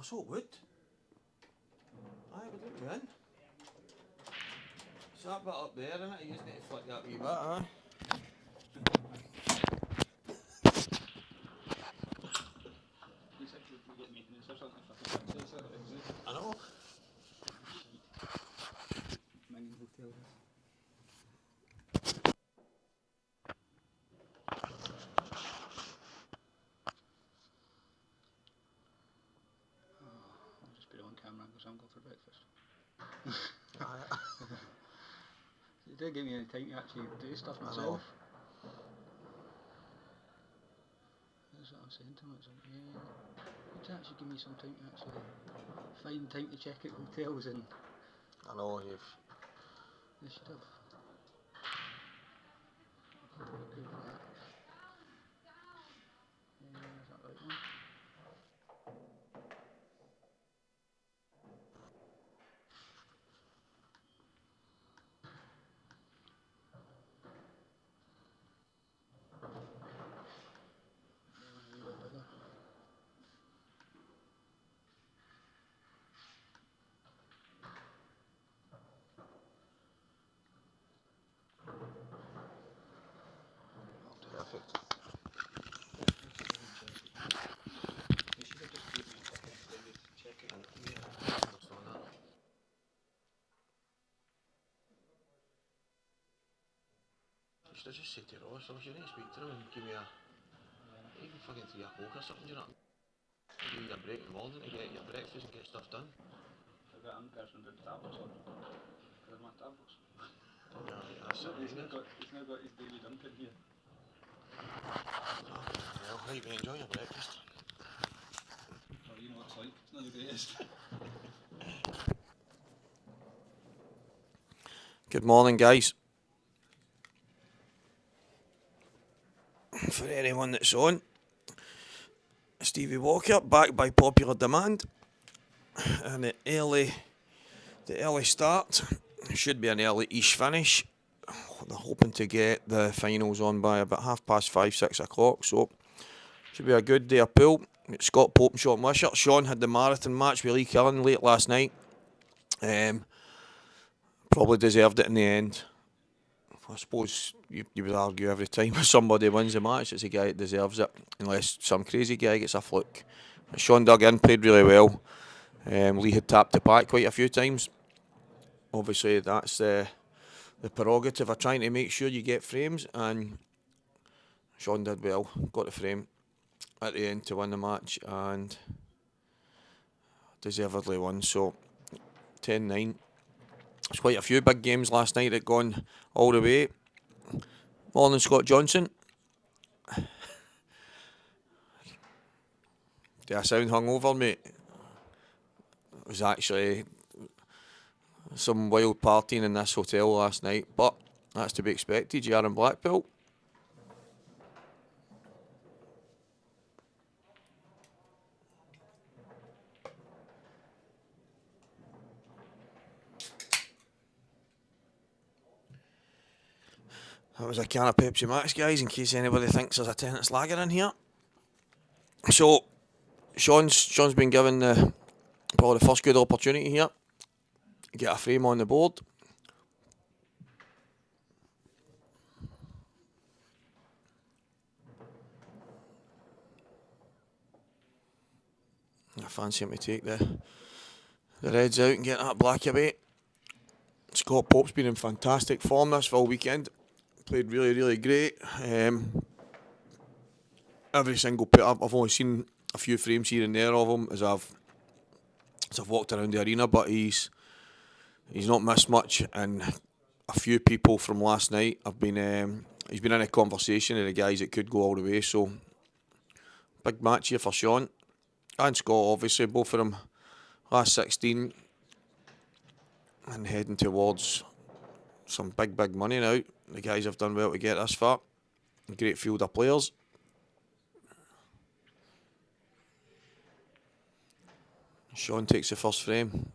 so it would. Aye, it would look good. It's that bit up there, isn't it? You just need to flick that wee bit, aye. I know. I'll just put it on camera because I'm going for breakfast. It didn't give me any time to actually do stuff myself. That's what I'm saying to him. It's like, yeah, you'd actually give me some time to actually find time to check out hotels and... I know, you've... They should have. Is that right one? Perfect. You should have just said to Ross, you need to speak to him and give me a... even fucking 3 o'clock or something, do you know? You need a break in the morning to get your breakfast and get stuff done. I've got one person with tablets on. Because my tablets. Yeah, that's it. He's now got his daily Duncan here. Well, right, mate, enjoy your breakfast. Oh, you know what it's like. It's not the greatest. Good morning, guys. For anyone that's on, Stevie Walker back by popular demand, and the early start should be an early-ish finish. They're hoping to get the finals on by about 5:30, 6 o'clock, so should be a good day of pool. Scott Pope and Sean Wishart. Sean had the marathon match with Lee Killen late last night. Probably deserved it in the end. I suppose you would argue every time somebody wins a match, it's a guy that deserves it, unless some crazy guy gets a fluke. Sean dug in, played really well. Lee had tapped the pack quite a few times. Obviously, that's the prerogative of trying to make sure you get frames, and Sean did well, got the frame at the end to win the match, and deservedly won. So 10-9. There's quite a few big games last night that gone all the way. Morning, Scott Johnson. Do I sound hungover, mate? It was actually some wild partying in this hotel last night, but that's to be expected. You are in Blackpool. That was a can of Pepsi Max, guys, in case anybody thinks there's a tenant's lager in here. So, Sean's been given probably the first good opportunity here. Get a frame on the board. I fancy him to take the reds out and get that black away. Scott Pope's been in fantastic form this full weekend. Played really, really great. Every single put up, I've only seen a few frames here and there of him as I've walked around the arena, but he's not missed much, and a few people from last night have been he's been in a conversation with the guys that could go all the way. So big match here for Sean and Scott, obviously, both of them last 16 and heading towards some big money now. The guys have done well to get this far. A great field of players. Sean takes the first frame.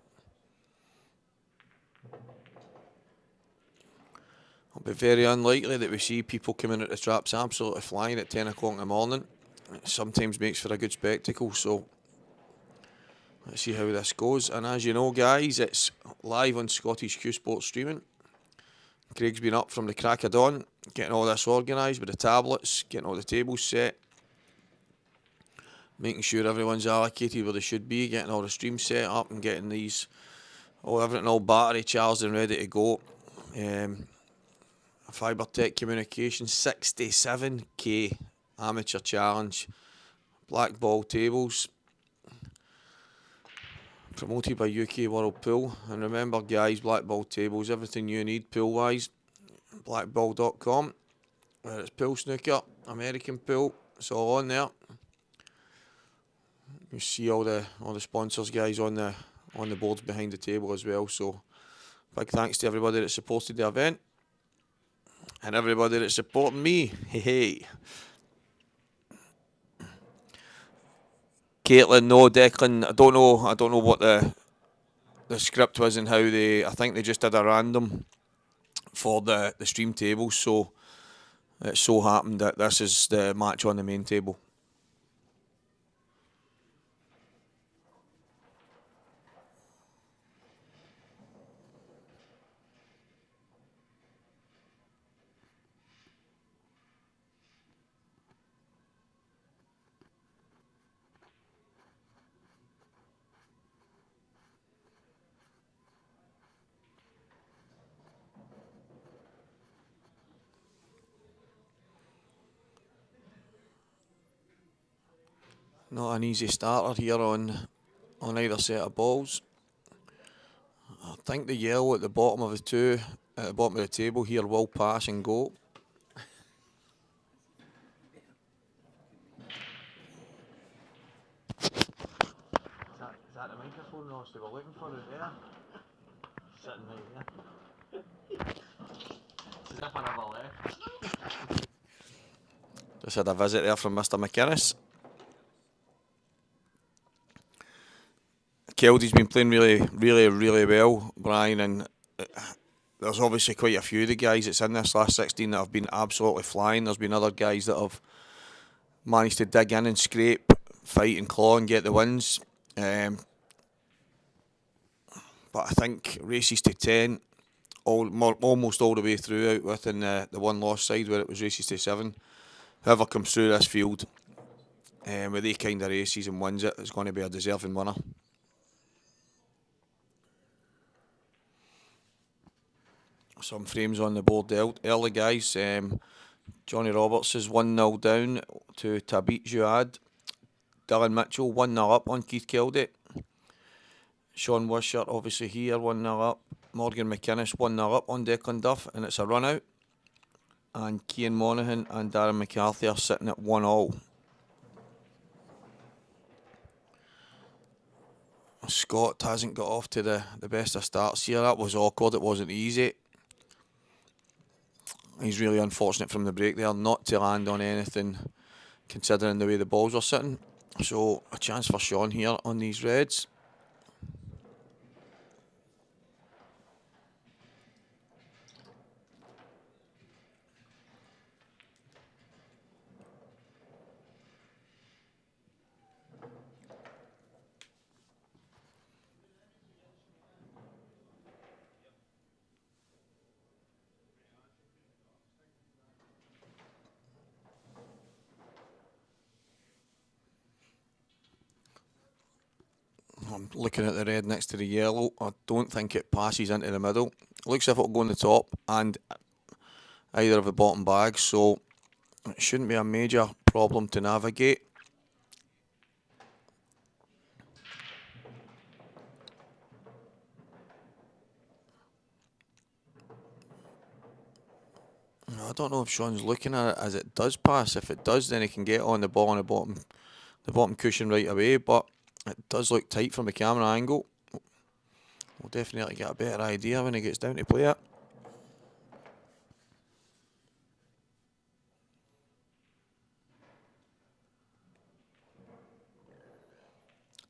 It'll be very unlikely that we see people coming out the traps absolutely flying at 10 o'clock in the morning. It sometimes makes for a good spectacle, so Let's see how this goes. And as you know, guys, it's live on Scottish Q Sports streaming. Craig's been up from the crack of dawn, getting all this organised with the tablets, getting all the tables set, making sure everyone's allocated where they should be, getting all the streams set up and getting everything all battery charged and ready to go. Fibretec Communications 67k amateur challenge, Blackball Tables, promoted by UK World Pool. And remember, guys, Blackball Tables, everything you need pool wise, blackball.com, where it's pool, snooker, American pool, it's all on there. You see all the sponsors, guys, on the boards behind the table as well. So big thanks to everybody that supported the event and everybody that's supporting me. Hey. Caitlin, no, Declan, I don't know what the script was and how I think they just did a random for the stream table, so it so happened that this is the match on the main table. Not an easy starter here on either set of balls. I think the yellow at the bottom of the bottom of the table here will pass and go. Is that the microphone Ross they were looking for it there? Sitting right there. As if I never left. Just had a visit there from Mr. McInnes. Keldy's been playing really well, Brian, and there's obviously quite a few of the guys that's in this last 16 that have been absolutely flying. There's been other guys that have managed to dig in and scrape, fight and claw and get the wins. But I think races to 10, almost all the way through out within the one loss side where it was races to 7. Whoever comes through this field with these kind of races and wins it is going to be a deserving winner. Some frames on the board early, guys. Johnny Roberts is 1-0 down to Tabit Jouad. Dylan Mitchell 1-0 up on Keith Keldy. Sean Wishart obviously here 1-0 up. Morgan McInnes 1-0 up on Declan Duff, and it's a run out. And Cian Monaghan and Darren McCarthy are sitting at 1-all. Scott hasn't got off to the best of starts here. That was awkward, it wasn't easy. He's really unfortunate from the break there not to land on anything considering the way the balls are sitting. So a chance for Sean here on these reds. I'm looking at the red next to the yellow. I don't think it passes into the middle. Looks as if it'll go on the top and either of the bottom bags, so it shouldn't be a major problem to navigate. I don't know if Sean's looking at it as it does pass. If it does, then he can get on the ball on the bottom cushion right away, but it does look tight from the camera angle. We'll definitely get a better idea when he gets down to play it.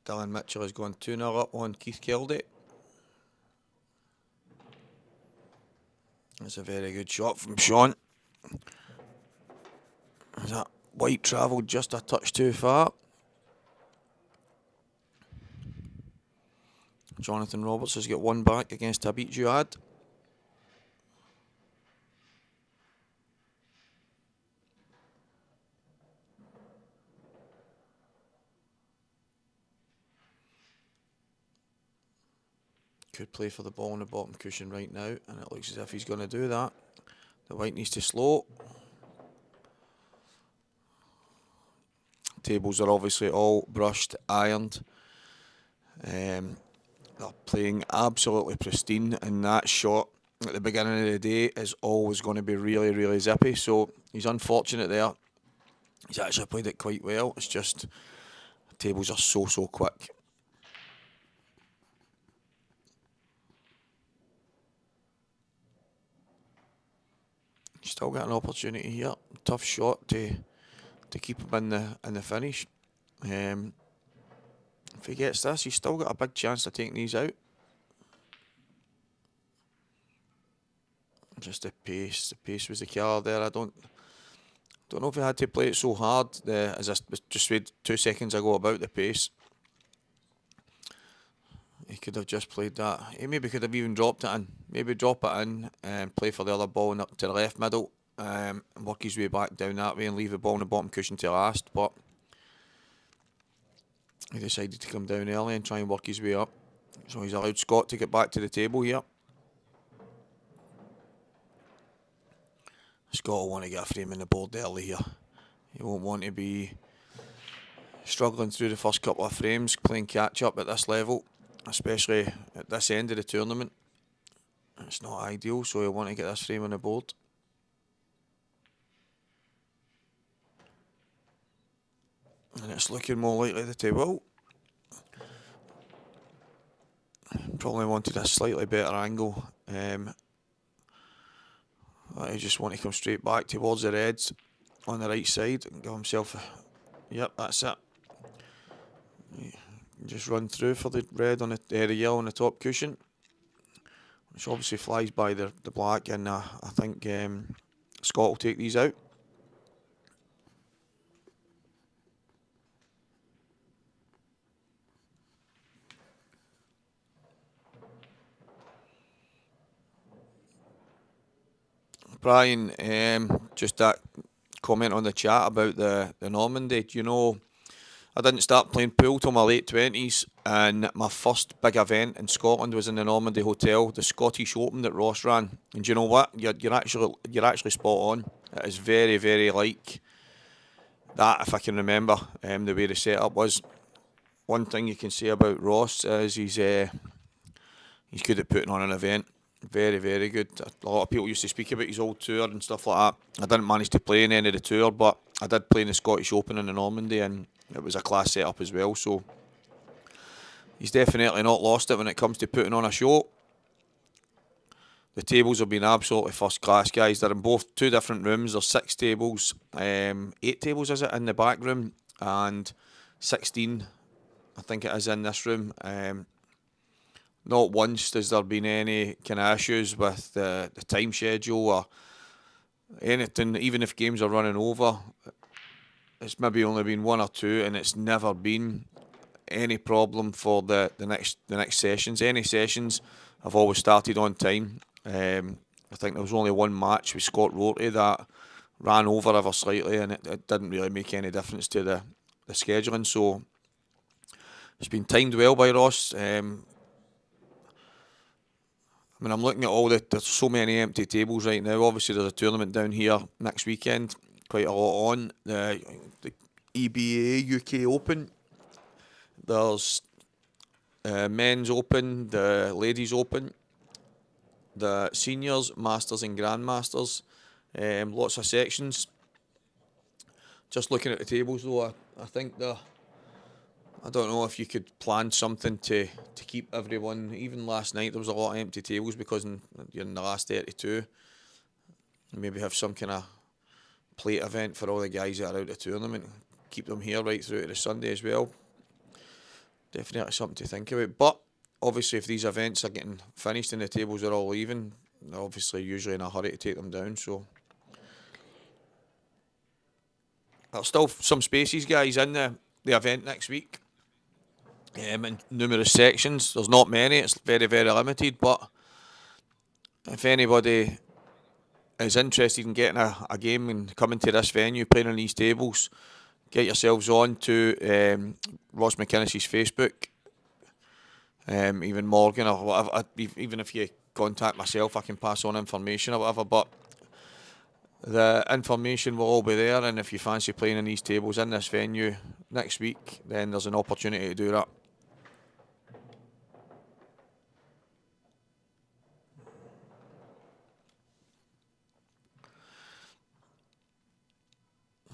Dylan Mitchell is going 2-0 up on Keith Keldy. That's a very good shot from Sean. That white travelled just a touch too far. Jonathan Roberts has got one back against Habib Jouad. Could play for the ball on the bottom cushion right now, and it looks as if he's going to do that. The white needs to slow. Tables are obviously all brushed, ironed. They're playing absolutely pristine, and that shot at the beginning of the day is always going to be really, really zippy. So he's unfortunate there. He's actually played it quite well. It's just the tables are so quick. Still got an opportunity here. Tough shot to keep him in the finish. If he gets this, he's still got a big chance of taking these out. Just the pace. The pace was the killer there. I don't know if he had to play it so hard, as I just said 2 seconds ago about the pace. He could have just played that. He maybe could have even dropped it in. Maybe drop it in and play for the other ball to the left middle. And work his way back down that way and leave the ball on the bottom cushion to last. But he decided to come down early and try and work his way up. So he's allowed Scott to get back to the table here. Scott will want to get a frame in the board early here. He won't want to be struggling through the first couple of frames, playing catch up at this level, especially at this end of the tournament. It's not ideal, so he'll want to get this frame on the board. And it's looking more likely that he will. Probably wanted a slightly better angle. I just want to come straight back towards the reds on the right side and give himself a... Yep, that's it. Just run through for the red on the yellow on the top cushion, which obviously flies by the black, and I think Scott will take these out. Brian, just that comment on the chat about the Normandy. Do you know, I didn't start playing pool till my late 20s, and my first big event in Scotland was in the Normandy Hotel, the Scottish Open that Ross ran. And do you know what? You're actually spot on. It is very, very like that, if I can remember the way the setup was. One thing you can say about Ross is he's good at putting on an event. Very, very good. A lot of people used to speak about his old tour and stuff like that. I didn't manage to play in any of the tour, but I did play in the Scottish Open in the Normandy, and it was a class setup as well. So he's definitely not lost it when it comes to putting on a show. The tables have been absolutely first class, guys. They're in both 2 different rooms. There's 6 tables, 8 tables is it in the back room, and 16 I think it is in this room. Not once has there been any kind of issues with the time schedule or anything. Even if games are running over, it's maybe only been 1 or 2, and it's never been any problem for the next sessions. Any sessions have always started on time. I think there was only 1 match with Scott Rorty that ran over ever slightly, and it didn't really make any difference to the scheduling. So it's been timed well by Ross. I mean, I'm looking at there's so many empty tables right now. Obviously, there's a tournament down here next weekend, quite a lot on. The EBA UK Open. There's Men's Open, the Ladies Open, the Seniors, Masters and Grandmasters. Lots of sections. Just looking at the tables though, I think I don't know if you could plan something to keep everyone. Even last night there was a lot of empty tables because you're in the last 32. Maybe have some kind of plate event for all the guys that are out of the tournament. Keep them here right through to the Sunday as well. Definitely something to think about. But obviously if these events are getting finished and the tables are all leaving, they're obviously usually in a hurry to take them down. So there's still some spaces, guys, in the event next week. in numerous sections. There's not many, it's very, very limited, but if anybody is interested in getting a game and coming to this venue, playing on these tables, get yourselves on to Ross McInnes's Facebook, even Morgan or whatever. Even if you contact myself, I can pass on information or whatever, but the information will all be there, and if you fancy playing on these tables in this venue next week, then there's an opportunity to do that.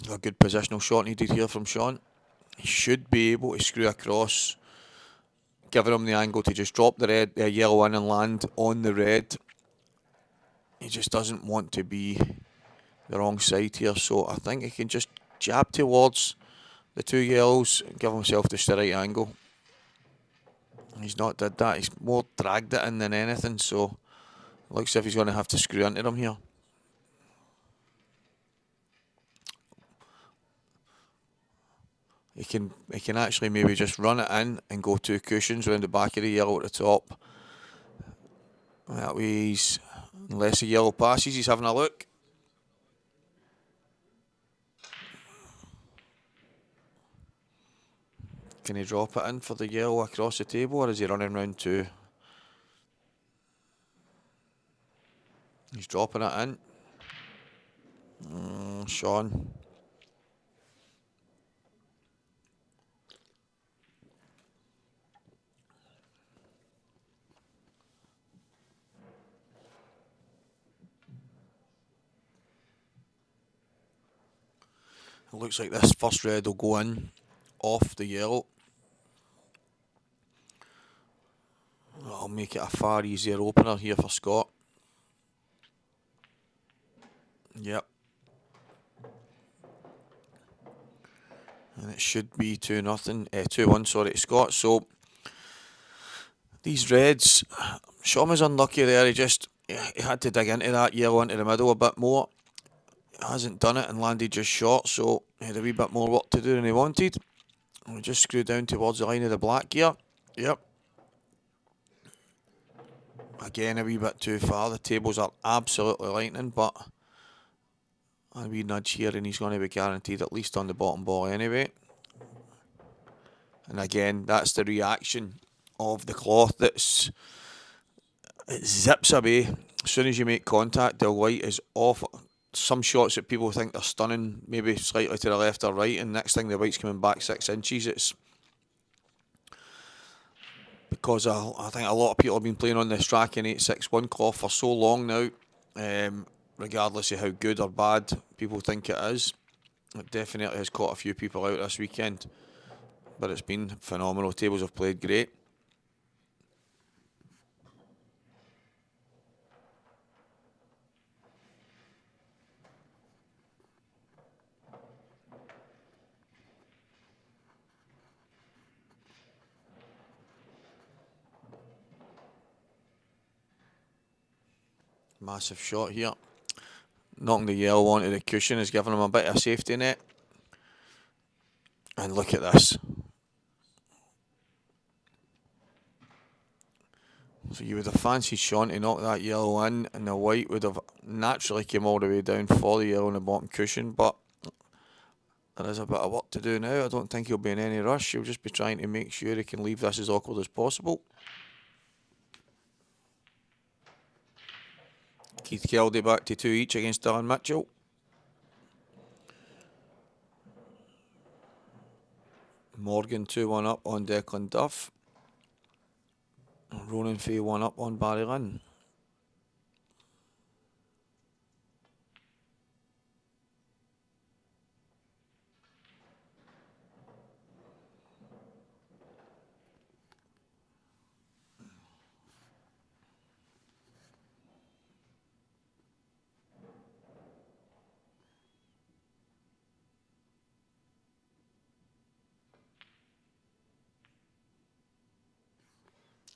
A good positional shot needed here from Sean. He should be able to screw across, giving him the angle to just drop the yellow in and land on the red. He just doesn't want to be the wrong side here, so I think he can just jab towards the two yellows and give himself just the right angle. He's not did that, he's more dragged it in than anything, so it looks as if he's going to have to screw into them here. He can actually maybe just run it in and go two cushions round the back of the yellow at the top. That way he's, unless the yellow passes, he's having a look. Can he drop it in for the yellow across the table, or is he running round two? He's dropping it in. Sean. It looks like this first red will go in off the yellow. That'll make it a far easier opener here for Scott. Yep. And it should be 2-1, sorry, to Scott. So these reds, Sean was unlucky there. He had to dig into that yellow into the middle a bit more. Hasn't done it and landed just short, so he had a wee bit more work to do than he wanted. And we just screwed down towards the line of the black here. Yep. Again, a wee bit too far. The tables are absolutely lightning, but a wee nudge here and he's going to be guaranteed at least on the bottom ball anyway. And again, that's the reaction of the cloth. It zips away. As soon as you make contact, the white is off. Some shots that people think are stunning, maybe slightly to the left or right, and next thing the white's coming back 6 inches. It's because I think a lot of people have been playing on the Strachan 861 cloth for so long now, regardless of how good or bad people think it is. It definitely has caught a few people out this weekend, but it's been phenomenal. Tables have played great. Massive shot here. Knocking the yellow onto the cushion is giving him a bit of a safety net. And look at this. So you would have fancied Sean to knock that yellow in, and the white would have naturally come all the way down for the yellow on the bottom cushion, but there is a bit of work to do now. I don't think he'll be in any rush. He'll just be trying to make sure he can leave this as awkward as possible. Keith Keldy back to 2 each against Dylan Mitchell. Morgan 2-1 up on Declan Duff. Ronan Fay 1 up on Barry Lynn.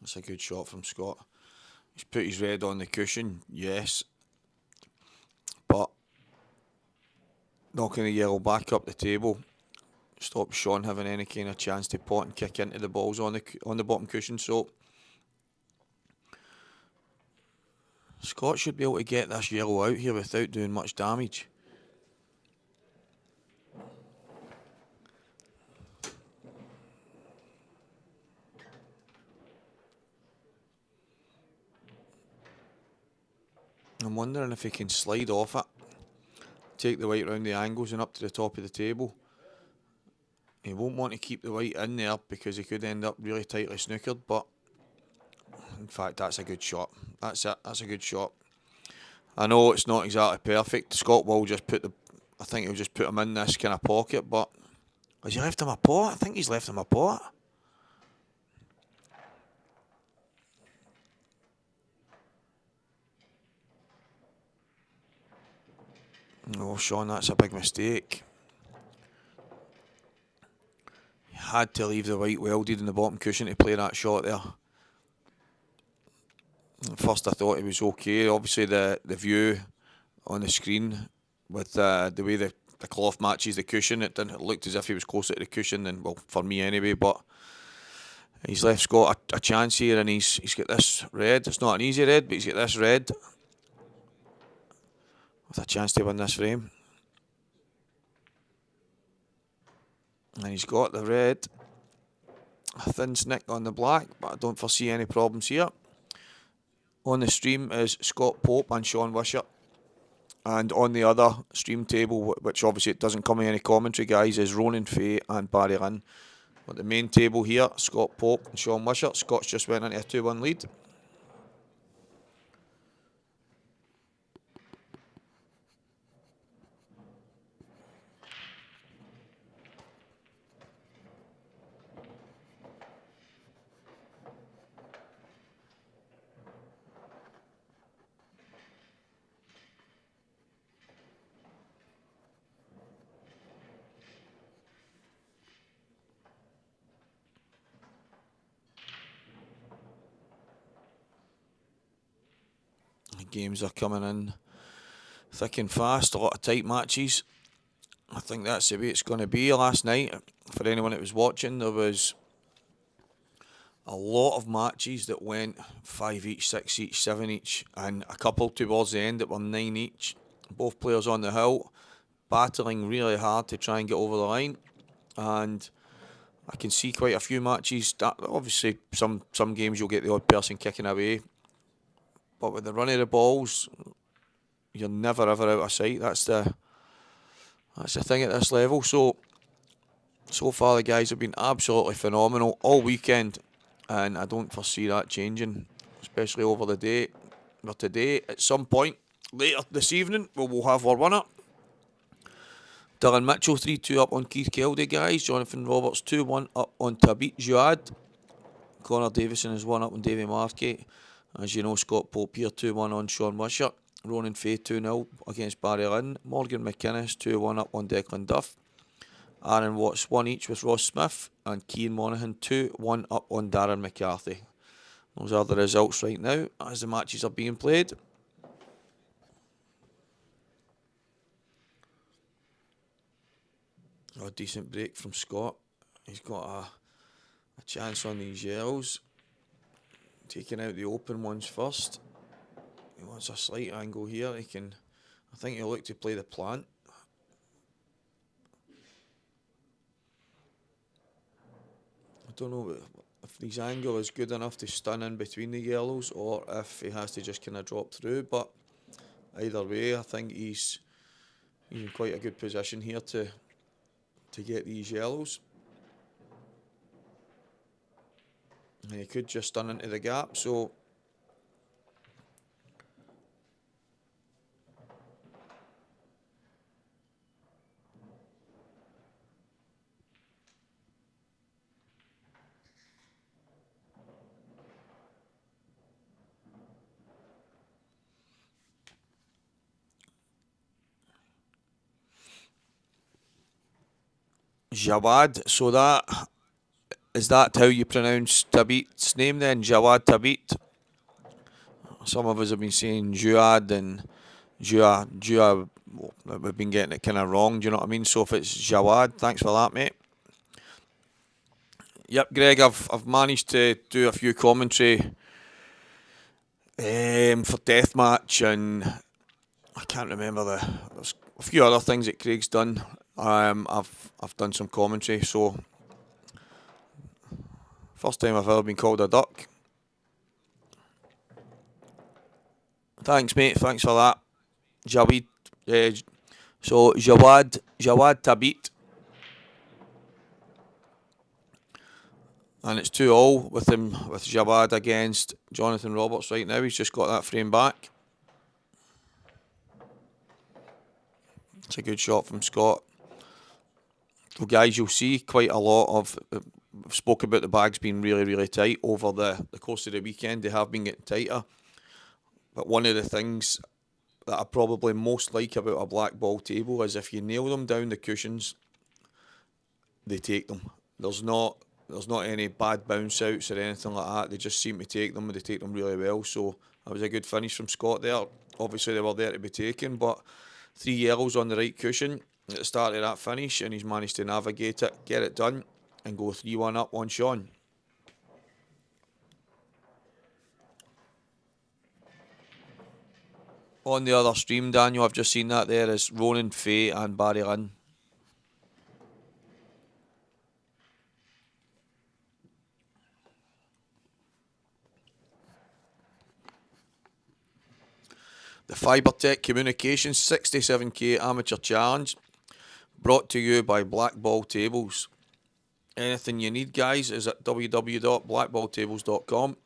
That's a good shot from Scott. He's put his red on the cushion, yes. But knocking the yellow back up the table stop Sean having any kind of chance to pot and kick into the balls on the bottom cushion. So Scott should be able to get this yellow out here without doing much damage. I'm wondering if he can slide off it, take the white round the angles and up to the top of the table. He won't want to keep the white in there because he could end up really tightly snookered, but in fact that's a good shot. That's it, that's a good shot. I know it's not exactly perfect. Scott will just I think he'll just put him in this kind of pocket, but has he left him a pot? I think he's left him a pot. Oh, Sean, that's a big mistake. He had to leave the white welded in the bottom cushion to play that shot there. At first I thought he was okay. Obviously the view on the screen with the way the cloth matches the cushion, it looked as if he was closer to the cushion than, well, for me anyway, but he's left Scott a chance here, and he's got this red. It's not an easy red, but he's got this red with a chance to win this frame. And he's got the red, a thin snick on the black, but I don't foresee any problems here. On the stream is Scott Pope and Sean Wishart. And on the other stream table, which obviously it doesn't come in any commentary, guys, is Ronan Fay and Barry Lynn. But the main table here, Scott Pope and Sean Wishart. Scott's just went into a 2-1 lead. Games are coming in thick and fast, a lot of tight matches. I think that's the way it's going to be. Last night, for anyone that was watching, there was a lot of matches that went 5 each, 6 each, 7 each, and a couple towards the end that were 9 each. Both players on the hill, battling really hard to try and get over the line, and I can see quite a few matches that obviously some games you'll get the odd person kicking away. But with the run of the balls, you're never ever out of sight. That's the thing at this level. So far the guys have been absolutely phenomenal all weekend, and I don't foresee that changing, especially over the day. But today, at some point later this evening, we'll have our runner. Dylan Mitchell 3-2 up on Keith Keldy, guys. Jonathan Roberts 2-1 up on Tabit Jouad. Connor Davison is 1 up on Davy Markey. As you know, Scott Pope here 2-1 on Sean Wishart. Ronan Fay 2-0 against Barry Lynn. Morgan McInnes 2-1 up on Declan Duff. Aaron Watts 1 each with Ross Smith. And Cian Monaghan 2-1 up on Darren McCarthy. Those are the results right now as the matches are being played. A decent break from Scott. He's got a chance on these yellows. Taking out the open ones first. He wants a slight angle here. I think he'll look to play the plant. I don't know if his angle is good enough to stun in between the yellows, or if he has to just kind of drop through. But either way, I think he's in quite a good position here to get these yellows. And he could just stun into the gap, so Jawad, so is that how you pronounce Tabit's name then? Jawad Tabit? Some of us have been saying Jouad and Jua. We've been getting it kind of wrong, do you know what I mean? So if it's Jawad, thanks for that, mate. Yep, Greg, I've managed to do a few commentary for Deathmatch, and I can't remember there's a few other things that Craig's done. I've done some commentary, so first time I've ever been called a duck. Thanks, mate. Thanks for that. Jawad, Jawad Tabit, and it's 2-2 with Jawad against Jonathan Roberts right now. He's just got that frame back. It's a good shot from Scott. So guys, you'll see quite a lot of. We've spoke about the bags being really, really tight over the course of the weekend. They have been getting tighter. But one of the things that I probably most like about a blackball table is if you nail them down the cushions, they take them. There's not any bad bounce outs or anything like that. They just seem to take them, and they take them really well. So that was a good finish from Scott there. Obviously they were there to be taken, but 3 yellows on the right cushion at the start of that finish, and he's managed to navigate it, get it done, and go 3-1 up on Sean. On the other stream, Daniel, I've just seen that there is Ronan Fay and Barry Lynn. The Fibretec Communications 67k Amateur Challenge, brought to you by Blackball Tables. Anything you need, guys, is at www.blackballtables.com.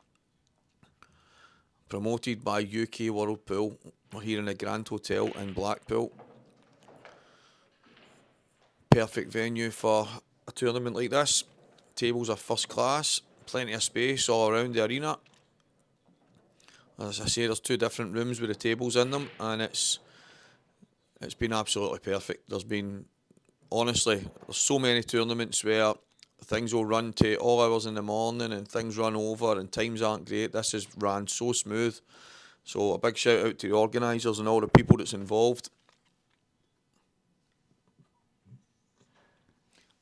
Promoted by UK World Pool. We're here in the Grand Hotel in Blackpool. Perfect venue for a tournament like this. Tables are first class, plenty of space all around the arena. As I say, there's 2 different rooms with the tables in them, and it's been absolutely perfect. Honestly, there's so many tournaments where things will run to all hours in the morning and things run over and times aren't great. This has ran so smooth. So a big shout out to the organisers and all the people that's involved.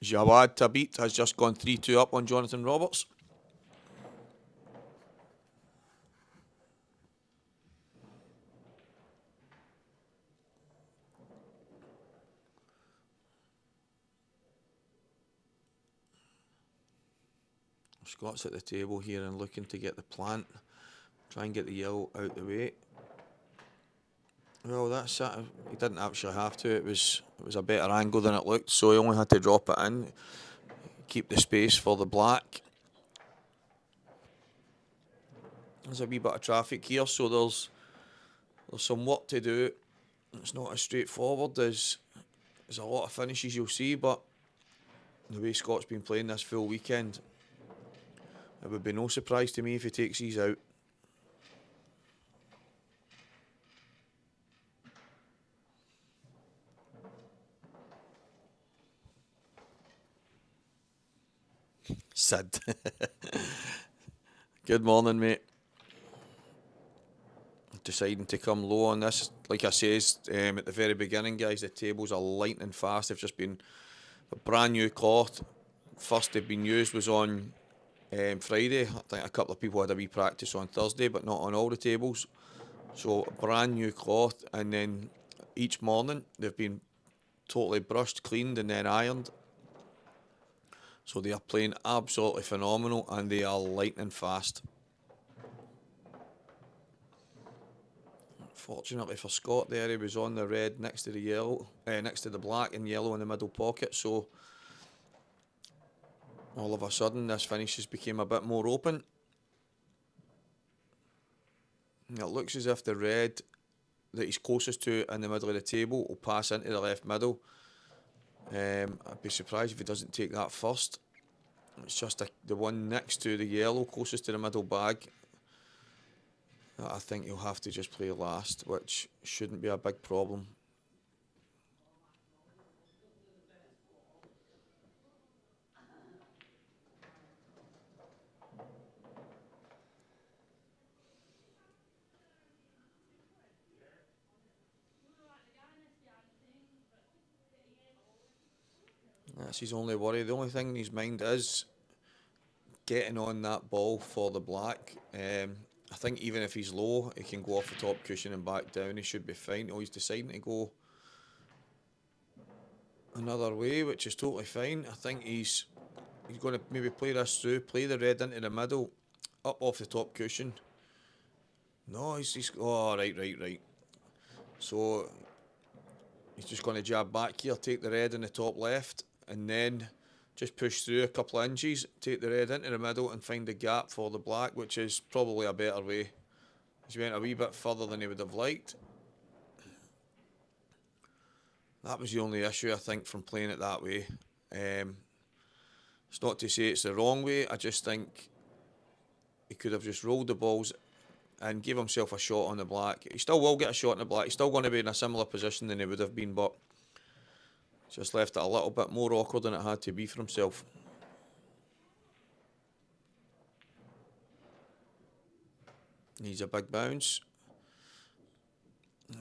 Jawad Tabit has just gone 3-2 up on Jonathan Roberts. Scott's at the table here and looking to get the plant. Try and get the yellow out the way. Well, that's it. He didn't actually have to. It was a better angle than it looked, so he only had to drop it in. Keep the space for the black. There's a wee bit of traffic here, so there's some work to do. It's not as straightforward as a lot of finishes you'll see, but the way Scott's been playing this full weekend, it would be no surprise to me if he takes these out. Sid. Good morning, mate. Deciding to come low on this. Like I says at the very beginning, guys, the tables are lightning fast. They've just been a brand new cloth. First they've been used was on Friday. I think a couple of people had a wee practice on Thursday, but not on all the tables. So brand new cloth, and then each morning they've been totally brushed, cleaned, and then ironed. So they are playing absolutely phenomenal, and they are lightning fast. Fortunately for Scott there, he was on the red next to the yellow, next to the black and yellow in the middle pocket, so all of a sudden this finish has become a bit more open. And it looks as if the red that he's closest to in the middle of the table will pass into the left middle. I'd be surprised if he doesn't take that first. It's just the one next to the yellow, closest to the middle bag, that I think he'll have to just play last, which shouldn't be a big problem. That's his only worry. The only thing in his mind is getting on that ball for the black. I think even if he's low, he can go off the top cushion and back down. He should be fine. Oh, he's deciding to go another way, which is totally fine. I think he's going to maybe play this through, play the red into the middle, up off the top cushion. No, he's oh, right. So he's just going to jab back here, take the red in the top left, and then just push through a couple of inches, take the red into the middle and find the gap for the black, which is probably a better way. He went a wee bit further than he would have liked. That was the only issue, I think, from playing it that way. It's not to say it's the wrong way, I just think he could have just rolled the balls and gave himself a shot on the black. He still will get a shot on the black. He's still going to be in a similar position than he would have been, but just left it a little bit more awkward than it had to be for himself. Needs a big bounce.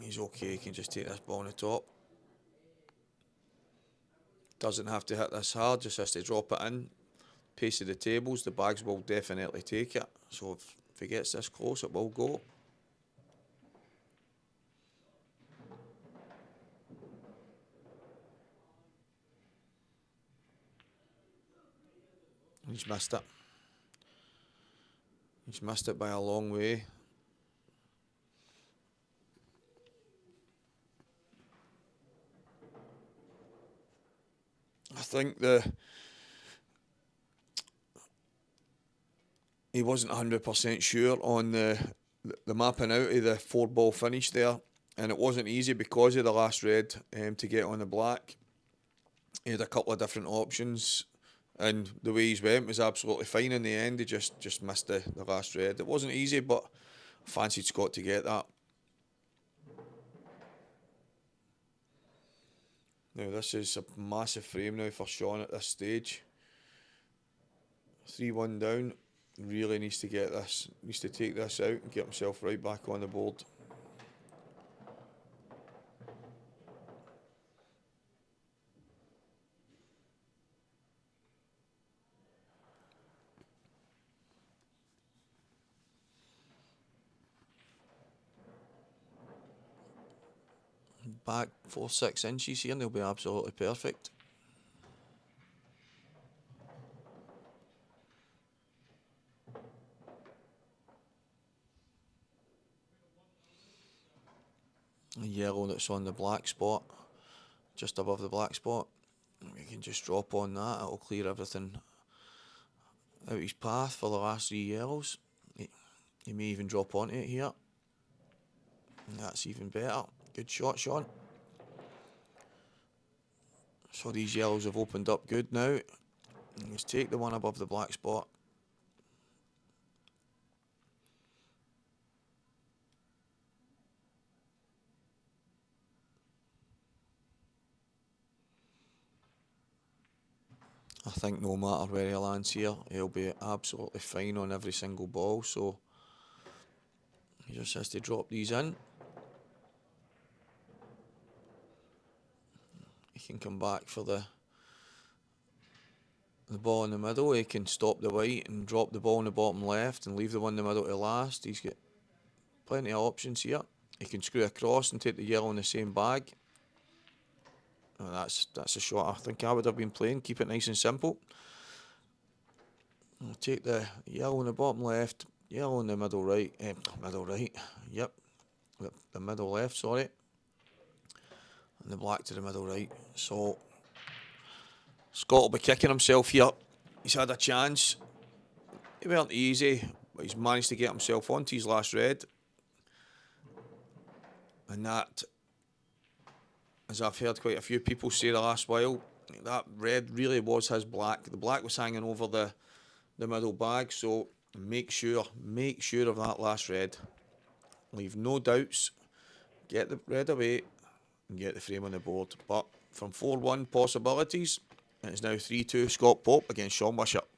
He's okay, he can just take this ball on the top. Doesn't have to hit this hard, just has to drop it in. Pace of the tables, the bags will definitely take it. So if he gets this close, it will go. He's missed it. He's missed it by a long way. I think he wasn't 100% sure on the mapping out of the 4-ball finish there, and it wasn't easy because of the last red to get on the black. He had a couple of different options, and the way he's went was absolutely fine in the end. He just missed the last red. It wasn't easy, but I fancied Scott to get that. Now this is a massive frame now for Sean at this stage. 3-1 down. Really needs to get this, needs to take this out and get himself right back on the board. Back 4-6 inches here and they'll be absolutely perfect. The yellow that's on the black spot, just above the black spot, we can just drop on that. It'll clear everything out his path for the last 3 yellows. He may even drop onto it here. That's even better. Good shot, Sean. So these yellows have opened up good now. Let's take the one above the black spot. I think no matter where he lands here, he'll be absolutely fine on every single ball. So he just has to drop these in. He can come back for the ball in the middle. He can stop the white and drop the ball in the bottom left and leave the one in the middle to last. He's got plenty of options here. He can screw across and take the yellow in the same bag. Oh, that's a shot I think I would have been playing. Keep it nice and simple. I'll take the yellow in the bottom left, yellow in the middle right, yep, the middle left, sorry, and the black to the middle right. So Scott will be kicking himself here. He's had a chance. It weren't easy, but he's managed to get himself onto his last red. And that, as I've heard quite a few people say the last while, that red really was his black. The black was hanging over the middle bag, so make sure of that last red. Leave no doubts. Get the red away and get the frame on the board. But from 4-1 possibilities, it's now 3-2 Scott Pope against Sean Wishart.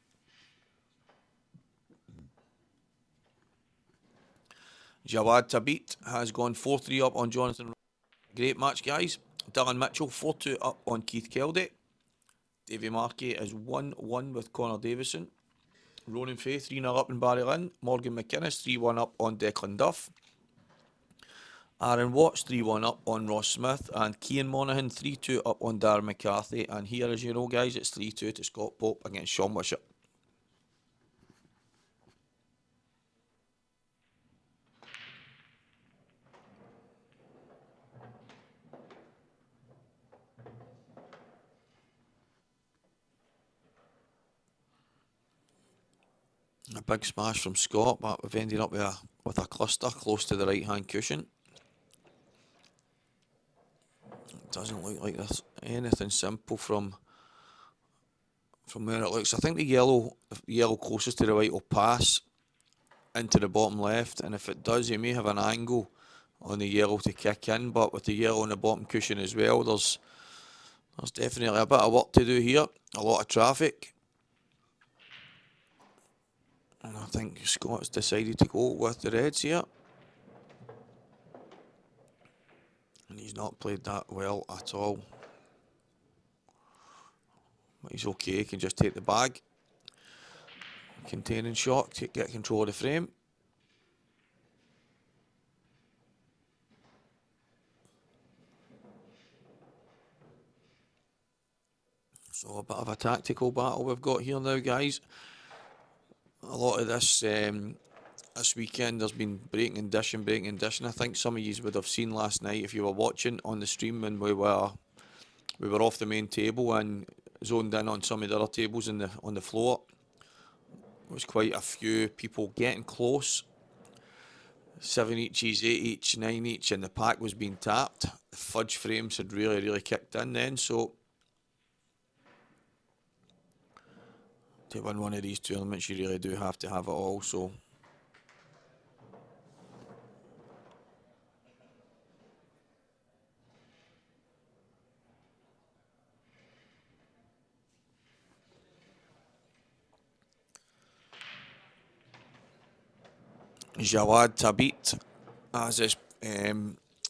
Jawad Tabit has gone 4-3 up on Jonathan. Great match, guys. Dylan Mitchell 4-2 up on Keith Keldy. Davy Markey is 1-1 with Connor Davison. Ronan Fay 3-0 up in Barrylin. Morgan McInnes 3-1 up on Declan Duff. Aaron Watts 3-1 up on Ross Smith, and Cian Monaghan 3-2 up on Darren McCarthy. And here, as you know, guys, it's 3-2 to Scott Pope against Sean Wishart. A big smash from Scott, but we've ended up with a cluster close to the right hand cushion. It doesn't look like there's anything simple from where it looks. I think the yellow closest to the right will pass into the bottom left, and if it does, you may have an angle on the yellow to kick in, but with the yellow on the bottom cushion as well, there's definitely a bit of work to do here. A lot of traffic. And I think Scott's decided to go with the reds here. And he's not played that well at all. But he's okay, he can just take the bag. Containing shot, get control of the frame. So a bit of a tactical battle we've got here now, guys. A lot of this weekend there's been breaking and dishing. I think some of you would have seen last night if you were watching on the stream when we were off the main table and zoned in on some of the other tables on the floor. There was quite a few people getting close. 7 eaches, 8 each, 9 each, and the pack was being tapped. The fudge frames had really kicked in then, so to win one of these tournaments, you really do have to have it all. So Jawad Tabit, as is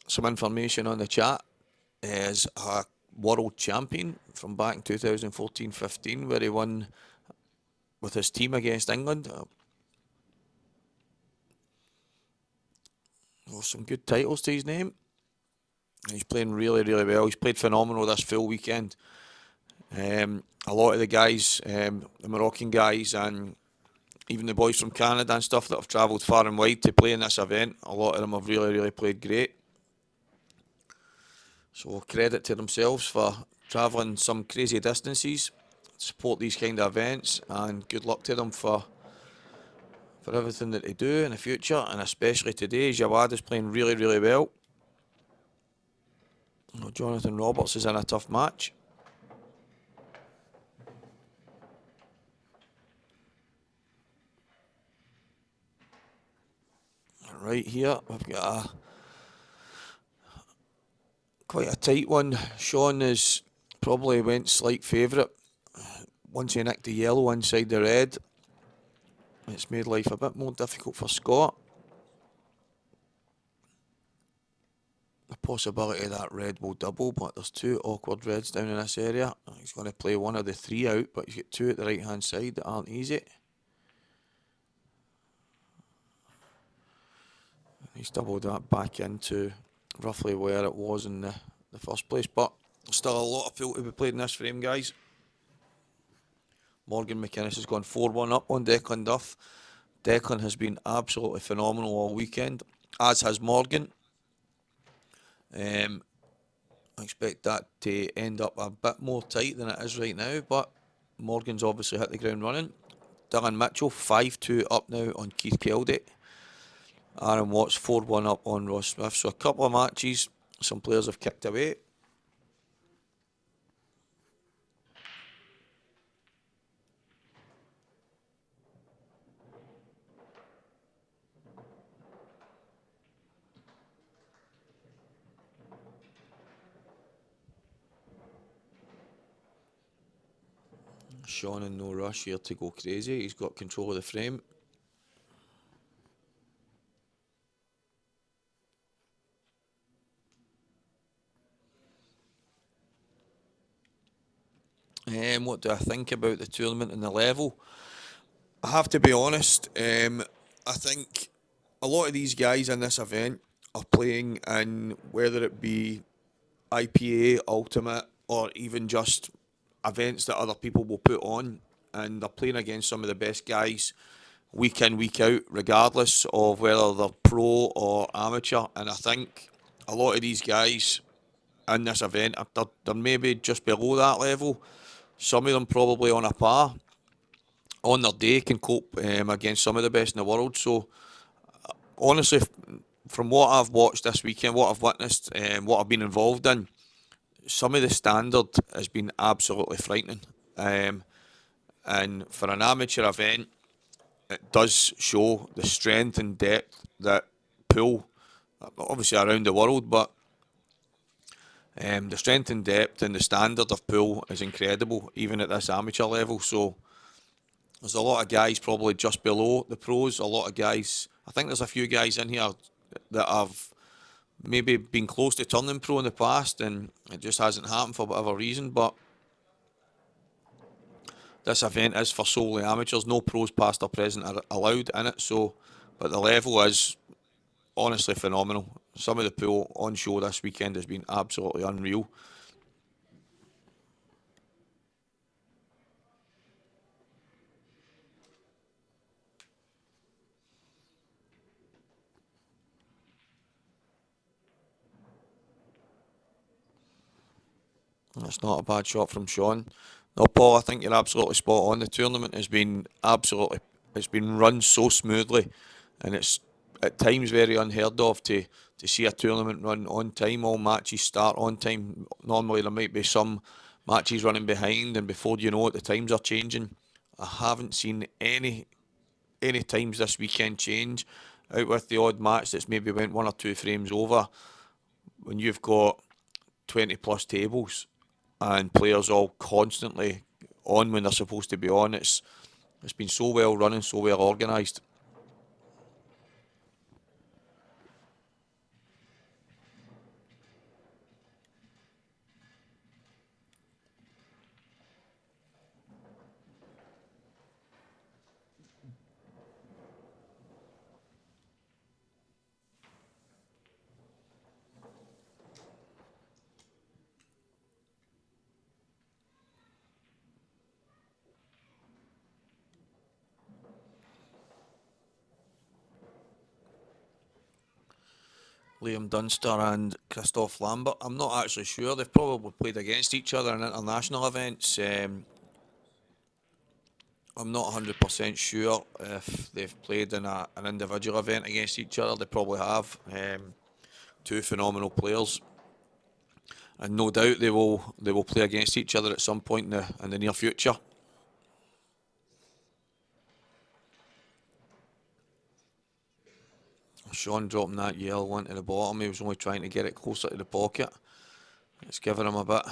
some information on the chat, is a world champion from back in 2014-15, where he won with his team against England. Some good titles to his name. He's playing really well. He's played phenomenal this full weekend. A lot of the guys, the Moroccan guys, and even the boys from Canada and stuff that have travelled far and wide to play in this event, a lot of them have really played great. So credit to themselves for travelling some crazy distances to support these kind of events, and good luck to them for everything that they do in the future, and especially today. Jawad is playing really well. Jonathan Roberts is in a tough match. Right here, we've got quite a tight one. Sean is probably went slight favourite. Once he nicked the yellow inside the red, it's made life a bit more difficult for Scott. The possibility that red will double, but there's two awkward reds down in this area. He's going to play one of the three out, but he's got two at the right hand side that aren't easy. He's doubled that back into roughly where it was in the first place, but still a lot of pool to be played in this frame, guys. Morgan McInnes has gone 4-1 up on Declan Duff. Declan has been absolutely phenomenal all weekend, as has Morgan. I expect that to end up a bit more tight than it is right now, but Morgan's obviously hit the ground running. Dylan Mitchell 5-2 up now on Keith Keldy. Aaron Watts 4-1 up on Ross Smith. So a couple of matches, some players have kicked away. Sean in no rush here to go crazy. He's got control of the frame. What do I think about the tournament and the level? I have to be honest. I think a lot of these guys in this event are playing in, whether it be IPA, Ultimate, or even just events that other people will put on, and they're playing against some of the best guys week in, week out, regardless of whether they're pro or amateur. And I think a lot of these guys in this event they're maybe just below that level. Some of them probably on a par. On their day can cope against some of the best in the world. So honestly, from what I've watched this weekend, what I've witnessed, what I've been involved in, some of the standard has been absolutely frightening. And for an amateur event, it does show the strength and depth that pool, obviously around the world, but the strength and depth and the standard of pool is incredible, even at this amateur level. So there's a lot of guys probably just below the pros. A lot of guys, I think there's a few guys in here that have maybe been close to turning pro in the past, and it just hasn't happened for whatever reason. But this event is for solely amateurs. No pros, past or present, are allowed in it. So, but the level is honestly phenomenal. Some of the pool on show this weekend has been absolutely unreal. That's not a bad shot from Sean. No, Paul, I think you're absolutely spot on. The tournament has been absolutely, it's been run so smoothly, and it's at times very unheard of to see a tournament run on time. All matches start on time. Normally there might be some matches running behind, and before you know it, the times are changing. I haven't seen any times this weekend change, out with the odd match that's maybe went 1 or 2 frames over. When you've got 20 plus tables and players all constantly on when they're supposed to be on, it's been so well run and so well organised. Liam Dunster and Christoph Lambert. I'm not actually sure. They've probably played against each other in international events. I'm not 100% sure if they've played in an individual event against each other. They probably have. Two phenomenal players, and no doubt they will play against each other at some point in the near future. Sean dropping that yellow one to the bottom. He was only trying to get it closer to the pocket. It's giving him a bit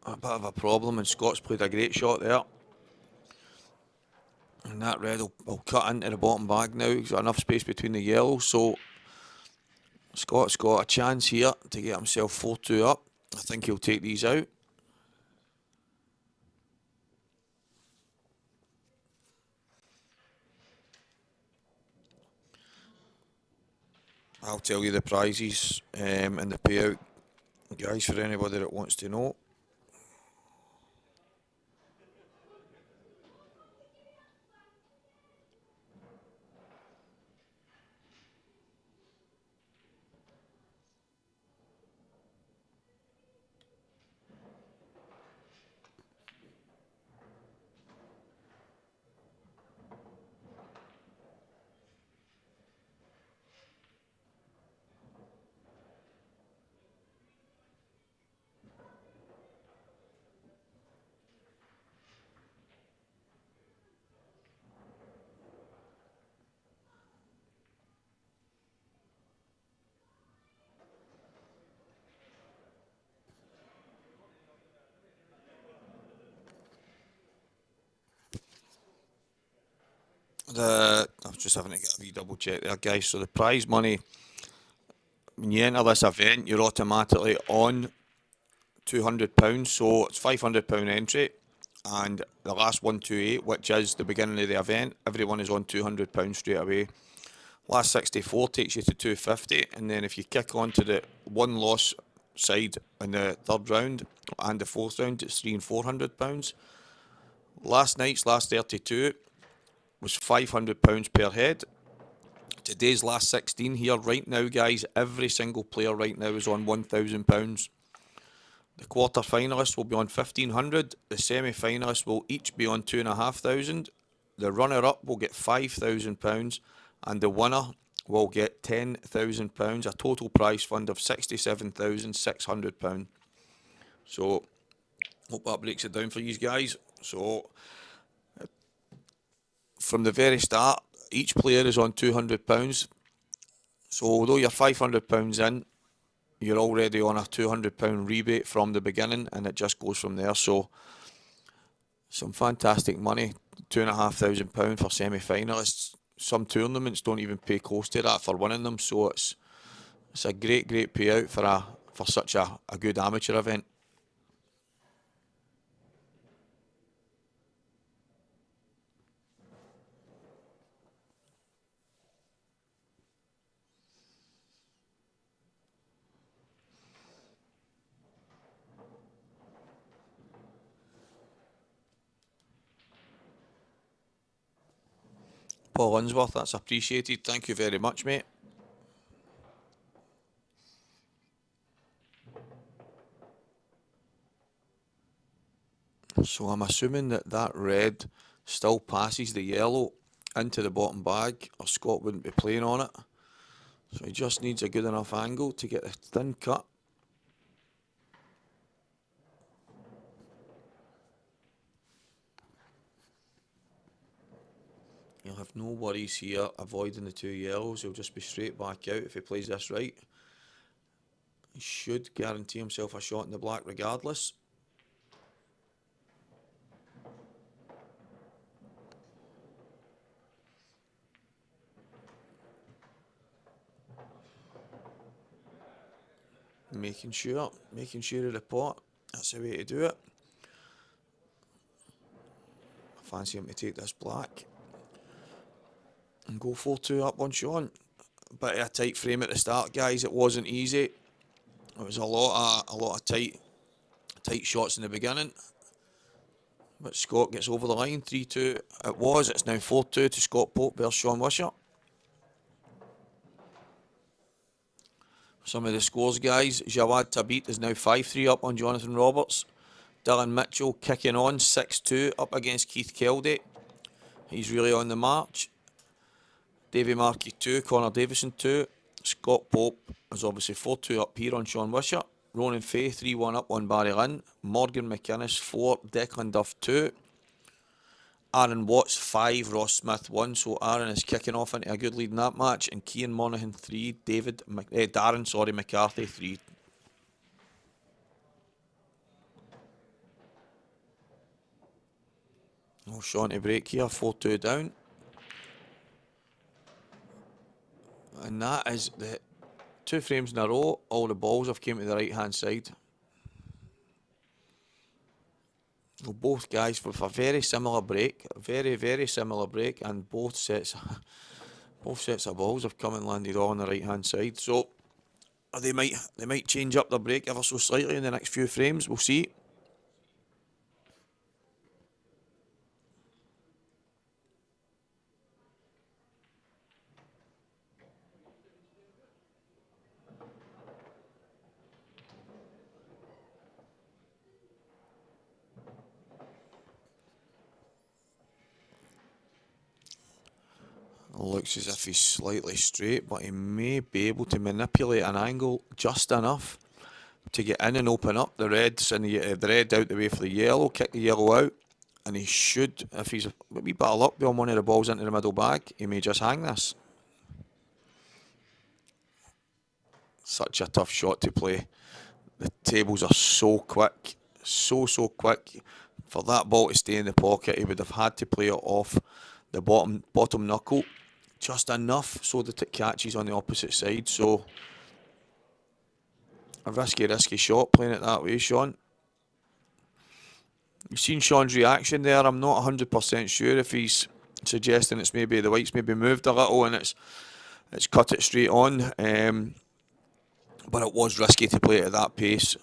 of a problem, and Scott's played a great shot there. And that red will cut into the bottom bag now. He's got enough space between the yellows, so Scott's got a chance here to get himself 4-2 up. I think he'll take these out. I'll tell you the prizes and the payout, guys, for anybody that wants to know. I'm just having to get a wee double check there, guys. So the prize money, when you enter this event, you're automatically on £200. So it's £500 entry, and the last 128, which is the beginning of the event, everyone is on £200 straight away. Last 64 takes you to 250, and then if you kick on to the one loss side in the third round and the fourth round, it's £300 and £400. Last night's last 32 was £500 per head. Today's last 16 here right now, guys, every single player right now is on £1,000. The quarter finalists will be on £1,500. The semi-finalists will each be on £2,500. The runner-up will get £5,000, and the winner will get £10,000. A total prize fund of £67,600. So, hope that breaks it down for you guys. So, from the very start, each player is on £200. So, although you're £500 in, you're already on a £200 rebate from the beginning, and it just goes from there. So, some fantastic money. £2,500 for semi-finalists. Some tournaments don't even pay close to that for winning them. So it's a great payout for such a good amateur event. Paul Hainsworth, that's appreciated. Thank you very much, mate. So I'm assuming that red still passes the yellow into the bottom bag, or Scott wouldn't be playing on it. So he just needs a good enough angle to get a thin cut. He'll have no worries here avoiding the two yellows. He'll just be straight back out if he plays this right. He should guarantee himself a shot in the black regardless. Making sure of the pot. That's the way to do it. I fancy him to take this black and go 4-2 up on Sean. Bit of a tight frame at the start, guys. It wasn't easy. It was a lot of tight shots in the beginning. But Scott gets over the line. 3-2 it was. It's now 4-2 to Scott Pope versus Sean Wishart. Some of the scores, guys. Jawad Tabit is now 5-3 up on Jonathan Roberts. Dylan Mitchell kicking on 6-2 up against Keith Keldy. He's really on the march. Davy Markey 2, Connor Davison 2. Scott Pope is obviously 4-2 up here on Sean Wishart. Ronan Fay 3-1 up on Barry Lynn. Morgan McInnes 4, Declan Duff 2. Aaron Watts 5, Ross Smith 1. So Aaron is kicking off into a good lead in that match. And Cian Monaghan 3, Darren McCarthy 3. Oh, Sean to break here, 4-2 down. And that is the 2 frames in a row. All the balls have came to the right hand side. Well, both guys with a very similar break, very similar break, and both sets of balls have come and landed all on the right hand side. So they might change up their break ever so slightly in the next few frames. We'll see. Looks as if he's slightly straight, but he may be able to manipulate an angle just enough to get in and open up the reds, and the red out the way for the yellow, kick the yellow out, and he should, if he's a wee bit of luck, be on one of the balls into the middle bag. He may just hang this. Such a tough shot to play. The tables are so quick, so quick. For that ball to stay in the pocket, he would have had to play it off the bottom knuckle just enough so that it catches on the opposite side. So a risky shot playing it that way, Sean. You've seen Sean's reaction there. I'm not 100% sure if he's suggesting it's maybe the white's maybe moved a little and it's cut it straight on. But it was risky to play it at that pace.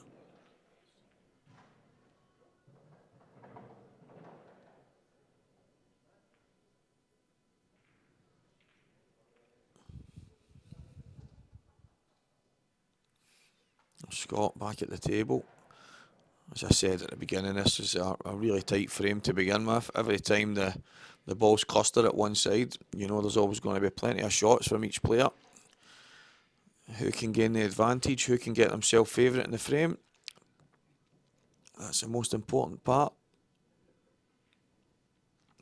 Scott back at the table. As I said at the beginning, this is a really tight frame to begin with. Every time the ball's clustered at one side, you know there's always going to be plenty of shots from each player. Who can gain the advantage? Who can get themselves favourite in the frame? That's the most important part.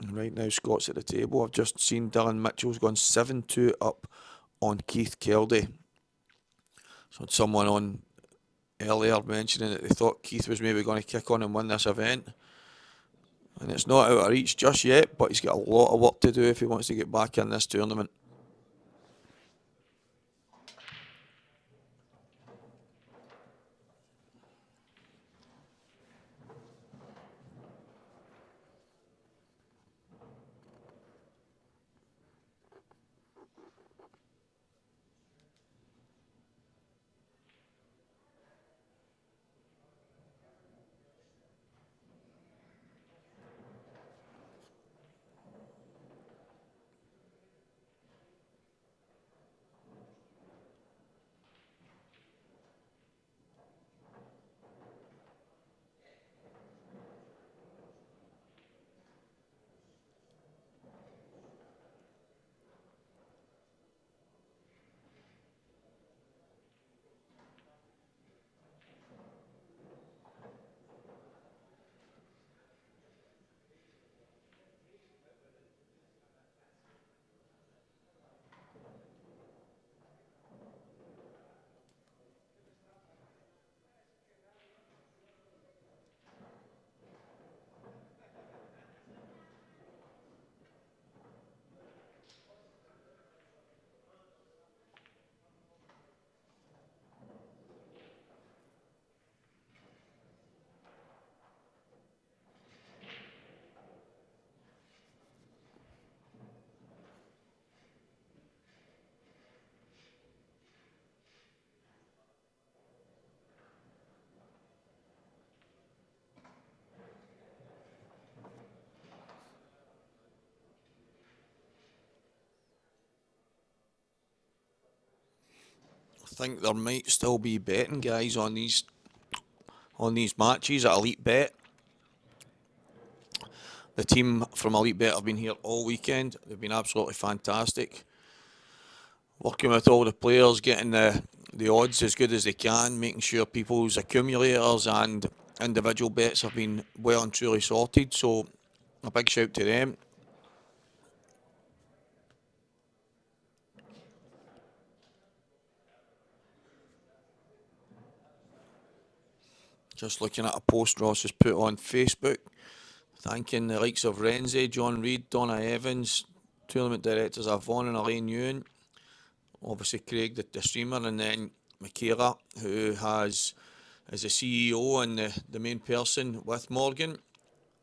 And right now Scott's at the table. I've just seen Dylan Mitchell's gone 7-2 up on Keith Keldy. So had someone on earlier mentioning that they thought Keith was maybe going to kick on and win this event. And it's not out of reach just yet, but he's got a lot of work to do if he wants to get back in this tournament. I think there might still be betting guys on these matches at Elite Bet. The team from Elite Bet have been here all weekend. They've been absolutely fantastic. Working with all the players, getting the odds as good as they can, making sure people's accumulators and individual bets have been well and truly sorted. So a big shout to them. Just looking at a post Ross has put on Facebook, thanking the likes of Renzi, John Reid, Donna Evans, tournament directors Avon and Elaine Ewan, obviously Craig the streamer, and then Michaela, who is the CEO and the main person with Morgan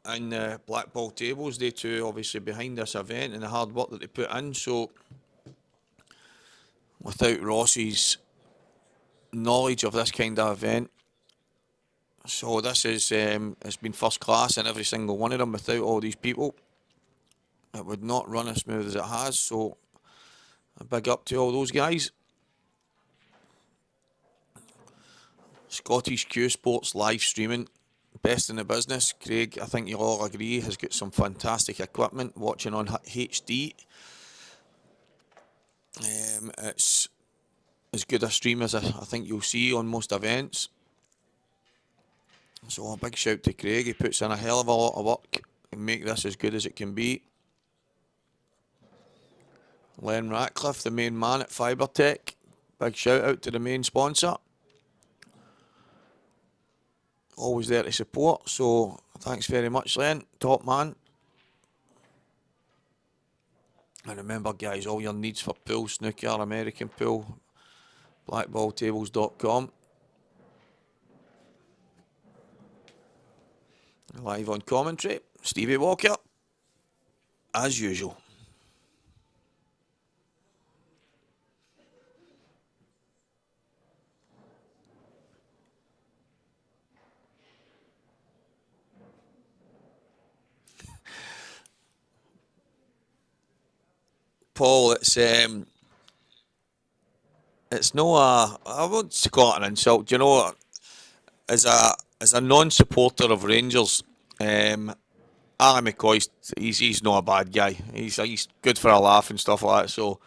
and Blackball Tables. They two obviously behind this event and the hard work that they put in. So without Ross's knowledge of this kind of event, so this is it's been first class in every single one of them. Without all these people, it would not run as smooth as it has. So a big up to all those guys. Scottish Q Sports live streaming, best in the business. Craig, I think you'll all agree, has got some fantastic equipment. Watching on HD, it's as good a stream as I think you'll see on most events. So a big shout to Craig. He puts in a hell of a lot of work and make this as good as it can be. Len Ratcliffe, the main man at Fibretec. Big shout out to the main sponsor. Always there to support. So thanks very much, Len. Top man. And remember, guys, all your needs for pool, snooker, American pool, blackballtables.com. Live on commentary, Stevie Walker, as usual. Paul, it's no I won't call it an insult. Do you know, as a non-supporter of Rangers, Alan McCoy, he's not a bad guy. He's good for a laugh and stuff like that. So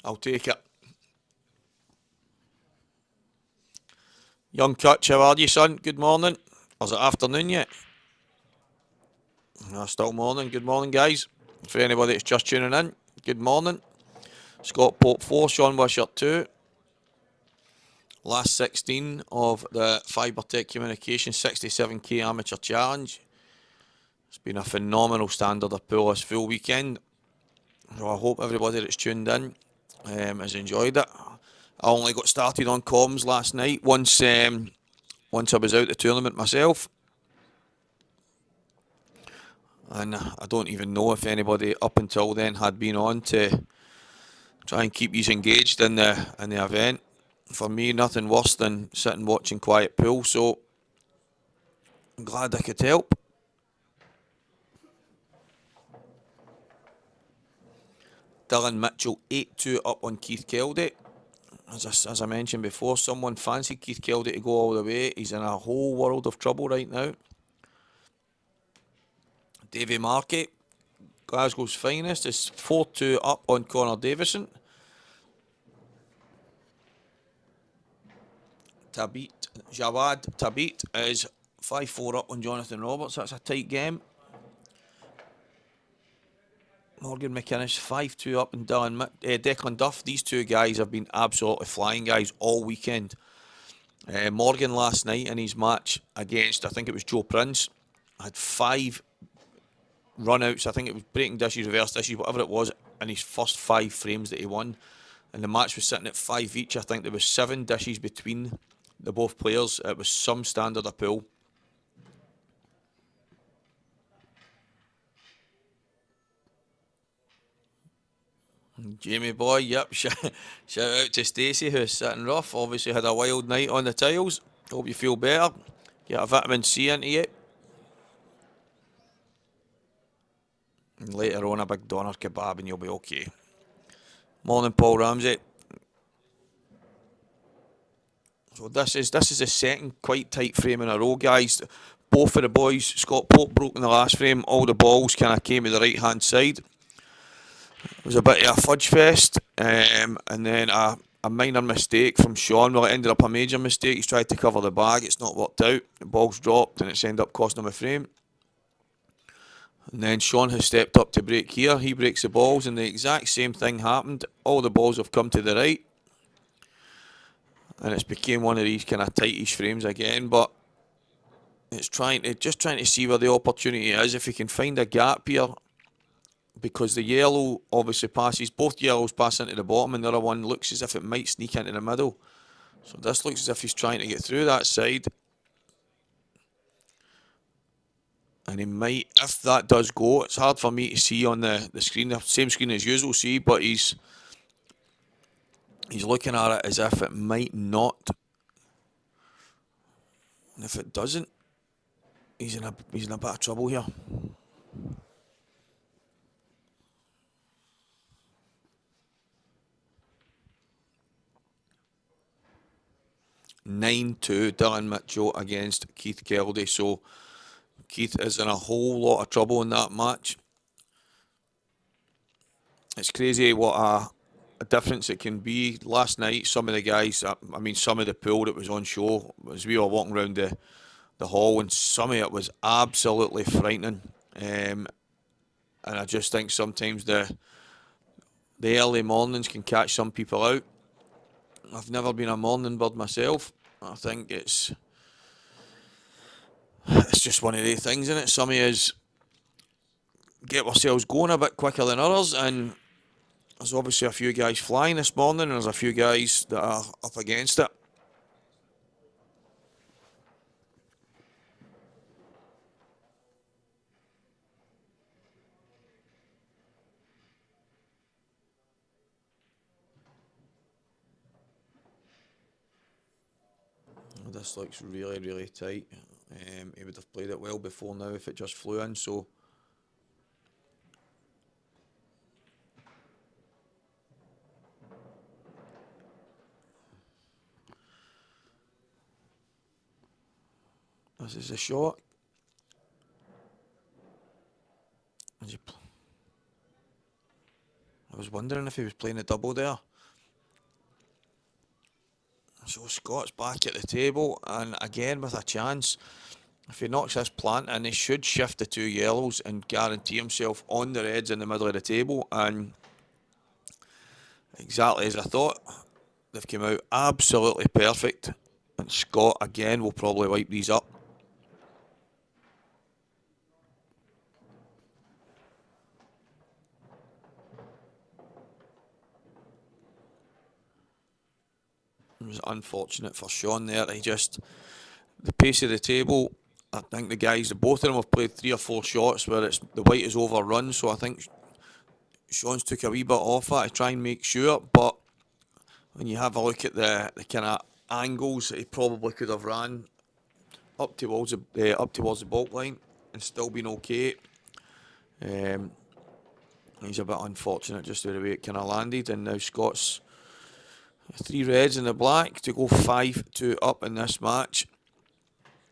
I'll take it. Young Kutch, how are you, son? Good morning. Or is it afternoon yet? No, still morning. Good morning, guys. For anybody that's just tuning in, good morning. Scott Pope 4, Sean Wishart 2. Last 16 of the Fibretec Communications 67k Amateur Challenge. It's been a phenomenal standard of pool this full weekend. So I hope everybody that's tuned in has enjoyed it. I only got started on comms last night once I was out the tournament myself. And I don't even know if anybody up until then had been on to try and keep you engaged in the event. For me, nothing worse than sitting watching quiet pool, so I'm glad I could help. Dylan Mitchell 8-2 up on Keith Keldy. As I mentioned before, someone fancied Keith Keldy to go all the way. He's in a whole world of trouble right now. Davy Markey, Glasgow's finest, is 4-2 up on Connor Davison. Jawad Tabit is 5-4 up on Jonathan Roberts. That's a tight game. Morgan McInnes 5-2 up on Declan Duff. These two guys have been absolutely flying, guys, all weekend. Morgan last night in his match against, I think it was Joe Prince, had 5 run-outs. I think it was breaking dishes, reverse dishes, whatever it was, in his first 5 frames that he won. And the match was sitting at 5 each. I think there was 7 dishes between the both players. It was some standard of pool. Jamie boy, yep. Shout out to Stacey, who's sitting rough. Obviously had a wild night on the tiles. Hope you feel better. Get a vitamin C into you. And later on a big doner kebab and you'll be okay. Morning, Paul Ramsey. So this is the second quite tight frame in a row, guys. Both of the boys, Scott Pope broke in the last frame. All the balls kind of came to the right hand side. It was a bit of a fudge fest, and then a minor mistake from Sean. Well, it ended up a major mistake. He's tried to cover the bag. It's not worked out. The ball's dropped, and it's ended up costing him a frame. And then Sean has stepped up to break here. He breaks the balls, and the exact same thing happened. All the balls have come to the right. And it's became one of these kind of tightish frames again, but it's just trying to see where the opportunity is. If he can find a gap here, because the yellow obviously passes, both yellows pass into the bottom, and the other one looks as if it might sneak into the middle. So this looks as if he's trying to get through that side. And he might, if that does go, it's hard for me to see on the screen, the same screen as usual see, but he's looking at it as if it might not. And if it doesn't, he's in a bit of trouble here. (9-2) Dylan Mitchell against Keith Keldy. So Keith is in a whole lot of trouble in that match. It's crazy what a difference it can be. Last night, some of the guys, I mean, some of the pool that was on show, as we were walking around the hall, and some of it was absolutely frightening. And I just think sometimes the early mornings can catch some people out. I've never been a morning bird myself. I think it's just one of the things, isn't it? Some of us get ourselves going a bit quicker than others, and there's obviously a few guys flying this morning, and there's a few guys that are up against it. This looks really, really tight. He would have played it well before now if it just flew in, so... This is a shot. I was wondering if he was playing a double there. So Scott's back at the table, and again with a chance. If he knocks this plant in, he should shift the 2 yellows and guarantee himself on the reds in the middle of the table. And exactly as I thought, they've come out absolutely perfect. And Scott again will probably wipe these up. It was unfortunate for Sean there. The pace of the table, I think both of them have played 3 or 4 shots where the white is overrun, so I think Sean's took a wee bit off that to try and make sure, but when you have a look at the kind of angles, he probably could have ran up towards the baulk line and still been okay. He's a bit unfortunate just the way it kind of landed, and now Scott's 3 reds and a black to go 5-2 up in this match.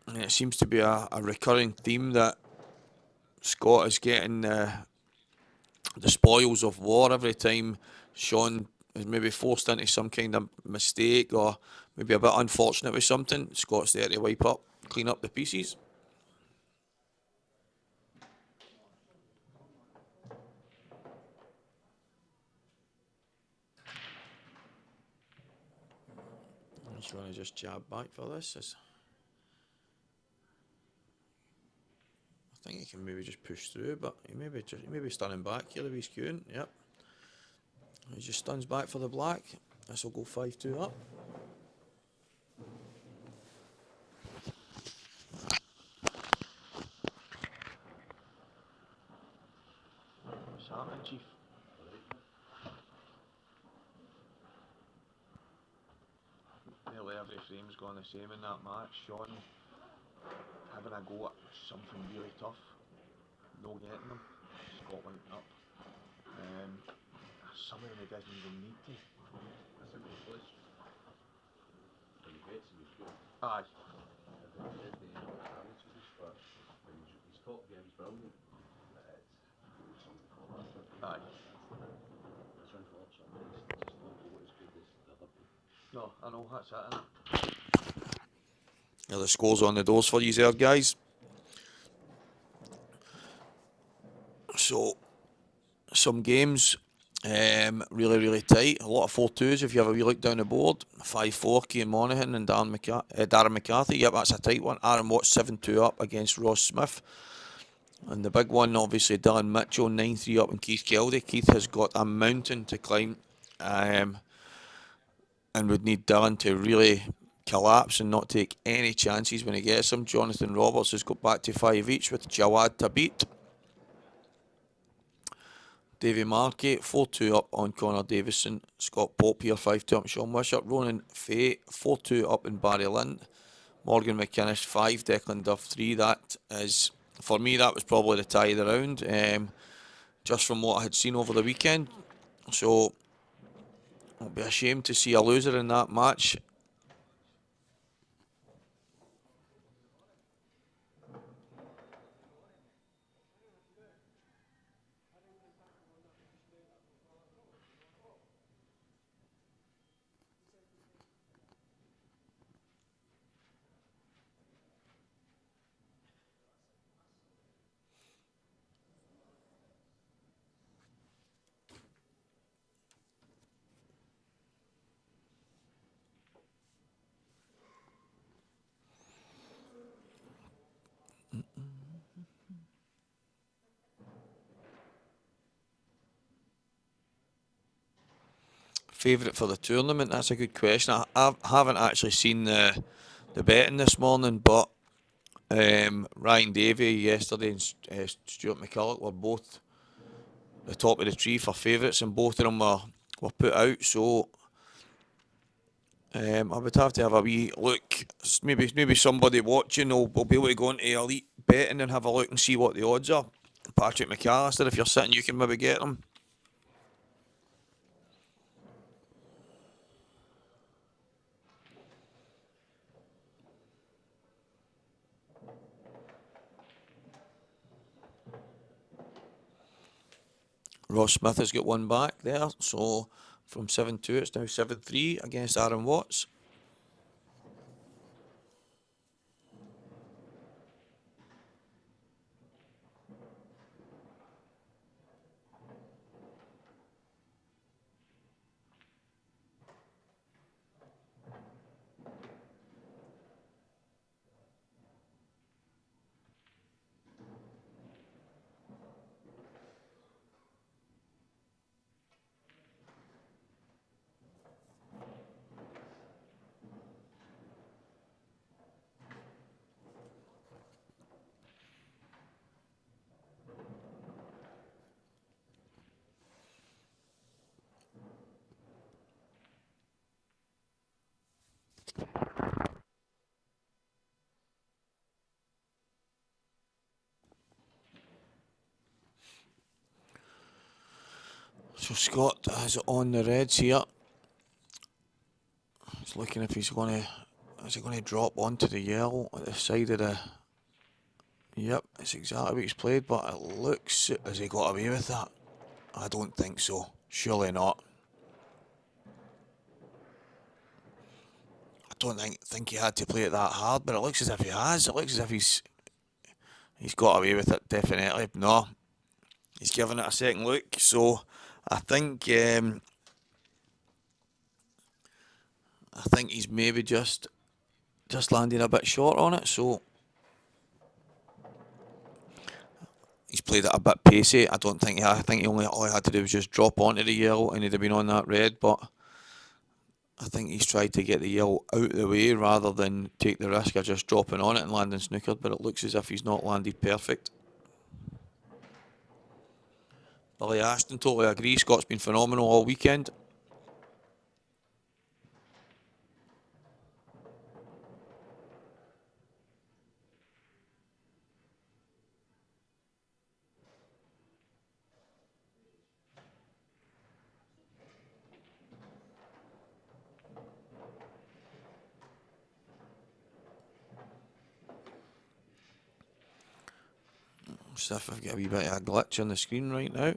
And it seems to be a recurring theme that Scott is getting the spoils of war every time Sean is maybe forced into some kind of mistake or maybe a bit unfortunate with something. Scott's there to clean up the pieces. I'm just going to just jab back for this. I think he can maybe just push through, but he may be stunning back here, the wee skewing. Yep. He just stuns back for the black. This will go 5-2 up. What's happening, Chief? Nearly every frame's gone the same in that match. Sean having a go at something really tough. No getting them. Scott went up. Some of them he doesn't even need to. That's a good place. When he gets him, he's good. Aye. His top game's brilliant. Aye. It's unfortunate. It's just not go as good as the other people. No, I know, that's it, innit? Yeah, the scores on the doors for you there, guys. So, some games, really, really tight. A lot of 4-2s if you have a wee look down the board. 5-4, Cian Monaghan and Darren McCarthy. Yep, that's a tight one. Aaron Watts 7-2 up against Ross Smith. And the big one, obviously, Dylan Mitchell 9-3 up and Keith Keldy. Keith has got a mountain to climb. And would need Dylan to really collapse and not take any chances when he gets them. Jonathan Roberts has got back to 5 each with Jawad to beat. Davy Markey 4-2 up on Connor Davison. Scott Pope here 5-2 up Sean Wishart. Ronan Fay 4-2 up in Barry Lind. Morgan McInnes 5, Declan Duff 3. That is, for me, that was probably the tie of the round, just from what I had seen over the weekend. So it'll be a shame to see a loser in that match. Favourite for the tournament? That's a good question. I haven't actually seen the betting this morning, but Ryan Davey yesterday and Stuart McCulloch were both the top of the tree for favourites, and both of them were put out. So I would have to have a wee look. Maybe somebody watching will be able to go into Elite Betting and have a look and see what the odds are. Patrick McAllister, if you're sitting, you can maybe get them. Ross Smith has got one back there, so from 7-2 it's now 7-3 against Aaron Watts. So Scott has it on the reds here. He's looking if he's going to... Is he going to drop onto the yellow at the side of the... Yep, it's exactly what he's played, but it looks... Has he got away with that? I don't think so. Surely not. I don't think he had to play it that hard, but it looks as if he has. It looks as if he's got away with it, definitely. No, he's given it a second look, so I think he's maybe just landing a bit short on it, so he's played it a bit pacey. I think he only all he had to do was just drop onto the yellow and he'd have been on that red, but I think he's tried to get the yellow out of the way rather than take the risk of just dropping on it and landing snookered, but it looks as if he's not landed perfect. Billy Ashton totally agree. Scott's been phenomenal all weekend. See if I've got a wee bit of a glitch on the screen right now.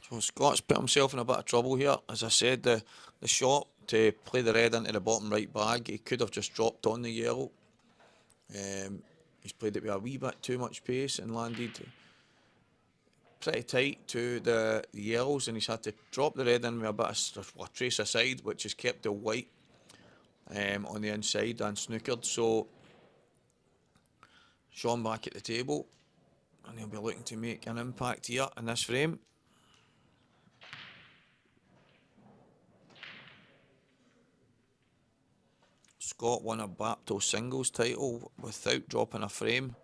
So Scott's put himself in a bit of trouble here. As I said, the shot to play the red into the bottom right bag, he could have just dropped on the yellow. He's played it with a wee bit too much pace and landed pretty tight to the yellows, and he's had to drop the red in with a bit of a trace aside, which has kept the white on the inside and snookered. So Sean back at the table, and he'll be looking to make an impact here in this frame. Scott won a Bapto singles title without dropping a frame.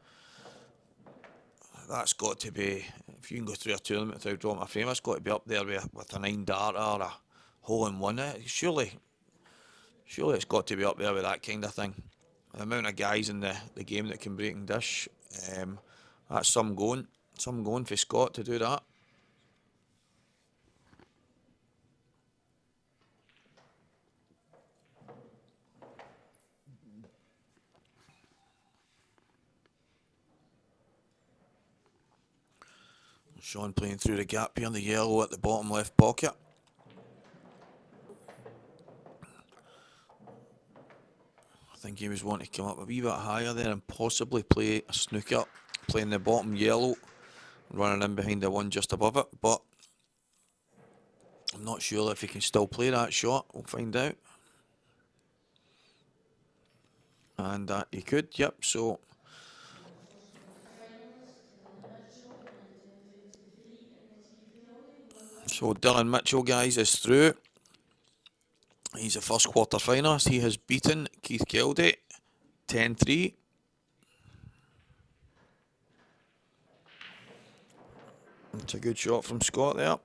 That's got to be, if you can go through a tournament without dropping a frame, that's got to be up there with a 9-darter or a hole-in-one. Surely it's got to be up there with that kind of thing. The amount of guys in the game that can break and dish, that's some going for Scott to do that. Sean playing through the gap here in the yellow at the bottom left pocket. I think he was wanting to come up a wee bit higher there and possibly play a snooker, playing the bottom yellow, running in behind the one just above it, but I'm not sure if he can still play that shot. We'll find out. And he could, yep, so Dylan Mitchell, guys, is through. He's the first quarter finalist. He has beaten Keith Keldy 10-3. It's a good shot from Scott there.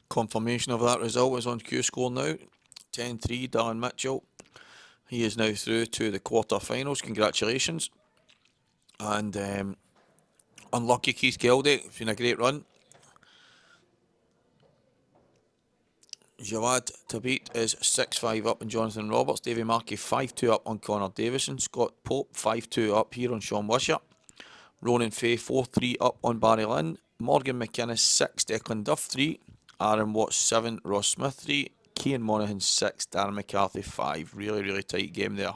Confirmation of that result is on Q Score now. 10-3, Darren Mitchell. He is now through to the quarter-finals. Congratulations. And unlucky Keith Keldy. It's been a great run. Jawad Tabit is 6-5 up on Jonathan Roberts. Davy Markey 5-2 up on Connor Davison. Scott Pope 5-2 up here on Sean Wishart. Ronan Fay 4-3 up on Barry Lynn. Morgan McInnes 6, Declan Duff 3. Aaron Watts 7, Ross Smith 3. Cian Monaghan 6, Darren McCarthy 5. Really, really tight game there.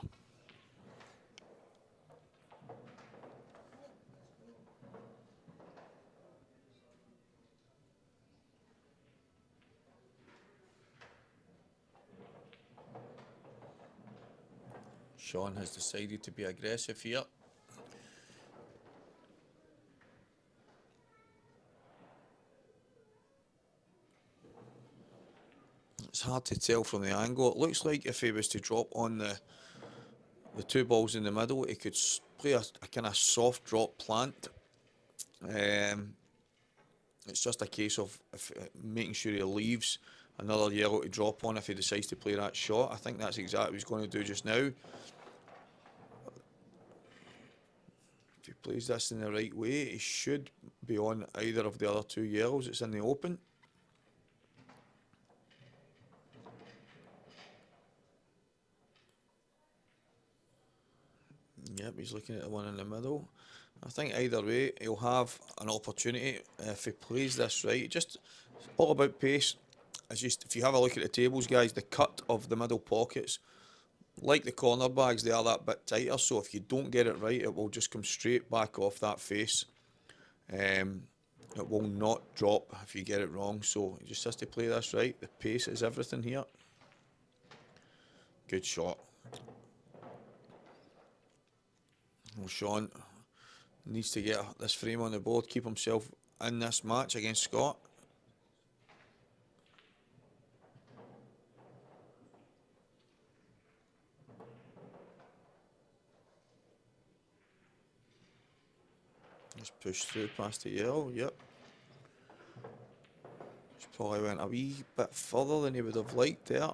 Sean has decided to be aggressive here. It's hard to tell from the angle. It looks like if he was to drop on the two balls in the middle, he could play a kind of soft drop plant. It's just a case of making sure he leaves another yellow to drop on if he decides to play that shot. I think that's exactly what he's going to do just now. If he plays this in the right way, he should be on either of the other two yellows. It's in the open. Yep, he's looking at the one in the middle. I think either way, he'll have an opportunity if he plays this right. Just all about pace. It's just, if you have a look at the tables, guys, the cut of the middle pockets, like the corner bags, they are that bit tighter. So if you don't get it right, it will just come straight back off that face. It will not drop if you get it wrong. So he just has to play this right. The pace is everything here. Good shot. Well, Sean needs to get this frame on the board, keep himself in this match against Scott. Just push through past the yellow, yep. Just probably went a wee bit further than he would have liked there.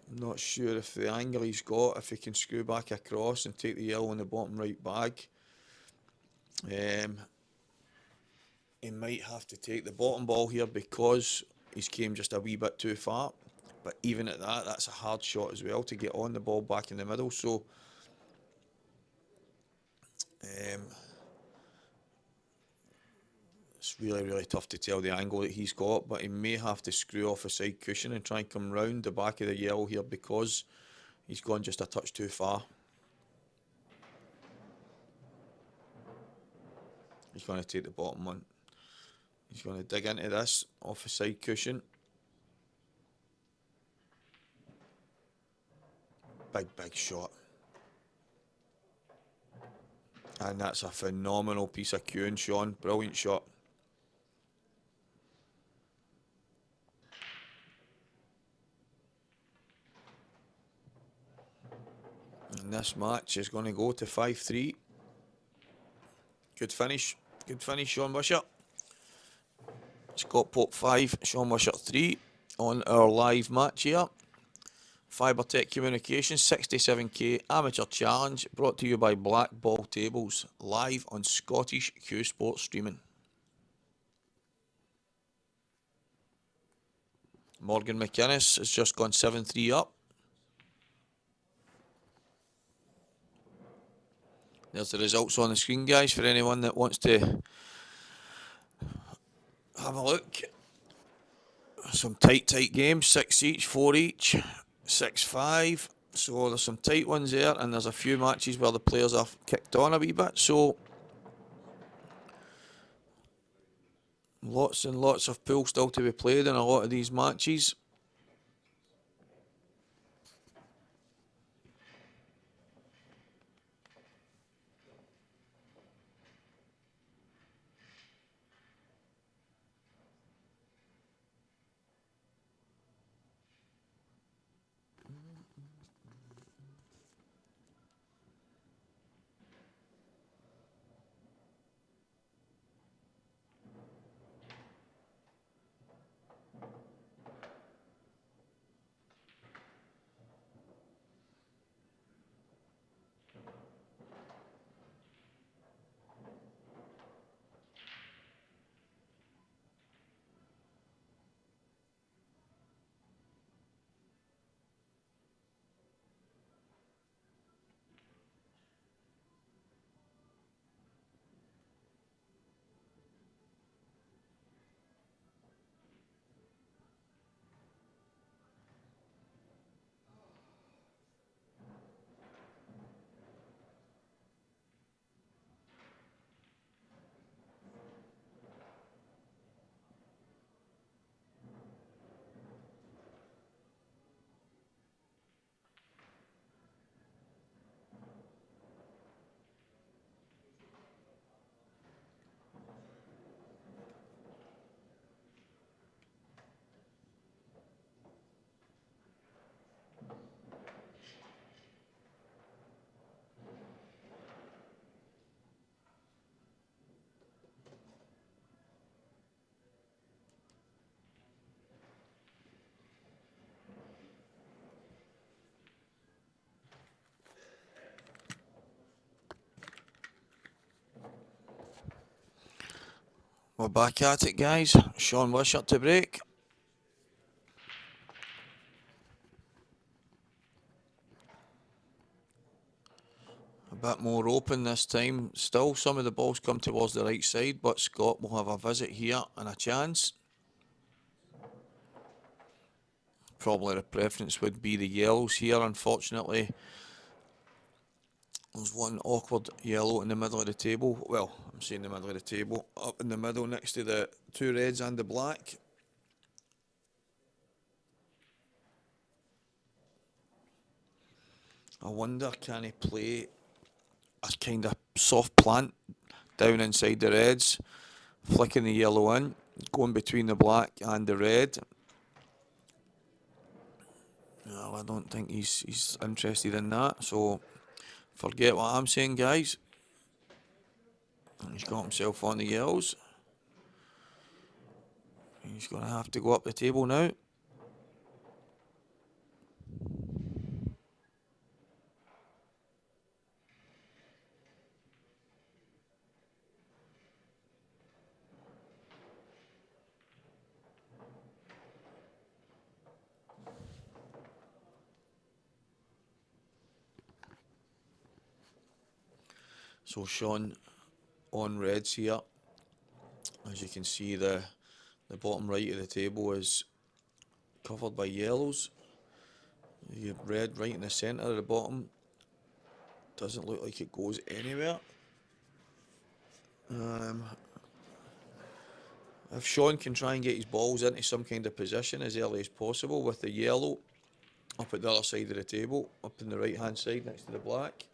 I'm not sure if the angle he's got, if he can screw back across and take the yellow in the bottom right bag. He might have to take the bottom ball here because he's came just a wee bit too far. But even at that, that's a hard shot as well to get on the ball back in the middle. So it's really, really tough to tell the angle that he's got, but he may have to screw off a side cushion and try and come round the back of the yellow here because he's gone just a touch too far. He's going to take the bottom one. He's going to dig into this off a side cushion. Big, big shot. And that's a phenomenal piece of cueing, Sean. Brilliant shot. And this match is going to go to 5-3. Good finish. Good finish, Sean Wishart. Scott Pope 5, Sean Wishart 3 on our live match here. Fibretec Communications 67k Amateur Challenge brought to you by Blackball Tables, live on Scottish Q Sports Streaming. Morgan McInnes has just gone 7-3 up. There's the results on the screen, guys, for anyone that wants to have a look. Some tight games, 6 each, 4 each, 6-5. So there's some tight ones there, and there's a few matches where the players have kicked on a wee bit. So lots and lots of pool still to be played in a lot of these matches. We're back at it, guys. Sean Wishart to break. A bit more open this time. Still, some of the balls come towards the right side, but Scott will have a visit here and a chance. Probably the preference would be the yellows here, unfortunately. There's one awkward yellow in the middle of the table. Well, I'm saying the middle of the table. Up in the middle next to the two reds and the black. I wonder, can he play a kind of soft plant down inside the reds, flicking the yellow in, going between the black and the red. No, I don't think he's interested in that, so forget what I'm saying, guys. He's got himself on the yellows. He's going to have to go up the table now. So Sean on reds here. As you can see, the bottom right of the table is covered by yellows. You have red right in the centre of the bottom. Doesn't look like it goes anywhere. If Sean can try and get his balls into some kind of position as early as possible with the yellow up at the other side of the table, up in the right hand side next to the black.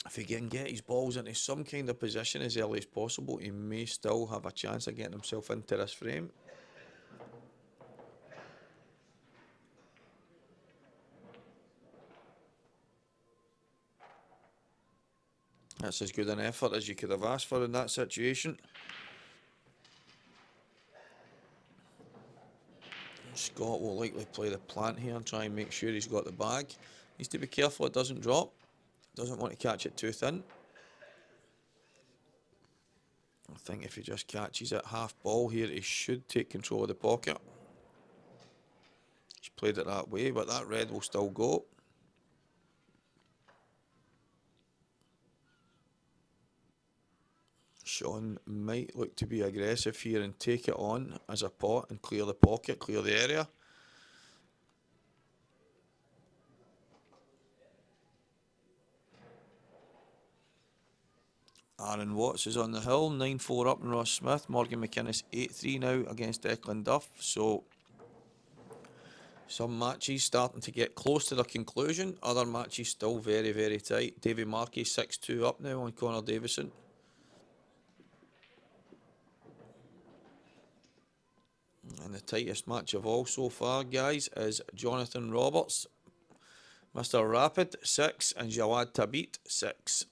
If he can get his balls into some kind of position as early as possible, he may still have a chance of getting himself into this frame. That's as good an effort as you could have asked for in that situation. Scott will likely play the plant here and try and make sure he's got the bag. Needs to be careful it doesn't drop. Doesn't want to catch it too thin. I think if he just catches it half ball here, he should take control of the pocket. He's played it that way, but that red will still go. Sean might look to be aggressive here and take it on as a pot and clear the pocket, clear the area. Aaron Watts is on the hill, 9-4 up in Ross Smith. Morgan McInnes 8-3 now against Declan Duff. So some matches starting to get close to their conclusion. Other matches still very, very tight. Davy Markey 6-2 up now on Connor Davison. And the tightest match of all so far, guys, is Jonathan Roberts, Mr. Rapid 6 and Jawad Tabit 6.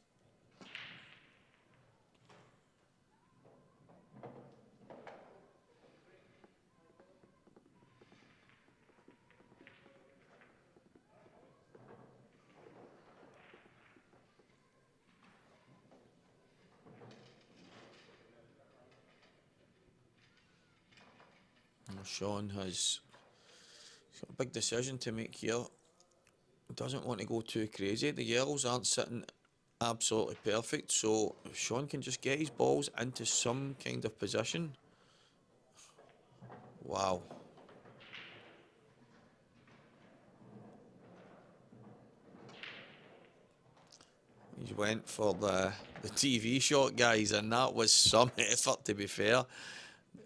Sean has got a big decision to make here. Doesn't want to go too crazy. The yellows aren't sitting absolutely perfect, so if Sean can just get his balls into some kind of position. Wow. He went for the TV shot, guys, and that was some effort, to be fair.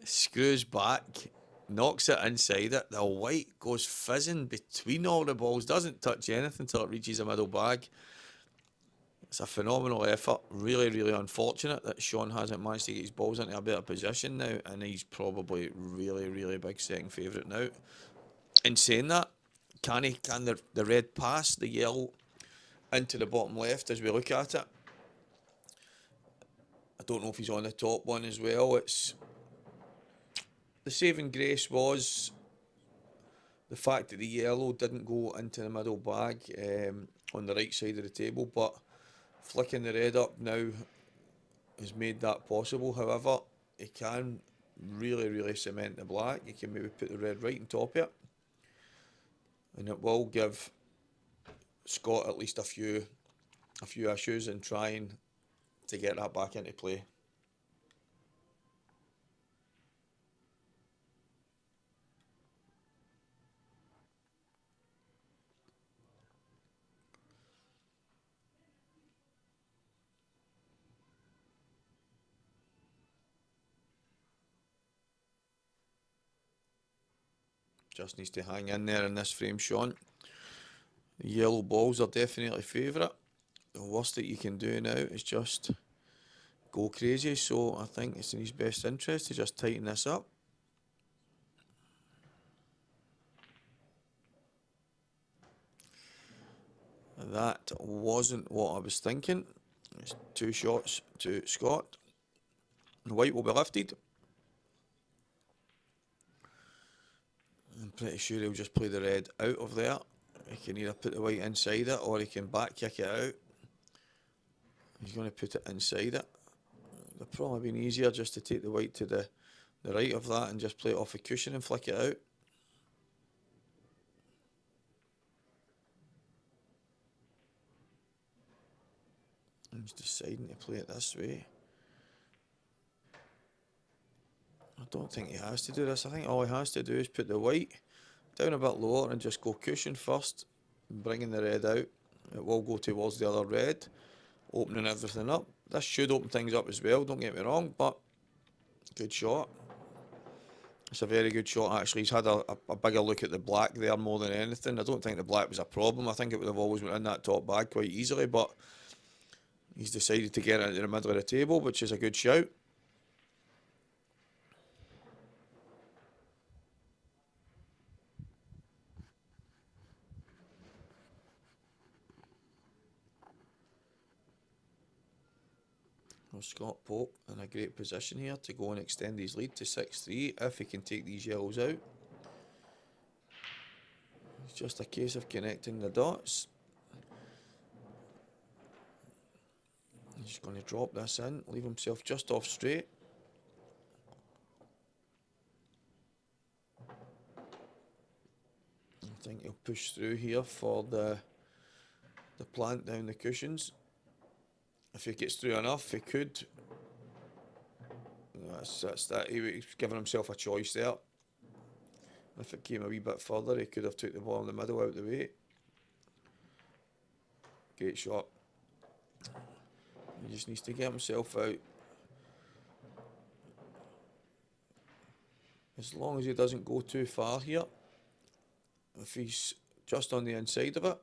Screws back, knocks it inside it. The white goes fizzing between all the balls, doesn't touch anything until it reaches the middle bag. It's a phenomenal effort. Really, really unfortunate that Sean hasn't managed to get his balls into a better position now, and he's probably really, really big second favourite now. In saying that, can the red pass the yellow into the bottom left as we look at it? I don't know if he's on the top one as well. It's the saving grace was the fact that the yellow didn't go into the middle bag on the right side of the table, but flicking the red up now has made that possible. However, he can really cement the black. He can maybe put the red right on top of it, and it will give Scott at least a few issues in trying to get that back into play. Just needs to hang in there in this frame, Sean. The yellow balls are definitely favourite. The worst that you can do now is just go crazy, so I think it's in his best interest to just tighten this up. That wasn't what I was thinking. It's 2 shots to Scott. The white will be lifted. I'm pretty sure he'll just play the red out of there. He can either put the white inside it or he can back kick it out. He's going to put it inside it. It would probably been easier just to take the white to the right of that and just play it off the cushion and flick it out. He's deciding to play it this way. I don't think he has to do this. I think all he has to do is put the white down a bit lower and just go cushion first, bringing the red out. It will go towards the other red, opening everything up. This should open things up as well, don't get me wrong, but good shot. It's a very good shot actually. He's had a bigger look at the black there more than anything. I don't think the black was a problem. I think it would have always went in that top bag quite easily, but he's decided to get it into the middle of the table, which is a good shout. Well, Scott Pope in a great position here to go and extend his lead to 6-3 if he can take these yellows out. It's just a case of connecting the dots. He's going to drop this in, leave himself just off straight. I think he'll push through here for the plant down the cushions. If he gets through enough, he could. That's that. He's giving himself a choice there. If it came a wee bit further, he could have took the ball in the middle out of the way. Great shot. He just needs to get himself out. As long as he doesn't go too far here. If he's just on the inside of it,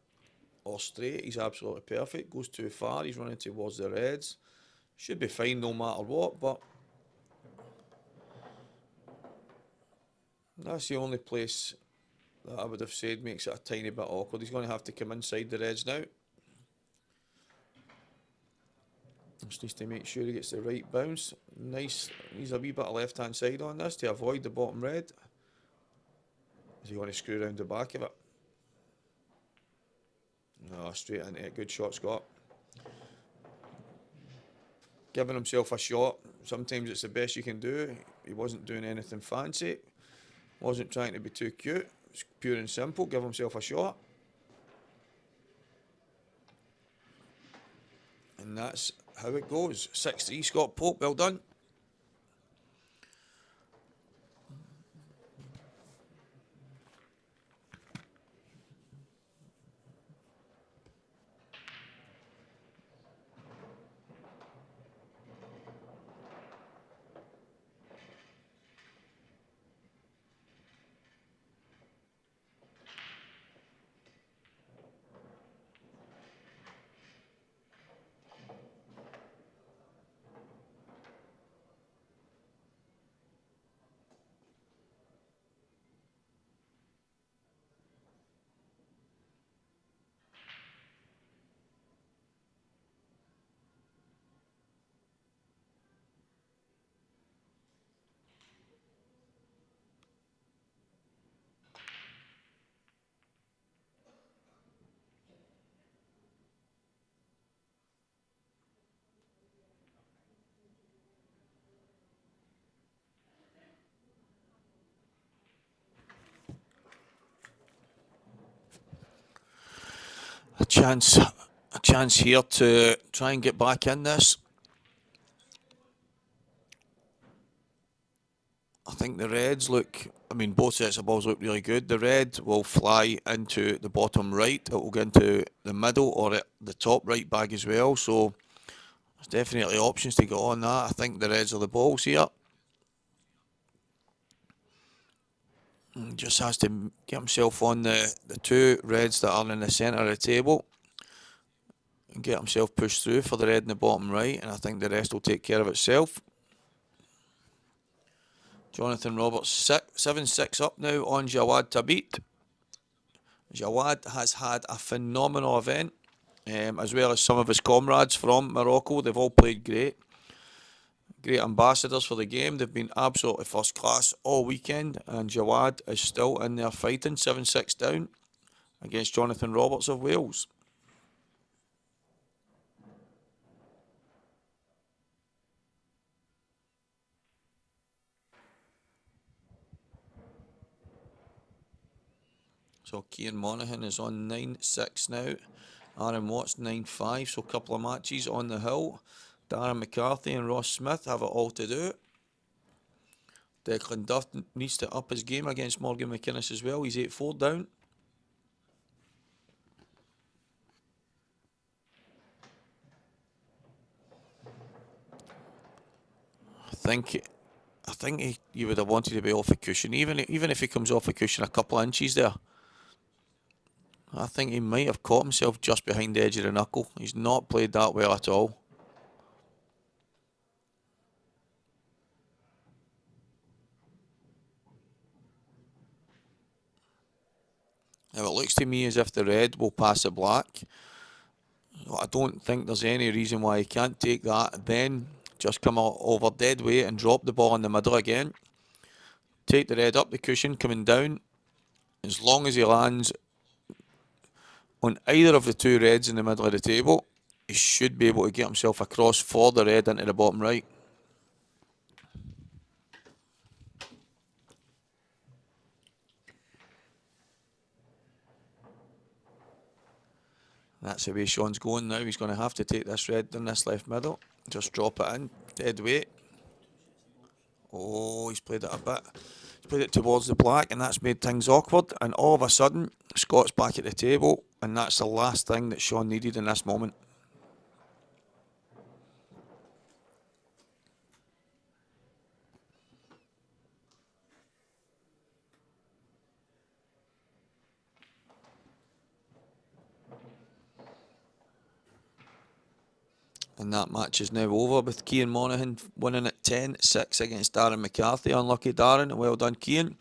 or straight, he's absolutely perfect. Goes too far, he's running towards the reds. Should be fine no matter what, but that's the only place that I would have said makes it a tiny bit awkward. He's going to have to come inside the reds now. Just needs to make sure he gets the right bounce. Nice, needs a wee bit of left hand side on this to avoid the bottom red. Is he going to screw around the back of it? No, straight into it. Good shot, Scott. Giving himself a shot. Sometimes it's the best you can do. He wasn't doing anything fancy. Wasn't trying to be too cute. It's pure and simple. Give himself a shot. And that's how it goes. 6-3, Scott Pope. Well done. chance here to try and get back in this. I think the Reds look, I mean, both sets of balls look really good. The red will fly into the bottom right. It will go into the middle or at the top right bag as well. So there's definitely options to go on that. I think the Reds are the balls here. Just has to get himself on the two Reds that are in the centre of the table and get himself pushed through for the red in the bottom right. And I think the rest will take care of itself. Jonathan Roberts 7-6 up now on Jawad to beat. Jawad has had a phenomenal event, as well as some of his comrades from Morocco. They've all played great. Great ambassadors for the game. They've been absolutely first class all weekend, and Jawad is still in there fighting, 7-6 down against Jonathan Roberts of Wales. So Cian Monaghan is on 9-6 now. Aaron Watts 9-5, so a couple of matches on the hill. Darren McCarthy and Ross Smith have it all to do. Declan Duff needs to up his game against Morgan McInnes as well. He's 8-4 down. I think he would have wanted to be off the cushion, even if he comes off the cushion a couple of inches there. I think he might have caught himself just behind the edge of the knuckle. He's not played that well at all. Now it looks to me as if the red will pass the black. I don't think there's any reason why he can't take that, then just come over dead weight and drop the ball in the middle again. Take the red up the cushion, coming down. As long as he lands on either of the two reds in the middle of the table, he should be able to get himself across for the red into the bottom right. That's the way Sean's going now. He's going to have to take this red in this left middle. Just drop it in, dead weight. Oh, he's played it a bit. He's played it towards the black, and that's made things awkward. And all of a sudden, Scott's back at the table, and that's the last thing that Sean needed in this moment. And that match is now over with Cian Monaghan winning at 10-6 against Darren McCarthy. Unlucky Darren, well done Cian.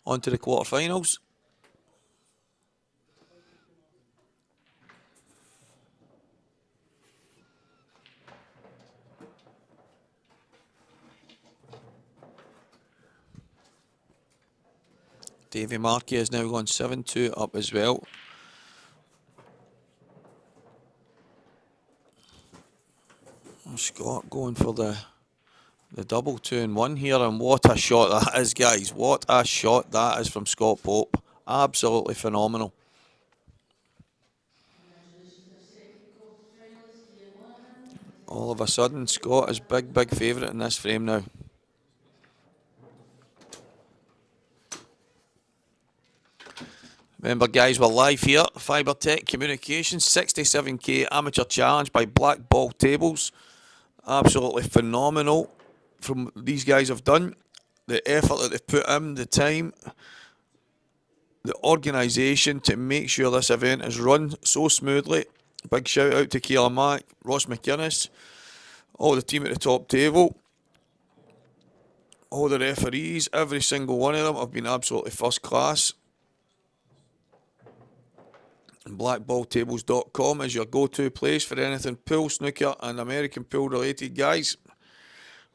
On to the quarterfinals. Davy Markey has now gone 7-2 up as well. Scott going for the double 2-1 here, and what a shot that is, guys. What a shot that is from Scott Pope. Absolutely phenomenal. All of a sudden, Scott is big favourite in this frame now. Remember, guys, we're live here. Fibretec Communications 67k Amateur Challenge by Blackball Tables. Absolutely phenomenal from these guys have done. The effort that they've put in, the time, the organisation to make sure this event is run so smoothly. Big shout out to Keelan Mack, Ross McInnes, all the team at the top table, all the referees, every single one of them have been absolutely first class. Blackballtables.com is your go-to place for anything pool, snooker and American pool related, guys.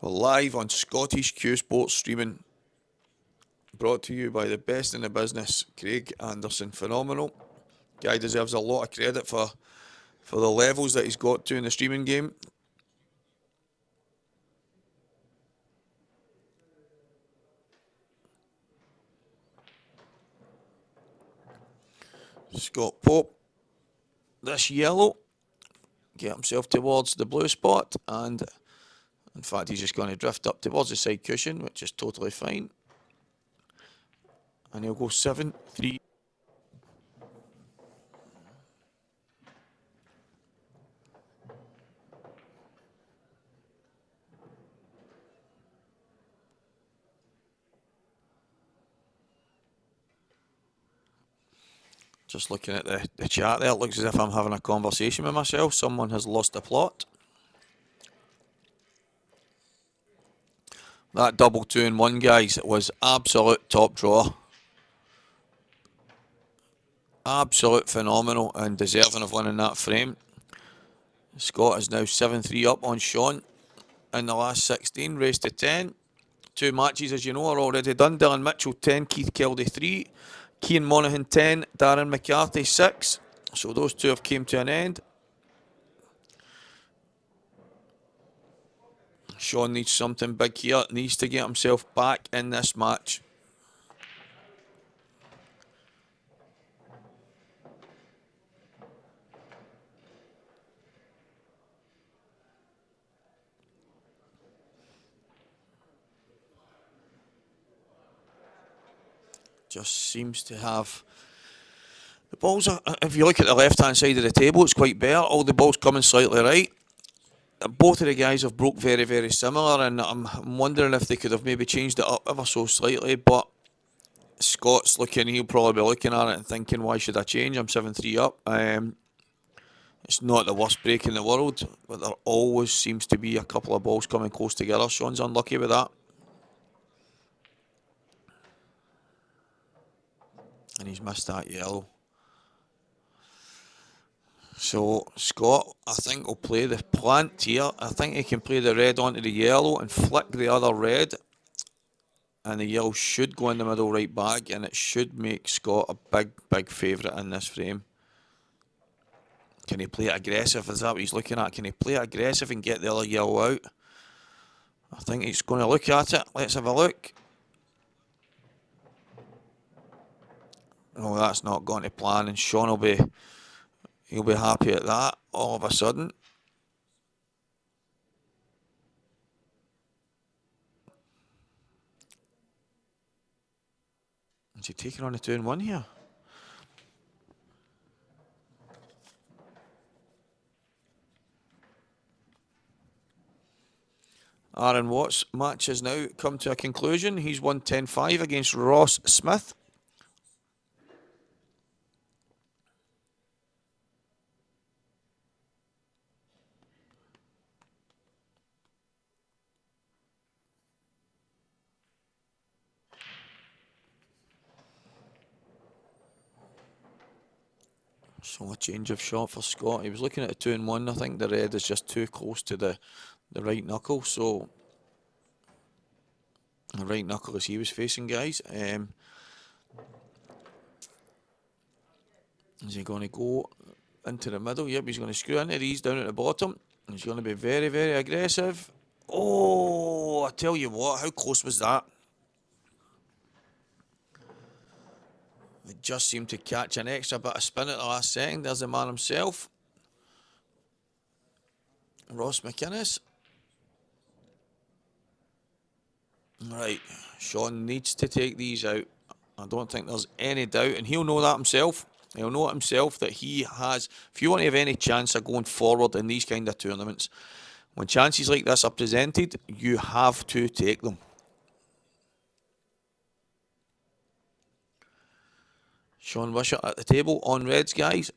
We're live on Scottish Q Sports streaming, brought to you by the best in the business, Craig Anderson. Phenomenal. Guy deserves a lot of credit for the levels that he's got to in the streaming game. Scott Pope this yellow, get himself towards the blue spot, and in fact he's just going to drift up towards the side cushion, which is totally fine. And he'll go 7-3. Just looking at the chat there, it looks as if I'm having a conversation with myself. Someone has lost the plot. That double 2-in-1, guys, was absolute top draw. Absolute phenomenal and deserving of winning that frame. Scott is now 7-3 up on Sean in the last 16, race to 10. 2 matches, as you know, are already done. Dylan Mitchell 10, Keith Keldy 3. Cian Monaghan 10, Darren McCarthy 6. So those 2 have came to an end. Sean needs something big here. Needs to get himself back in this match. Just seems to have... The balls are... If you look at the left-hand side of the table, it's quite bare. All the balls coming slightly right. Both of the guys have broke very, very similar, and I'm wondering if they could have maybe changed it up ever so slightly, but Scott's looking, he'll probably be looking at it and thinking, why should I change? I'm 7-3 up. It's not the worst break in the world, but there always seems to be a couple of balls coming close together. Sean's unlucky with that. And he's missed that yellow. So Scott, I think, will play the plant here. I think he can play the red onto the yellow and flick the other red. And the yellow should go in the middle right bag, and it should make Scott a big, big favourite in this frame. Can he play it aggressive? Is that what he's looking at? Can he play it aggressive and get the other yellow out? I think he's going to look at it. Let's have a look. Oh, that's not going to plan, and Sean will be... He'll be happy at that all of a sudden. Is he taking on a 2-in-1 here? Aaron Watts' match has now come to a conclusion. He's won 10-5 against Ross Smith. So a change of shot for Scott. He was looking at a 2-in-1. I think the red is just too close to the right knuckle. So the right knuckle as he was facing, guys. Is he going to go into the middle? Yep, he's going to screw into these down at the bottom. He's going to be very, very aggressive. Oh, I tell you what, how close was that? It just seemed to catch an extra bit of spin at the last second. There's the man himself, Ross McInnes. Right, Sean needs to take these out. I don't think there's any doubt, and he'll know that himself. He'll know it himself that he has, if you want to have any chance of going forward in these kind of tournaments, when chances like this are presented, you have to take them. Sean Wishart at the table on reds, guys.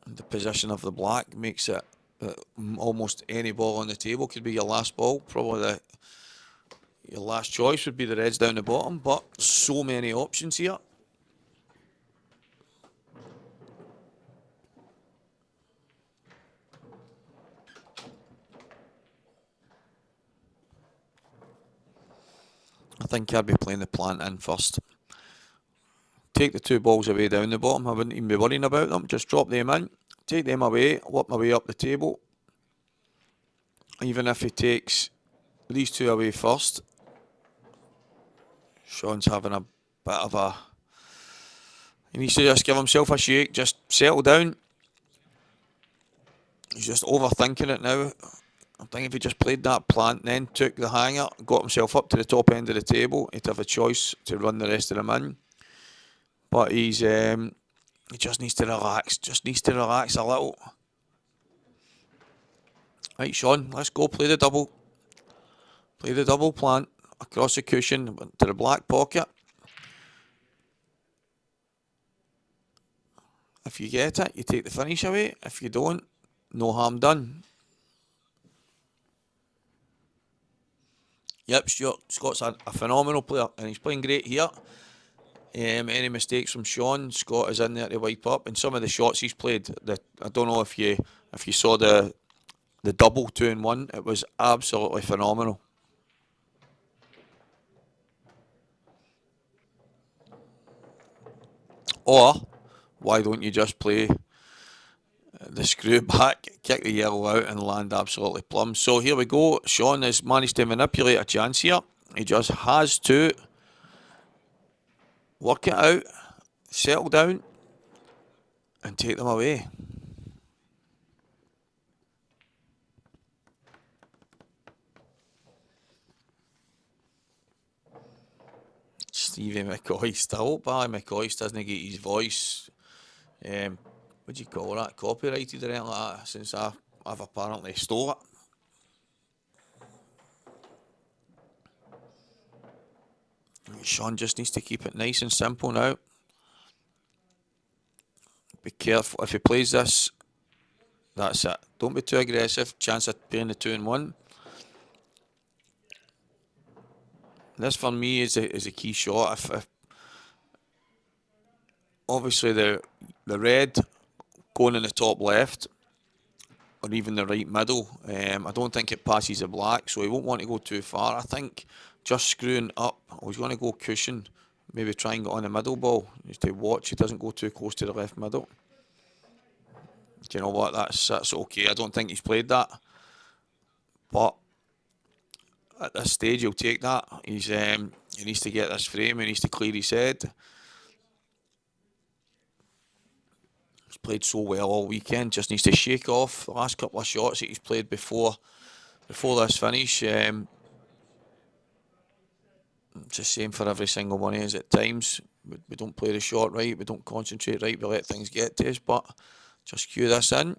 And the position of the black makes it almost any ball on the table could be your last ball. Probably your last choice would be the reds down the bottom, but so many options here. I think I'd be playing the plant in first. Take the 2 balls away down the bottom. I wouldn't even be worrying about them. Just drop them in. Take them away. Work my way up the table. Even if he takes these 2 away first. Sean's having a bit of a He needs to just give himself a shake, just settle down. He's just overthinking it now. I think if he just played that plant and then took the hanger, got himself up to the top end of the table, he'd have a choice to run the rest of them in. But he just needs to relax. Just needs to relax a little. Right, Sean, let's go play the double. Play the double plant across the cushion to the black pocket. If you get it, you take the finish away. If you don't, no harm done. Yep, Stuart Scott's a phenomenal player, and he's playing great here. Any mistakes from Sean, Scott is in there to wipe up. And some of the shots he's played, I don't know if you saw the double 2-in-1, it was absolutely phenomenal. Or why don't you just play the screw back, kick the yellow out and land absolutely plumb. So here we go. Sean has managed to manipulate a chance here. He just has to work it out, settle down and take them away. Stevie McCoy still. Barry McCoy doesn't get his voice, what do you call that, copyrighted or anything like that, since I've apparently stole it. Sean just needs to keep it nice and simple now. Be careful. If he plays this, that's it. Don't be too aggressive. Chance of playing the 2-in-1. This for me is a key shot. If obviously the red going in the top left or even the right middle, I don't think it passes the black, so he won't want to go too far. I think just screwing up, he's going to go cushion, maybe try and get on the middle ball, just to watch he doesn't go too close to the left middle. Do you know what, that's okay. I don't think he's played that, but at this stage he'll take that. He needs to get this frame, he needs to clear his head. He's played so well all weekend, just needs to shake off the last couple of shots that he's played before this finish. It's the same for every single one of us at times. We don't play the shot right, we don't concentrate right, we let things get to us, but just cue this in.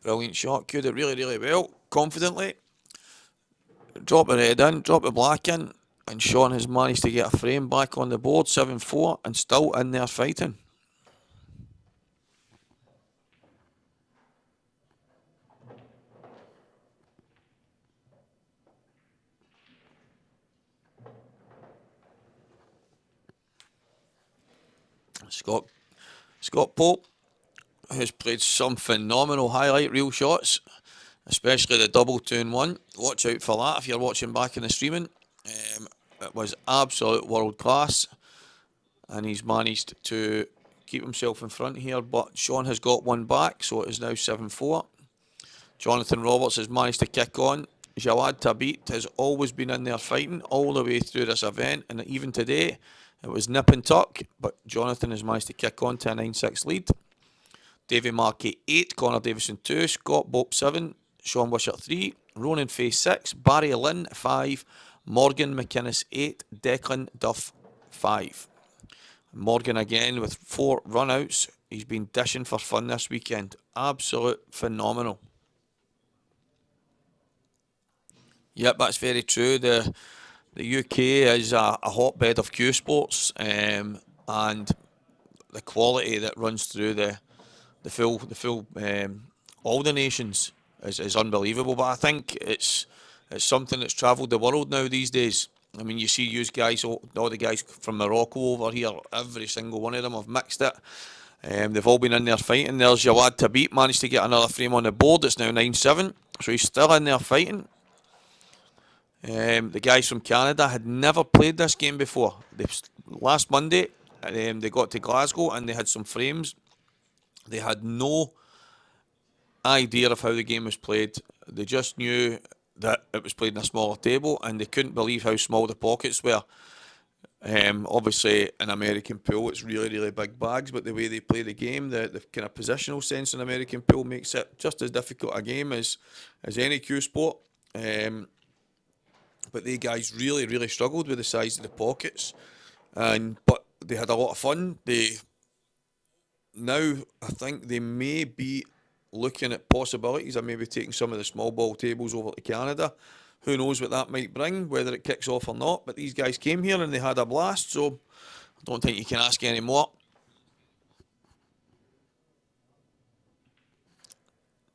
Brilliant shot, cued it really, really well, confidently. Drop the red in, drop the black in, and Sean has managed to get a frame back on the board, 7-4, and still in there fighting. Scott Pope has played some phenomenal highlight reel shots, especially the double 2-in-1. Watch out for that if you're watching back in the streaming. It was absolute world class, and he's managed to keep himself in front here, but Sean has got one back, so it is now 7-4. Jonathan Roberts has managed to kick on. Jawad Tabit has always been in there fighting all the way through this event, and even today it was nip and tuck, but Jonathan has managed to kick on to a 9-6 lead. Davy Markey 8, Connor Davison 2, Scott Bope 7, Sean Wishart 3, Ronan Fay 6, Barry Lynn 5, Morgan McInnes 8, Declan Duff 5. Morgan again with 4 runouts. He's been dishing for fun this weekend. Absolute phenomenal. Yep, that's very true. The UK is a hotbed of cue sports, and the quality that runs through the full all the nations is unbelievable. But I think it's something that's travelled the world now these days. I mean, you see you guys, all the guys from Morocco over here, every single one of them have mixed it. They've all been in there fighting. There's Jawad Tabit, managed to get another frame on the board. It's now 9-7, so he's still in there fighting. The guys from Canada had never played this game before. Last Monday, they got to Glasgow and they had some frames. They had no idea of how the game was played. They just knew that it was played on a smaller table, and they couldn't believe how small the pockets were. Obviously, in American pool, it's really, really big bags, but the way they play the game, the kind of positional sense in American pool makes it just as difficult a game as any cue sport. But they guys really, really struggled with the size of the pockets, but they had a lot of fun. Now I think they may be looking at possibilities of maybe taking some of the small ball tables over to Canada. Who knows what that might bring, whether it kicks off or not. But these guys came here and they had a blast, so I don't think you can ask any more.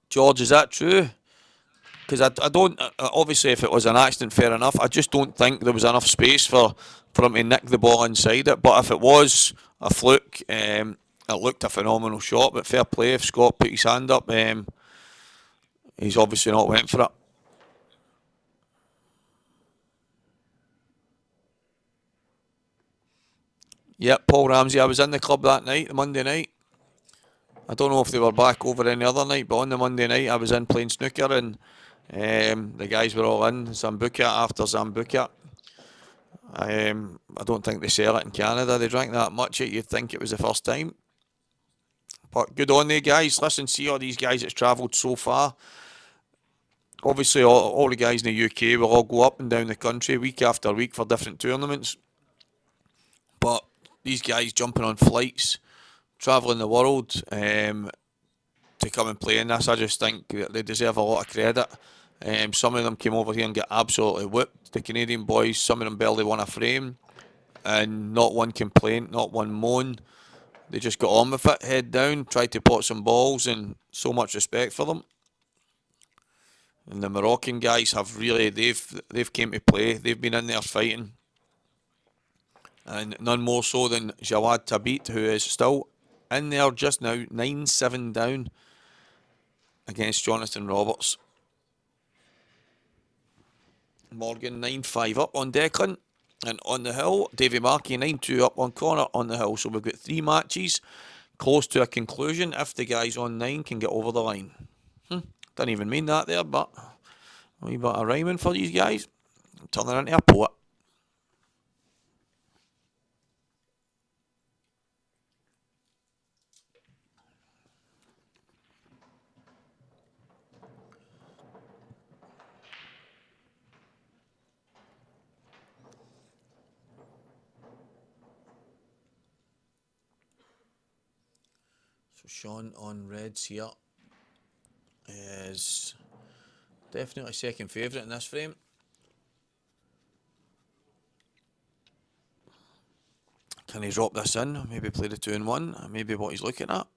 George, is that true? Because I don't, obviously if it was an accident, fair enough. I just don't think there was enough space for him to nick the ball inside it. But if it was a fluke, it looked a phenomenal shot. But fair play if Scott put his hand up. He's obviously not went for it. Yep, Paul Ramsey. I was in the club that night, the Monday night. I don't know if they were back over any other night, but on the Monday night I was in playing snooker and the guys were all in Zambuca after Zambuca. I don't think they sell it in Canada. They drank that much, you'd think it was the first time. But good on they guys. Listen, see all these guys that's travelled so far. Obviously, all the guys in the UK will all go up and down the country week after week for different tournaments. But these guys jumping on flights, travelling the world to come and play in this, I just think they deserve a lot of credit. Some of them came over here and got absolutely whipped. The Canadian boys, some of them barely won a frame, and not one complaint, not one moan. They just got on with it, head down, tried to pot some balls, and so much respect for them. And the Moroccan guys have really, they've came to play. They've been in there fighting. And none more so than Jawad Tabit, who is still in there just now, 9-7 down against Jonathan Roberts. Morgan 9-5 up on Declan. And on the hill, Davy Markey 9-2 up on Connor on the hill. So we've got 3 matches close to a conclusion if the guys on 9 can get over the line. Didn't even mean that there, but a wee bit of rhyming for these guys. I'm turning into a poet. So Sean on reds here is definitely second favourite in this frame. Can he drop this in? Maybe play the 2-1. Maybe what he's looking at.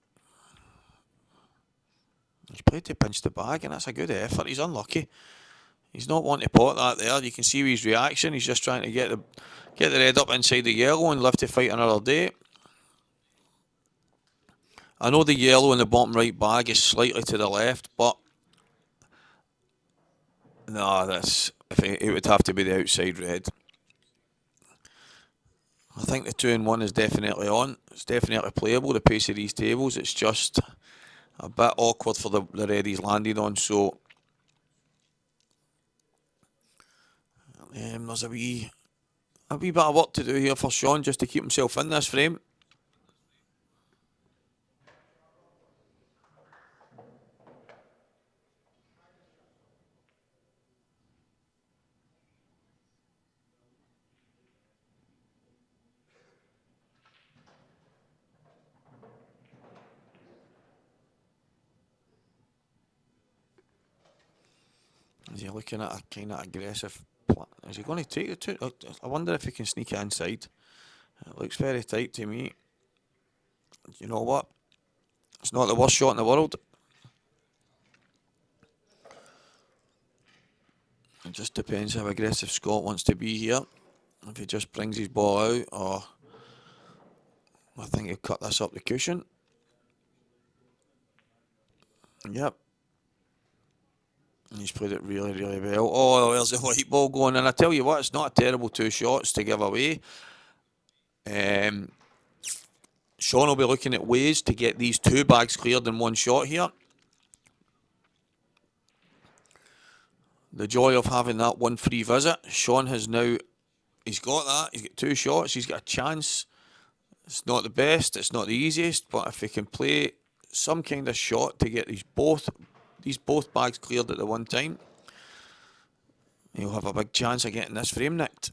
He's played to pinch the bag, and that's a good effort. He's unlucky. He's not wanting to pot that there. You can see his reaction. He's just trying to get the red up inside the yellow and live to fight another day. I know the yellow in the bottom right bag is slightly to the left, but no, it would have to be the outside red. I think the 2-1 is definitely on. It's definitely playable, the pace of these tables. It's just a bit awkward for the red he's landed on, so there's a wee bit of work to do here for Sean just to keep himself in this frame. Is he looking at a kind of aggressive plan? Is he going to take the 2? I wonder if he can sneak it inside. It looks very tight to me. You know what? It's not the worst shot in the world. It just depends how aggressive Scott wants to be here. If he just brings his ball out, or I think he'll cut this up the cushion. Yep. He's played it really, really well. Oh, there's a white ball going, and I tell you what, it's not a terrible 2 shots to give away. Sean will be looking at ways to get these 2 bags cleared in 1 shot here. The joy of having that 1 free visit. Sean has now He's got that. He's got 2 shots. He's got a chance. It's not the best. It's not the easiest. But if he can play some kind of shot to get these both bags cleared at the one time, he'll have a big chance of getting this frame nicked.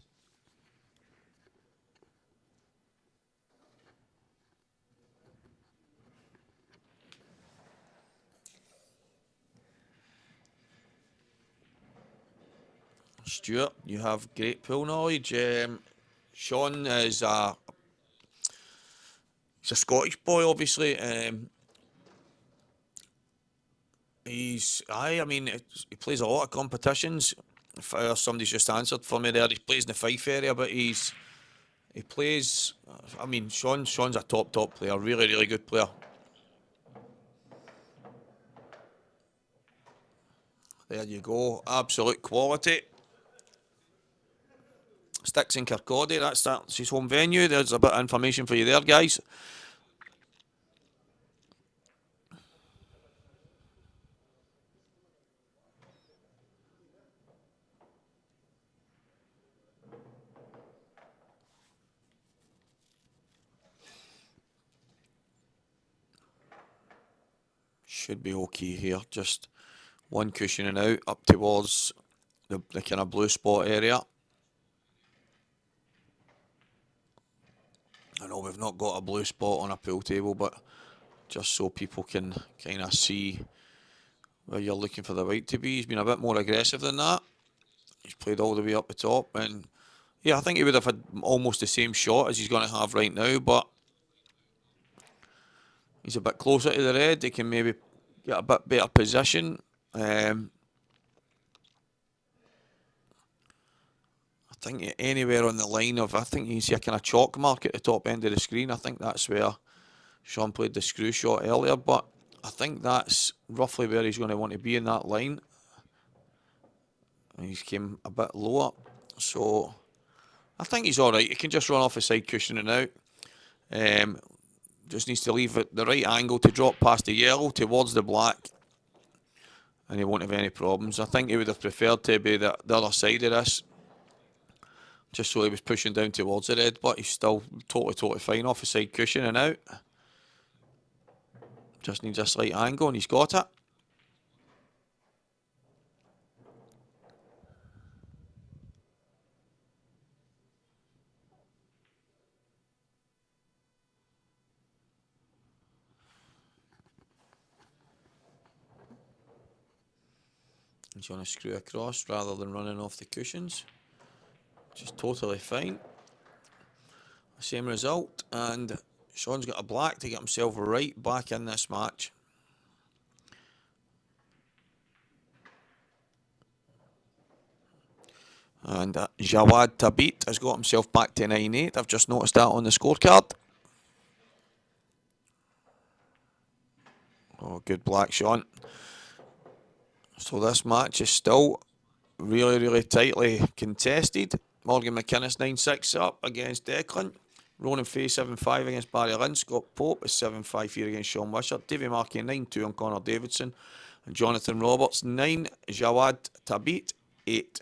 Stuart, you have great pool knowledge. Sean is he's a Scottish boy, obviously. I mean, he plays a lot of competitions. Somebody's just answered for me there. He plays in the Fife area, but he plays. I mean, Sean's a top player, really good player. There you go, absolute quality. Sticks in Kirkcaldy, that's his home venue. There's a bit of information for you there, guys. Should be okay here. Just one cushioning out up towards the kind of blue spot area. I know we've not got a blue spot on a pool table, but just so people can kind of see where you're looking for the white to be. He's been a bit more aggressive than that. He's played all the way up the top, and yeah, I think he would have had almost the same shot as he's going to have right now, but he's a bit closer to the red. He can maybe get a bit better position. I think anywhere on the line of, I think you see a kind of chalk mark at the top end of the screen. I think that's where Sean played the screw shot earlier, but I think that's roughly where he's going to want to be in that line. And he's came a bit lower, so I think he's all right. He can just run off the side cushioning out. Just needs to leave it the right angle to drop past the yellow towards the black, and he won't have any problems. I think he would have preferred to be the other side of this, just so he was pushing down towards the red, but he's still totally fine off the side cushioning out. Just needs a slight angle, and he's got it. He's going to screw across rather than running off the cushions. Just totally fine. Same result, and Sean's got a black to get himself right back in this match. And Jawad Tabit has got himself back to 9-8. I've just noticed that on the scorecard. Oh, good black, Sean. So this match is still really tightly contested. Morgan McInnes 9-6 up against Declan. Ronan Fay 7-5 against Barry Lynn. Scott Pope is 7-5 here against Sean Wishart. Davy Markey 9-2 on Connor Davidson. And Jonathan Roberts 9. Jawad Tabit 8.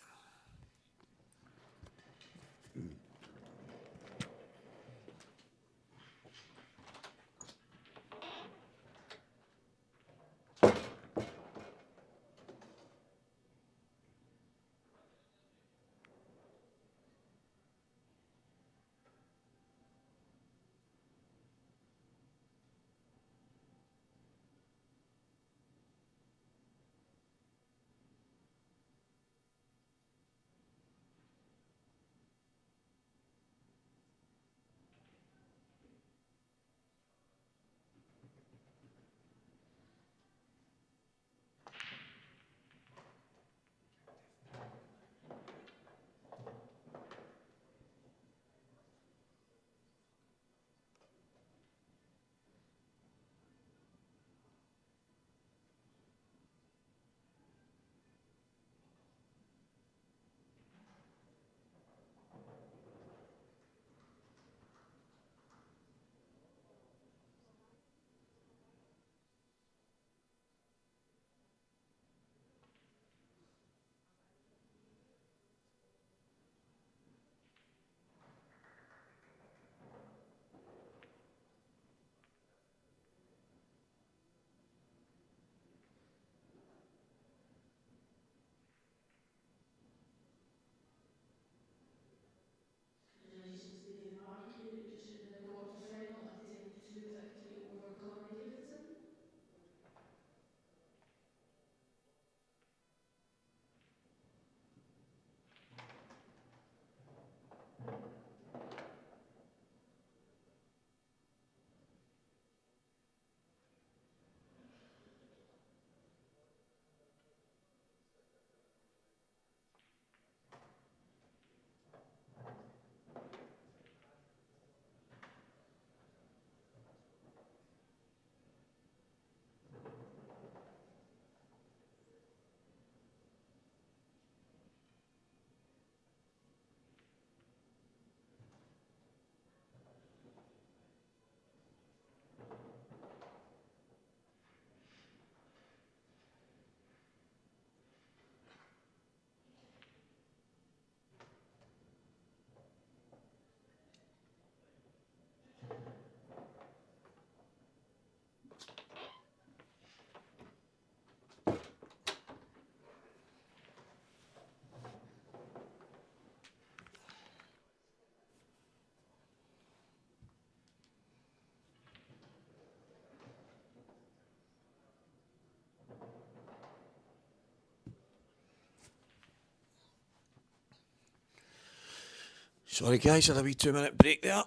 Sorry guys, had a wee 2-minute break there.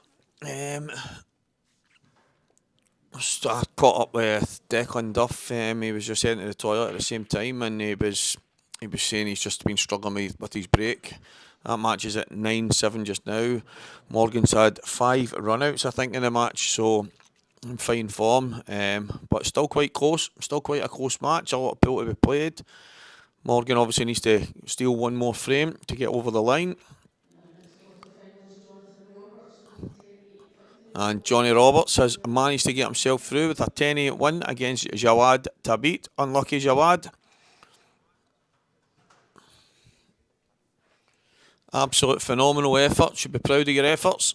I caught up with Declan Duff. He was just heading to the toilet at the same time, and he was saying he's just been struggling with his break. That match is at 9-7 just now. Morgan's had 5 run-outs, I think, in the match, so in fine form. But still quite close. Still quite a close match. A lot of pool to be played. Morgan obviously needs to steal one more frame to get over the line. And Johnny Roberts has managed to get himself through with a 10-8 win against Jawad Tabit. Unlucky Jawad. Absolute phenomenal effort. Should be proud of your efforts.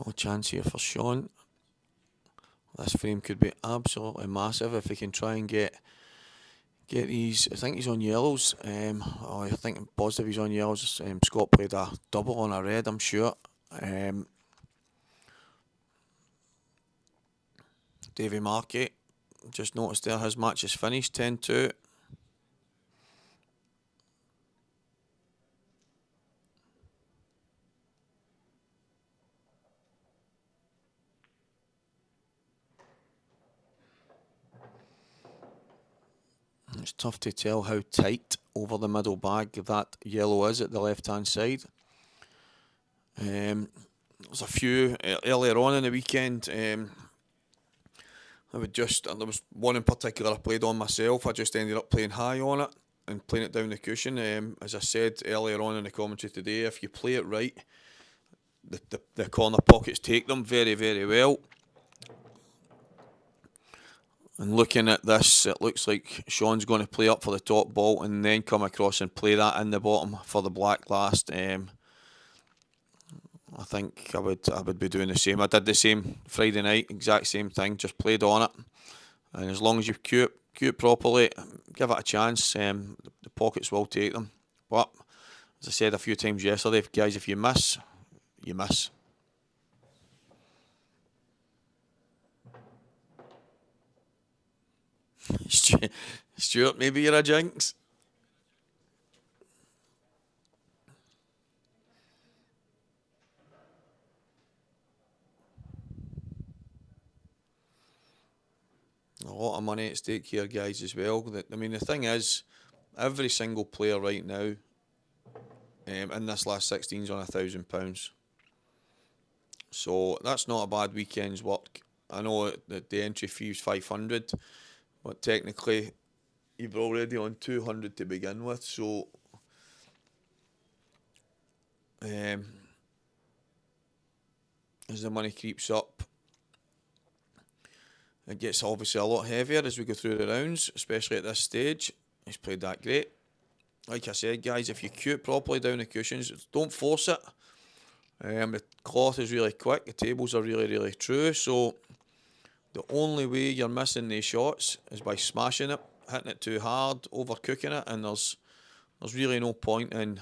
No chance here for Sean. This frame could be absolutely massive if he can try and get these. I think he's on yellows. I think I'm positive he's on yellows. Scott played a double on a red, I'm sure. Davy Markey, just noticed there his match is finished, 10-2. It's tough to tell how tight over the middle bag that yellow is at the left-hand side. There's a few earlier on in the weekend. There was one in particular I played on myself. I just ended up playing high on it and playing it down the cushion. As I said earlier on in the commentary today, if you play it right, the corner pockets take them very, very well. And looking at this, it looks like Sean's going to play up for the top ball and then come across and play that in the bottom for the black last. I think I would be doing the same. I did the same Friday night, exact same thing, just played on it. And as long as you cue it properly, give it a chance, the pockets will take them. But, as I said a few times yesterday, guys, if you miss, you miss. Stuart, maybe you're a jinx. A lot of money at stake here, guys, as well. I mean, the thing is, every single player right now in this last 16 is on £1,000. So that's not a bad weekend's work. I know that the entry fee is 500, but technically you're already on 200 to begin with. So as the money creeps up, it gets obviously a lot heavier as we go through the rounds, especially at this stage. He's played that great. Like I said, guys, if you cue it properly down the cushions, don't force it. The cloth is really quick, the tables are really, really true, so the only way you're missing these shots is by smashing it, hitting it too hard, overcooking it, and there's really no point in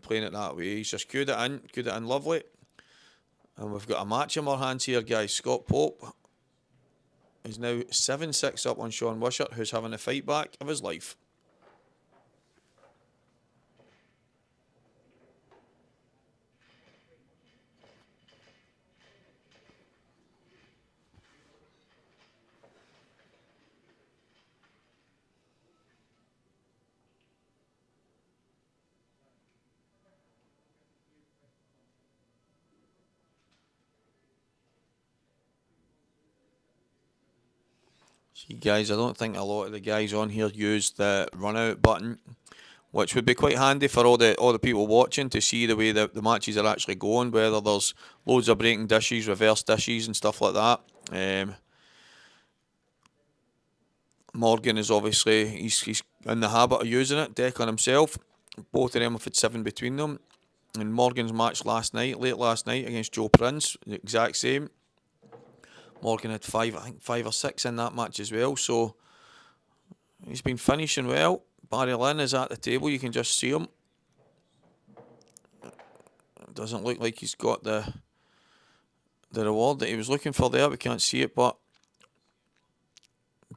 playing it that way. He's just cued it in lovely. And we've got a match in our hands here, guys. Scott Pope is now 7-6 up on Sean Wishart, who's having a fight back of his life. See, guys, I don't think a lot of the guys on here use the run out button, which would be quite handy for all the people watching to see the way the matches are actually going, whether there's loads of breaking dishes, reverse dishes and stuff like that. Morgan is obviously, he's in the habit of using it, Declan himself. Both of them have had 7 between them. in Morgan's match late last night against Joe Prince, the exact same. Morgan had 5 or 6 in that match as well, so he's been finishing well. Barry Lynn is at the table, you can just see him. It doesn't look like he's got the reward that he was looking for there, we can't see it, but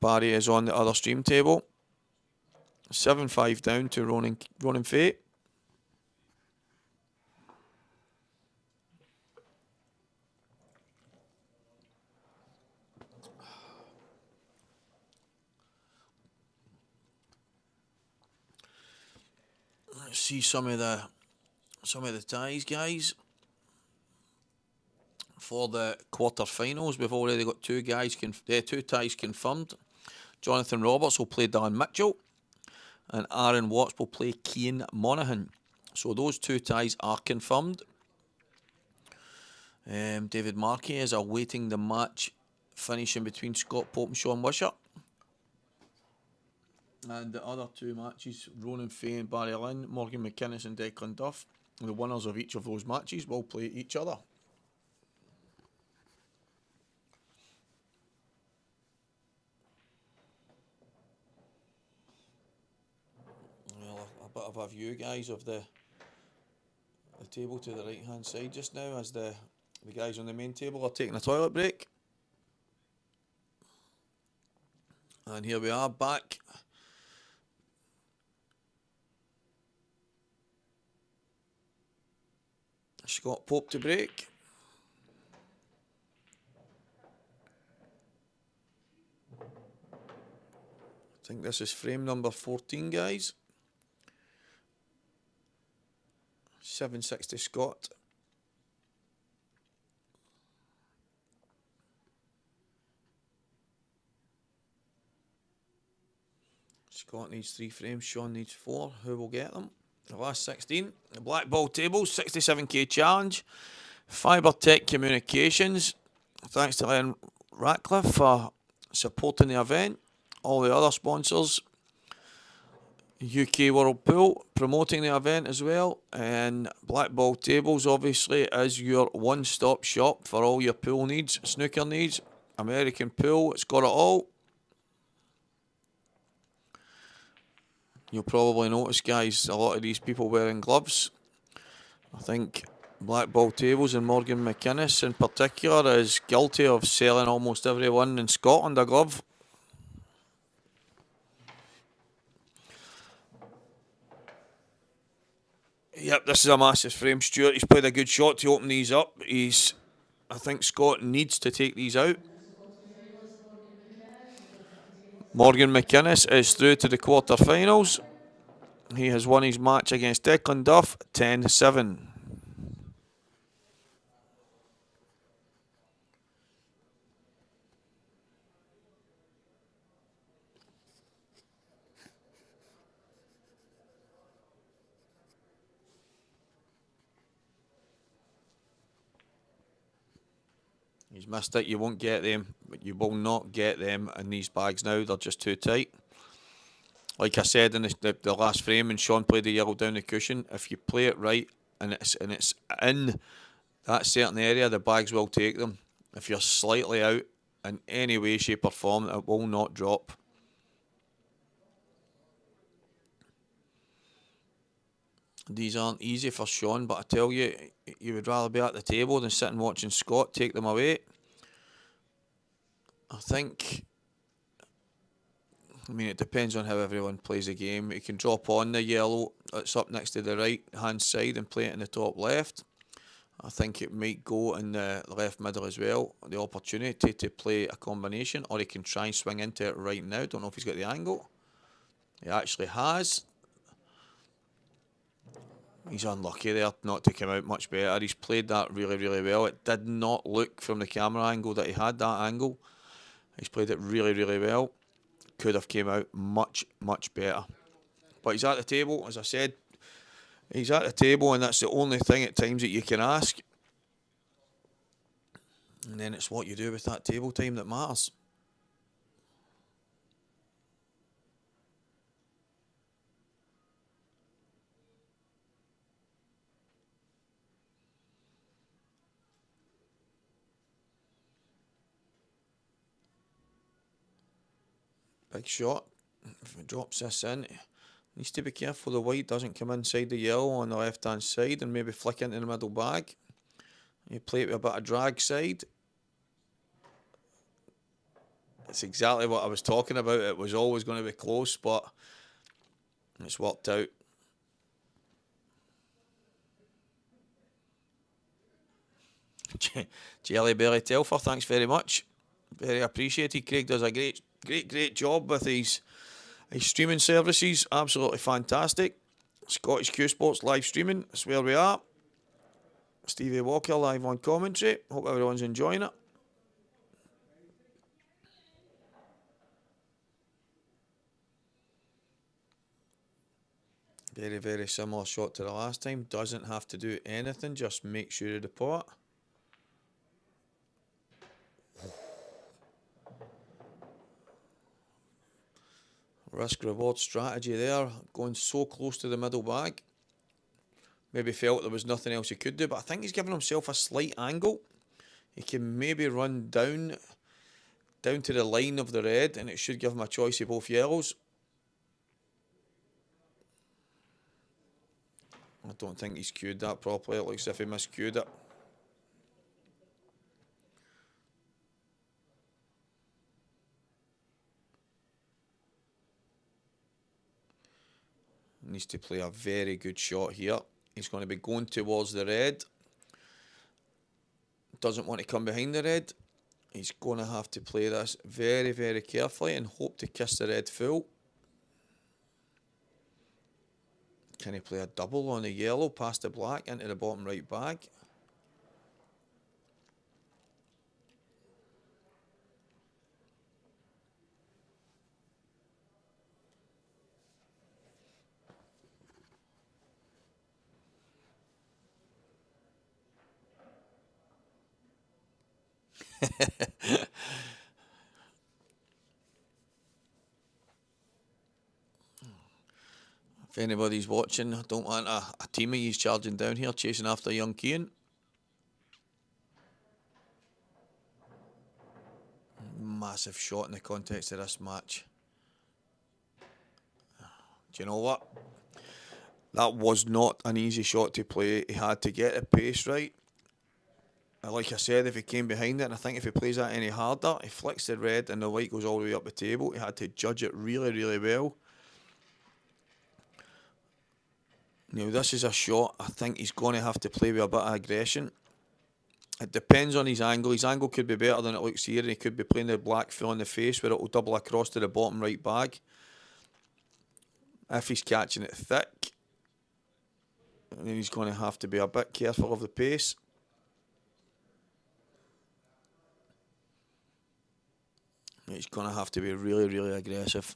Barry is on the other stream table. 7-5 down to Ronan Fate. Let's see some of the ties, guys. For the quarter-finals, we've already got 2 ties confirmed. Jonathan Roberts will play Dan Mitchell, and Aaron Watts will play Cian Monaghan. So those 2 ties are confirmed. David Markey is awaiting the match finishing between Scott Pope and Sean Wishart. And the other 2 matches, Ronan Fay and Barry Lynn, Morgan McInnes and Declan Duff, the winners of each of those matches will play each other. Well, a bit of a view, guys, of the table to the right hand side just now as the guys on the main table are taking a toilet break. And here we are back. Scott Pope to break. I think this is frame number 14, guys. 760 Scott. Scott needs 3 frames, Sean needs 4. Who will get them? The last 16. The Blackball Tables, 67k challenge. Fibretec Communications. Thanks to Len Ratcliffe for supporting the event. All the other sponsors. UK World Pool promoting the event as well. And Blackball Tables obviously is your one-stop shop for all your pool needs, snooker needs, American pool. It's got it all. You'll probably notice, guys, a lot of these people wearing gloves. I think Blackball Tables and Morgan McInnes in particular is guilty of selling almost everyone in Scotland a glove. Yep, this is a massive frame. Stuart, he's played a good shot to open these up. I think Scott needs to take these out. Morgan McInnes is through to the quarter-finals. He has won his match against Declan Duff, 10-7. He's missed it. You won't get them. But you will not get them in these bags now. They're just too tight. Like I said in the last frame, and Sean played the yellow down the cushion, if you play it right and it's in that certain area, the bags will take them. If you're slightly out in any way, shape or form, it will not drop. These aren't easy for Sean, but I tell you, you would rather be at the table than sitting watching Scott take them away. I mean, it depends on how everyone plays the game. You can drop on the yellow that's up next to the right hand side and play it in the top left. I think it might go in the left middle as well. The opportunity to play a combination, or he can try and swing into it right now. Don't know if he's got the angle. He actually has. He's unlucky there not to come out much better. He's played that really, really well. It did not look from the camera angle that he had that angle. He's played it really, really well. Could have came out much, much better. But he's at the table, as I said. He's at the table, and that's the only thing at times that you can ask. And then it's what you do with that table time that matters. Big shot. If he drops this in, needs to be careful the white doesn't come inside the yellow on the left hand side and maybe flick into the middle bag. You play it with a bit of drag side. It's exactly what I was talking about. It was always going to be close, but it's worked out. Jelly Belly Telfer, thanks very much. Very appreciated. Craig does a great job with his streaming services. Absolutely fantastic. Scottish Q Sports live streaming. That's where we are. Stevie Walker live on commentary. Hope everyone's enjoying it. Very, very similar shot to the last time. Doesn't have to do anything. Just make sure of the pot. Risk reward strategy there. Going so close to the middle bag. Maybe felt there was nothing else he could do, but I think he's given himself a slight angle. He can maybe run down to the line of the red, and it should give him a choice of both yellows. I don't think he's cued that properly. It looks as if he miscued it. Needs to play a very good shot here. He's going to be going towards the red. Doesn't want to come behind the red. He's going to have to play this very, very carefully and hope to kiss the red full. Can he play a double on the yellow past the black into the bottom right bag? If anybody's watching, I don't want a team of yous charging down here, chasing after young Keane. Massive shot in the context of this match. Do you know what? That was not an easy shot to play. He had to get the pace right. Like I said, if he came behind it, and I think if he plays that any harder, he flicks the red and the white goes all the way up the table. He had to judge it really, really well. Now, this is a shot I think he's going to have to play with a bit of aggression. It depends on his angle. His angle could be better than it looks here, and he could be playing the black full in the face where it will double across to the bottom right bag. If he's catching it thick, then he's going to have to be a bit careful of the pace. He's going to have to be really, really aggressive.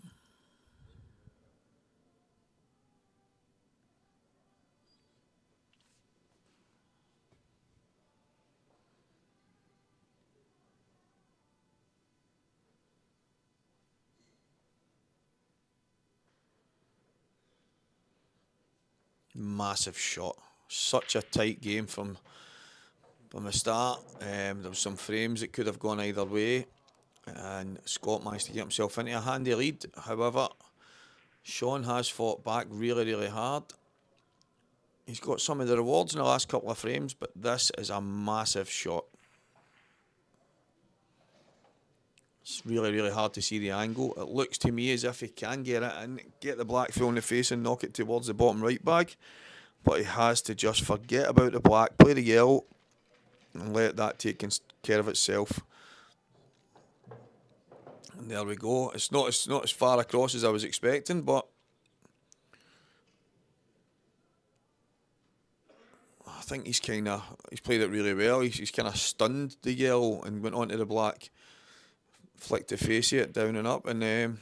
Massive shot. Such a tight game from the start. There was some frames that could have gone either way, and Scott managed to get himself into a handy lead. However, Sean has fought back really, really hard. He's got some of the rewards in the last couple of frames, but this is a massive shot. It's really, really hard to see the angle. It looks to me as if he can get it and get the black full in the face and knock it towards the bottom right bag. But he has to just forget about the black, play the yellow, and let that take care of itself. And there we go. It's not as far across as I was expecting, but I think he's played it really well. He's kind of stunned the yellow and went on to the black. Flicked the face of it down and up, and this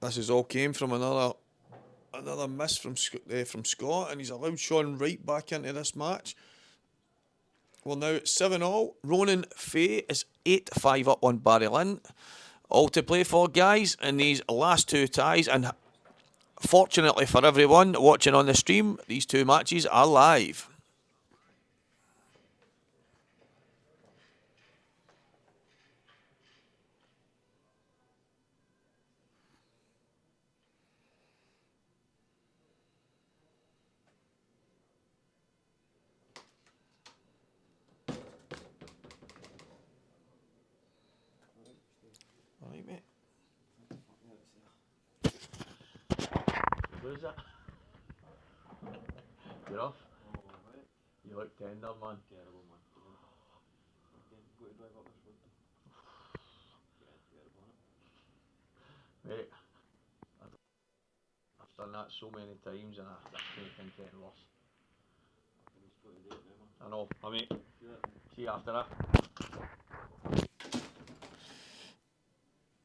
has all came from another miss from Scott, and he's allowed Sean right back into this match. Well, now it's 7-all. Ronan Fay is 8-5 up on Barry Lynn. All to play for, guys, in these last two ties, and fortunately for everyone watching on the stream, these two matches are live. is it? You're off. Oh, right. You look tender, man. Terrible, man. Go to drive up this road. Terrible, isn't it? Mate, I've done that so many times and I can't think anything worse. He's got to do it now, man. I know. I mean, Do it. see you after that.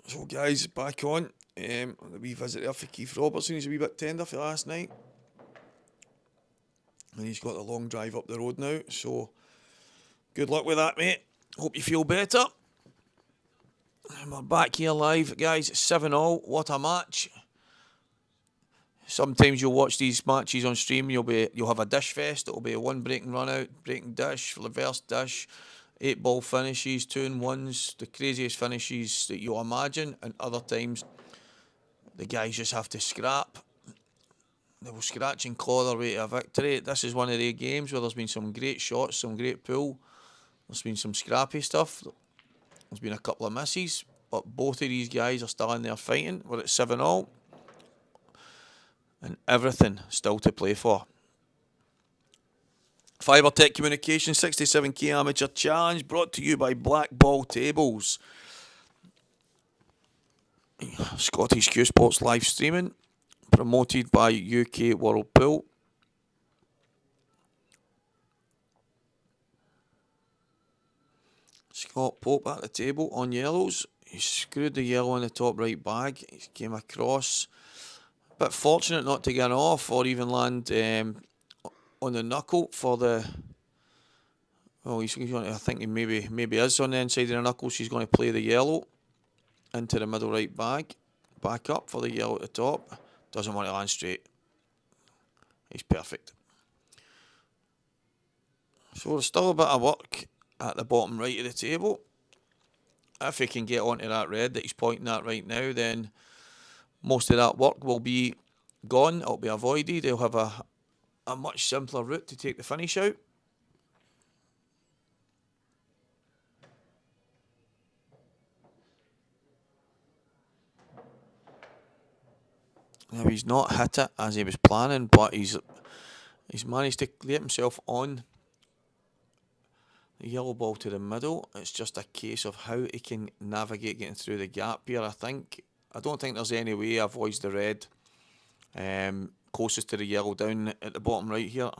So guys, back on. The wee visit there for Keith Robertson. He's a wee bit tender for last night. And he's got the long drive up the road now. So, good luck with that, mate. Hope you feel better. And we're back here live, guys. 7-0. What a match. Sometimes you'll watch these matches on stream. You'll have a dish fest. It'll be a one breaking run out, breaking dish, reverse dish, 8-ball finishes, 2-in-1s, the craziest finishes that you'll imagine. And other times, the guys just have to scrap. They will scratch and claw their way to a victory. This is one of the games where there's been some great shots, some great pool. There's been some scrappy stuff. There's been a couple of misses, but both of these guys are still in there fighting. We're at 7-0. And everything still to play for. Fibretec Communications 67k Amateur Challenge brought to you by Blackball Tables. Scottish Q Sports live streaming. Promoted by UK World Pool. Scott Pope at the table on yellows. He screwed the yellow in the top right bag. He came across. Bit fortunate not to get off or even land on the knuckle for the. Well, he's going to, I think he maybe is on the inside of the knuckle. She's going to play the yellow into the middle right bag. Back up for the yellow at the top. Doesn't want to land straight. He's perfect. So there's still a bit of work at the bottom right of the table. If he can get onto that red that he's pointing at right now, then most of that work will be gone. It'll be avoided. They'll have a much simpler route to take the finish out. Now he's not hit it as he was planning, but he's managed to get himself on the yellow ball to the middle. It's just a case of how he can navigate getting through the gap here. I don't think there's any way he avoids the red. Closest to the yellow down at the bottom right here.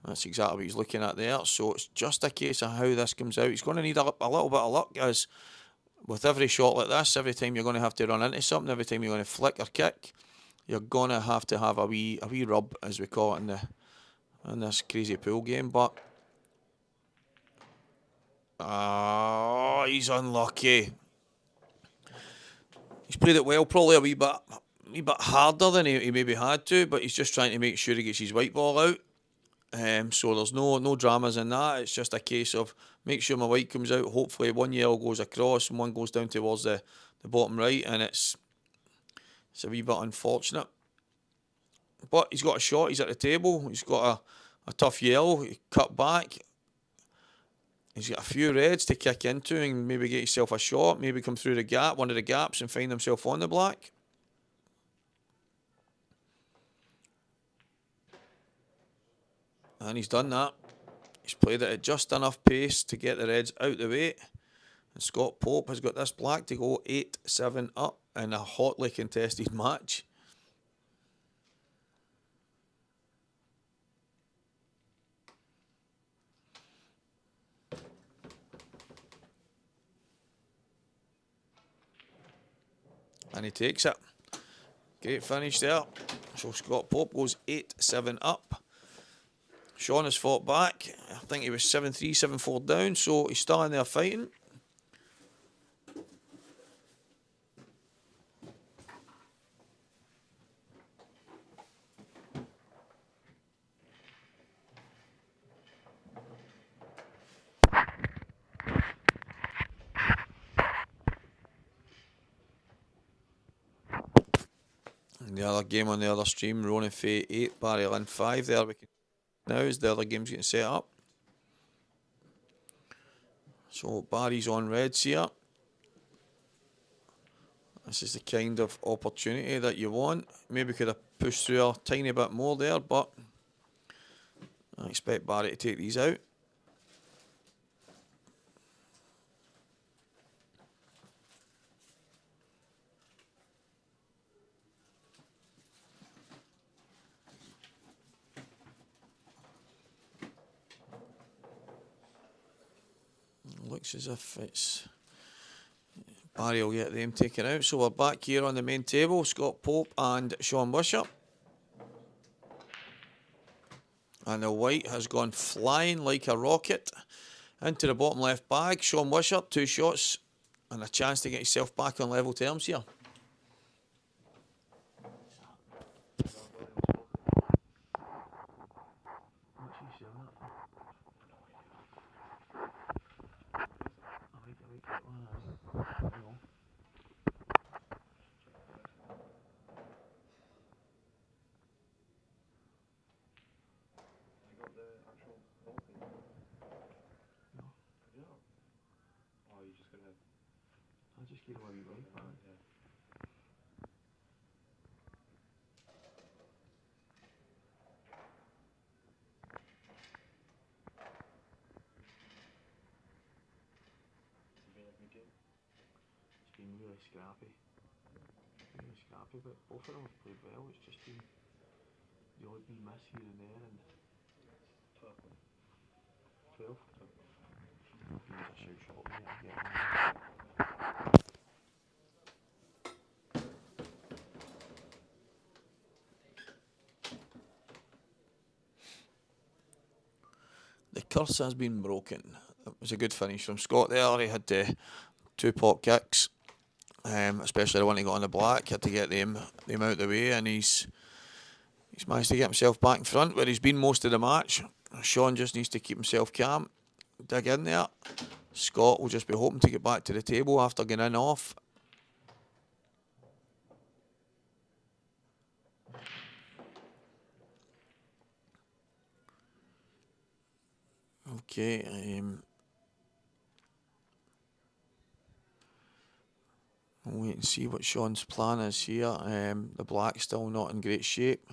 That's exactly what he's looking at there. So it's just a case of how this comes out. He's going to need a little bit of luck, as with every shot like this, every time you're going to have to run into something, every time you're going to flick or kick, you're going to have a wee rub, as we call it in this crazy pool game. But he's unlucky. He's played it well, probably a wee bit harder than he maybe had to, but he's just trying to make sure he gets his white ball out. So there's no dramas in that. It's just a case of make sure my white comes out. Hopefully one yellow goes across and one goes down towards the bottom right, and it's a wee bit unfortunate. But he's got a shot. He's at the table. He's got a tough yellow. He cut back. He's got a few reds to kick into and maybe get himself a shot. Maybe come through the gap, one of the gaps, and find himself on the black. And he's done that. He's played it at just enough pace to get the reds out the way. And Scott Pope has got this black to go 8-7 up in a hotly contested match. And he takes it. Great finish there. So Scott Pope goes 8-7 up. Sean has fought back. I think he was 7-3, 7-4 down, so he's still in there fighting. And the other game on the other stream, Ronan Fay 8, Barry Lynn 5 there. We can now as the other game's getting set up. So Barry's on reds here. This is the kind of opportunity that you want. Maybe could have pushed through a tiny bit more there, but I expect Barry to take these out. Looks as if it's Barry will get them taken out. So we're back here on the main table. Scott Pope and Sean Wishart. And the white has gone flying like a rocket into the bottom left bag. Sean Wishart, 2 shots and a chance to get himself back on level terms here. Really scrappy, but both of them have played well. It's just been the odd wee miss here and there, and 12. Here's a shout shot, mate. I'll get one. The curse has been broken. It was a good finish from Scott there. He had 2 pot kicks. Especially the one he got on the black, had to get them out of the way, and he's managed to get himself back in front where he's been most of the match. Sean just needs to keep himself calm, dig in there. Scott will just be hoping to get back to the table after getting in off. Okay, I'll wait and see what Sean's plan is here. The black's still not in great shape.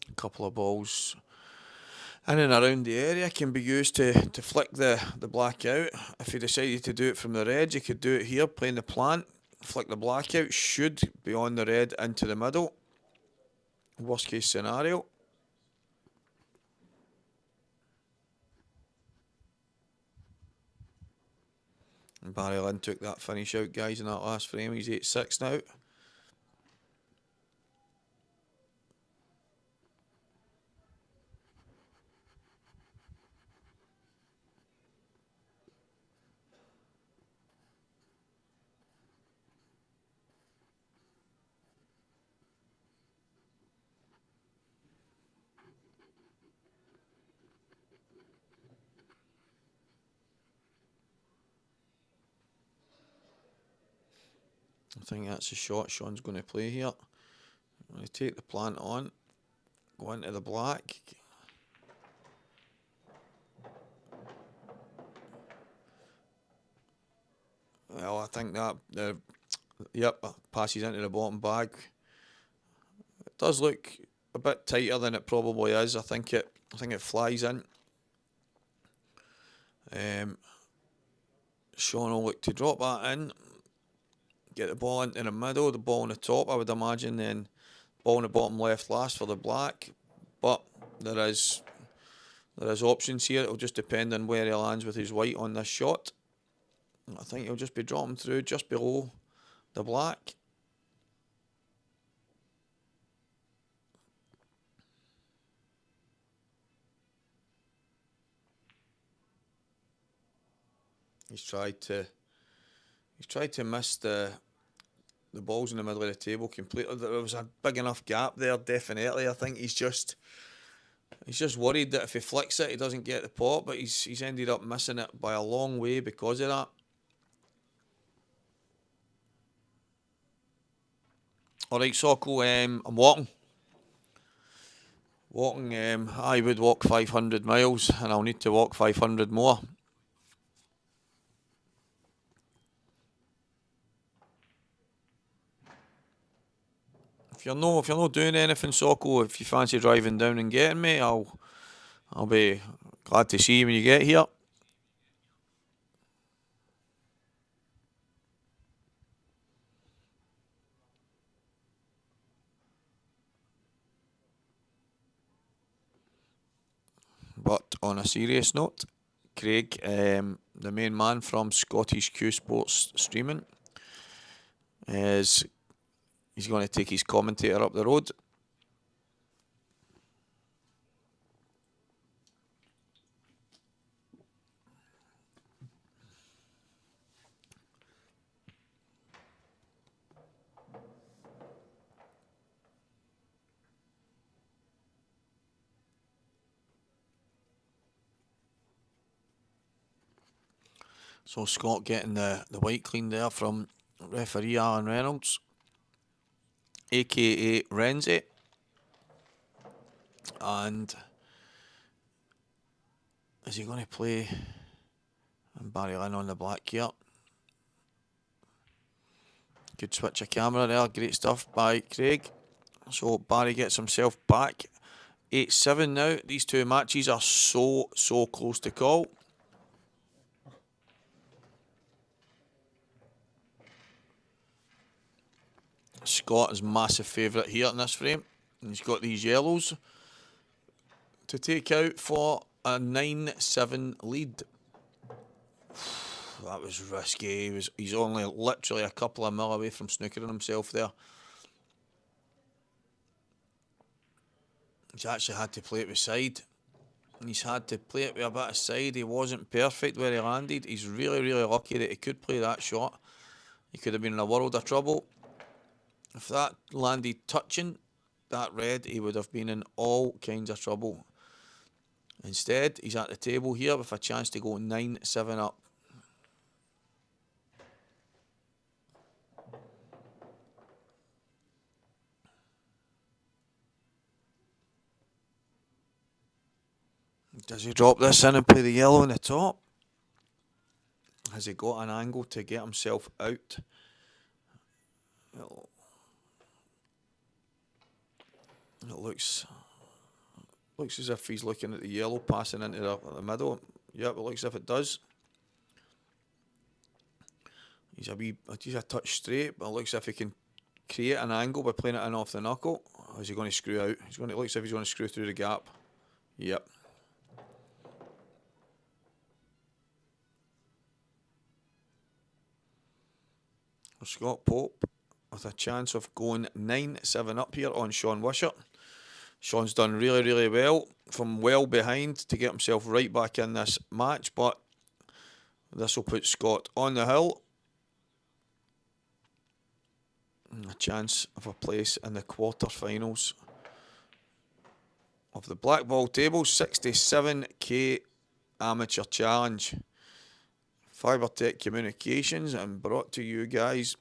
A couple of balls in and around the area can be used to flick the black out. If he decided to do it from the red, you could do it here, playing the plant. Flick the black out, should be on the red into the middle. Worst case scenario. And Barry Lynn took that finish out, guys, in that last frame. He's 8-6 now. I think that's the shot Sean's going to play here. I'm going to take the plant on, go into the black. Well, I think that passes into the bottom bag. It does look a bit tighter than it probably is. I think it flies in. Sean will look to drop that in, get the ball into the middle, the ball on the top, I would imagine, then ball on the bottom left last for the black. But there is options here. It'll just depend on where he lands with his white on this shot. I think he'll just be dropping through just below the black. He's tried to miss the balls in the middle of the table completely. There was a big enough gap there, definitely. I think he's just worried that if he flicks it, he doesn't get the pot, but he's ended up missing it by a long way because of that. Alright, Sokol, I'm walking. I would walk 500 miles, and I'll need to walk 500 more. if you're not doing anything, Socko, if you fancy driving down and getting me, I'll be glad to see you when you get here. But on a serious note, Craig, the main man from Scottish Q Sports Streaming, he's going to take his commentator up the road. So Scott getting the white clean there from referee Alan Reynolds, aka Renzi. And is he going to play Barry Lynn on the black here? Good switch of camera there, great stuff by Craig. So Barry gets himself back. 8-7 now. These two matches are so close to call. Scott is massive favourite here in this frame. And he's got these yellows to take out for a 9-7 lead. That was risky. He's only literally a couple of mil away from snookering himself there. He's actually had to play it with side. He's had to play it with a bit of side. He wasn't perfect where he landed. He's really lucky that he could play that shot. He could have been in a world of trouble. If that landed touching that red, he would have been in all kinds of trouble. Instead, he's at the table here with a chance to go 9-7 up. Does he drop this in and play the yellow on the top? Has he got an angle to get himself out? It looks as if he's looking at the yellow passing into the middle. Yep, it looks as if it does. He's a touch straight, but it looks as if he can create an angle by playing it in off the knuckle. Or is he going to screw out? It looks as if he's going to screw through the gap. Yep. Scott Pope with a chance of going 9-7 up here on Sean Wishart. Sean's done really well from well behind to get himself right back in this match, but this will put Scott on the hill. A chance of a place in the quarterfinals of the Blackball Tables 67k Amateur Challenge. Fibretec Communications and brought to you guys,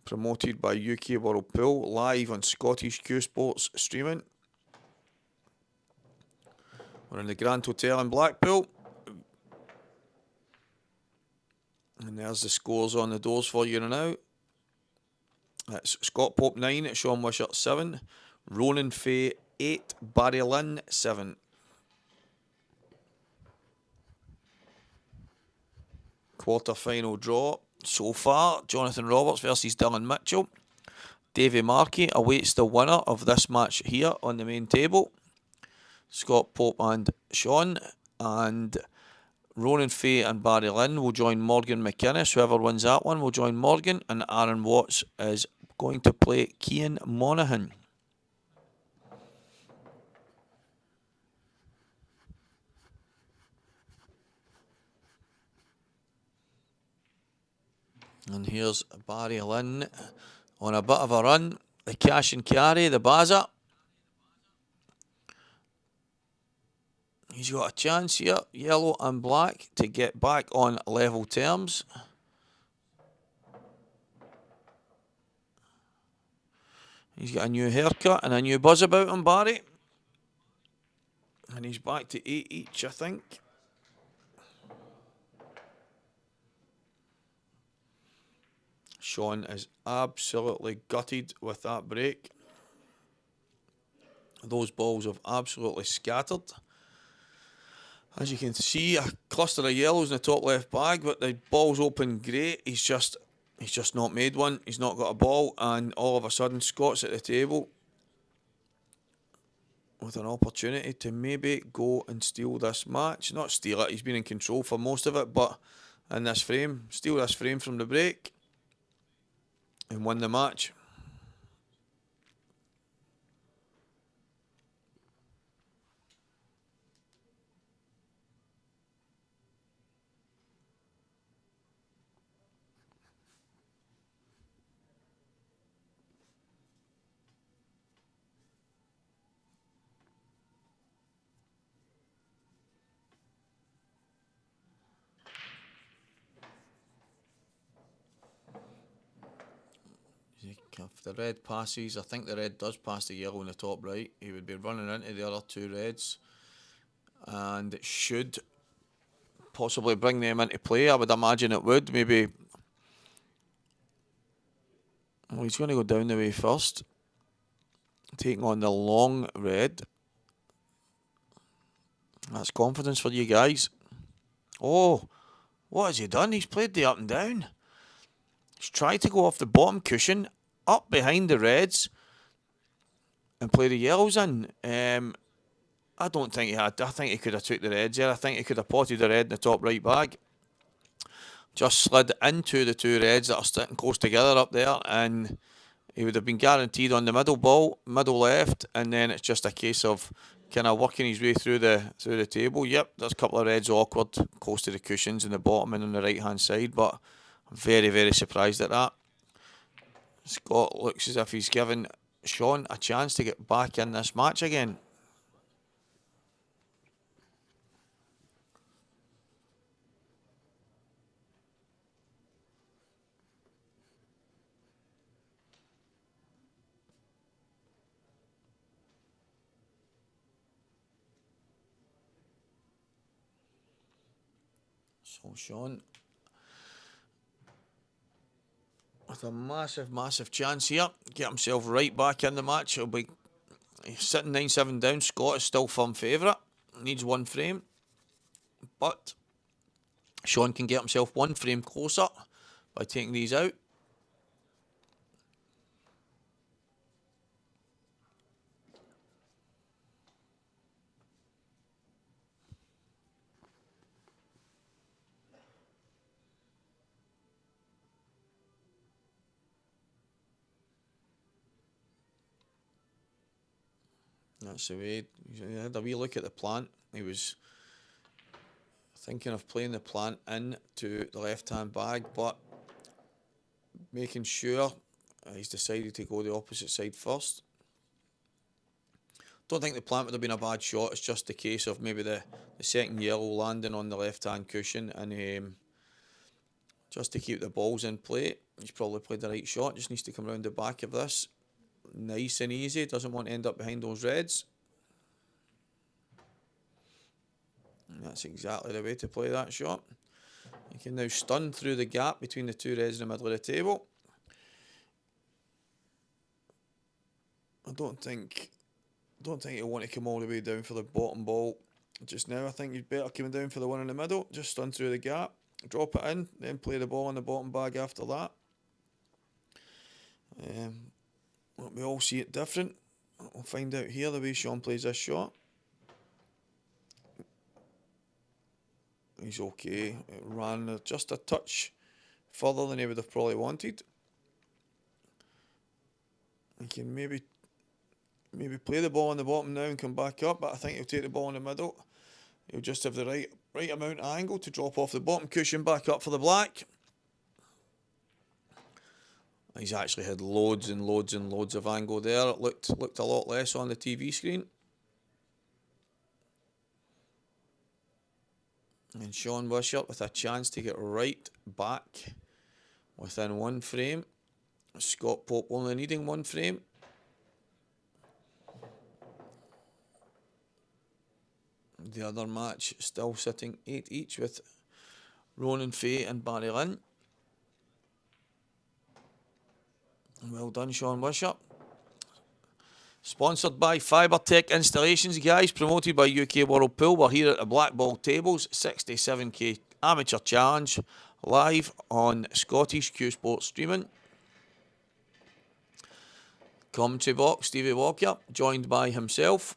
promoted by UK World Pool, live on Scottish Q Sports Streaming. We're in the Grand Hotel in Blackpool. And there's the scores on the doors for you now. It's Scott Pope 9, Sean Wishart 7, Ronan Fay 8, Barry Lynn 7. Quarter-final draw so far. Jonathan Roberts versus Dylan Mitchell. Davy Markey awaits the winner of this match here on the main table. Scott Pope and Sean. And Ronan Fay and Barry Lynn will join Morgan McInnes. Whoever wins that one will join Morgan. And Aaron Watts is going to play Cian Monaghan. And here's Barry Lynn on a bit of a run. The cash and carry, the Baza. He's got a chance here, yellow and black, to get back on level terms. He's got a new haircut and a new buzz about him, Barry. And he's back to 8 each, I think. Sean is absolutely gutted with that break. Those balls have absolutely scattered. As you can see, a cluster of yellows in the top left bag, but the ball's open great. He's just not made one. He's not got a ball, and all of a sudden Scott's at the table with an opportunity to maybe go and steal this match. Not steal it, he's been in control for most of it, but in this frame, steal this frame from the break and win the match. If the red passes, I think the red does pass the yellow in the top right, he would be running into the other two reds, and it should possibly bring them into play. I would imagine it would. Maybe. Well, he's going to go down the way first, taking on the long red. That's confidence for you guys. Oh, what has he done? He's played the up and down. He's tried to go off the bottom cushion, up behind the reds, and play the yellows in. I don't think he had. I think he could have took the reds there. I think he could have potted the red in the top right bag. Just slid into the two reds that are sitting close together up there, and he would have been guaranteed on the middle ball, middle left, and then it's just a case of kind of working his way through the table. Yep, there's a couple of reds awkward close to the cushions in the bottom and on the right hand side, but I'm very, very surprised at that. Scott looks as if he's given Sean a chance to get back in this match again. So Sean with a massive, massive chance here. Get himself right back in the match. He'll be sitting 9-7 down. Scott is still firm favourite. Needs one frame. But Sean can get himself one frame closer by taking these out. That's the way. He had a wee look at the plant. He was thinking of playing the plant into the left-hand bag, but making sure he's decided to go the opposite side first. Don't think the plant would have been a bad shot. It's just a case of maybe the second yellow landing on the left-hand cushion, and just to keep the balls in play. He's probably played the right shot. Just needs to come around the back of this. Nice and easy. Doesn't want to end up behind those reds. And that's exactly the way to play that shot. You can now stun through the gap between the two reds in the middle of the table. I don't think he'll want to come all the way down for the bottom ball just now. I think he's better coming down for the one in the middle. Just stun through the gap, drop it in, then play the ball in the bottom bag after that. We all see it different. We'll find out here the way Sean plays this shot. He's okay. It ran just a touch further than he would have probably wanted. He can maybe play the ball on the bottom now and come back up, but I think he'll take the ball in the middle. He'll just have the right amount of angle to drop off the bottom cushion back up for the black. He's actually had loads and loads and loads of angle there. It looked a lot less on the TV screen. And Sean Wishart with a chance to get right back within one frame. Scott Pope only needing one frame. The other match still sitting 8 each with Ronan Fay and Barry Lynn. Well done, Sean Wisher. Sponsored by Fibretec Installations, guys. Promoted by UK World Pool. We're here at the Blackball Tables 67k Amateur Challenge, live on Scottish Q Sports Streaming. Commentary box, Stevie Walker, joined by himself.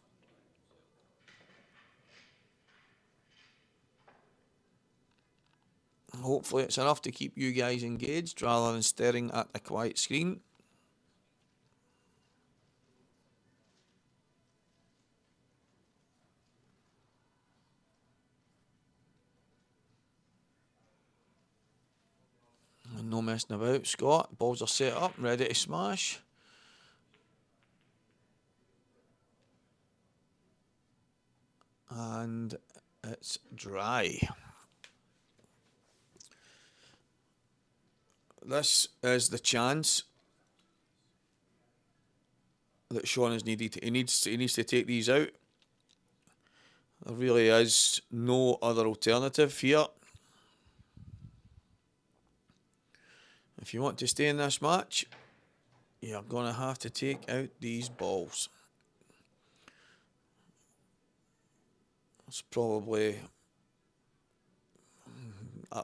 Hopefully it's enough to keep you guys engaged rather than staring at a quiet screen. And no messing about. Scott, balls are set up, ready to smash. And it's dry. This is the chance that Sean has needed. He needs to take these out. There really is no other alternative here. If you want to stay in this match, you're going to have to take out these balls. It's probably,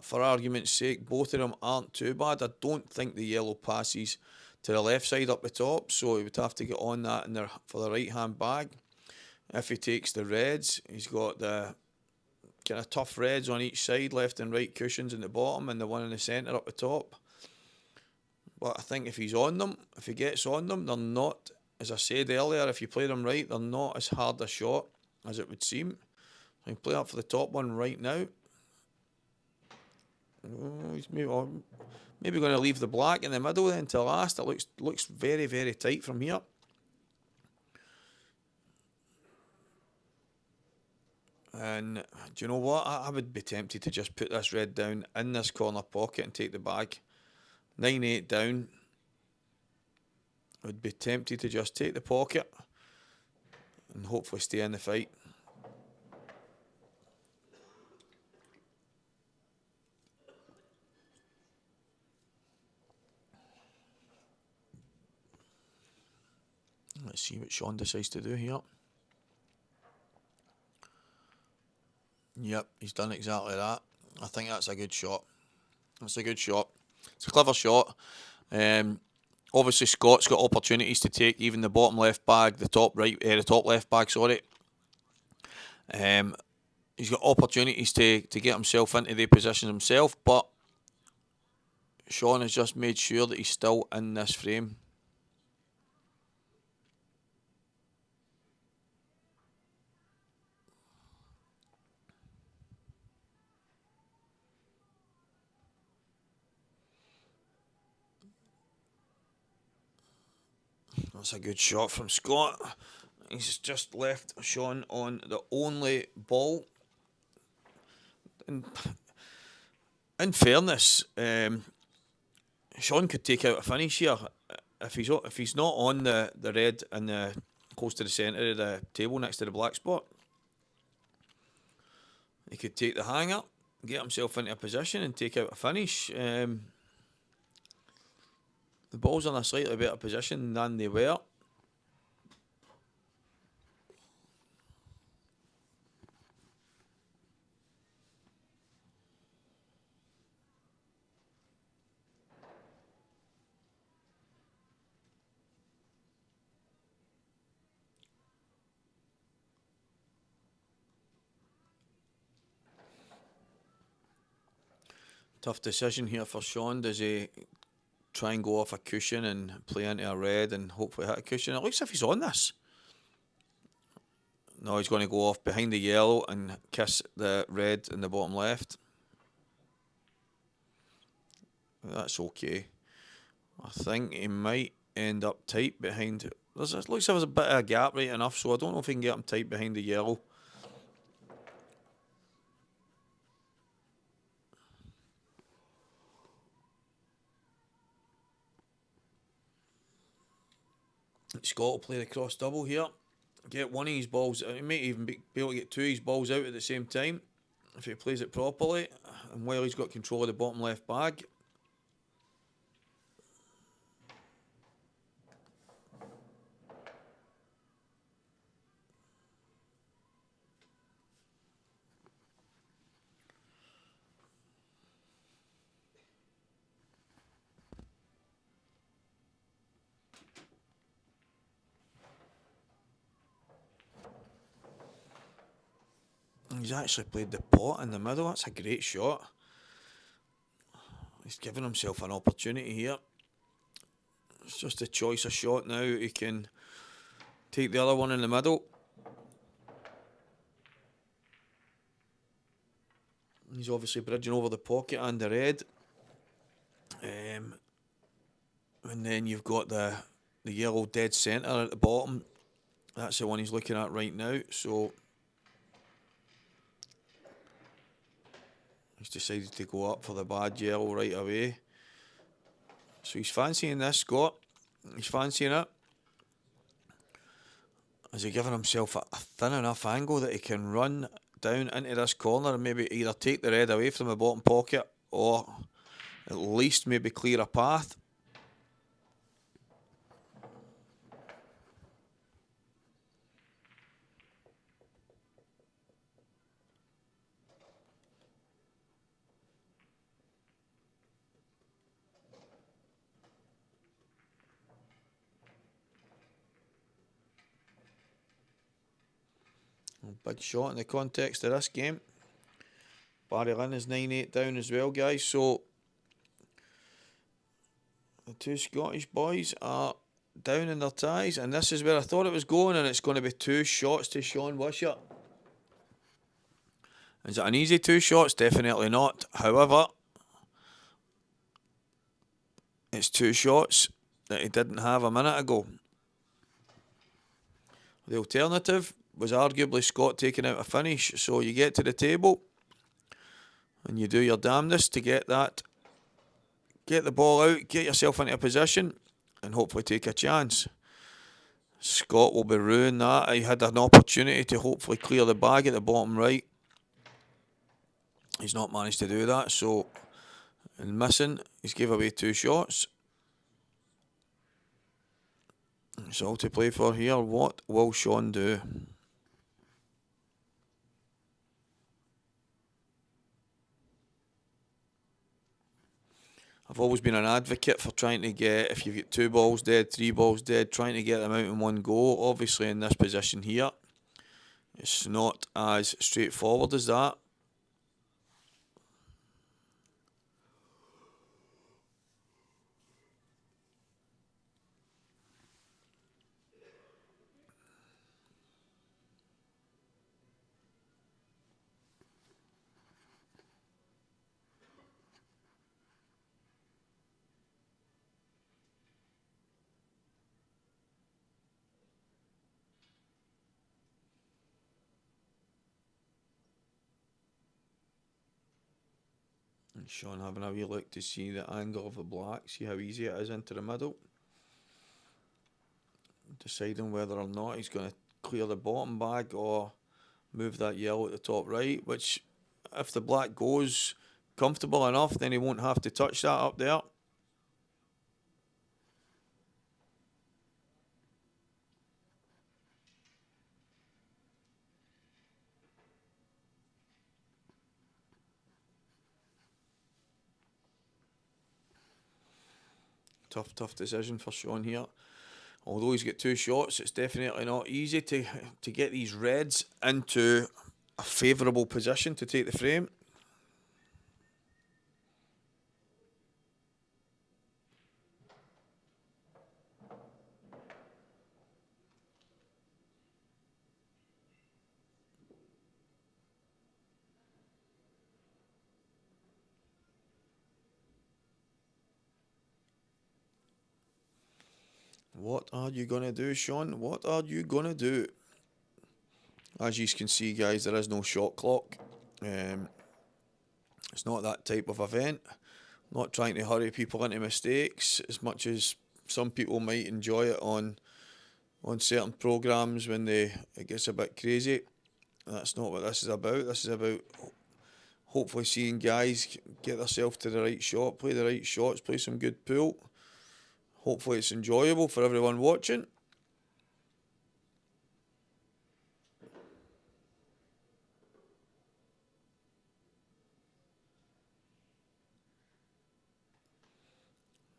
for argument's sake, both of them aren't too bad. I don't think the yellow passes to the left side up the top, so he would have to get on that for the right hand bag. If he takes the reds, he's got the kind of tough reds on each side, left and right cushions in the bottom, and the one in the centre up the top. But I think if he's on them, if he gets on them, they're not, as I said earlier, if you play them right, they're not as hard a shot as it would seem. I can play up for the top one right now. Oh, he's maybe going to leave the black in the middle then to last. It looks very, very tight from here. And do you know what? I would be tempted to just put this red down in this corner pocket and take the bag. 9-8 down. I would be tempted to just take the pocket and hopefully stay in the fight. Let's see what Sean decides to do here. Yep, he's done exactly that. I think that's a good shot. That's a good shot. It's a clever shot. Obviously, Scott's got opportunities to take even the bottom left bag, the top left bag. Sorry. He's got opportunities to get himself into the position himself, but Sean has just made sure that he's still in this frame. That's a good shot from Scott. He's just left Sean on the only ball. In fairness, Sean could take out a finish here if he's not on the red and the close to the centre of the table next to the black spot. He could take the hanger, get himself into a position and take out a finish. The ball's in a slightly better position than they were. Tough decision here for Sean. Does he try and go off a cushion and play into a red and hopefully hit a cushion? It looks as if he's on this. No, he's going to go off behind the yellow and kiss the red in the bottom left. That's okay. I think he might end up tight behind. It looks as if there's a bit of a gap right enough, so I don't know if he can get him tight behind the yellow. Scott will play the cross double here. Get one of his balls. He might even be able to get two of his balls out at the same time if he plays it properly. And while he's got control of the bottom left bag. He's actually played the pot in the middle. That's a great shot. He's given himself an opportunity here. It's just a choice of shot now. He can take the other one in the middle. He's obviously bridging over the pocket and the red. And then you've got the yellow dead centre at the bottom. That's the one he's looking at right now. So he's decided to go up for the bad yellow right away. So he's fancying this, Scott. He's fancying it. Has he given himself a thin enough angle that he can run down into this corner and maybe either take the red away from the bottom pocket or at least maybe clear a path? Big shot in the context of this game. Barry Lynn is 9-8 down as well, guys. So the two Scottish boys are down in their ties, and this is where I thought it was going, and it's going to be 2 shots to Sean Wishart. Is it an easy 2 shots? Definitely not. However, it's 2 shots that he didn't have a minute ago. The alternative was arguably Scott taking out a finish. So you get to the table and you do your damnedest to get that, get the ball out, get yourself into a position and hopefully take a chance. Scott will be ruining that. He had an opportunity to hopefully clear the bag at the bottom right. He's not managed to do that, so in missing, he's gave away 2 shots. It's all to play for here. What will Sean do? I've always been an advocate for trying to get, if you get 2 balls dead, 3 balls dead, trying to get them out in one go. Obviously in this position here, it's not as straightforward as that. And Sean having a wee look to see the angle of the black, see how easy it is into the middle. Deciding whether or not he's going to clear the bottom bag or move that yellow at the top right, which if the black goes comfortable enough, then he won't have to touch that up there. Tough decision for Sean here. Although he's got 2 shots, it's definitely not easy to get these reds into a favourable position to take the frame. What are you going to do, Sean? What are you going to do? As you can see, guys, there is no shot clock. It's not that type of event. I'm not trying to hurry people into mistakes as much as some people might enjoy it on certain programmes when it gets a bit crazy. That's not what this is about. This is about hopefully seeing guys get themselves to the right shot, play the right shots, play some good pool. Hopefully it's enjoyable for everyone watching.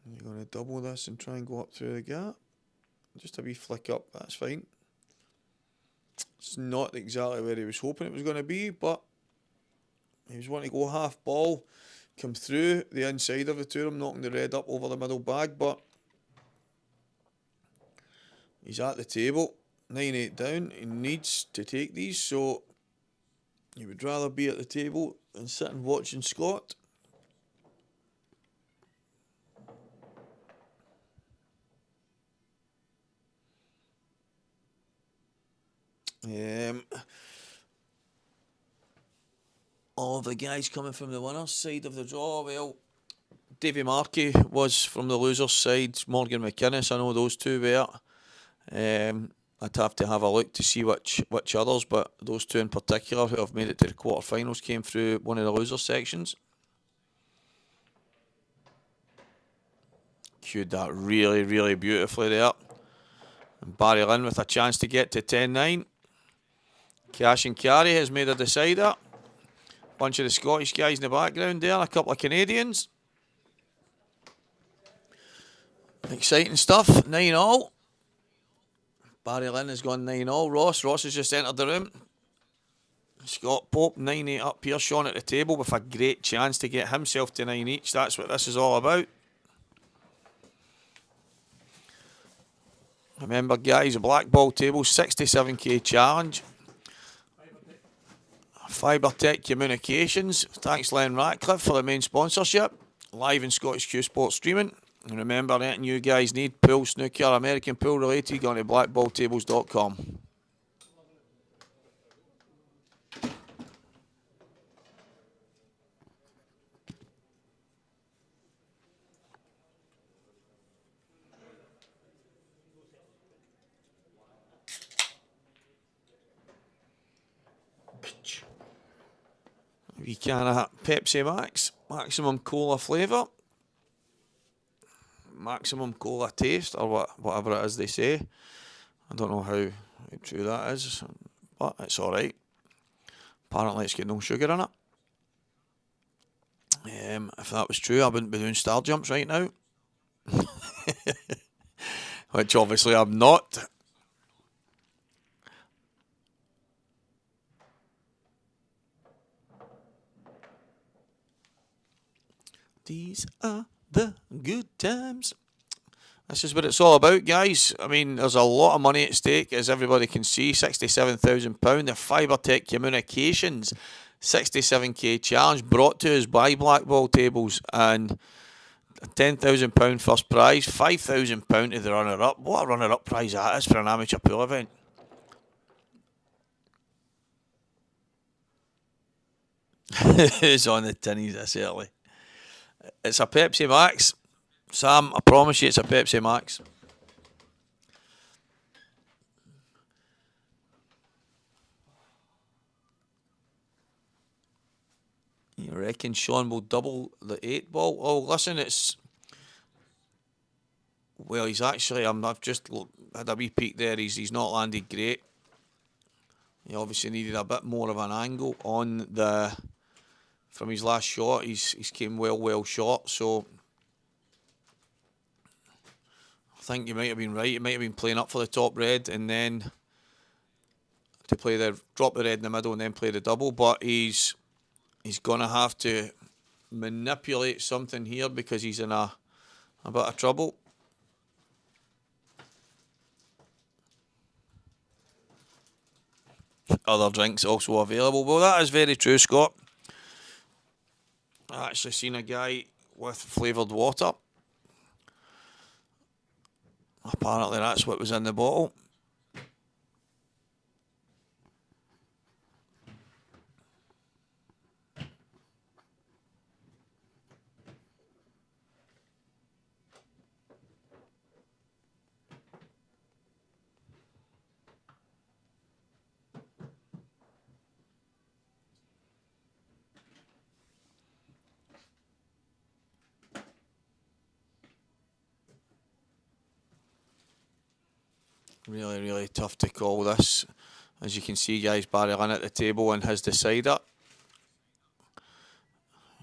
You're going to double this and try and go up through the gap. Just a wee flick up, that's fine. It's not exactly where he was hoping it was going to be, but he was wanting to go half ball, come through the inside of the two of them, knocking the red up over the middle bag, but he's at the table, 9-8 down. He needs to take these, so he would rather be at the table than sitting watching Scott. All of the guys coming from the winner's side of the draw, well, Davy Markey was from the loser's side, Morgan McInnes, I know those two were. I'd have to have a look to see which others, but those two in particular who have made it to the quarterfinals came through one of the loser sections. Cued that really, really beautifully there. And Barry Lynn with a chance to get to 10-9. Cash and Carry has made a decider. Bunch of the Scottish guys in the background there, a couple of Canadians. Exciting stuff, 9-all. Barry Lynn has gone 9-all. Ross has just entered the room. Scott Pope, 9-8 up here. Sean at the table with a great chance to get himself to 9 each. That's what this is all about. Remember, guys, a Blackball Tables 67k challenge. Fibretec Communications. Thanks, Len Ratcliffe, for the main sponsorship. Live in Scottish Q Sports streaming. And remember, anything you guys need, pool, snooker, American pool related, go on to blackballtables.com. We can have Pepsi Max, maximum cola flavour, maximum cola taste, or whatever it is they say. I don't know how true that is, but it's alright. Apparently it's got no sugar in it. If that was true, I wouldn't be doing star jumps right now. Which obviously I'm not. These are the good times. This is what it's all about, guys. I mean, there's a lot of money at stake, as everybody can see. £67,000. The Fibretec Communications 67k challenge brought to us by Blackball Tables, and a £10,000 first prize, £5,000 to the runner-up. What a runner-up prize that is for an amateur pool event. It's on the tinnies this early. It's a Pepsi Max. Sam, I promise you it's a Pepsi Max. You reckon Sean will double the 8 ball? Oh, listen, it's... Well, he's actually... I've just had a wee peek there. He's not landed great. He obviously needed a bit more of an angle on the... From his last shot, he's came well short, so... I think you might have been right. He might have been playing up for the top red and then to play drop the red in the middle and then play the double, but he's going to have to manipulate something here because he's in a bit of trouble. Other drinks also available. Well, that is very true, Scott. I actually seen a guy with flavoured water. Apparently that's what was in the bottle. Really, really tough to call this. As you can see, guys, Barry Lynn at the table and his decider.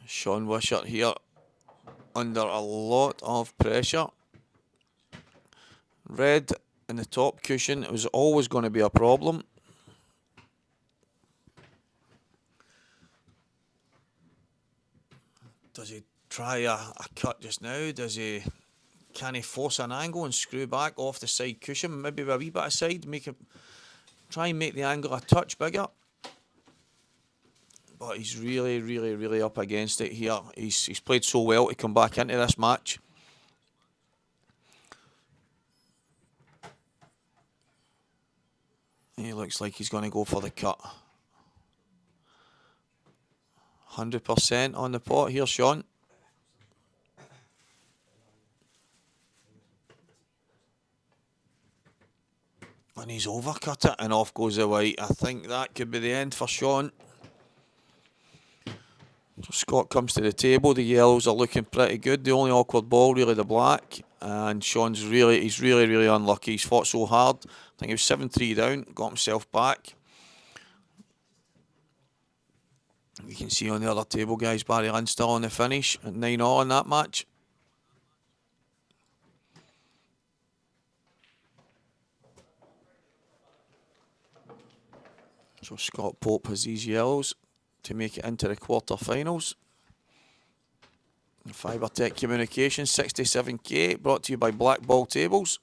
Sean Wishart here under a lot of pressure. Red in the top cushion, it was always going to be a problem. try a cut just now? Can he force an angle and screw back off the side cushion? Maybe with a wee bit of side, try and make the angle a touch bigger. But he's really, really, really up against it here. He's played so well to come back into this match. He looks like he's going to go for the cut. 100% on the pot here, Sean. And he's overcut it and off goes the white. I think that could be the end for Sean. So Scott comes to the table. The yellows are looking pretty good. The only awkward ball, really, the black. And he's really, really unlucky. He's fought so hard. I think he was 7-3 down, got himself back. You can see on the other table, guys, Barry Lynn still on the finish at 9-all in that match. So Scott Pope has these yellows to make it into the quarterfinals. Fibretec Communications, 67k, brought to you by Blackball Tables.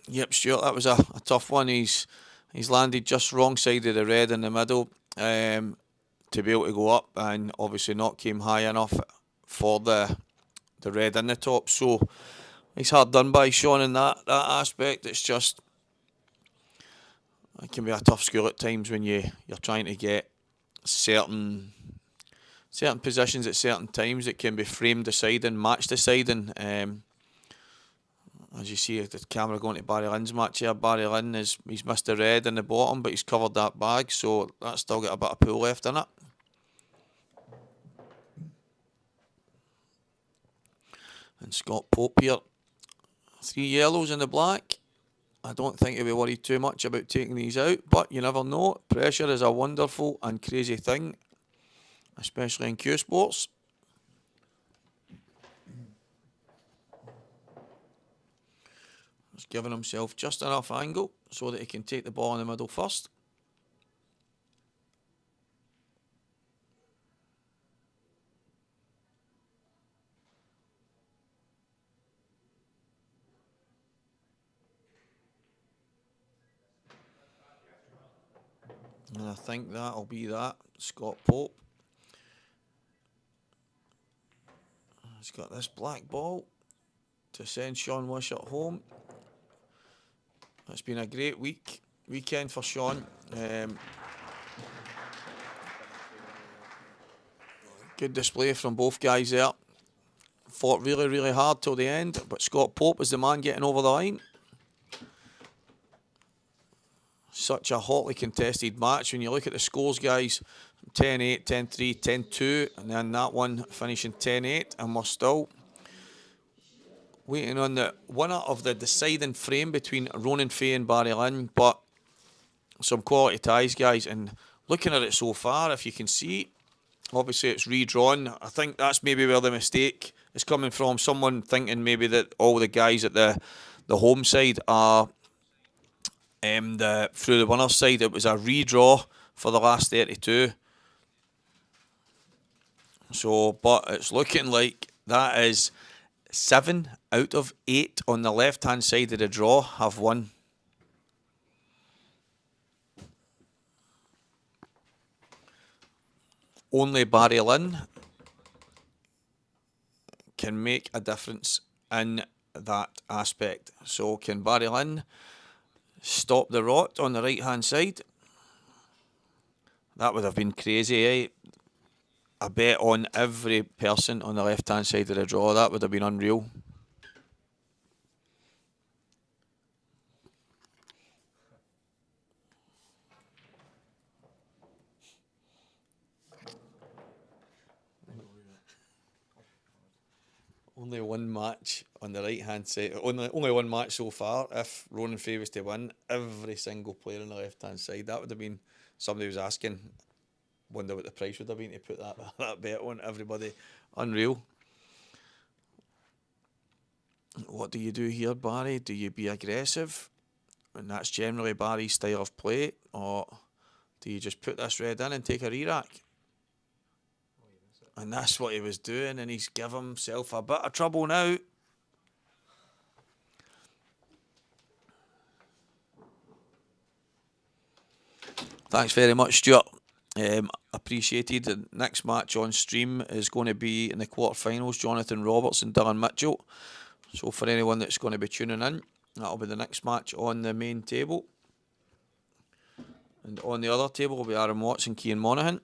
Yep, Stuart, that was a tough one. He's landed just wrong side of the red in the middle to be able to go up, and obviously not came high enough for the red in the top. So he's hard done by Sean in that aspect. It's just, it can be a tough school at times when you're trying to get certain positions at certain times. It can be frame deciding, match deciding. As you see the camera going to Barry Lynn's match here, Barry Lynn he's missed the red in the bottom, but he's covered that bag, so that's still got a bit of pool left in it. And Scott Pope here, 3 yellows in the black. I don't think he'll be worried too much about taking these out, but you never know. Pressure is a wonderful and crazy thing, especially in Cue sports. He's giving himself just enough angle so that he can take the ball in the middle first. And I think that'll be that. Scott Pope. He's got this black ball to send Sean Wishart home. It's been a great weekend for Sean. Good display from both guys there. Fought really, really hard till the end, but Scott Pope was the man getting over the line. Such a hotly contested match. When you look at the scores, guys, 10-8, 10-3, 10-2, and then that one finishing 10-8, and we're still waiting on the winner of the deciding frame between Ronan Fay and Barry Lynn, but some quality ties, guys. And looking at it so far, if you can see, obviously it's redrawn. I think that's maybe where the mistake is coming from. Someone thinking maybe that all the guys at the home side are through the winner's side. It was a redraw for the last 32. So, but it's looking like that is 7 out of 8 on the left-hand side of the draw have won. Only Barry Lynn can make a difference in that aspect. So can Barry Lynn stop the rot on the right-hand side? That would have been crazy, eh? A bet on every person on the left-hand side of the draw. That would have been unreal. Only one match on the right-hand side. Only one match so far. If Ronan Fay was to win, every single player on the left-hand side. That would have been, somebody was asking, wonder what the price would have been to put that bet on. Everybody, unreal. What do you do here, Barry? Do you be aggressive? And that's generally Barry's style of play. Or do you just put this red in and take a re-rack? And that's what he was doing, and he's given himself a bit of trouble now. Thanks very much, Stuart. Appreciated. The next match on stream is going to be in the quarterfinals, Jonathan Roberts and Dylan Mitchell. So for anyone that's going to be tuning in, that'll be the next match on the main table. And on the other table will be Aaron Watts and Cian Monaghan.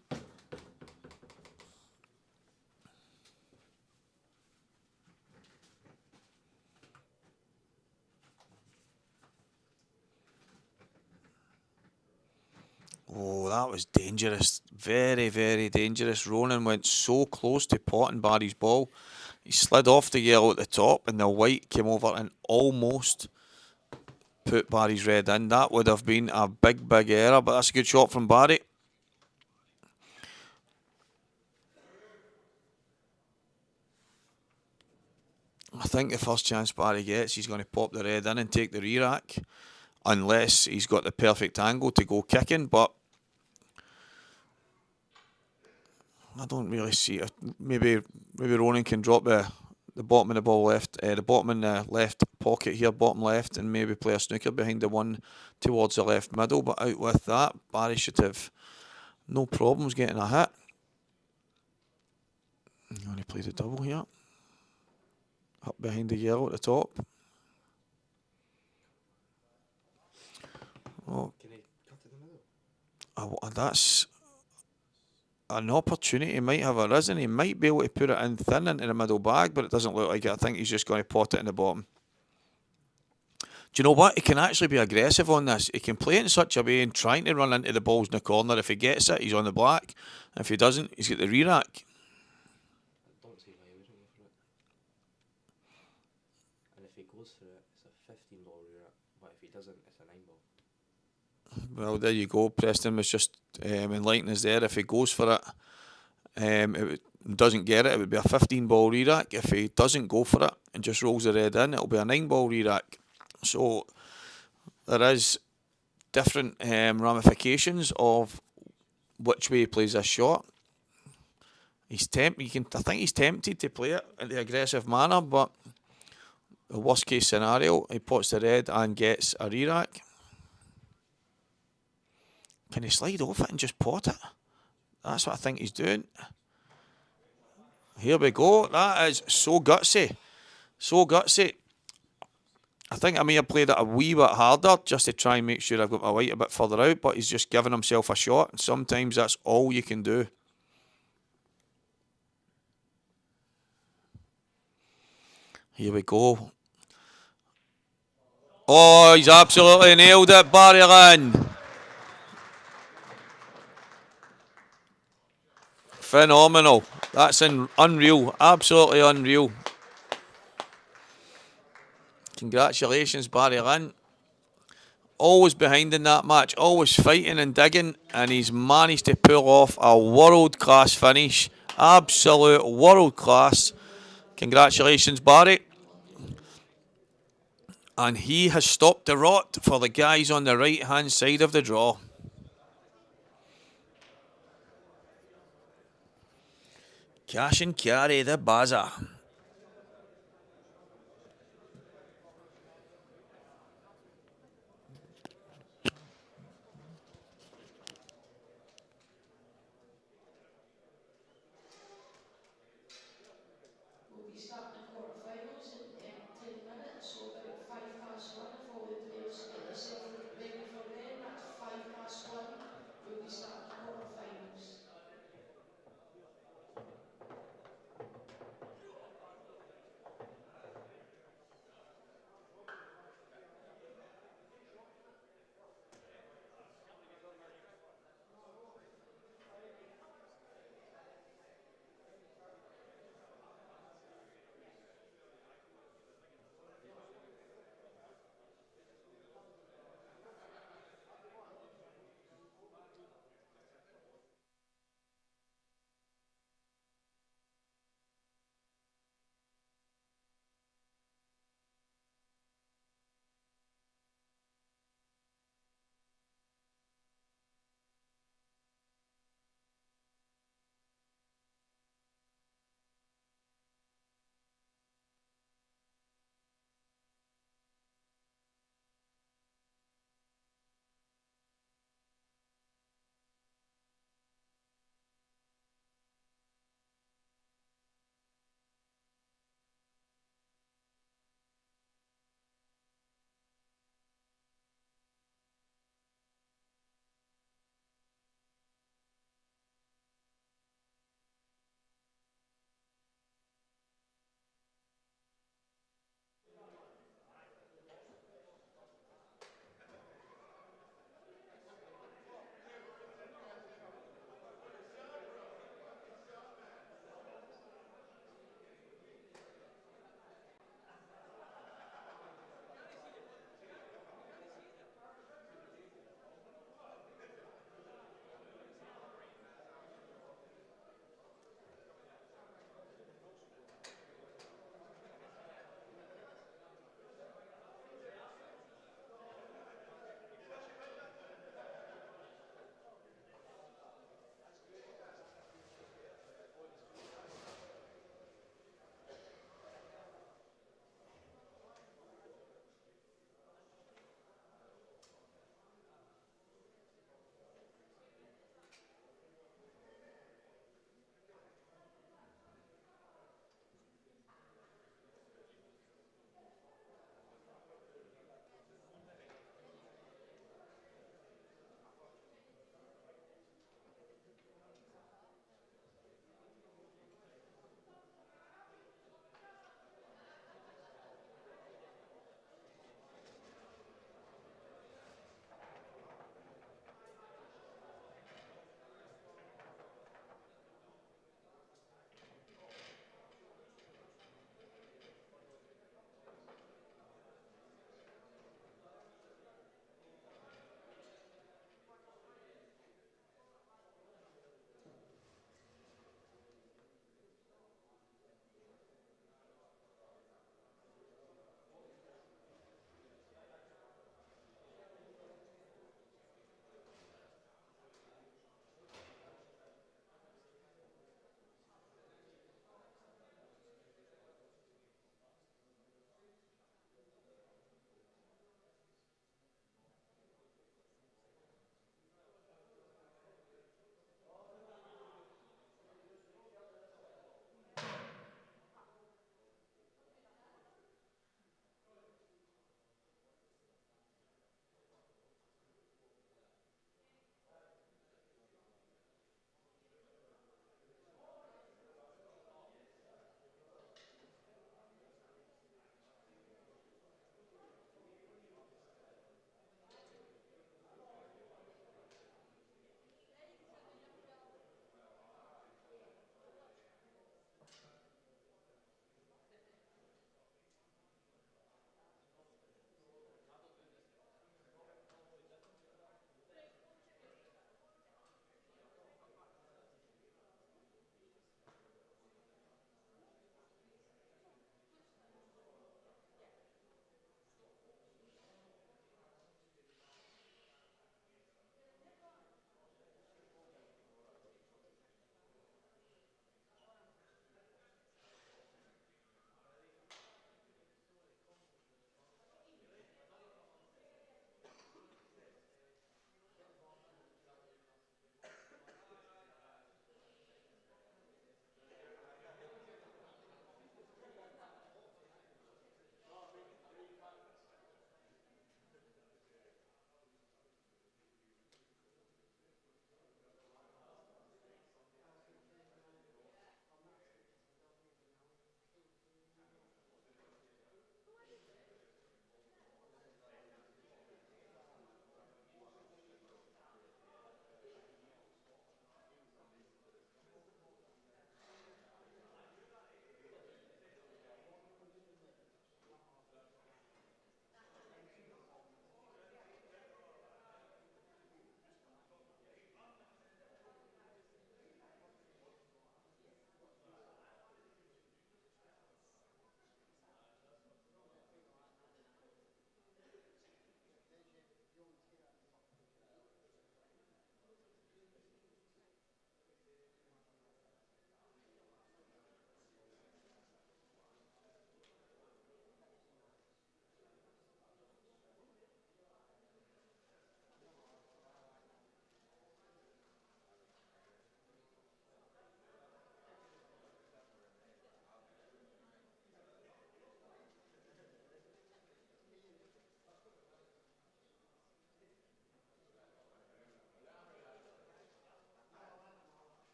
Oh, that was dangerous. Very, very dangerous. Ronan went so close to potting Barry's ball. He slid off the yellow at the top, and the white came over and almost put Barry's red in. That would have been a big, big error, but that's a good shot from Barry. I think the first chance Barry gets, he's going to pop the red in and take the re-rack, unless he's got the perfect angle to go kicking, but I don't really see it. Maybe Ronan can drop the bottom of the ball left, the bottom in the left pocket here, bottom left, and maybe play a snooker behind the one towards the left middle. But out with that, Barry should have no problems getting a hit. I'm going to play the double here. Up behind the yellow at the top. Oh, Can he cut to the middle? That's an opportunity. He might have arisen. He might be able to put it in thin into the middle bag, but it doesn't look like it. I think he's just going to pot it in the bottom. Do you know what? He can actually be aggressive on this. He can play it in such a way and trying to run into the balls in the corner. If he gets it, he's on the black. If he doesn't, he's got the re-rack. I don't see why he wouldn't go for it. And if he goes for it, it's a 15-ball re-rack. But if he doesn't, it's a 9-ball. Well, there you go. Preston was just enlightening us there. If he goes for it, doesn't get it, it would be a 15-ball re-rack. If he doesn't go for it and just rolls the red in, it'll be a 9-ball re-rack. So there is different ramifications of which way he plays this shot. I think he's tempted to play it in the aggressive manner, but the worst case scenario, he pots the red and gets a re-rack. Can he slide off it and just pot it? That's what I think he's doing. Here we go. That is so gutsy. So gutsy. I think I may have played it a wee bit harder just to try and make sure I've got my white a bit further out, but he's just giving himself a shot, and sometimes that's all you can do. Here we go. Oh, he's absolutely nailed it, Barry Lynn. Phenomenal. That's unreal. Absolutely unreal. Congratulations, Barry Lynn. Always behind in that match, always fighting and digging, and he's managed to pull off a world-class finish. Absolute world-class. Congratulations, Barry. And he has stopped the rot for the guys on the right-hand side of the draw. Cash and carry the bazaar. We'll be starting the quarterfinals in 10 minutes, so about 1:05. If all the players get themselves ready for then, that's 1:05. We'll be starting the quarterfinals.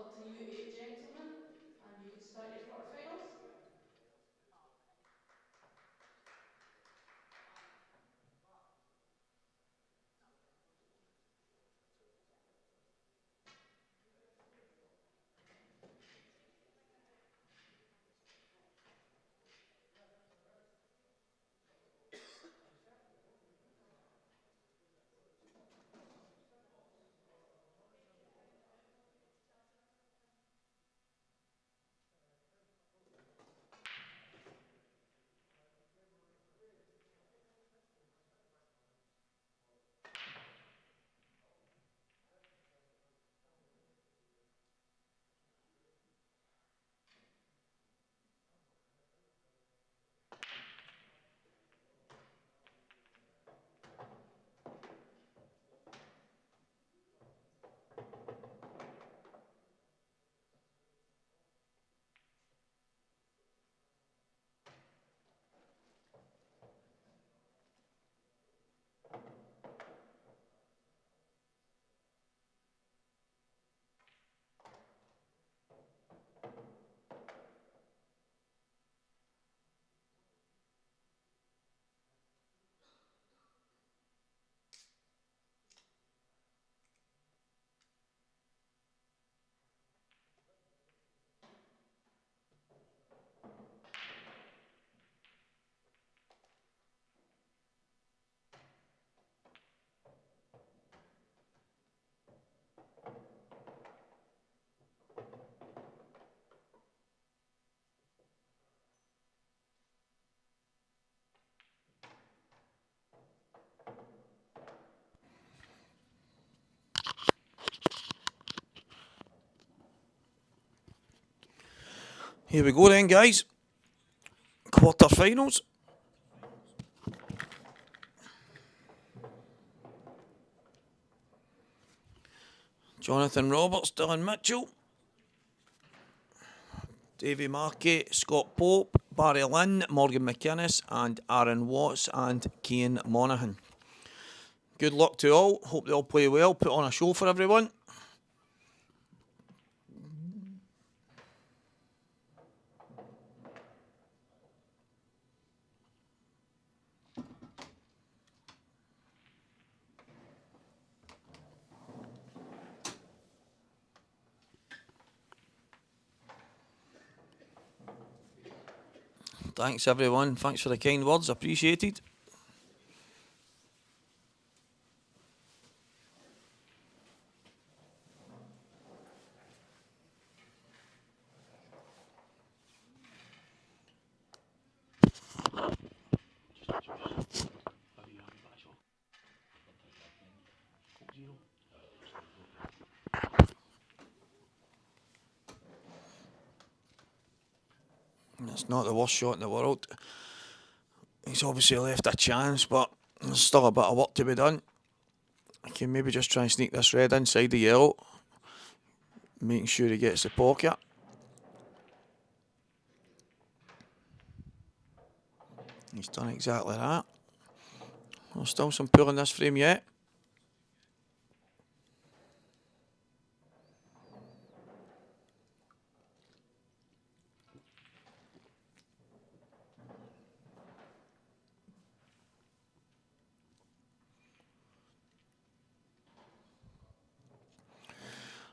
luck to you eight gentlemen, and you can start your quarterfinals. Here we go then, guys. Quarterfinals. Jonathan Roberts, Dylan Mitchell, Davy Markey, Scott Pope, Barry Lynn, Morgan McInnes, and Aaron Watts and Cian Monaghan. Good luck to all. Hope they all play well. Put on a show for everyone. Thanks everyone. Thanks for the kind words. Appreciated. It's not the worst shot in the world. He's obviously left a chance, but there's still a bit of work to be done. I can maybe just try and sneak this red inside the yellow, making sure he gets the pocket. He's done exactly that. There's still some pool in this frame yet.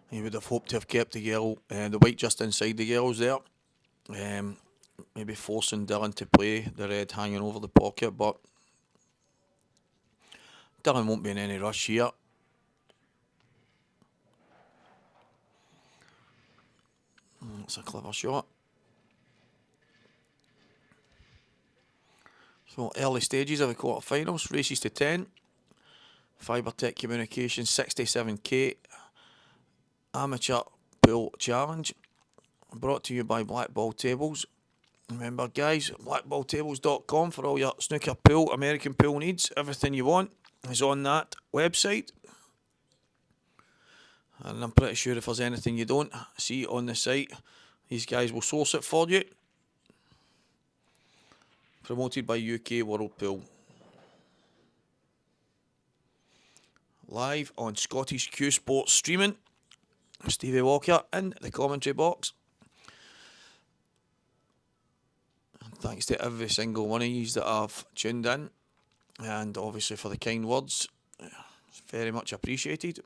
He would have hoped to have kept the yellow, the white just inside the yellows there. Maybe forcing Dylan to play the red hanging over the pocket, but Dylan won't be in any rush here. That's a clever shot. So early stages of the quarterfinals, races to 10. Fibretec Communications 67k Amateur Pool Challenge, brought to you by Blackball Tables. Remember guys, blackballtables.com for all your snooker pool, American pool needs. Everything you want is on that website. And I'm pretty sure if there's anything you don't see on the site, these guys will source it for you. Promoted by UK World Pool. Live on Scottish Q Sports streaming. Stevie Walker in the commentary box. And thanks to every single one of you that have tuned in, and obviously for the kind words. It's very much appreciated.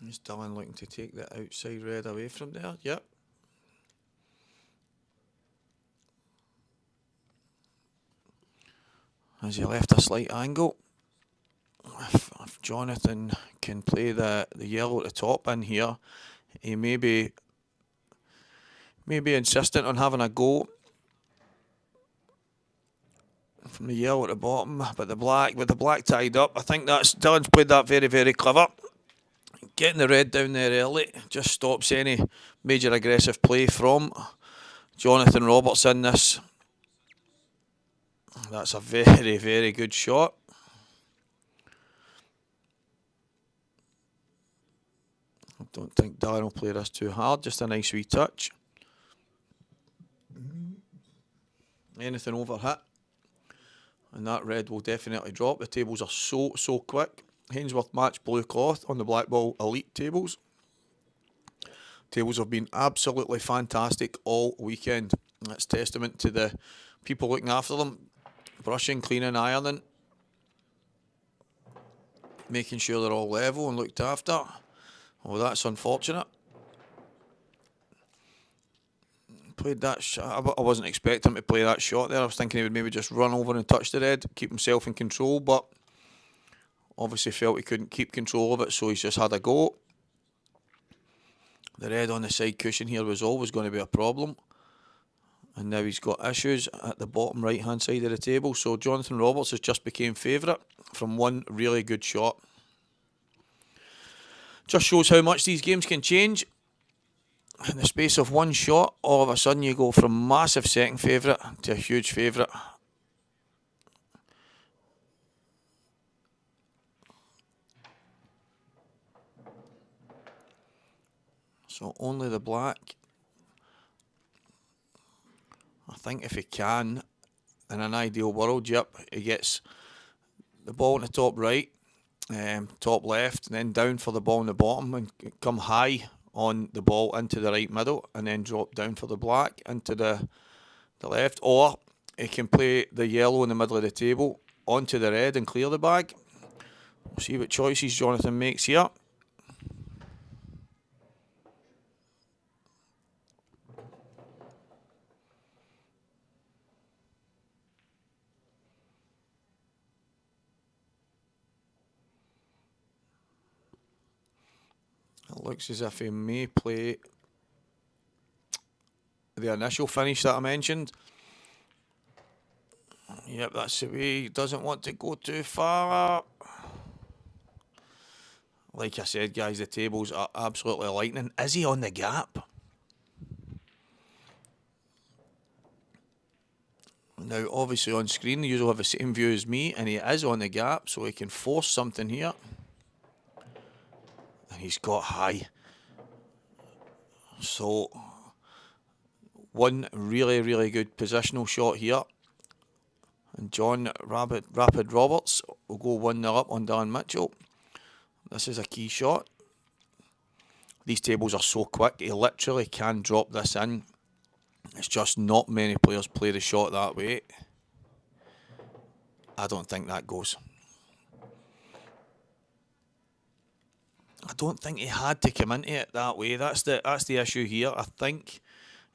Is Dylan looking to take the outside red away from there? Yep. As he left a slight angle. If Jonathan can play the yellow at the top in here, he may be insistent on having a go from the yellow at the bottom, but with the black tied up, I think Dylan's played that very, very clever. Getting the red down there early just stops any major aggressive play from Jonathan Roberts in this. That's a very, very good shot. I don't think Dylan will play this too hard, just a nice wee touch. Anything over hit, and that red will definitely drop. The tables are so quick. Hainsworth match blue cloth on the Blackball Elite tables. Tables have been absolutely fantastic all weekend. That's testament to the people looking after them. Brushing, cleaning, ironing. Making sure they're all level and looked after. Oh, that's unfortunate. Played that shot. I wasn't expecting him to play that shot there. I was thinking he would maybe just run over and touch the red, keep himself in control, but obviously felt he couldn't keep control of it, so he's just had a go. The red on the side cushion here was always going to be a problem. And now he's got issues at the bottom right hand side of the table. So Jonathan Roberts has just became favourite from one really good shot. Just shows how much these games can change. In the space of one shot, all of a sudden you go from massive second favourite to a huge favourite. So only the black. I think if he can, in an ideal world, yep, he gets the ball in the top right, top left, and then down for the ball in the bottom, and come high on the ball into the right middle, and then drop down for the black into the left. Or he can play the yellow in the middle of the table onto the red and clear the bag. We'll see what choices Jonathan makes here. It looks as if he may play the initial finish that I mentioned. Yep, that's the way. He doesn't want to go too far. Like I said, guys, the tables are absolutely lightning. Is he on the gap? Now, obviously on screen, you will have the same view as me, and he is on the gap, so he can force something here. And he's got high. So, one really, really good positional shot here. And John Rapid Roberts will go 1-0 up on Dan Mitchell. This is a key shot. These tables are so quick, he literally can drop this in. It's just not many players play the shot that way. I don't think that goes. I don't think he had to come into it that way. That's the issue here. I think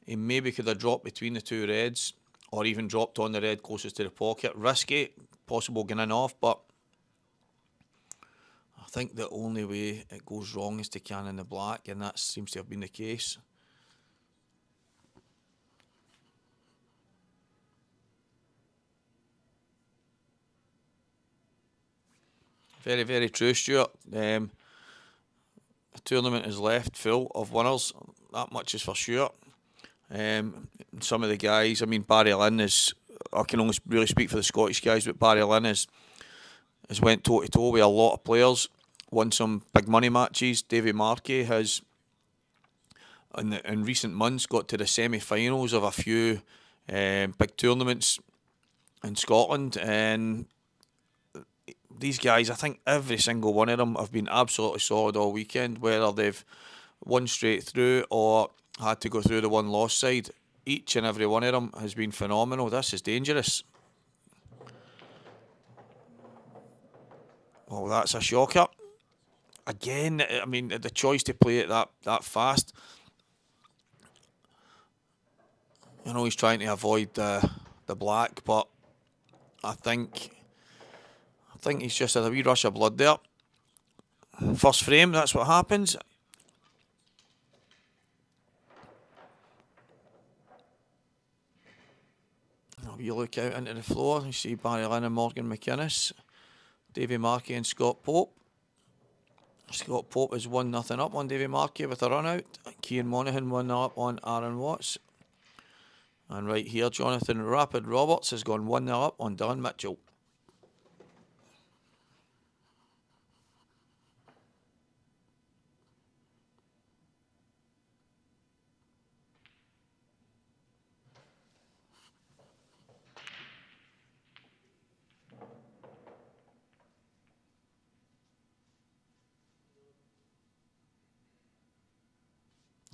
he maybe could have dropped between the two reds, or even dropped on the red closest to the pocket. Risky, possible getting off, but I think the only way it goes wrong is to can in the black, and that seems to have been the case. Very, very true, Stuart. The tournament is left full of winners. That much is for sure. Some of the guys, I mean, Barry Lynn is, I can only really speak for the Scottish guys, but Barry Lynn has went toe to toe with a lot of players won some big money matches. Davy Markey has, in recent months, got to the semi-finals of a few big tournaments in Scotland, and these guys, I think every single one of them have been absolutely solid all weekend, whether they've won straight through or had to go through the one-loss side. Each and every one of them has been phenomenal. This is dangerous. Oh, that's a shocker. Again, I mean, the choice to play it that fast. You know, he's trying to avoid the black, but I think he's just had a wee rush of blood there. First frame, that's what happens. A wee look out into the floor. You see Barry Lynn and Morgan McInnes, Davy Markey and Scott Pope. Scott Pope is 1-0 up on Davy Markey with a run out. Cian Monaghan 1-0 up on Aaron Watts. And right here, Jonathan Rapid Roberts has gone 1-0 up on Dylan Mitchell.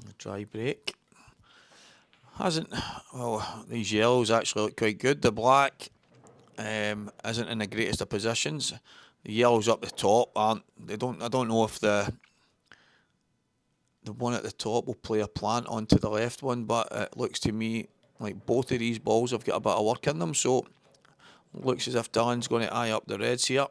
A dry break. Well, these yellows actually look quite good. The black isn't in the greatest of positions. The yellows up the top aren't. I don't know if the one at the top will play a plant onto the left one, but it looks to me like both of these balls have got a bit of work in them. So looks as if Dylan's going to eye up the reds here.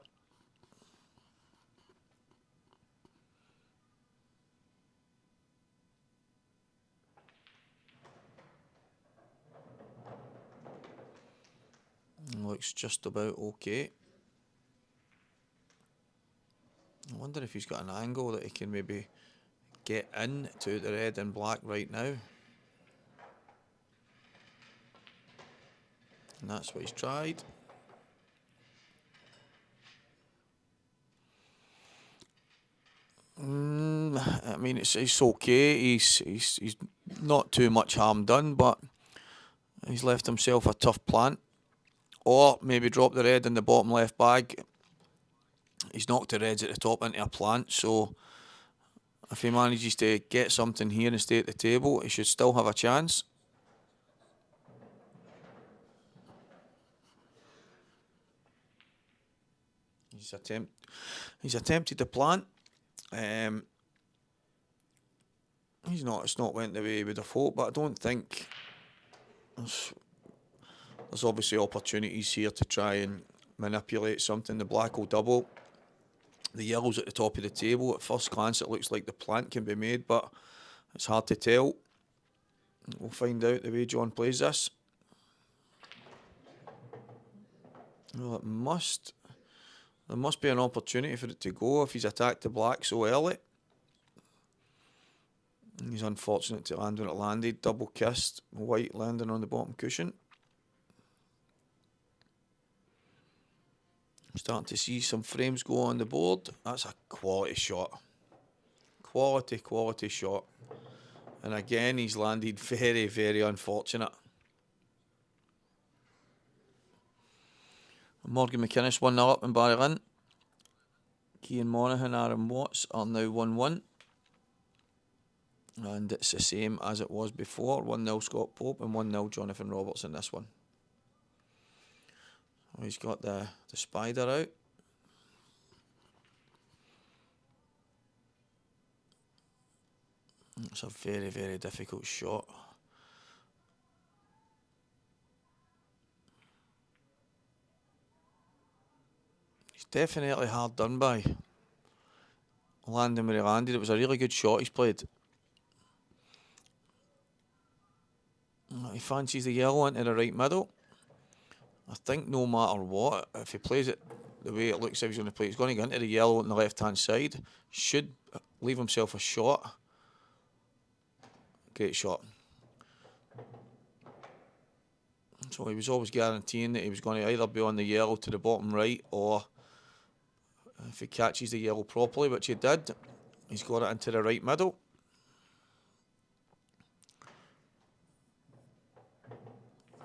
Looks just about okay. I wonder if he's got an angle that he can maybe get in to the red and black right now. And that's what he's tried. I mean, it's okay. He's not too much harm done, but he's left himself a tough plant. Or maybe drop the red in the bottom left bag. He's knocked the reds at the top into a plant, so if he manages to get something here and stay at the table, he should still have a chance. He's attempted the plant. It's not went the way he would have hoped, but I don't think there's obviously opportunities here to try and manipulate something. The black will double. The yellow's at the top of the table. At first glance, it looks like the plant can be made, but it's hard to tell. We'll find out the way John plays this. Well, there must be an opportunity for it to go if he's attacked the black so early. He's unfortunate to land when it landed. Double kissed. White landing on the bottom cushion. Starting to see some frames go on the board. That's a quality shot. Quality shot. And again, he's landed very, very unfortunate. Morgan McInnes 1-0 up in Barrylin. Cian Monaghan, Aaron Watts are now 1-1. And it's the same as it was before. 1-0 Scott Pope and 1-0 Jonathan Roberts in this one. Oh, he's got the spider out. It's a very, very difficult shot. He's definitely hard done by. Landing where he landed. It was a really good shot he's played. He fancies the yellow into the right middle. I think no matter what, if he plays it the way it looks like he's going to play, he's going to go into the yellow on the left-hand side. Should leave himself a shot. Great shot. So he was always guaranteeing that he was going to either be on the yellow to the bottom right or If he catches the yellow properly, which he did, he's got it into the right middle.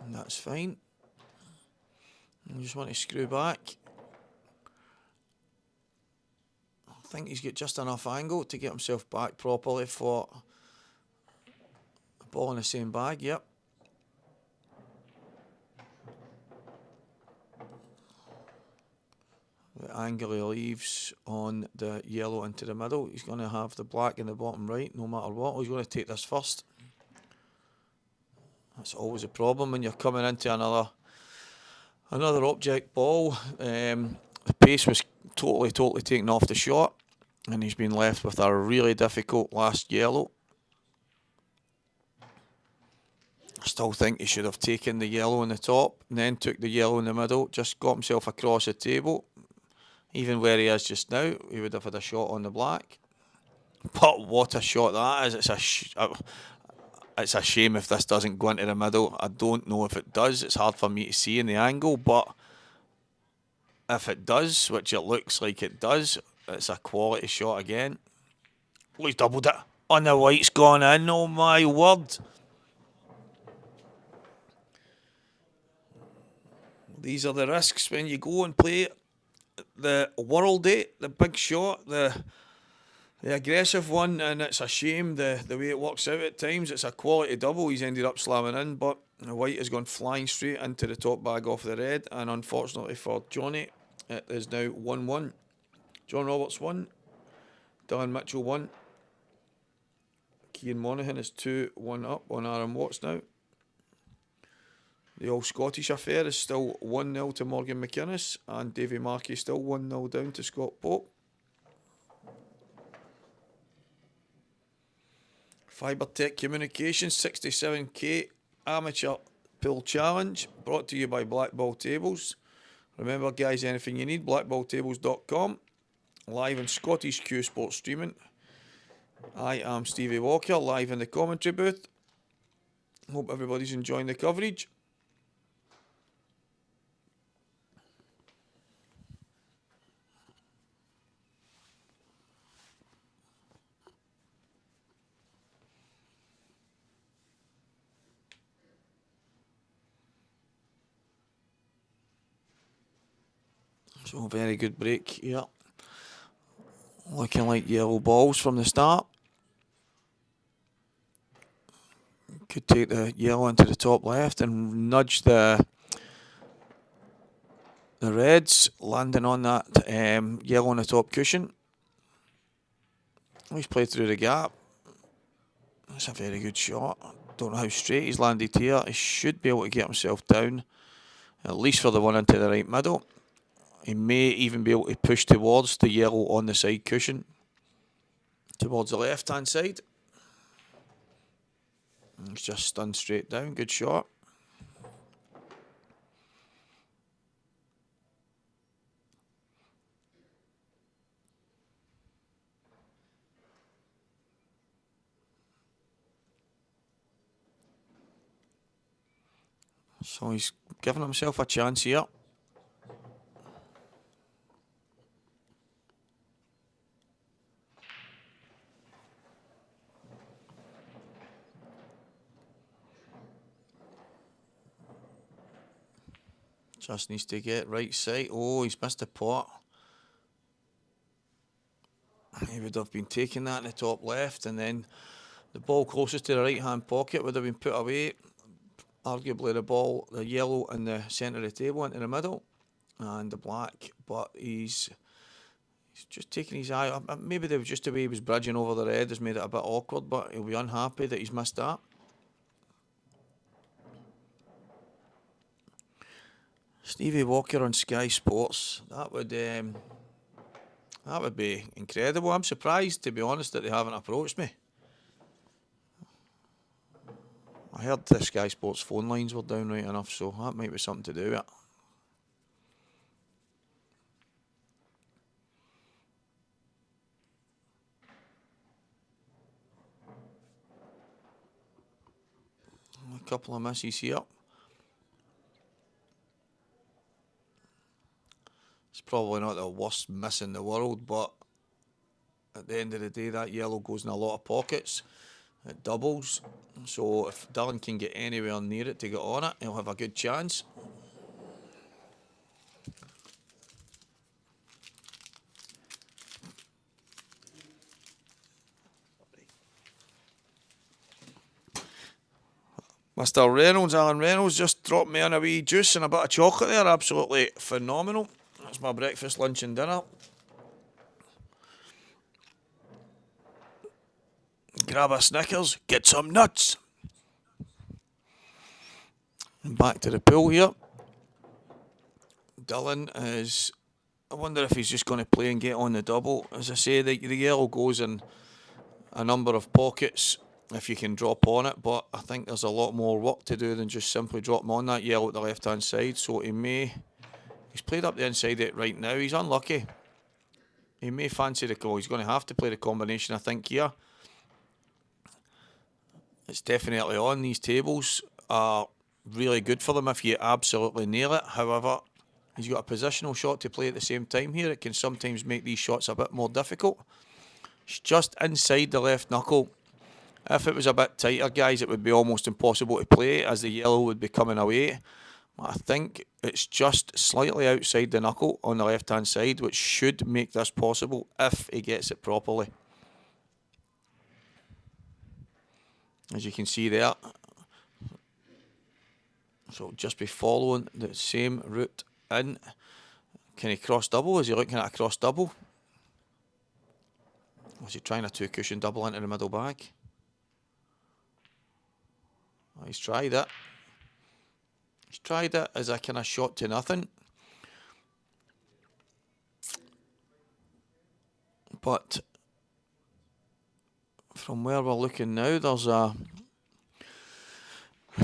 And that's fine. I just want to screw back. I think he's got just enough angle to get himself back properly for a ball in the same bag, yep. The angle he leaves on the yellow into the middle, he's going to have the black in the bottom right no matter what. He's going to take this first. That's always a problem when you're coming into another object ball. The pace was totally taken off the shot, and he's been left with a really difficult last yellow. I still think he should have taken the yellow on the top and then took the yellow in the middle, just got himself across the table. Even where he is just now, he would have had a shot on the black. But what a shot that is. It's a shame if this doesn't go into the middle. I don't know if it does. It's hard for me to see in the angle, but if it does, which it looks like it does, it's a quality shot again. Oh, he's doubled it. On the white's gone in. Oh my word. These are the risks when you go and play the worldie, the big shot, the aggressive one, and it's a shame the way it works out at times. It's a quality double he's ended up slamming in, but the white has gone flying straight into the top bag off the red, and unfortunately for Johnny, it is now 1-1. John Roberts 1, Dylan Mitchell 1. Cian Monaghan is 2-1 up on Aaron Watts now. The all-Scottish affair is still 1-0 to Morgan McInnes, and Davy Markey still 1-0 down to Scott Pope. Fibretec Communications 67k Amateur Pool Challenge, brought to you by Blackball Tables. Remember guys, anything you need, blackballtables.com. Live in Scottish Q Sports Streaming. I am Stevie Walker, live in the commentary booth. Hope everybody's enjoying the coverage. So very good break here. Looking like yellow balls from the start. Could take the yellow into the top left and nudge the reds, landing on that yellow on the top cushion. He's played through the gap. That's a very good shot. Don't know how straight he's landed here. He should be able to get himself down, at least for the one into the right middle. He may even be able to push towards the yellow on the side cushion, towards the left-hand side. He's just stunned straight down. Good shot. So he's given himself a chance here. Just needs to get right side. Oh, he's missed the pot. He would have been taking that in the top left, and then the ball closest to the right hand pocket would have been put away. Arguably the yellow in the centre of the table into the middle, and the black, but he's just taking his eye. Maybe just the way he was bridging over the red has made it a bit awkward, but he'll be unhappy that he's missed that. Stevie Walker on Sky Sports. That would be incredible. I'm surprised, to be honest, that they haven't approached me. I heard the Sky Sports phone lines were down right enough, so that might be something to do with it. A couple of misses here. It's probably not the worst miss in the world, but at the end of the day, that yellow goes in a lot of pockets. It doubles. So if Dylan can get anywhere near it to get on it, he'll have a good chance. Mr. Reynolds, Alan Reynolds, just dropped me in a wee juice and a bit of chocolate there. Absolutely phenomenal. That's my breakfast, lunch and dinner. Grab a Snickers, get some nuts. And back to the pool here. Dylan is... I wonder if he's just going to play and get on the double. As I say, the yellow goes in a number of pockets if you can drop on it, but I think there's a lot more work to do than just simply dropping on that yellow at the left hand side. So he may... He's played up the inside of it right now. He's unlucky. He may fancy the call. He's going to have to play the combination, I think, here. It's definitely on. These tables are really good for them if you absolutely nail it. However, he's got a positional shot to play at the same time here. It can sometimes make these shots a bit more difficult. It's just inside the left knuckle. If it was a bit tighter, guys, it would be almost impossible to play as the yellow would be coming away. I think it's just slightly outside the knuckle on the left-hand side, which should make this possible if he gets it properly. As you can see there. So just be following the same route in. Can he cross double? Is he looking at a cross double? Was he trying a 2-cushion double into the middle bag? Well, he's tried it. He's tried it as a kind of shot to nothing. But from where we're looking now, there's a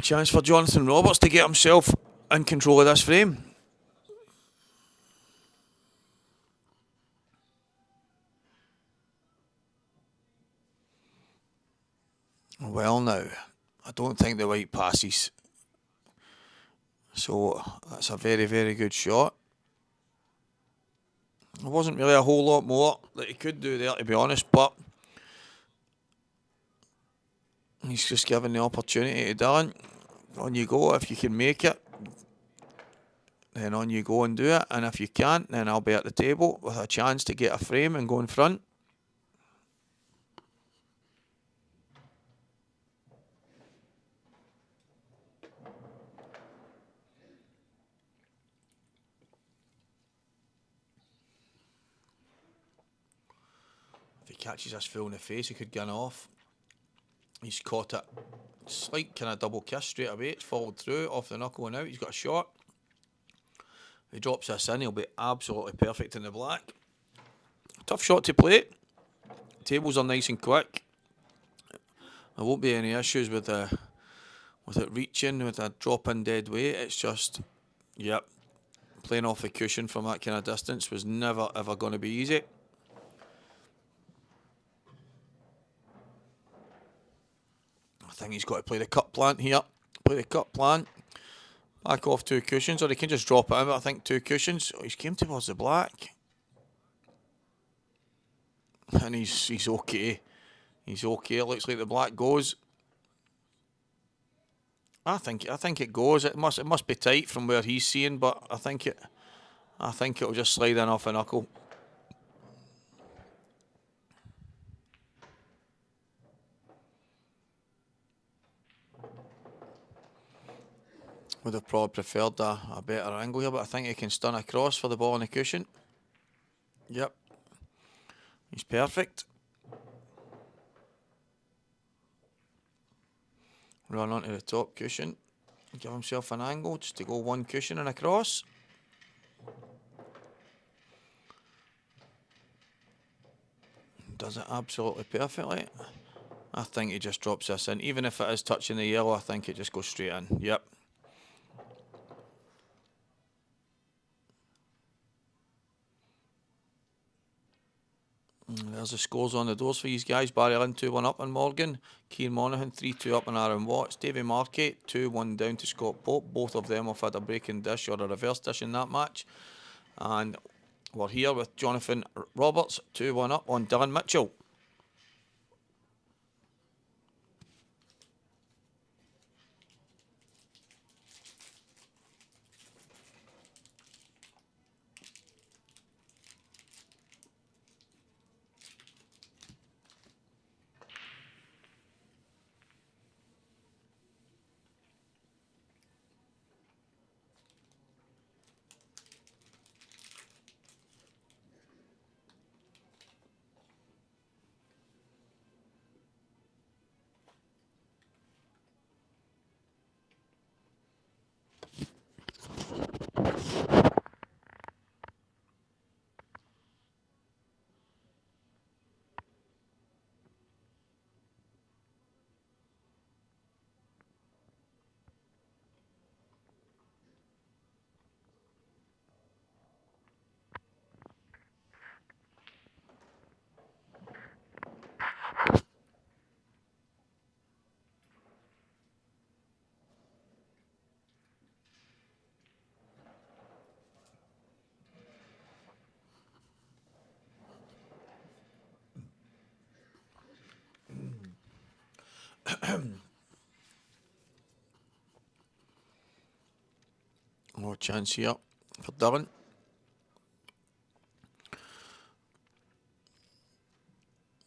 chance for Jonathan Roberts to get himself in control of this frame. Well now, I don't think the white passes. So that's a very, very good shot. There wasn't really a whole lot more that he could do there, to be honest, but he's just given the opportunity to Dylan. On you go. If you can make it, then on you go and do it. And if you can't, then I'll be at the table with a chance to get a frame and go in front. If he catches us full in the face, he could gun off. He's caught it. Slight kind of double kiss straight away. It's followed through off the knuckle and out. He's got a shot. If he drops this in, he'll be absolutely perfect in the black. Tough shot to play. Tables are nice and quick. There won't be any issues with it reaching, with a drop in dead weight. It's just, yep, playing off the cushion from that kind of distance was never ever going to be easy. I think he's got to play the cut plant here. Play the cut plant. Back off 2 cushions, or he can just drop it in. I think 2 cushions. Oh, he's came towards the black. And he's okay. He's okay. It looks like the black goes. I think it goes. It must be tight from where he's seeing, but I think it'll just slide in off a knuckle. Would have probably preferred a better angle here, but I think he can stun across for the ball on the cushion. Yep. He's perfect. Run onto the top cushion. Give himself an angle just to go 1 cushion and across. Does it absolutely perfectly. I think he just drops this in. Even if it is touching the yellow, I think it just goes straight in. Yep. There's the scores on the doors for these guys. Barry Lynn 2-1 up on Morgan. Keane Monaghan 3-2 up on Aaron Watts. Davy Markey 2-1 down to Scott Pope. Both of them have had a breaking dish or a reverse dish in that match. And We're here with Jonathan Roberts, 2-1 up on Dylan Mitchell. No chance here for Dylan.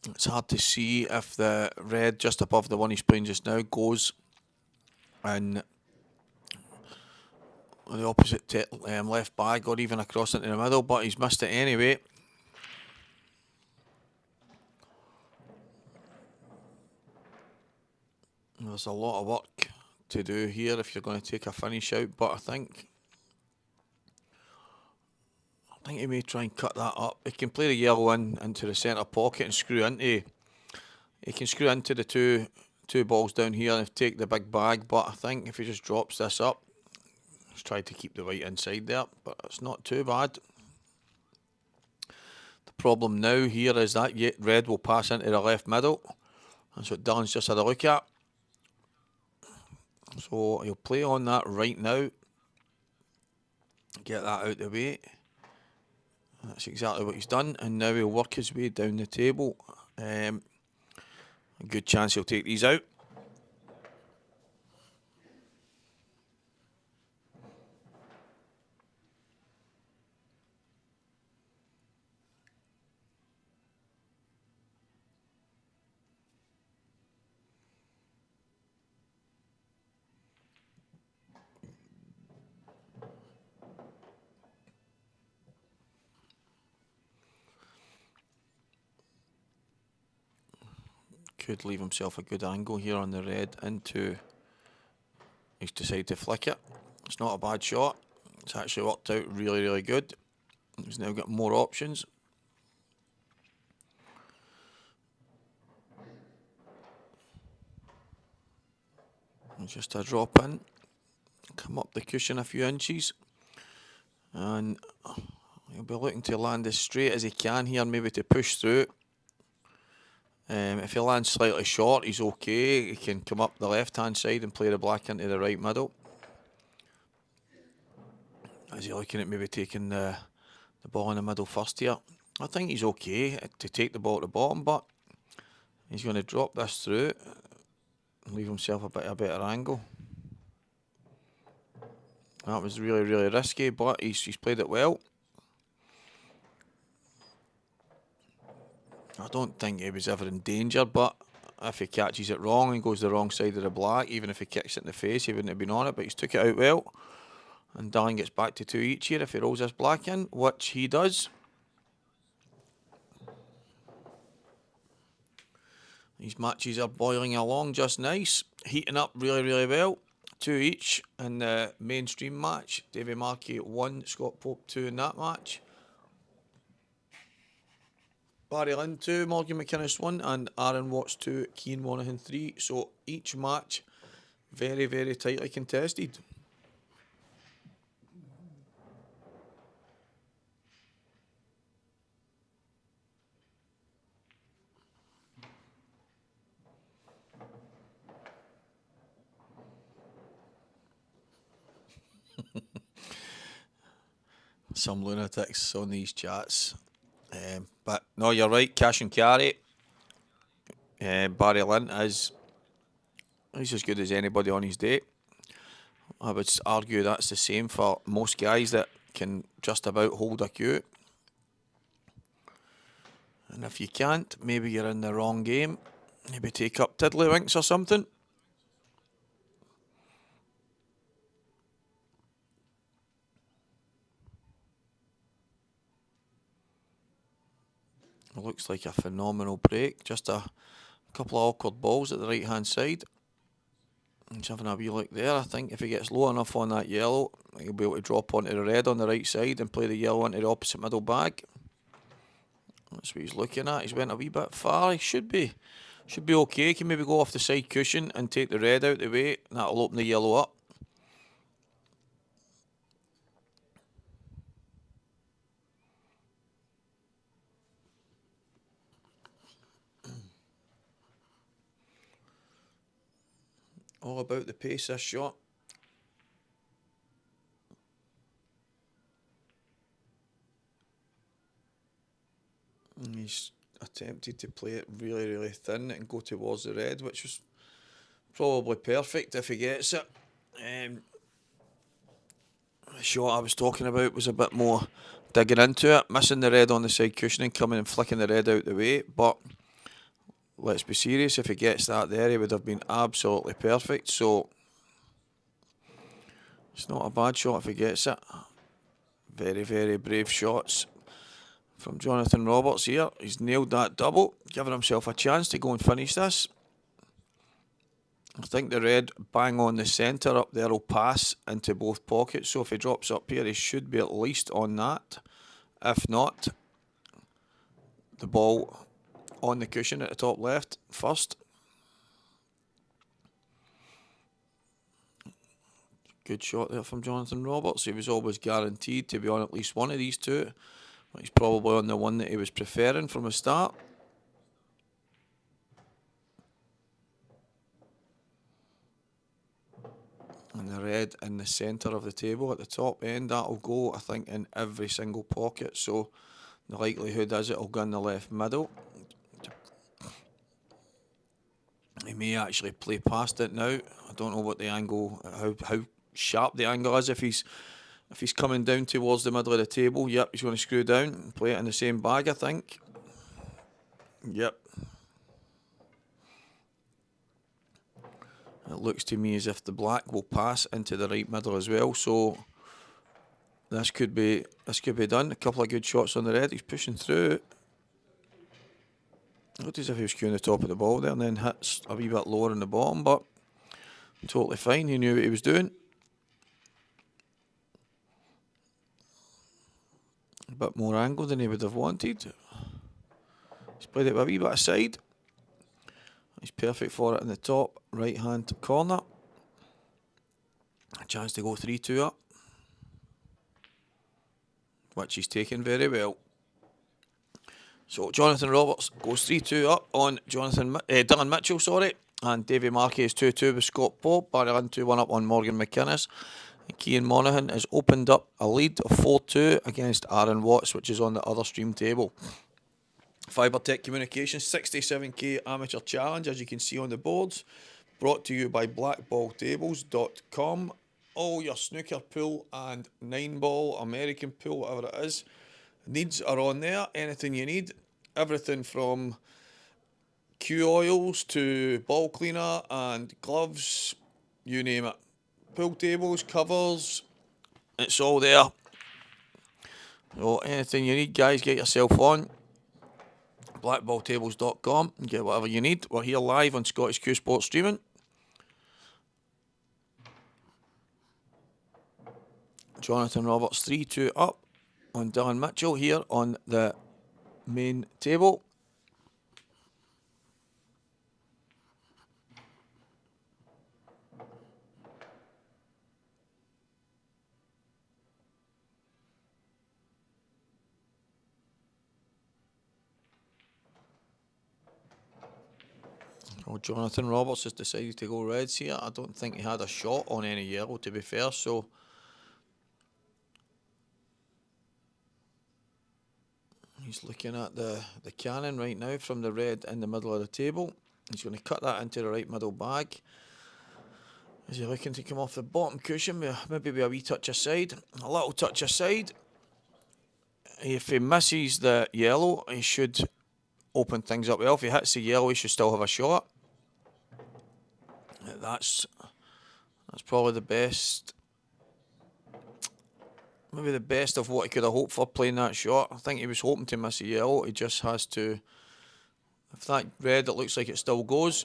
It's hard to see if the red just above the one he's playing just now goes in the opposite left bag or even across into the middle, but he's missed it anyway. There's a lot of work to do here if you're going to take a finish out, but I think he may try and cut that up. He can play the yellow into the centre pocket and screw into. He can screw into the two balls down here and take the big bag, but I think if he just drops this up, he's tried to keep the white inside there, but it's not too bad. The problem now here is that red will pass into the left middle. That's what Dylan's just had a look at. So he'll play on that right now. Get that out of the way. That's exactly what he's done, and now he'll work his way down the table. A good chance he'll take these out. Could leave himself a good angle here on the red into. He's decided to flick it. It's not a bad shot. It's actually worked out really, really good. He's now got more options. Just a drop in. Come up the cushion a few inches. And he'll be looking to land as straight as he can here, maybe to push through. If he lands slightly short, he's okay. He can come up the left-hand side and play the black into the right middle. Is he looking at maybe taking the ball in the middle first here? I think he's okay to take the ball at the bottom, but he's going to drop this through and leave himself a better angle. That was really, really risky, but he's played it well. I don't think he was ever in danger, but if he catches it wrong and goes the wrong side of the black, even if he kicks it in the face, he wouldn't have been on it, but he's took it out well. And Dylan gets back to 2 each here if he rolls this black in, which he does. These matches are boiling along just nice, heating up really, really well. 2 each in the mainstream match. Davy Markey 1, Scott Pope 2 in that match. Barry Lynn 2, Morgan McInnes 1, and Aaron Watts 2, Cian Monaghan 3. So each match very, very tightly contested. some lunatics on these chats. But no, you're right. Cash and carry. Barry Lint he's as good as anybody on his day. I would argue that's the same for most guys that can just about hold a cue. And if you can't, maybe you're in the wrong game. Maybe take up tiddlywinks or something. It looks like a phenomenal break. Just a couple of awkward balls at the right hand side. He's having a wee look there. I think if he gets low enough on that yellow, he'll be able to drop onto the red on the right side and play the yellow into the opposite middle bag. That's what he's looking at. He's went a wee bit far. He should be okay. He can maybe go off the side cushion and take the red out the way. That'll open the yellow up. All about the pace, this shot. And he's attempted to play it really, really thin and go towards the red, which was probably perfect if he gets it. The shot I was talking about was a bit more digging into it, missing the red on the side cushioning, coming and flicking the red out the way, but let's be serious, if he gets that there, he would have been absolutely perfect. So it's not a bad shot if he gets it. Very, very brave shots from Jonathan Roberts here. He's nailed that double, giving himself a chance to go and finish this. I think the red bang on the centre up there will pass into both pockets. So if he drops up here, he should be at least on that. If not, the ball on the cushion at the top left first. Good shot there from Jonathan Roberts. He was always guaranteed to be on at least one of these two. He's probably on the one that he was preferring from the start. And the red in the centre of the table at the top end, that'll go, I think, in every single pocket. So the likelihood is it'll go in the left middle. He may actually play past it now. I don't know what the angle, how sharp the angle is. If he's coming down towards the middle of the table, yep, he's going to screw down and play it in the same bag, I think. Yep. It looks to me as if the black will pass into the right middle as well. So this could be done. A couple of good shots on the red. He's pushing through. Looked as if he was queuing the top of the ball there and then hits a wee bit lower in the bottom, but totally fine. He knew what he was doing. A bit more angle than he would have wanted. He's played it with a wee bit aside. He's perfect for it in the top right hand corner. A chance to go 3-2 up, which he's taken very well. So Jonathan Roberts goes 3-2 up on Dylan Mitchell, and Davy Markey is 2-2 with Scott Pope. Barry Lynn 2-1 up on Morgan McInnes. And Cian Monaghan has opened up a lead of 4-2 against Aaron Watts, which is on the other stream table. Fibretec Communications 67k Amateur Challenge, as you can see on the boards, brought to you by blackballtables.com. All your snooker pool and 9-ball, American pool, whatever it is, needs are on there. Anything you need, everything from cue oils to ball cleaner and gloves, you name it. Pool tables, covers, it's all there. So anything you need, guys, get yourself on blackballtables.com and get whatever you need. We're here live on Scottish Q Sports Streaming. Jonathan Roberts 3-2 up on Dylan Mitchell here on the main table. Well, Jonathan Roberts has decided to go reds here. I don't think he had a shot on any yellow, to be fair, so He's looking at the cannon right now from the red in the middle of the table. He's going to cut that into the right middle bag. Is he looking to come off the bottom cushion? Maybe with a wee touch aside. A little touch aside. If he misses the yellow, he should open things up well. If he hits the yellow, he should still have a shot. That's probably the best. Maybe the best of what he could have hoped for playing that shot. I think he was hoping to miss a yellow. He just has to. If that red, it looks like it still goes.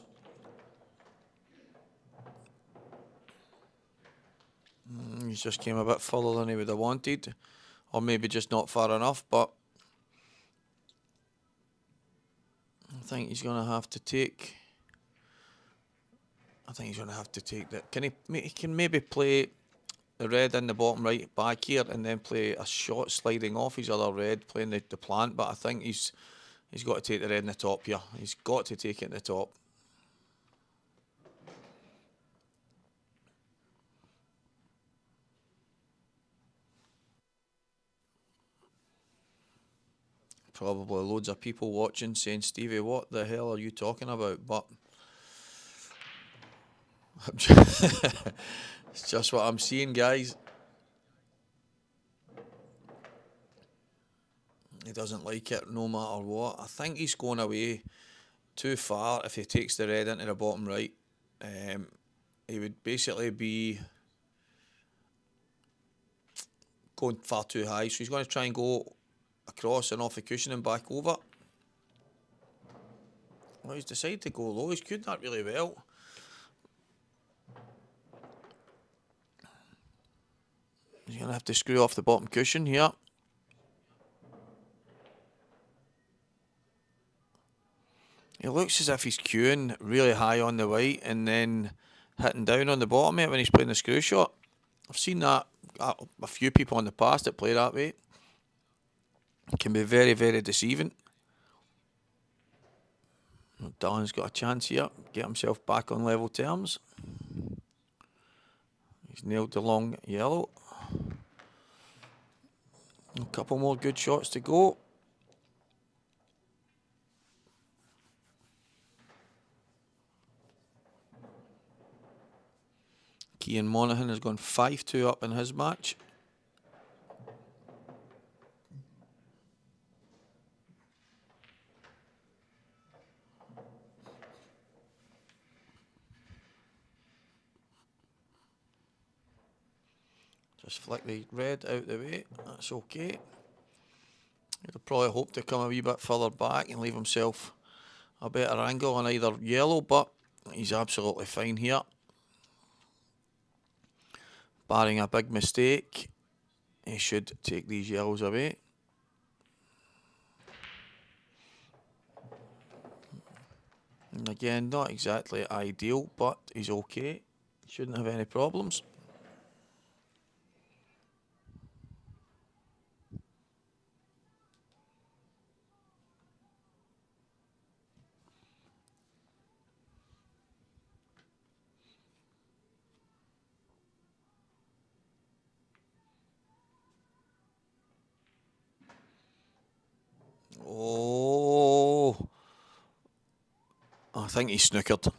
He's just came a bit further than he would have wanted. Or maybe just not far enough, but I think he's going to have to take. I think he's going to have to take that. He can maybe play the red in the bottom right back here and then play a shot sliding off his other red, playing the plant, but I think he's got to take the red in the top here. He's got to take it in the top. Probably loads of people watching saying, Stevie, what the hell are you talking about? But it's just what I'm seeing, guys. He doesn't like it no matter what. I think he's going away too far if he takes the red into the bottom right. He would basically be going far too high. So he's going to try and go across and off the cushion and back over. Well, he's decided to go low. He's cued that really well. He's going to have to screw off the bottom cushion here. It looks as if he's cueing really high on the white and then hitting down on the bottom when he's playing the screw shot. I've seen that a few people in the past that play that way. It can be very, very deceiving. Dylan's got a chance here. Get himself back on level terms. He's nailed the long yellow. A couple more good shots to go. Cian Monaghan has gone 5-2 up in his match. Just flick the red out the way. That's okay. He'd probably hope to come a wee bit further back and leave himself a better angle on either yellow, but he's absolutely fine here. Barring a big mistake, he should take these yellows away. And again, not exactly ideal, but he's okay. Shouldn't have any problems. Oh, I think he's snookered.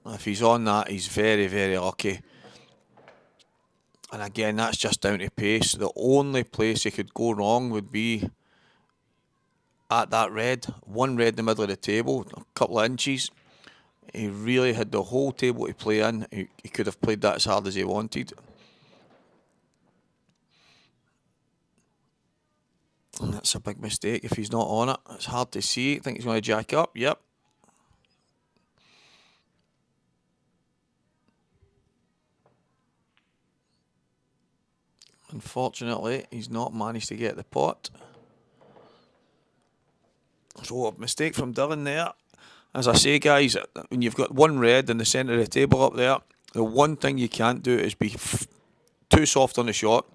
If he's on that, he's very, very lucky. And again, that's just down to pace. The only place he could go wrong would be at that red. One red in the middle of the table, a couple of inches. He really had the whole table to play in. He could have played that as hard as he wanted. And that's a big mistake if he's not on it. It's hard to see. I think he's going to jack up. Yep. Unfortunately, he's not managed to get the pot. So a mistake from Dylan there. As I say, guys, when you've got one red in the centre of the table up there, the one thing you can't do is be too soft on the shot.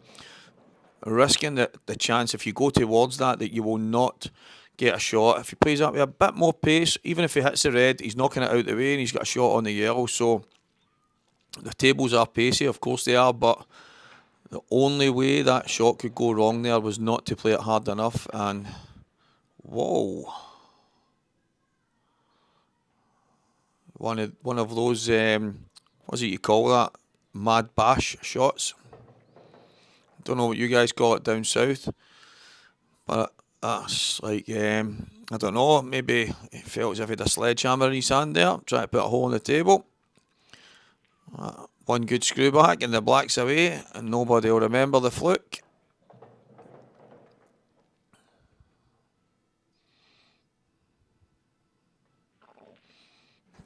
Risking the chance if you go towards that you will not get a shot. If he plays that with a bit more pace, even if he hits the red, he's knocking it out the way and he's got a shot on the yellow. So the tables are pacey, of course they are, but The only way that shot could go wrong there was not to play it hard enough, and whoa. One of those, what's it you call that? Mad bash shots. Don't know what you guys call it down south, but that's like, I don't know, maybe he felt as if he had a sledgehammer in his hand there, trying to put a hole in the table. One good screw back and the black's away, and nobody will remember the fluke.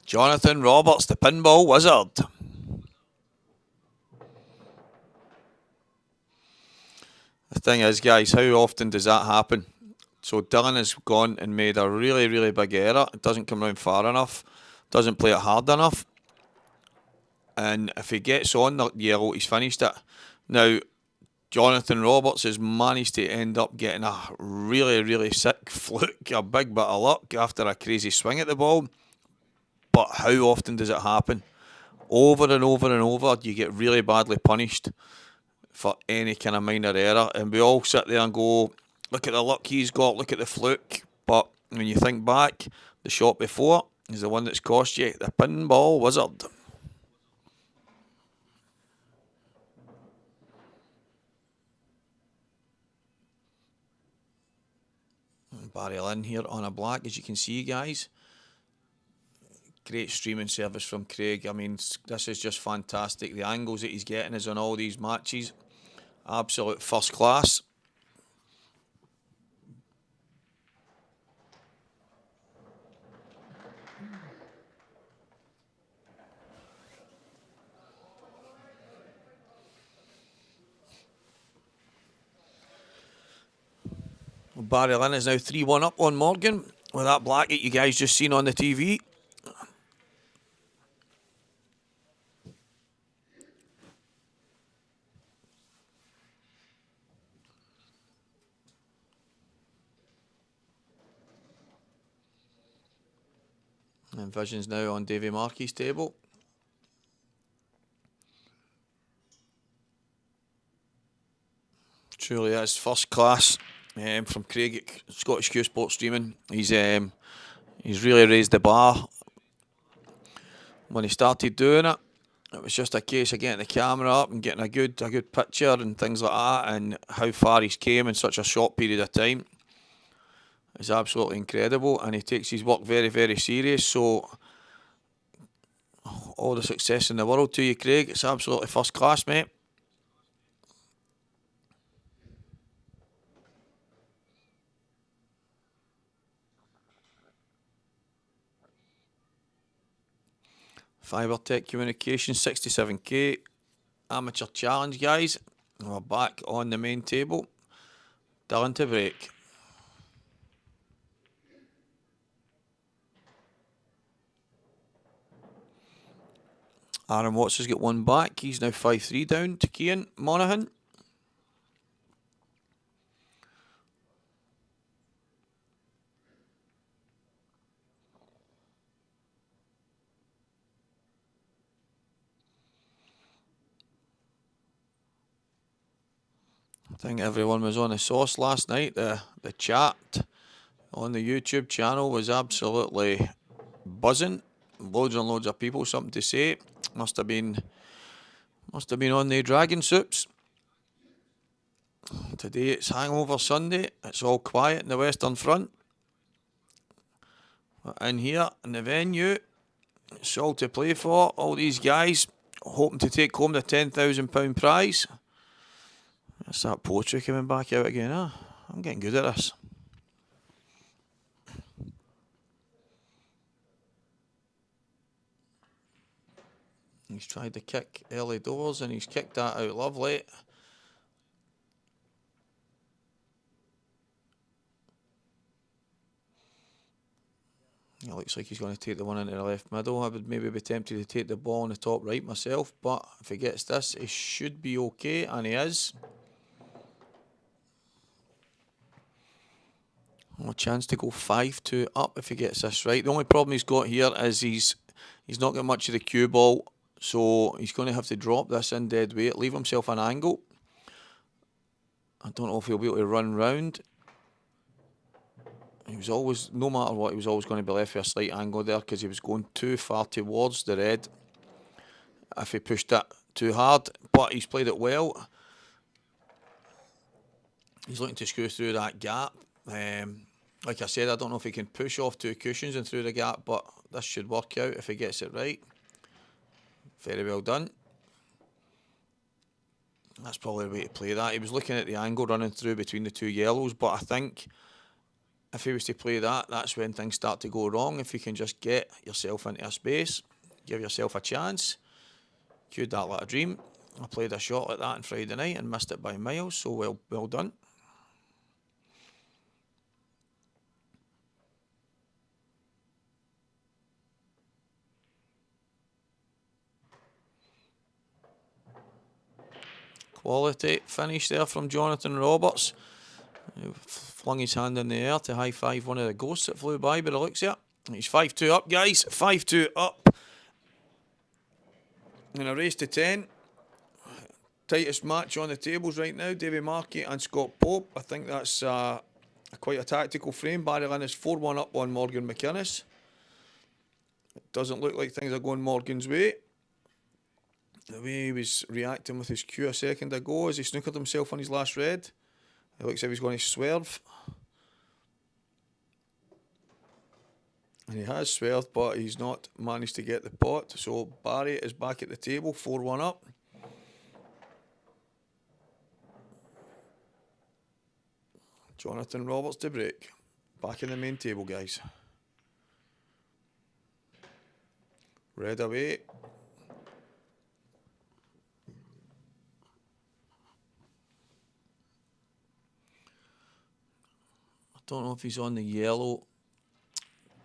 Jonathan Roberts, the pinball wizard. The thing is, guys, how often does that happen? So Dylan has gone and made a really, really big error. It doesn't come round far enough. Doesn't play it hard enough. And if he gets on the yellow, he's finished it. Now, Jonathan Roberts has managed to end up getting a really, really sick fluke, a big bit of luck after a crazy swing at the ball. But how often does it happen? Over and over and over, you get really badly punished for any kind of minor error. And we all sit there and go, look at the luck he's got, look at the fluke. But when you think back, the shot before is the one that's cost you, the pinball wizard. Barry Lynn here on a black, as you can see, guys. Great streaming service from Craig. I mean, this is just fantastic. The angles that he's getting is on all these matches. Absolute first class. Barry Lynn is now 3-1 up on Morgan with that black that you guys just seen on the TV. And Vision's now on Davy Markey's table. Truly is first class from Craig at Scottish Q Sports Streaming. He's really raised the bar. When he started doing it, it was just a case of getting the camera up and getting a good picture and things like that, and how far he's came in such a short period of time is absolutely incredible, and he takes his work very, very serious. So all the success in the world to you, Craig. It's absolutely first class, mate. Fibretec Communications 67k amateur challenge, guys. We're back on the main table. Dylan to break. Aaron Watts has got one back. He's now 5-3 down to Cian Monaghan. I think everyone was on the sauce last night. The chat on the YouTube channel was absolutely buzzing. Loads and loads of people, something to say. Must have been on the dragon soups. Today it's Hangover Sunday. It's all quiet in the Western Front. In here in the venue, it's all to play for. All these guys hoping to take home the £10,000 prize. That's that poetry coming back out again, huh? I'm getting good at this. He's tried to kick early doors and he's kicked that out lovely. It looks like he's going to take the one into the left middle. I would maybe be tempted to take the ball on the top right myself, but if he gets this, he should be okay, and he is. A chance to go 5-2 up if he gets this right. The only problem he's got here is he's not got much of the cue ball, so he's going to have to drop this in dead weight, leave himself an angle. I don't know if he'll be able to run round. He was always, no matter what, he was always going to be left with a slight angle there because he was going too far towards the red if he pushed it too hard. But he's played it well. He's looking to screw through that gap. Like I said, I don't know if he can push off 2 cushions and through the gap, but this should work out if he gets it right. Very well done. That's probably the way to play that. He was looking at the angle running through between the 2 yellows, but I think if he was to play that, that's when things start to go wrong. If you can just get yourself into a space, give yourself a chance. Cued that like a dream. I played a shot like that on Friday night and missed it by miles, so well done. Quality finish there from Jonathan Roberts. He flung his hand in the air to high five one of the ghosts that flew by the looks of it. He's 5-2 up, guys. 5-2 up. In a race to 10. Tightest match on the tables right now. Davy Markey and Scott Pope. I think that's quite a tactical frame. Barry Lynn is 4-1 up on Morgan McInnes. It doesn't look like things are going Morgan's way. The way he was reacting with his cue a second ago as he snookered himself on his last red. It looks like he's going to swerve. And he has swerved, but he's not managed to get the pot. So Barry is back at the table, 4-1 up. Jonathan Roberts to break. Back in the main table, guys. Red away. Don't know if he's on the yellow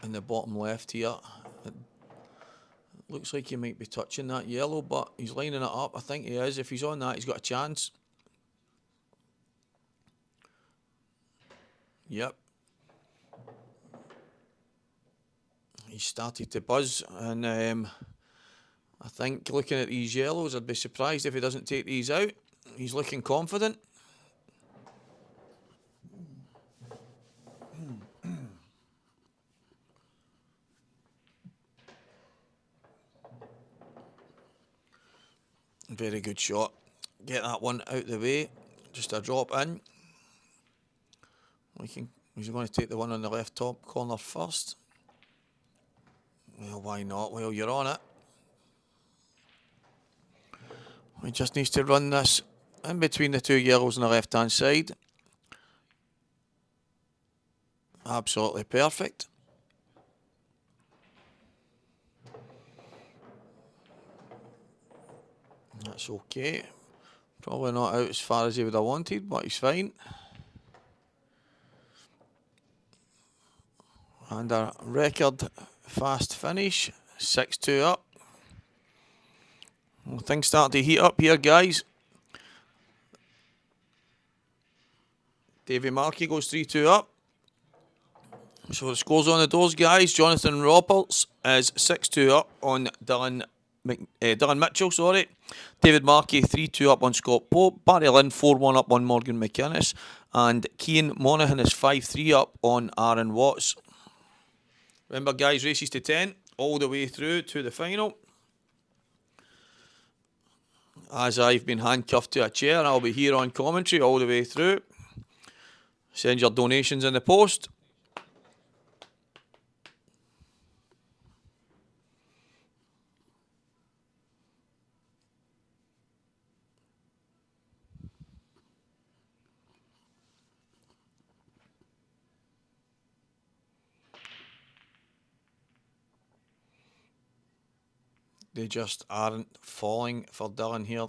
in the bottom left here. It looks like he might be touching that yellow, but he's lining it up. I think he is. If he's on that, he's got a chance. Yep. He started to buzz, and I think looking at these yellows, I'd be surprised if he doesn't take these out. He's looking confident. Very good shot. Get that one out the way. Just a drop in. He's going to take the one on the left top corner first. Well, why not? Well, you're on it. He just needs to run this in between the 2 yellows on the left-hand side. Absolutely perfect. That's okay. Probably not out as far as he would have wanted, but he's fine. And a record fast finish, 6-2 up. Well, things starting to heat up here, guys. Davy Markey goes 3-2 up. So the scores on the doors, guys. Jonathan Roberts is 6-2 up on Dylan Mitchell, sorry. David Markey 3-2 up on Scott Pope. Barry Lynn 4-1 up on Morgan McInnes. And Cian Monaghan is 5-3 up on Aaron Watts. Remember, guys, races to 10 all the way through to the final. As I've been handcuffed to a chair, I'll be here on commentary all the way through. Send your donations in the post. They just aren't falling for Dylan here.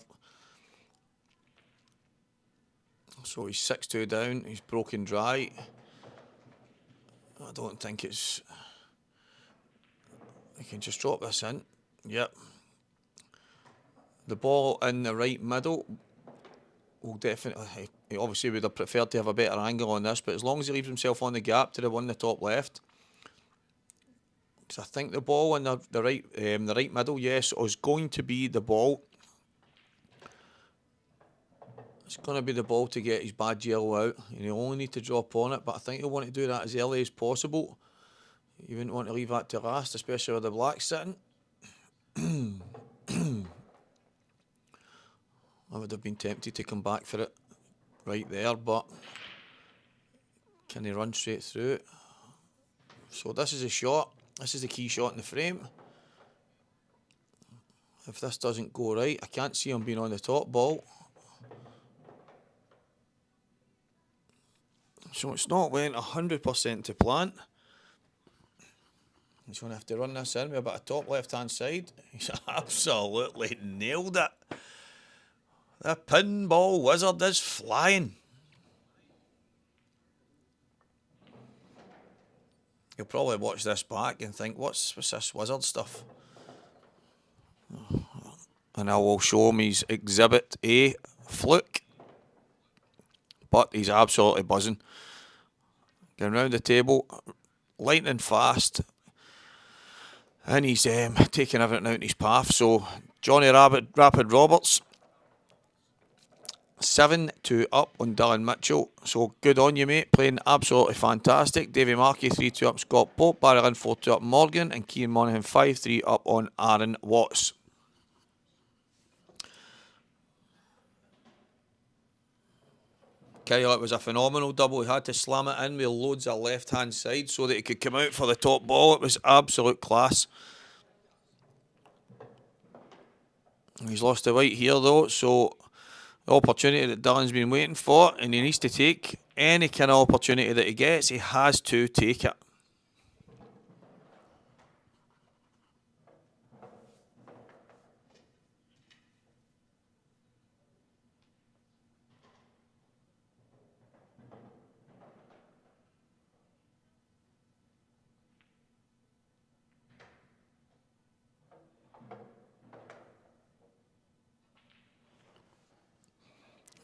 So he's 6-2 down. He's broken dry. I don't think it's... I can just drop this in. Yep. The ball in the right middle will definitely... He obviously would have preferred to have a better angle on this, but as long as he leaves himself on the gap to the one in the top left... I think the ball in the right middle, yes, is going to be the ball. It's going to be the ball to get his bad yellow out, and he'll only need to drop on it, but I think he'll want to do that as early as possible. You wouldn't want to leave that to last, especially with the black sitting. I would have been tempted to come back for it right there, but can he run straight through it? So this is a shot. This is the key shot in the frame. If this doesn't go right, I can't see him being on the top ball. So it's not went 100% to plan. He's going to have to run this in with a bit of top left-hand side. He's absolutely nailed it. The pinball wizard is flying. You'll probably watch this back and think, what's this wizard stuff? And I will show him his Exhibit A fluke. But he's absolutely buzzing. Going round the table, lightning fast. And he's taking everything out in his path. So Johnny Rapid Roberts, 7-2 up on Dylan Mitchell. So good on you, mate. Playing absolutely fantastic. Davy Markey 3-2 up Scott Pope. Barry Lynn 4-2 up Morgan. And Cian Monaghan 5-3 up on Aaron Watts. Kyle, it was a phenomenal double. He had to slam it in with loads of left-hand side so that he could come out for the top ball. It was absolute class. He's lost the white here, though, so the opportunity that Dylan's been waiting for, and he needs to take any kind of opportunity that he gets. He has to take it.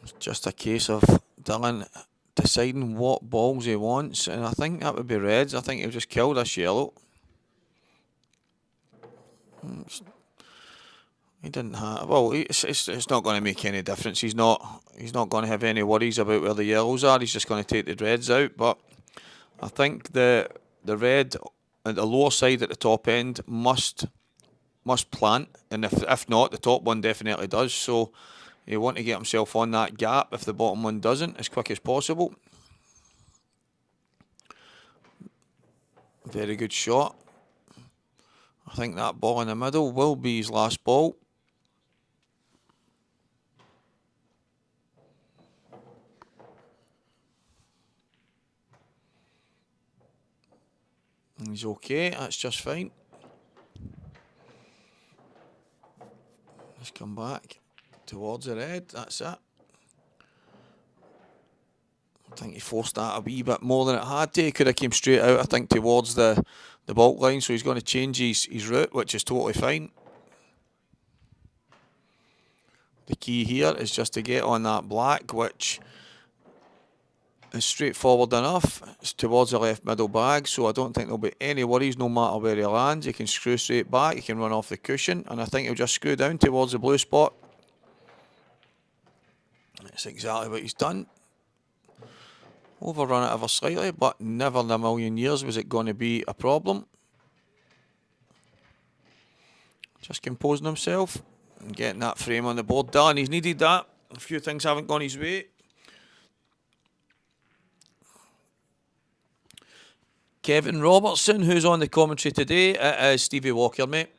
It's just a case of Dylan deciding what balls he wants, and I think that would be reds. I think he'll just kill this yellow. He didn't have. Well, it's not going to make any difference. He's not going to have any worries about where the yellows are. He's just going to take the reds out. But I think the red at the lower side at the top end must plant, and if not, the top one definitely does. So you want to get himself on that gap if the bottom one doesn't, as quick as possible. Very good shot. I think that ball in the middle will be his last ball. He's okay, that's just fine. Let's come back towards the red, that's it. I think he forced that a wee bit more than it had to. He could have came straight out, I think, towards the baulk line, so he's going to change his route, which is totally fine. The key here is just to get on that black, which is straightforward enough. It's towards the left middle bag, so I don't think there'll be any worries no matter where he lands. He can screw straight back, he can run off the cushion, and I think he'll just screw down towards the blue spot. That's exactly what he's done. Overrun it ever slightly, but never in a million years was it going to be a problem. Just composing himself and getting that frame on the board done. He's needed that. A few things haven't gone his way. Kevin Robertson, who's on the commentary today, it is Stevie Walker, mate.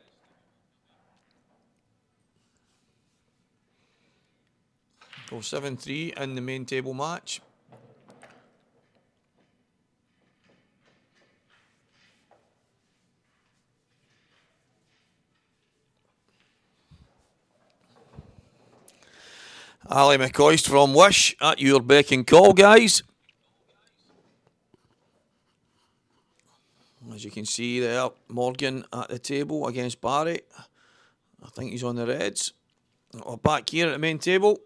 Go 7-3 in the main table match. Ali McCoist from Wish at your beck and call, guys. As you can see there, Morgan at the table against Barry. I think he's on the reds. We're back here at the main table.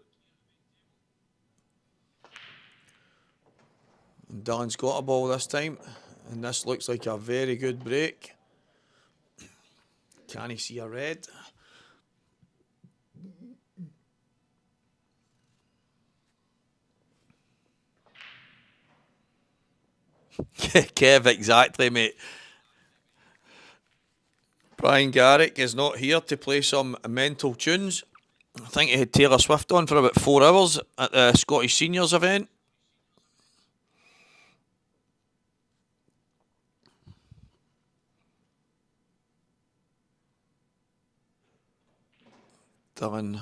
And Dylan's got a ball this time. And this looks like a very good break. Can he see a red? Kev, exactly, mate. Brian Garrick is not here to play some mental tunes. I think he had Taylor Swift on for about 4 hours at the Scottish Seniors event. Dylan,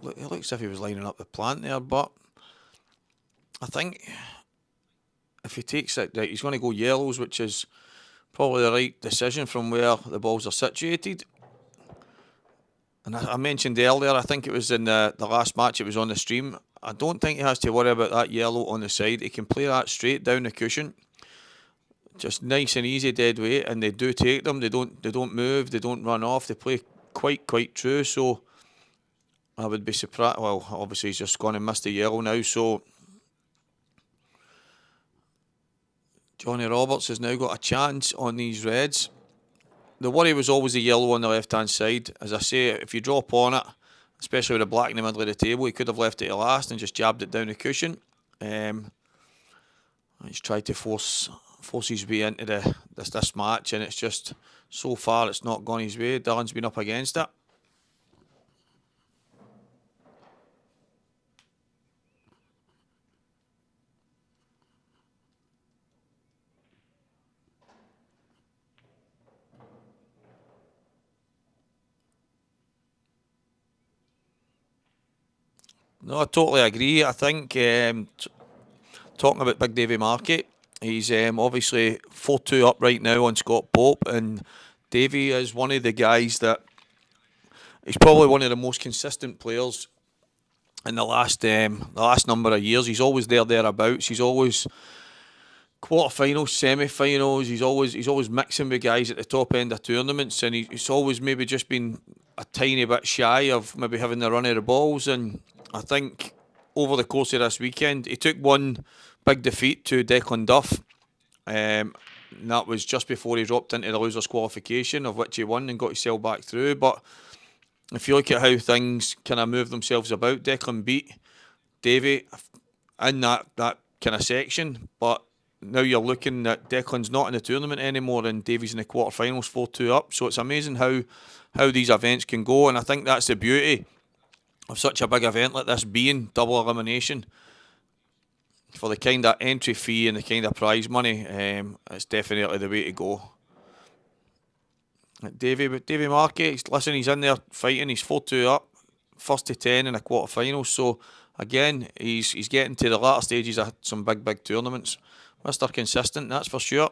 it looks as if he was lining up the plant there, but I think if he takes it, right, he's going to go yellows, which is probably the right decision from where the balls are situated. And I mentioned earlier, I think it was in the last match, it was on the stream. I don't think he has to worry about that yellow on the side. He can play that straight down the cushion, just nice and easy dead weight, and they do take them. They don't move. They don't run off. They play quite true. So I would be surprised. Well, obviously he's just gone and missed the yellow now. So Johnny Roberts has now got a chance on these reds. The worry was always the yellow on the left-hand side. As I say, if you drop on it, especially with a black in the middle of the table, he could have left it to last and just jabbed it down the cushion. He's tried to force his way into this match, and it's just, so far, it's not gone his way. Dylan's been up against it. No, I totally agree. I think talking about Big Davy Market, he's obviously 4-2 up right now on Scott Pope, and Davy is one of the guys that he's probably one of the most consistent players in the last number of years. He's always thereabouts. He's always quarterfinals, semi-finals. He's always mixing with guys at the top end of tournaments, and he's always maybe just been a tiny bit shy of maybe having the run of the balls. And I think over the course of this weekend, he took one big defeat to Declan Duff. And that was just before he dropped into the losers qualification, of which he won and got himself back through. But if you look at how things kind of move themselves about, Declan beat Davy in that kind of section, but now you're looking at Declan's not in the tournament anymore and Davy's in the quarterfinals 4-2 up. So it's amazing how these events can go, and I think that's the beauty of such a big event like this being double elimination. For the kind of entry fee and the kind of prize money, it's definitely the way to go. Davy Markey, listen, he's in there fighting. He's 4-2 up, first to 10 in a quarterfinal. So again, he's getting to the latter stages of some big tournaments. Mr. Consistent, that's for sure.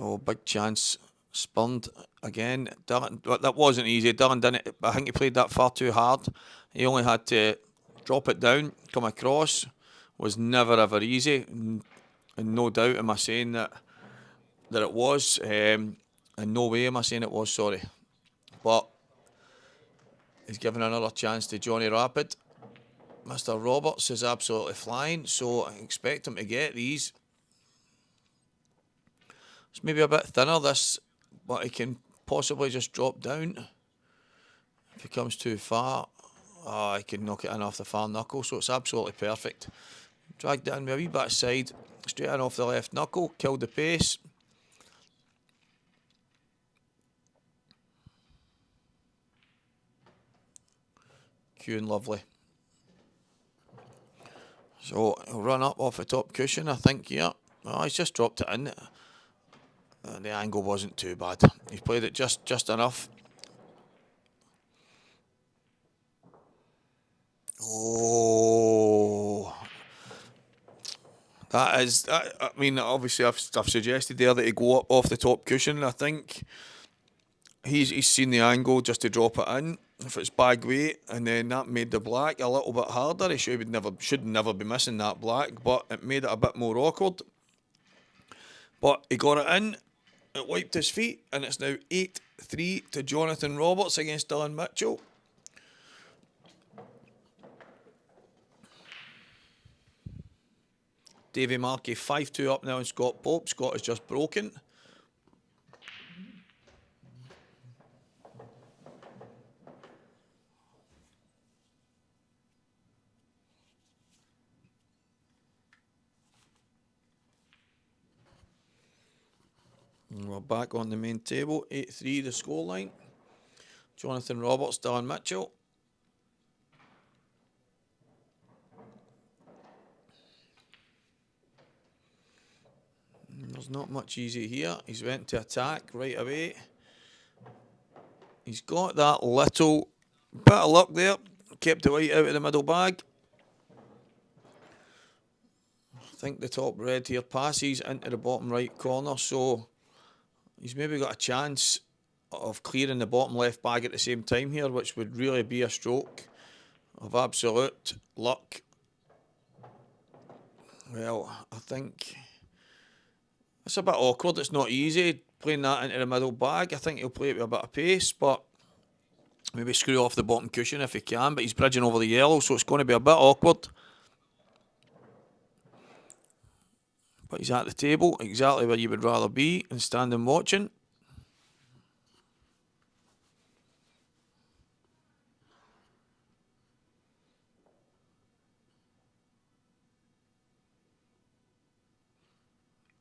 Oh, big chance spurned again. Dylan, that wasn't easy. Dylan didn't. I think he played that far too hard. He only had to drop it down, come across. Was never ever easy, and no doubt am I saying that it was. In no way am I saying it was. Sorry, but he's given another chance to Johnny Rapid. Mr. Roberts is absolutely flying, so I expect him to get these. It's maybe a bit thinner, this, but he can possibly just drop down. If he comes too far, he can knock it in off the far knuckle, so it's absolutely perfect. Dragged it in with a wee bit of side, straight in off the left knuckle, killed the pace. Cueing lovely. So he'll run up off the top cushion, I think, yeah. Oh, he's just dropped it in. The angle wasn't too bad. He played it just enough. Oh, that is. I mean, obviously, I've suggested there that he go up off the top cushion. I think he's seen the angle just to drop it in. If it's bag weight, and then that made the black a little bit harder. He should never be missing that black, but it made it a bit more awkward. But he got it in. It wiped his feet, and it's now 8-3 to Jonathan Roberts against Dylan Mitchell. Davy Markey 5-2 up now in Scott Pope. Scott is just broken. We're back on the main table, 8-3 the scoreline. Jonathan Roberts, Dan Mitchell. There's not much easy here. He's went to attack right away. He's got that little bit of luck there. Kept it right out of the middle bag. I think the top red here passes into the bottom right corner, so he's maybe got a chance of clearing the bottom left bag at the same time here, which would really be a stroke of absolute luck. Well, I think it's a bit awkward. It's not easy playing that into the middle bag. I think he'll play it with a bit of pace, but maybe screw off the bottom cushion if he can. But he's bridging over the yellow, so it's going to be a bit awkward. But he's at the table, exactly where you would rather be and standing watching.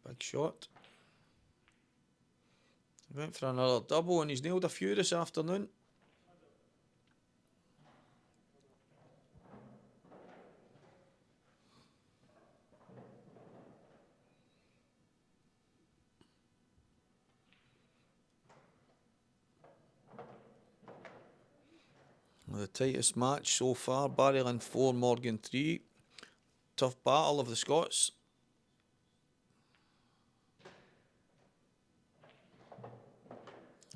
Big shot. He went for another double and he's nailed a few this afternoon. The tightest match so far, Barryland 4, Morgan 3. Tough battle of the Scots.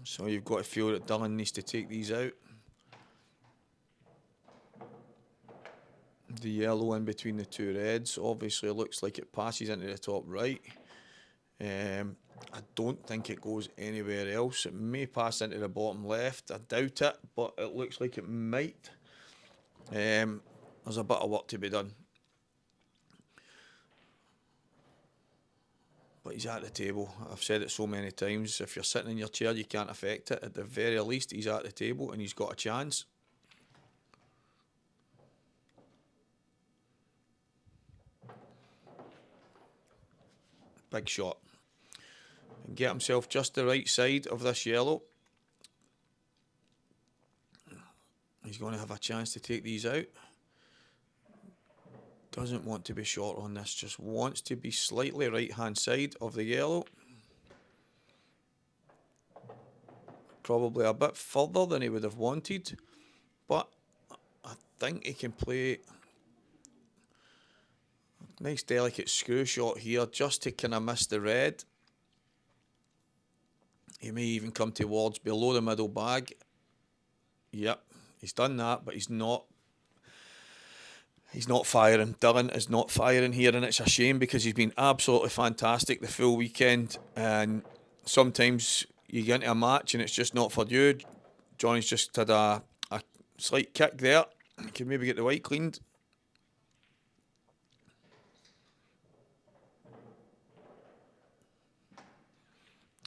So you've got to feel that Dillon needs to take these out. The yellow in between the two reds obviously looks like it passes into the top right. I don't think it goes anywhere else. It may pass into the bottom left. I doubt it, but it looks like it might. There's a bit of work to be done. But he's at the table. I've said it so many times. If you're sitting in your chair, you can't affect it. At the very least, he's at the table and he's got a chance. Big shot. And get himself just the right side of this yellow. He's going to have a chance to take these out. Doesn't want to be short on this, just wants to be slightly right hand side of the yellow. Probably a bit further than he would have wanted, but I think he can play a nice delicate screw shot here just to kind of miss the red. He may even come towards below the middle bag. Yep, he's done that, but he's not firing. Dillon is not firing here, and it's a shame because he's been absolutely fantastic the full weekend. And sometimes you get into a match and it's just not for you. Johnny's just had a slight kick there. He can maybe get the white cleaned.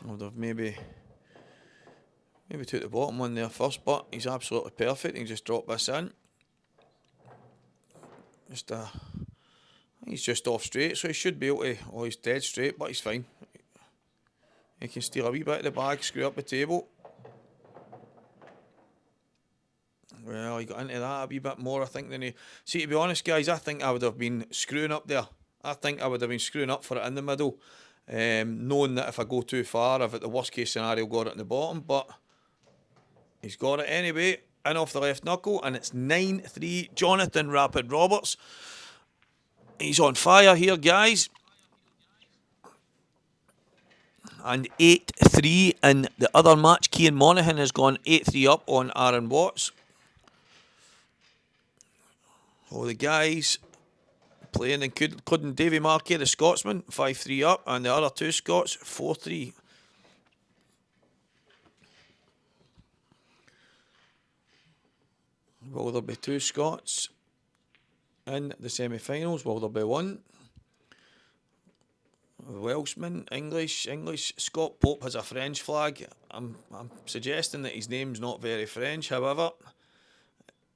Would have maybe took the bottom one there first, but he's absolutely perfect. He can just drop this in. He's just off straight, so he should be able to. Oh, he's dead straight, but he's fine. He can steal a wee bit of the bag, screw up the table. Well, he got into that a wee bit more, I think, than he. See, to be honest, guys, I think I would have been screwing up there. I think I would have been screwing up for it in the middle. Knowing that if I go too far, I've at the worst case scenario got it in the bottom, but he's got it anyway, in off the left knuckle, and it's 9-3, Jonathan Rapid Roberts. He's on fire here, guys. And 8-3 in the other match. Cian Monaghan has gone 8-3 up on Aaron Watts. So the guys playing, including Davy Markey, the Scotsman, 5-3 up, and the other two Scots, 4-3. Will there be two Scots in the semi-finals? Will there be one? Welshman, English. Scott Pope has a French flag. I'm suggesting that his name's not very French. However,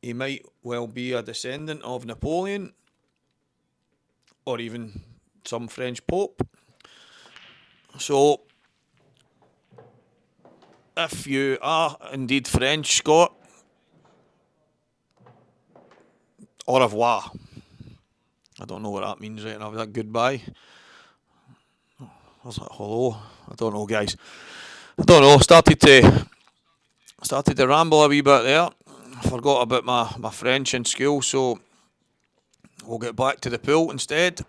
he might well be a descendant of Napoleon, or even some French Pope. So if you are indeed French, Scott, au revoir. I don't know what that means right now. Is that goodbye? Was that hello? I don't know, guys. I don't know. Started to ramble a wee bit there. Forgot about my French in school, so we'll get back to the pool instead.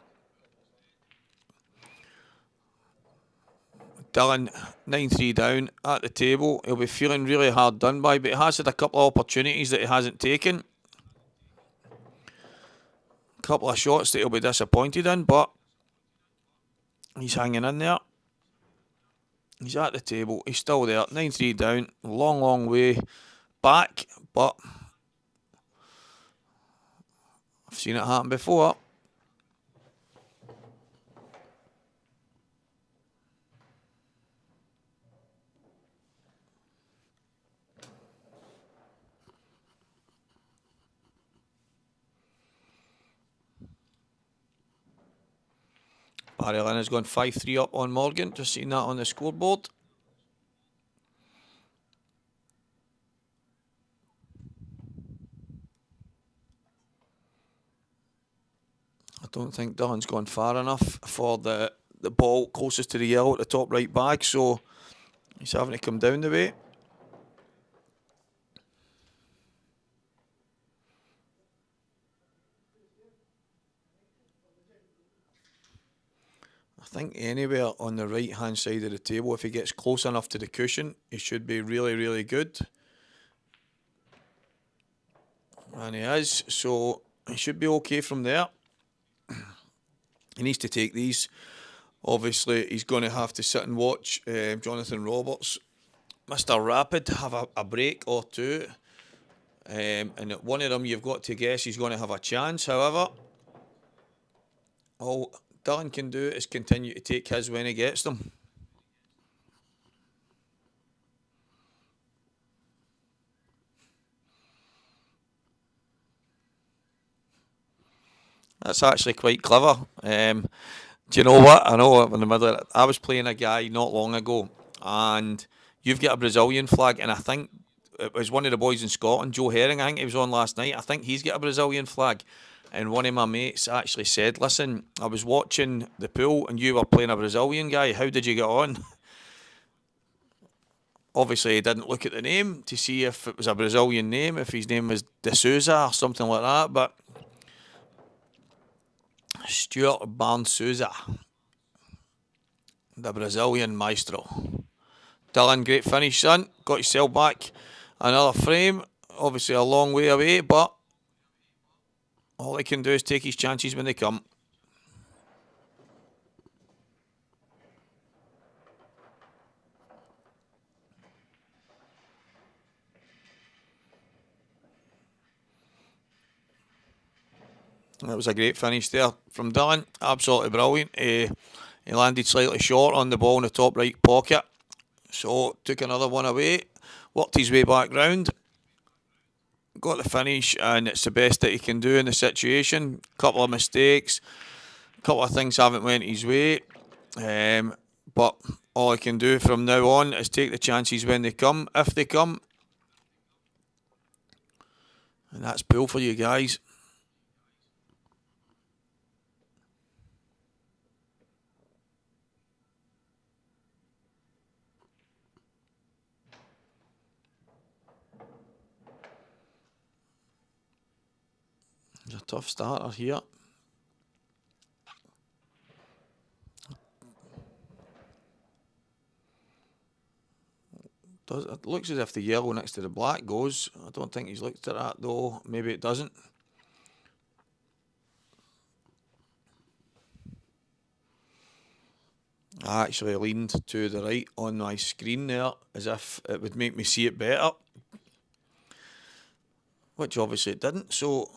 Dylan, 9-3 down at the table. He'll be feeling really hard done by, but he has had a couple of opportunities that he hasn't taken. A couple of shots that he'll be disappointed in, but he's hanging in there. He's at the table. He's still there. 9-3 down. Long, long way back, but I've seen it happen before. Barry Lynn has gone 5-3 up on Morgan. Just seen that on the scoreboard. I don't think Dylan's gone far enough for the ball closest to the yellow at the top right bag, so he's having to come down the way. I think anywhere on the right hand side of the table, if he gets close enough to the cushion, he should be really, really good. And he is, so he should be okay from there. He needs to take these. Obviously, he's going to have to sit and watch Jonathan Roberts, Mr. Rapid, have a break or two. And at one of them, you've got to guess he's going to have a chance. However, all Dylan can do is continue to take his when he gets them. That's actually quite clever. Do you know what? I know in the middle of it, I was playing a guy not long ago, and you've got a Brazilian flag, and I think it was one of the boys in Scotland, Joe Herring, I think he was on last night. I think he's got a Brazilian flag. And one of my mates actually said, listen, I was watching the pool and you were playing a Brazilian guy. How did you get on? Obviously, he didn't look at the name to see if it was a Brazilian name, if his name was De Souza or something like that. But Stuart Barnes Souza, the Brazilian maestro. Dylan, great finish, son. Got yourself back another frame. Obviously, a long way away, but all he can do is take his chances when they come. That was a great finish there from Dylan. Absolutely brilliant. He landed slightly short on the ball in the top right pocket. So took another one away. Worked his way back round. Got the finish, and it's the best that he can do in the situation. Couple of mistakes. Couple of things haven't went his way. But all he can do from now on is take the chances when they come, if they come. And that's pool for you guys. It's a tough starter here. It looks as if the yellow next to the black goes. I don't think he's looked at that though. Maybe it doesn't. I actually leaned to the right on my screen there as if it would make me see it better, which obviously it didn't. So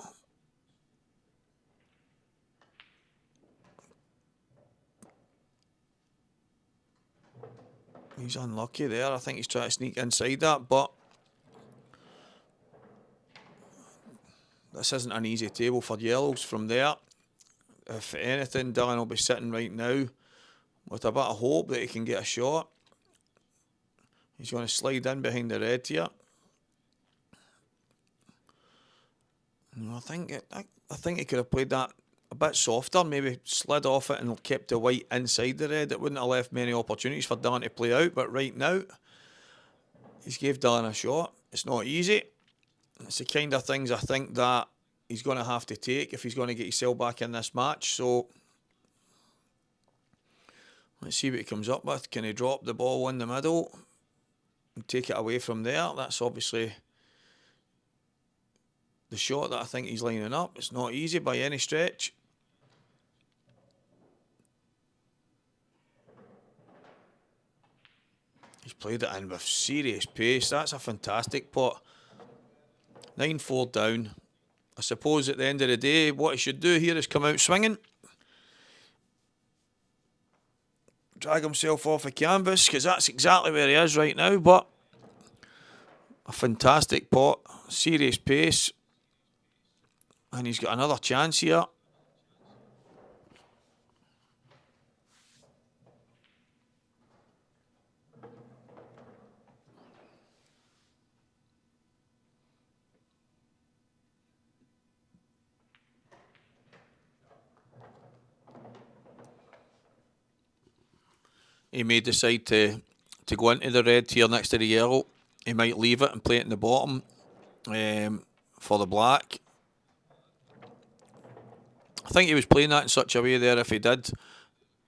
he's unlucky there. I think he's trying to sneak inside that, but this isn't an easy table for yellows from there. If anything, Dylan will be sitting right now with a bit of hope that he can get a shot. He's going to slide in behind the red here. I think he could have played that a bit softer, maybe slid off it and kept the white inside the red. It wouldn't have left many opportunities for Dylan to play out, but right now, he's gave Dylan a shot. It's not easy. It's the kind of things I think that he's going to have to take if he's going to get himself back in this match. So, let's see what he comes up with. Can he drop the ball in the middle and take it away from there? That's obviously the shot that I think he's lining up. It's not easy by any stretch. He's played it in with serious pace. That's a fantastic pot. 9-4 down. I suppose at the end of the day, what he should do here is come out swinging. Drag himself off the canvas, because that's exactly where he is right now. But a fantastic pot. Serious pace. And he's got another chance here. He may decide to go into the red here next to the yellow. He might leave it and play it in the bottom for the black. I think he was playing that in such a way there. If he did,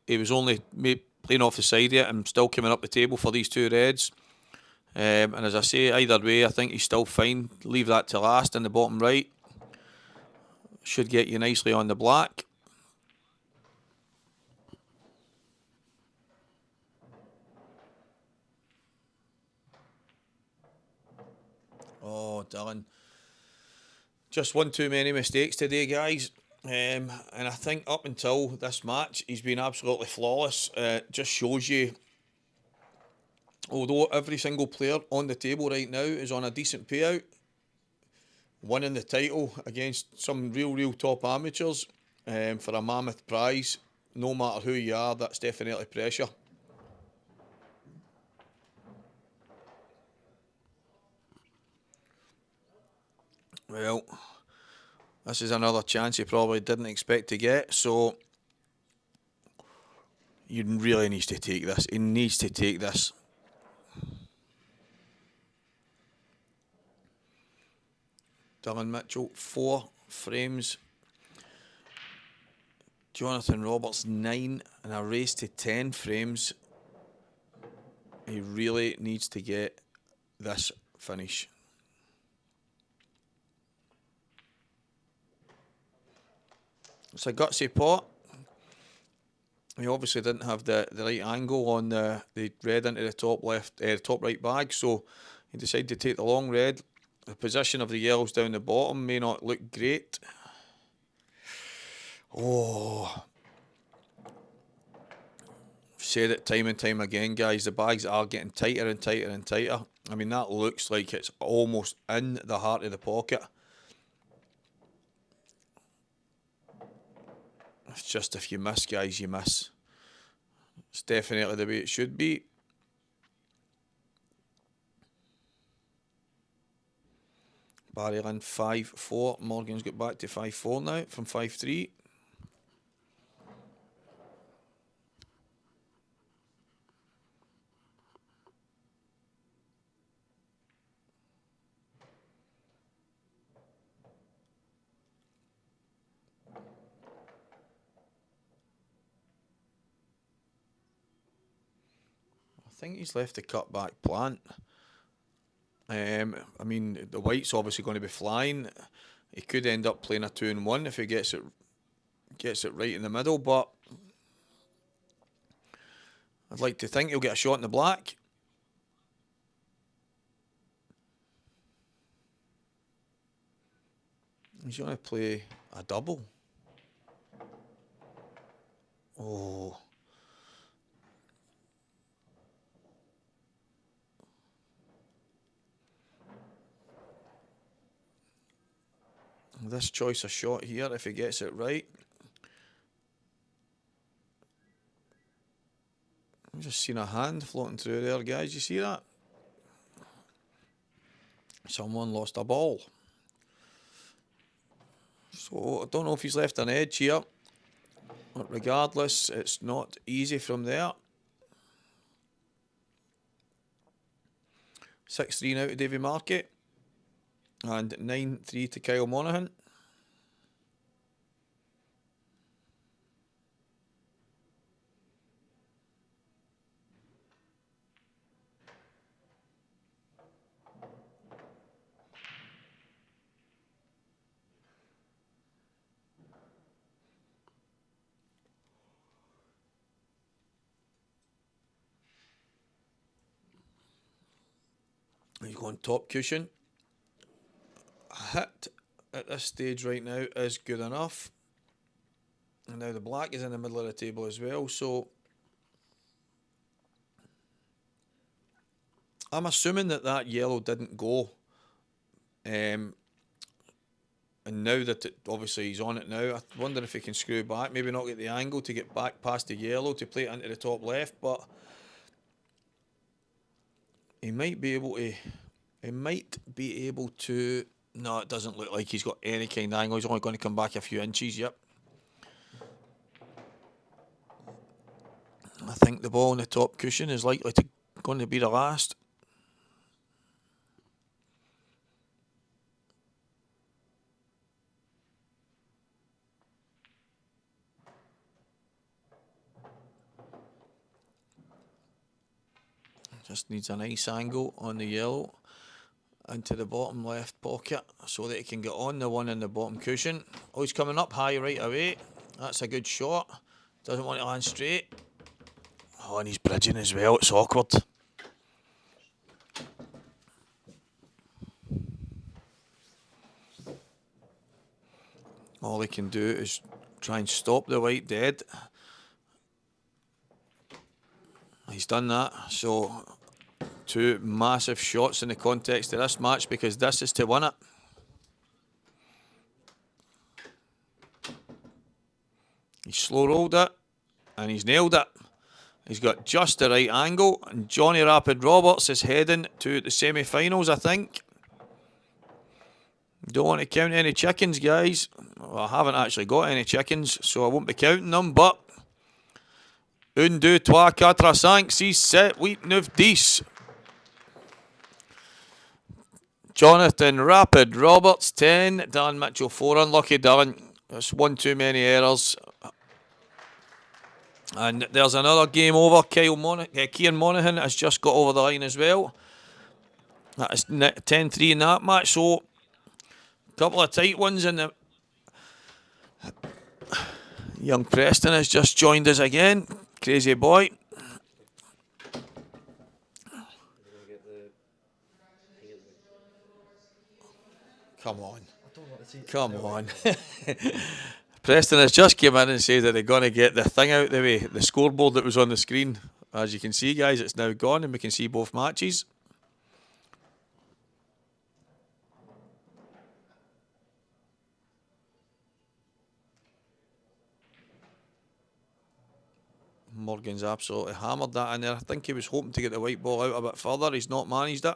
he was only playing off the side of it and still coming up the table for these two reds. And as I say, either way, I think he's still fine. Leave that to last in the bottom right. Should get you nicely on the black. Oh, Dylan. Just one too many mistakes today, guys. And I think up until this match, he's been absolutely flawless. Just shows you, although every single player on the table right now is on a decent payout, winning the title against some real top amateurs for a mammoth prize, no matter who you are, that's definitely pressure. Well, this is another chance he probably didn't expect to get, so he really needs to take this. He needs to take this. Dylan Mitchell, 4 frames. Jonathan Roberts, 9, and a race to 10 frames. He really needs to get this finish. It's a gutsy pot. He obviously didn't have the right angle on the red into the top left, top right bag, so he decided to take the long red. The position of the yellows down the bottom may not look great. Oh, I've said it time and time again, guys. The bags are getting tighter and tighter and tighter. I mean, that looks like it's almost in the heart of the pocket. It's just if you miss, guys, you miss. It's definitely the way it should be. Barry Lynn 5-4. Morgan's got back to 5-4 now from 5-3. I think he's left the cut back plant. I mean, the white's obviously going to be flying. He could end up playing a 2-1 if he gets it right in the middle, but I'd like to think he'll get a shot in the black. He's going to play a double. Oh. This choice of shot here, if he gets it right. I've just seen a hand floating through there, guys. You see that? Someone lost a ball. So I don't know if he's left an edge here. But regardless, it's not easy from there. 6-3 now to Davy Markey. And 9-3 to Kyle Monaghan. He's going top cushion. A hit at this stage right now is good enough. And now the black is in the middle of the table as well, so I'm assuming that yellow didn't go. And now that obviously he's on it now, I wonder if he can screw back, maybe not get the angle to get back past the yellow to play it into the top left, but he might be able to. No, it doesn't look like he's got any kind of angle. He's only going to come back a few inches. Yep. I think the ball on the top cushion is likely going to be the last. Just needs a nice angle on the yellow into the bottom left pocket so that he can get on the one in the bottom cushion. Oh, he's coming up high right away. That's a good shot. Doesn't want to land straight. Oh, and he's bridging as well. It's awkward. All he can do is try and stop the white dead. He's done that. So, two massive shots in the context of this match because this is to win it. He slow rolled it and he's nailed it. He's got just the right angle, and Johnny Rapid Roberts is heading to the semi-finals, I think. Don't want to count any chickens, guys. Well, I haven't actually got any chickens, so I won't be counting them, but une, deux, trois, quatre, cinq, six, sept, huit, neuf, dix. Jonathan Rapid Roberts, 10. Dan Mitchell, 4. Unlucky Dylan. That's one too many errors. And there's another game over. Cian Monaghan has just got over the line as well. That is 10-3 in that match. So, a couple of tight ones in the... Young Preston has just joined us again. Crazy boy. Come on. Come on. Preston has just come in and said that they're going to get the thing out of the way. The scoreboard that was on the screen. As you can see, guys, it's now gone and we can see both matches. Morgan's absolutely hammered that in there. I think he was hoping to get the white ball out a bit further. He's not managed it.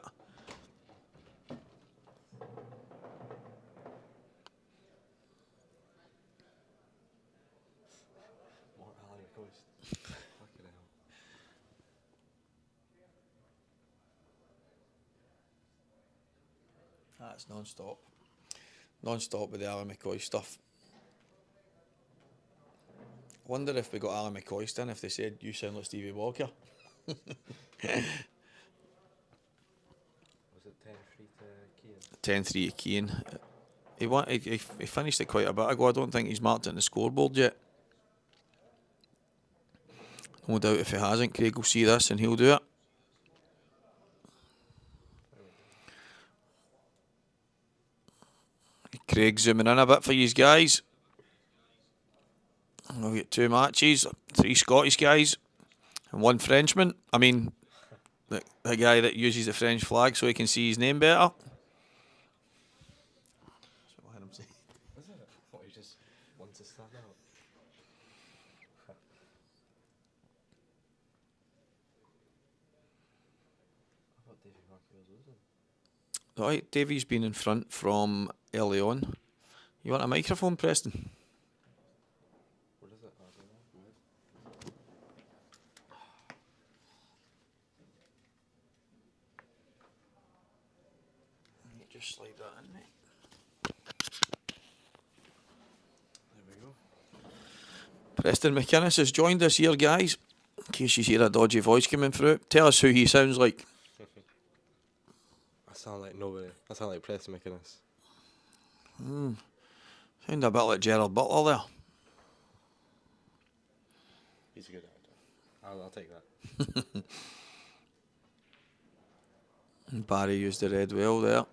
That's non-stop. Non-stop with the Alan McCoy stuff. Wonder if we got Alan McCoy in if they said, you sound like Stevie Walker. Was it 10-3 to Cian? 10-3 to Cian. He finished it quite a bit ago. I don't think he's marked it in the scoreboard yet. No doubt if he hasn't, Craig will see this and he'll do it. Craig zooming in a bit for you guys. We'll get 2 matches, 3 Scottish guys and 1 Frenchman. I mean, the guy that uses the French flag so he can see his name better. That's what I heard him say. Is it? What, he just wants to stand out? I thought Davy Markey was losing. Right, Davey's been in front from early on. You want a microphone, Preston? What is it? I don't know. You just slide that in, mate. There we go. Preston McInnes has joined us here, guys. In case you hear a dodgy voice coming through, tell us who he sounds like. I sound like nobody. I sound like Preston McInnes. Sound a bit like Gerald Butler there. He's a good actor. I'll take that. Barry used the red well there.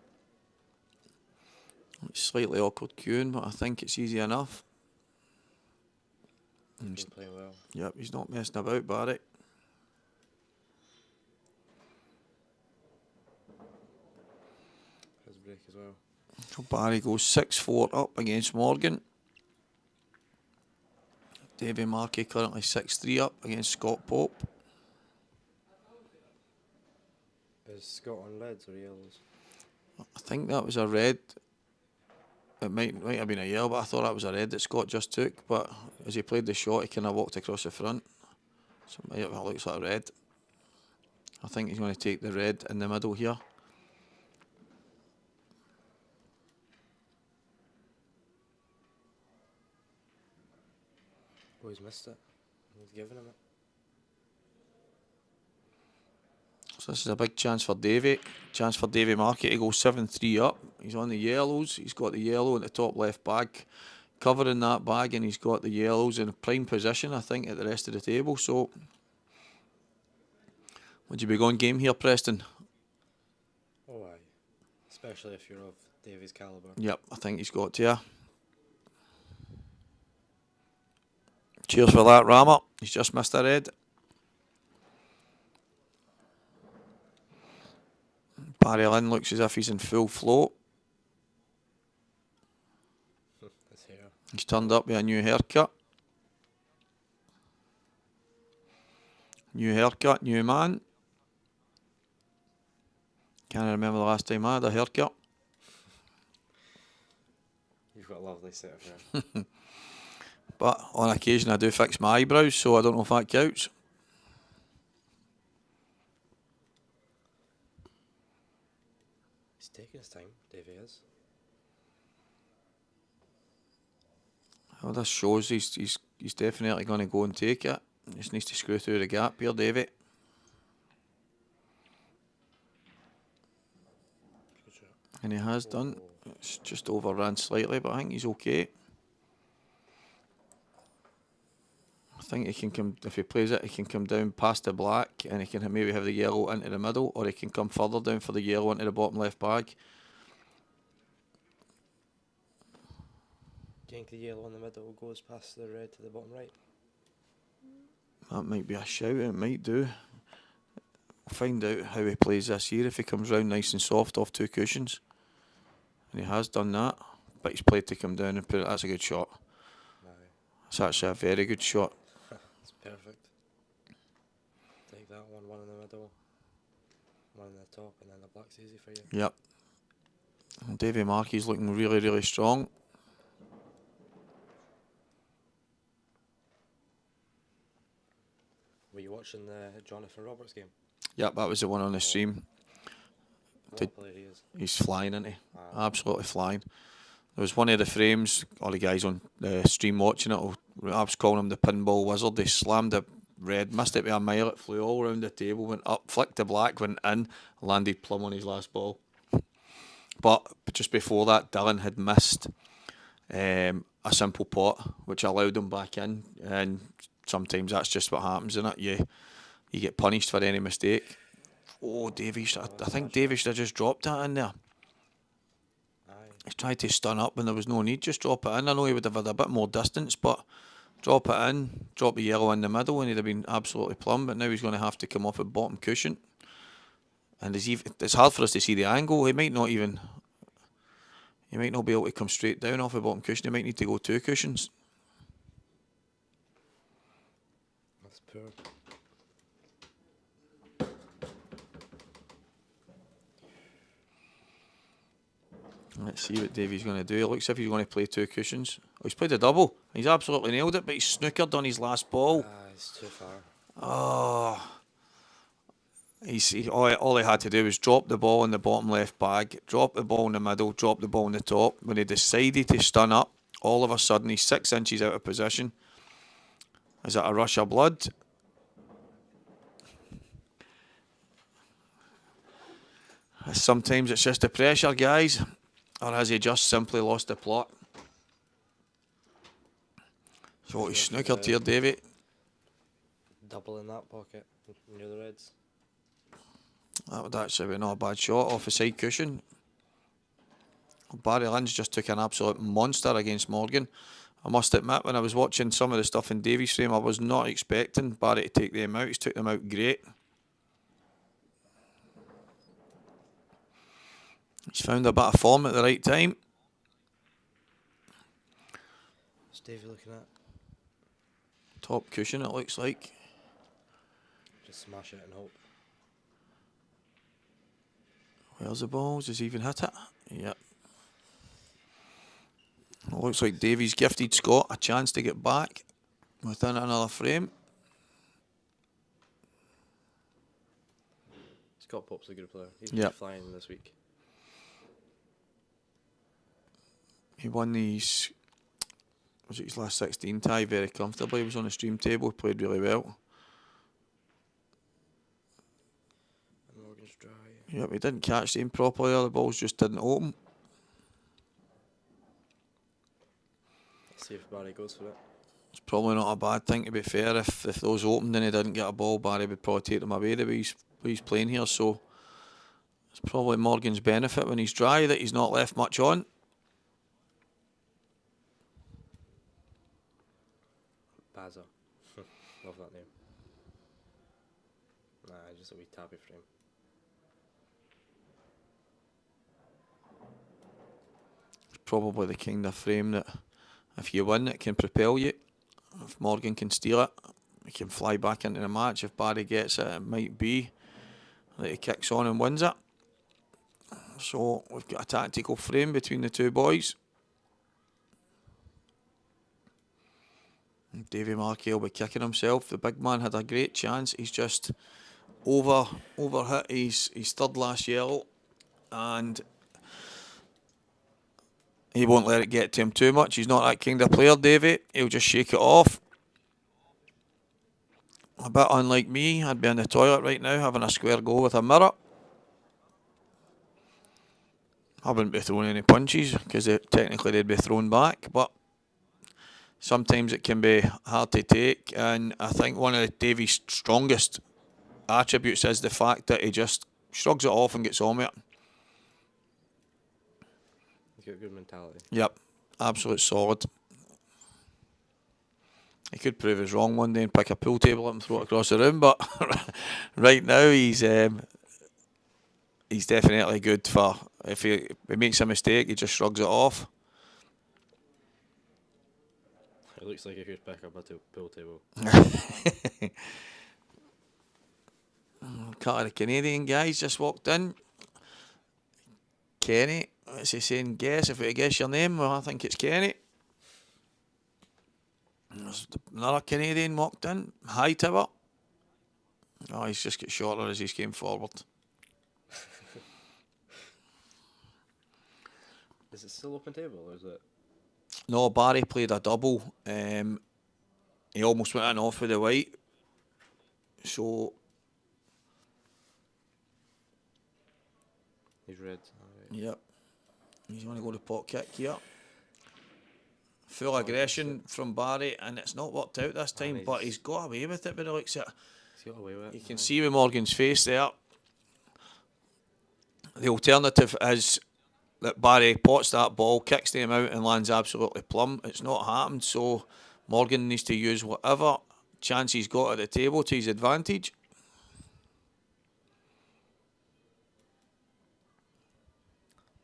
It's slightly awkward queuing, but I think it's easy enough. He's been playing well. Yep, he's not messing about, Barry. His break as well. So Barry goes 6-4 up against Morgan. Davy Markey currently 6-3 up against Scott Pope. Is Scott on reds or yellows? I think that was a red. It might have been a yellow, but I thought that was a red that Scott just took. But as he played the shot, he kind of walked across the front. So it looks like a red. I think he's going to take the red in the middle here. Oh, he's missed it. He's given him it. So this is a big chance for Davy. Chance for Davy Markey to go 7-3 up. He's on the yellows. He's got the yellow in the top left bag, covering that bag, and he's got the yellows in a prime position, I think, at the rest of the table. So, would you be going game here, Preston? Oh, aye. Especially if you're of Davy's calibre. Yep, I think he's got to. Yeah. Cheers for that, Rammer. He's just missed a red. Barry Lynn looks as if he's in full flow. His hair. He's turned up with a new haircut. New haircut, new man. Can't remember the last time I had a haircut. You've got a lovely set of hair. But on occasion I do fix my eyebrows, so I don't know if that counts. He's taking his time, Davy is. Well, this shows he's definitely going to go and take it. He just needs to screw through the gap here, Davy. Good shot. And he has done. It's just overrun slightly, but I think he's okay. I think he can come, if he plays it, he can come down past the black and he can maybe have the yellow into the middle, or he can come further down for the yellow into the bottom left bag. Do you think the yellow in the middle goes past the red to the bottom right? That might be a shout, it might do. We'll find out how he plays this year, if he comes round nice and soft off two cushions. And he has done that, but he's played to come down and put it. That's a good shot. Aye. It's actually a very good shot. It's perfect. Take that one in the middle, one in the top, and then the black's easy for you. Yep. And Davy Markey's looking really, really strong. Were you watching the Jonathan Roberts game? Yep, that was the one on the stream. What Did- a player he is. He's flying, isn't he? Aye. Absolutely flying. There was one of the frames, all the guys on the stream watching it, I was calling him the pinball wizard. They slammed the red, missed it by a mile, it flew all around the table, went up, flicked the black, went in, landed plumb on his last ball. But just before that, Dylan had missed a simple pot, which allowed him back in. And sometimes that's just what happens, isn't it? You get punished for any mistake. Oh, Davy, I think Davy should have just dropped that in there. Aye. He tried to stun up when there was no need. Just drop it in. I know he would have had a bit more distance, but drop it in, drop the yellow in the middle, and he'd have been absolutely plumb. But now he's going to have to come off a bottom cushion. And it's hard for us to see the angle. He might not be able to come straight down off the bottom cushion. He might need to go two cushions. That's poor. Let's see what Davey's going to do. It looks as if he's going to play 2 cushions. Oh, he's played a double. He's absolutely nailed it, but he's snookered on his last ball. It's too far. Oh. All he had to do was drop the ball in the bottom left bag, drop the ball in the middle, drop the ball in the top. When he decided to stun up, all of a sudden he's 6 inches out of position. Is that a rush of blood? Sometimes it's just the pressure, guys. Or has he just simply lost the plot? So he's snookered here, Davey. Double in that pocket near the reds. That would actually be not a bad shot off the side cushion. Barry Lynn's just took an absolute monster against Morgan. I must admit, when I was watching some of the stuff in Davy's frame, I was not expecting Barry to take them out. He's took them out great. He's found a bit of form at the right time. What's Davy looking at? Top cushion, it looks like. Just smash it and hope. Where's the balls? Does he even hit it? Yep. It looks like Davy's gifted Scott a chance to get back within another frame. Scott Pope's a good player. He's Yep. flying this week. He won these, was it his last 16 tie very comfortably. He was on the stream table, played really well. And Morgan's dry. Yep, he didn't catch them properly, the balls just didn't open. Let's see if Barry goes for it. It's probably not a bad thing, to be fair. If those opened and he didn't get a ball, Barry would probably take them away the way he's playing here. So it's probably Morgan's benefit when he's dry that he's not left much on. Baza. Love that name. Nah, just a wee tabby frame. It's probably the kind of frame that if you win, it can propel you. If Morgan can steal it, he can fly back into the match. If Barry gets it, it might be that he kicks on and wins it. So we've got a tactical frame between the two boys. Davy Markey will be kicking himself. The big man had a great chance. He's just overhit his third last yellow, and he won't let it get to him too much. He's not that kind of player, Davy. He'll just shake it off. A bit unlike me, I'd be in the toilet right now having a square go with a mirror. I wouldn't be throwing any punches because technically they'd be thrown back, but sometimes it can be hard to take, and I think one of Davy's strongest attributes is the fact that he just shrugs it off and gets on with it. He's got a good mentality. Yep, absolute solid. He could prove us wrong one day and pick a pool table up and throw it across the room, but right now he's definitely good for, if he makes a mistake, he just shrugs it off. It looks like he could pick up a pool table. Couple of the Canadian guys just walked in. Kenny, what's he saying? Guess, if we guess your name, well, I think it's Kenny. There's another Canadian walked in. Hi, Tibber. Oh, he's just got shorter as he's came forward. Is it still open table or is it? No, Barry played a double. He almost went in off with the white. So He's red. Right. yep. He's going to go to pot kick here. Full aggression from Barry, and it's not worked out this time, but he's got away with it by the looks of it. He's got away with it. You can see with Morgan's face there. The alternative is that Barry pots that ball, kicks them out and lands absolutely plumb. It's not happened, so Morgan needs to use whatever chance he's got at the table to his advantage.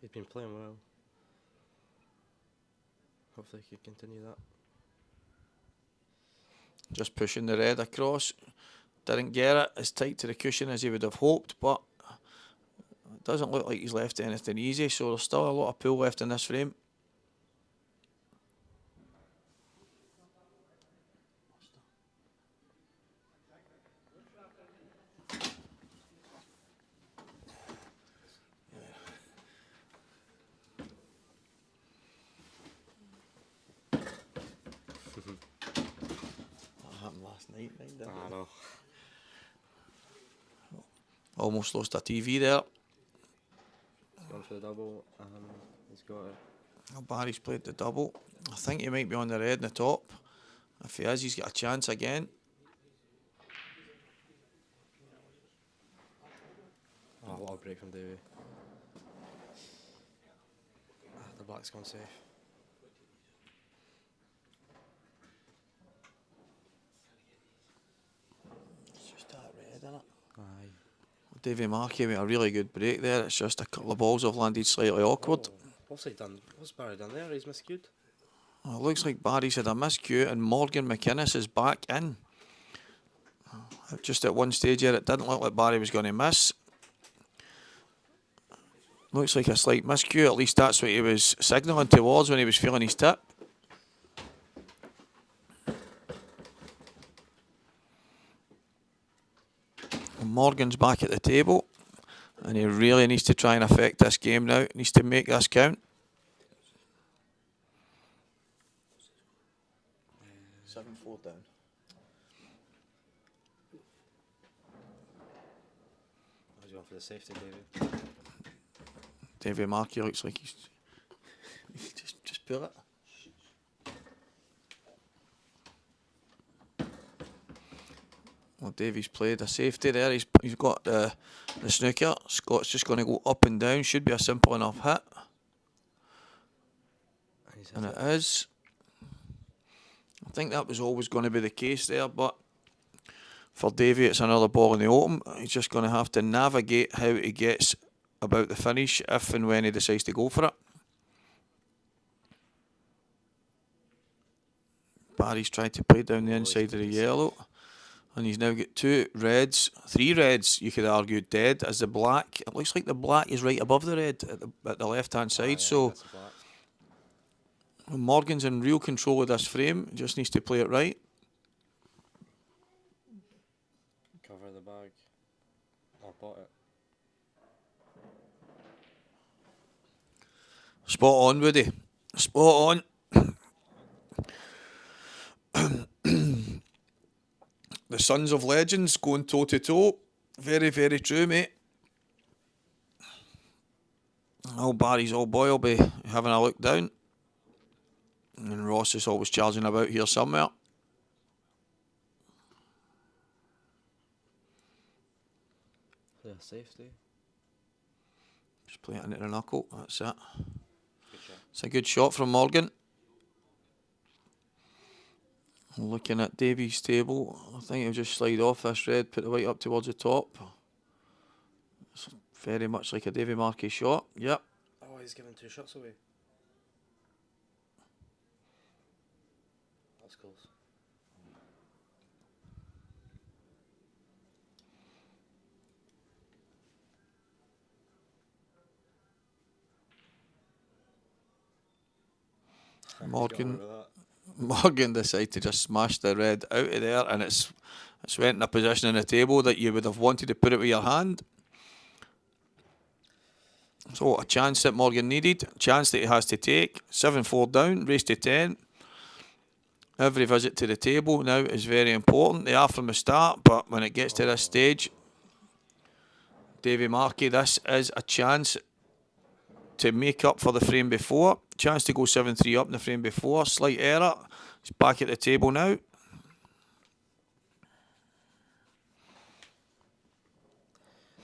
He's been playing well. Hopefully he can continue that. Just pushing the red across. Didn't get it as tight to the cushion as he would have hoped, but doesn't look like he's left anything easy, so there's still a lot of pool left in this frame. That happened last night, didn't it? I know. Almost lost a TV there. He's gone for the double. He's got it. Oh, Barry's played the double. I think he might be on the red in the top. If he is, he's got a chance again. Oh, what a break from Davy. The black's gone safe. It's just that red, isn't it? Aye. Davy Markey with a really good break there. It's just a couple of balls have landed slightly awkward. Oh, what's he done? What's Barry done there? He's miscued. Well, it looks like Barry's had a miscue and Morgan McInnes is back in. Just at one stage here, it didn't look like Barry was going to miss. Looks like a slight miscue. At least that's what he was signalling towards when he was feeling his tip. Morgan's back at the table, and he really needs to try and affect this game now. He needs to make this count. 7-4 down. He's going for the safety, Davy. Davy Markey looks like he's just pull it. Well, Davy's played a safety there. He's got the snooker. Scott's just going to go up and down. Should be a simple enough hit. And it is. I think that was always going to be the case there, but for Davy it's another ball in the open. He's just going to have to navigate how he gets about the finish if and when he decides to go for it. Barry's tried to play down the inside of the yellow. And he's now got three reds, you could argue, dead as the black. It looks like the black is right above the red at the left-hand side. Yeah, so that's the black. Morgan's in real control of this frame. He just needs to play it right. Cover the bag. Or bought it. Spot on, Woody. Spot on. The sons of legends going toe-to-toe. Very, very true, mate. Oh, Barry's old boy will be having a look down. And Ross is always charging about here somewhere. Yeah, safety. Just play it into the knuckle. That's it. Good shot. It's a good shot from Morgan. Looking at Davy's table, I think he'll just slide off this red, put the white up towards the top. It's very much like a Davy Markey shot. Yep. Oh, he's giving 2 shots away. That's close. Morgan decided to just smash the red out of there, and it's went in a position on the table that you would have wanted to put it with your hand. So a chance that Morgan needed, a chance that he has to take. 7-4 down, race to 10. Every visit to the table now is very important. They are from the start, but when it gets to this stage, Davy Markey, this is a chance to make up for the frame before. Chance to go 7-3 up in the frame before. Slight error. He's back at the table now.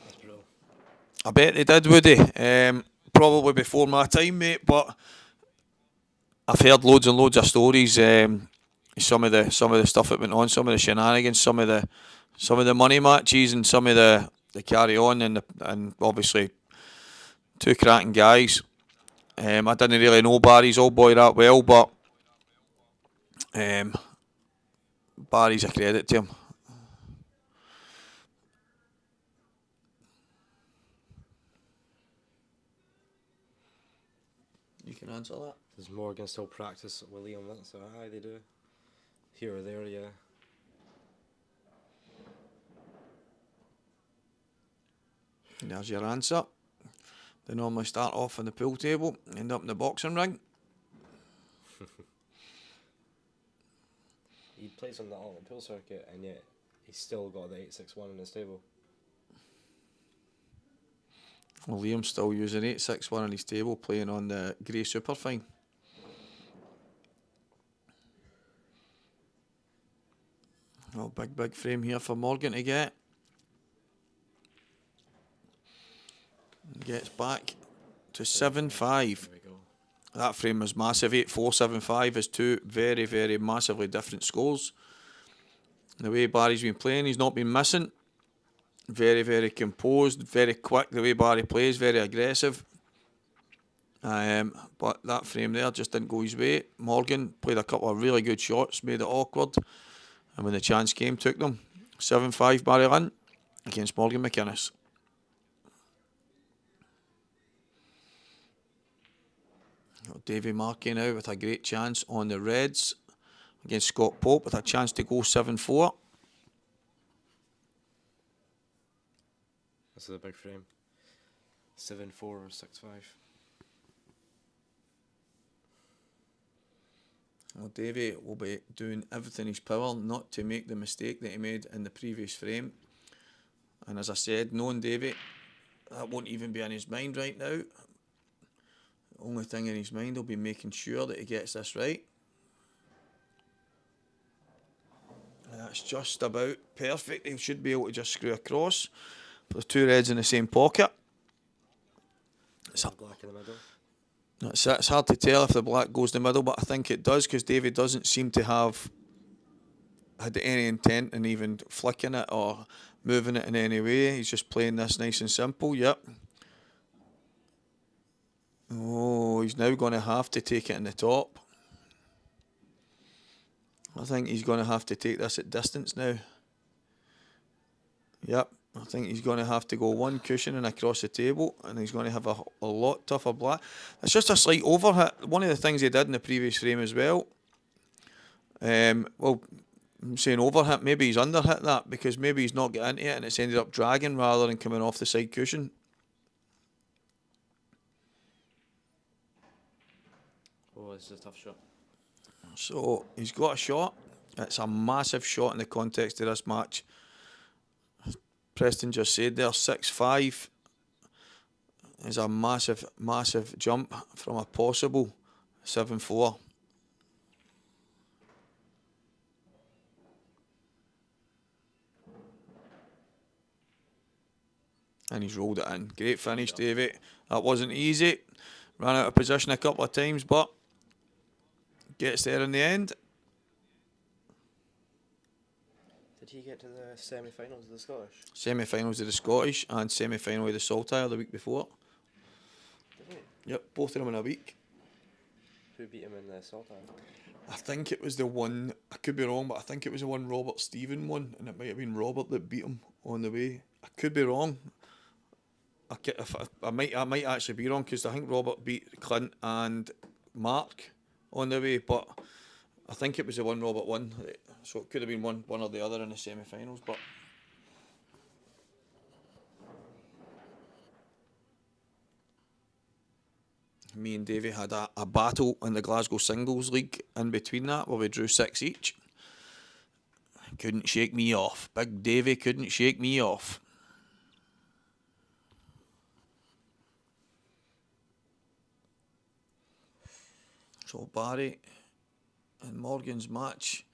That's brutal. I bet they did, Woody. Probably before my time, mate, but I've heard loads and loads of stories. Some of the stuff that went on, some of the shenanigans, some of the money matches, and some of the carry on, and obviously 2 cracking guys. I didn't really know Barry's old boy that well, but Barry's a credit to him. can answer that. Does Morgan still practice with Liam? That's aye, they do. Here or there, yeah. And there's your answer. They normally start off on the pool table, end up in the boxing ring. He plays on the ultimate pool circuit, and yet he's still got the 861 in his table. Well, Liam's still using 861 on his table, playing on the grey superfine. Oh, big frame here for Morgan to get. Gets back to 7-5. There we go. That frame was massive. 8-4, 7-5 is two very massively different scores. The way Barry's been playing, he's not been missing. Very composed, very quick. The way Barry plays, very aggressive. But that frame there just didn't go his way. Morgan played a couple of really good shots, made it awkward. And when the chance came, took them. 7-5 Barry Lynn against Morgan McInnes. Davy Markey now with a great chance on the reds against Scott Pope with a chance to go 7-4. This is a big frame. 7-4 or 6-5. Well, Davy will be doing everything in his power not to make the mistake that he made in the previous frame. And as I said, knowing Davy, that won't even be in his mind right now. The only thing in his mind will be making sure that he gets this right. And that's just about perfect. He should be able to just screw across. For the two reds in the same pocket. It's Black in the middle. it's hard to tell if the black goes in the middle, but I think it does because Davy doesn't seem to have had any intent in even flicking it or moving it in any way. He's just playing this nice and simple. Yep. Oh, he's now going to have to take it in the top. I think he's going to have to take this at distance now. Yep. I think he's going to have to go one cushioning across the table, and he's going to have a lot tougher black. It's just a slight overhit. One of the things he did in the previous frame as well. Well, I'm saying overhit, maybe he's underhit that because maybe he's not got into it and it's ended up dragging rather than coming off the side cushion. Oh, this is a tough shot. So he's got a shot. It's a massive shot in the context of this match. Preston just said there, 6-5 is a massive jump from a possible 7-4. And he's rolled it in. Great finish, Davey. That wasn't easy. Ran out of position a couple of times, but gets there in the end. Did he get to the semi-finals of the Scottish? Semi-finals of the Scottish and semi-final of the Saltire the week before. Did he? Yep, both of them in a week. Who beat him in the Saltire? I think it was the one, I could be wrong, but I think it was the one Robert Stephen won, and it might have been Robert that beat him on the way. I could be wrong. I might actually be wrong because I think Robert beat Clint and Mark on the way, but I think it was the one Robert won. So it could have been one or the other in the semi-finals, but me and Davey had a battle in the Glasgow Singles League in between that where we drew 6 each. Couldn't shake me off. Big Davey couldn't shake me off. So Barry and Morgan's match.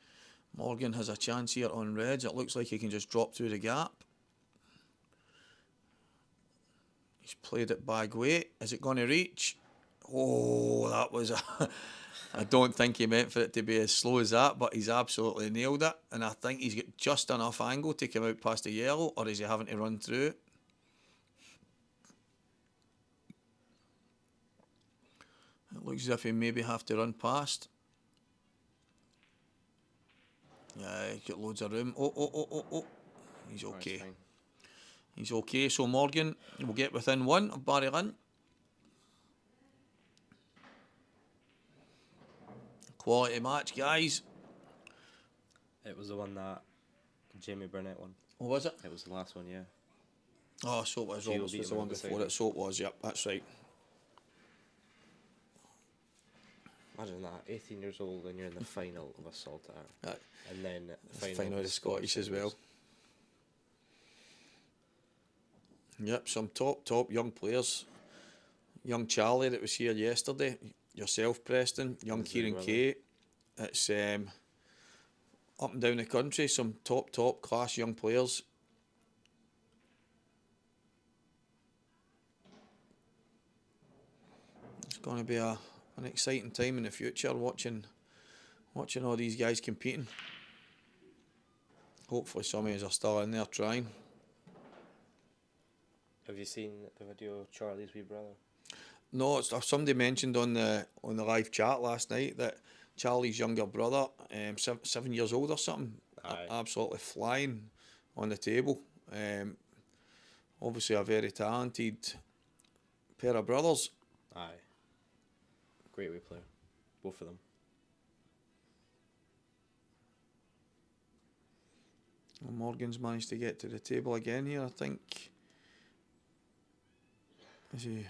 Morgan has a chance here on reds. It looks like he can just drop through the gap. He's played it bag weight. Is it going to reach? Oh, that was a... I don't think he meant for it to be as slow as that, but he's absolutely nailed it. And I think he's got just enough angle to come out past the yellow, or is he having to run through it? It looks as if he maybe have to run past. Yeah, he's got loads of room. Oh. He's okay. He's okay. So Morgan will get within one of Barry Lynn. Quality match, guys. It was the one that Jamie Burnett won. What was it? It was the last one, yeah. Oh, so it was. Gio Roberts beat was the him one in the before second. it. So it was. Yep, that's right. Imagine that, 18 years old and you're in the final of a Saltire. Right. And then the Final of the Scottish as well. Yep, some top young players. Young Charlie that was here yesterday. Yourself, Preston. Young Is it Kieran really? Kay. It's up and down the country. Some top class young players. It's going to be an exciting time in the future watching all these guys competing. Hopefully some of us are still in there trying. Have you seen the video of Charlie's wee brother? No, somebody mentioned on the live chat last night that Charlie's younger brother, 7 years old or something, Aye. absolutely flying on the table. Obviously a very talented pair of brothers. Aye. Great wee player. Both of them. Well, Morgan's managed to get to the table again here, I think. Did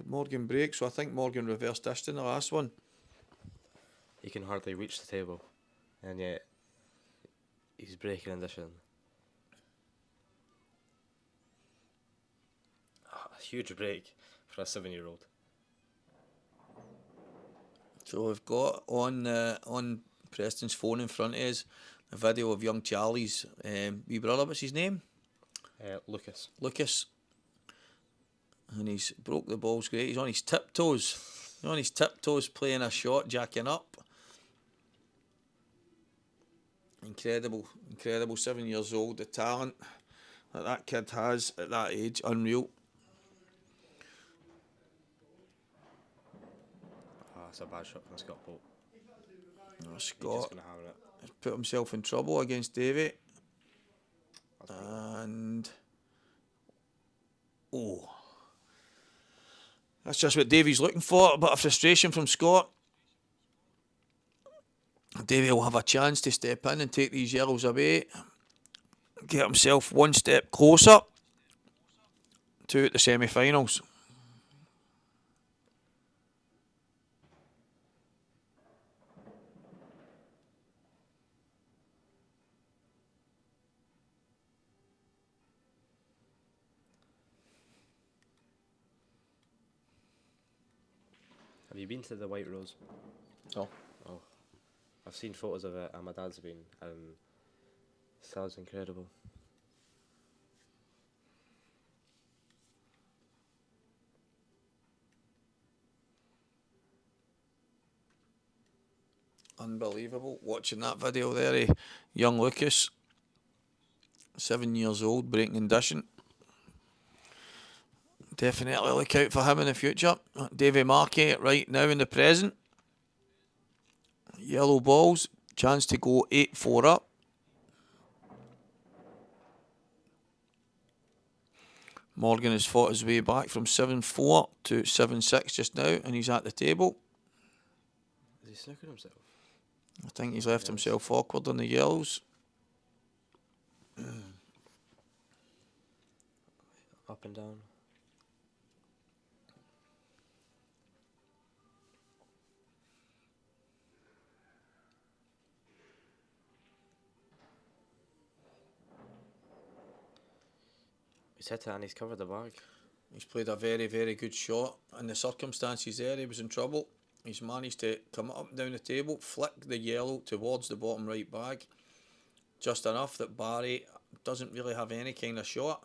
Morgan break? So I think Morgan reversed dished in the last one. He can hardly reach the table, and yet he's breaking and dishing. A huge break for a 7-year-old. So we've got on Preston's phone in front of us a video of young Charlie's wee brother. What's his name? Lucas. Lucas. And he's broke the balls great. He's on his tiptoes. He's on his tiptoes playing a shot, jacking up. Incredible 7 years old. The talent that kid has at that age, unreal. That's a bad shot from Scott Pope. Oh, He's just Scott going to have it. has put himself in trouble against Davy. And that's just what Davy's looking for. A bit of frustration from Scott. Davy will have a chance to step in and take these yellows away. Get himself one step closer to the semi-finals. Have you been to the White Rose? No. Oh. I've seen photos of it and my dad's been, and it sounds incredible. Unbelievable. Watching that video there, young Lucas, 7 years old, breaking and dishing. Definitely look out for him in the future. Davy Markey right now in the present. Yellow balls, chance to go 8-4 up. Morgan has fought his way back from 7-4 to 7-6 just now, and he's at the table. Is he snookered himself? I think he's left himself awkward on the yellows. Up and down. He's hit it and he's covered the bag. He's played a very, very good shot. In the circumstances there, he was in trouble. He's managed to come up and down the table, flick the yellow towards the bottom right bag. Just enough that Barry doesn't really have any kind of shot.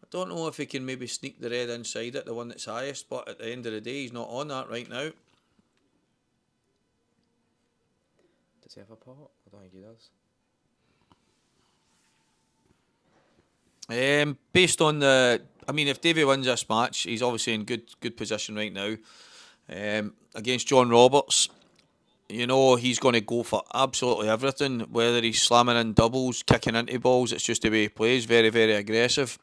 I don't know if he can maybe sneak the red inside it, the one that's highest, but at the end of the day, he's not on that right now. Does he have a pot? I don't think he does. Based on the, I mean, if Davy wins this match, he's obviously in good position right now. Against John Roberts, you know he's going to go for absolutely everything. Whether he's slamming in doubles, kicking into balls, it's just the way he plays. Very, very aggressive.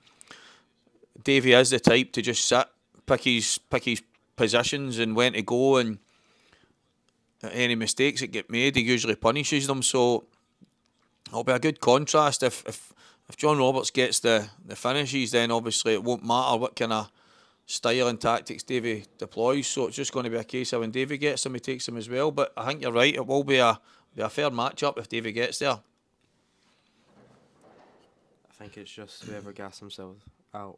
Davy is the type to just sit, pick his positions and when to go and any mistakes that get made, he usually punishes them. So it'll be a good contrast. If John Roberts gets the finishes, then obviously it won't matter what kind of style and tactics Davy deploys. So it's just going to be a case of when Davy gets them, he takes them as well. But I think you're right. It will be a fair matchup if Davy gets there. I think it's just whoever gas himself out.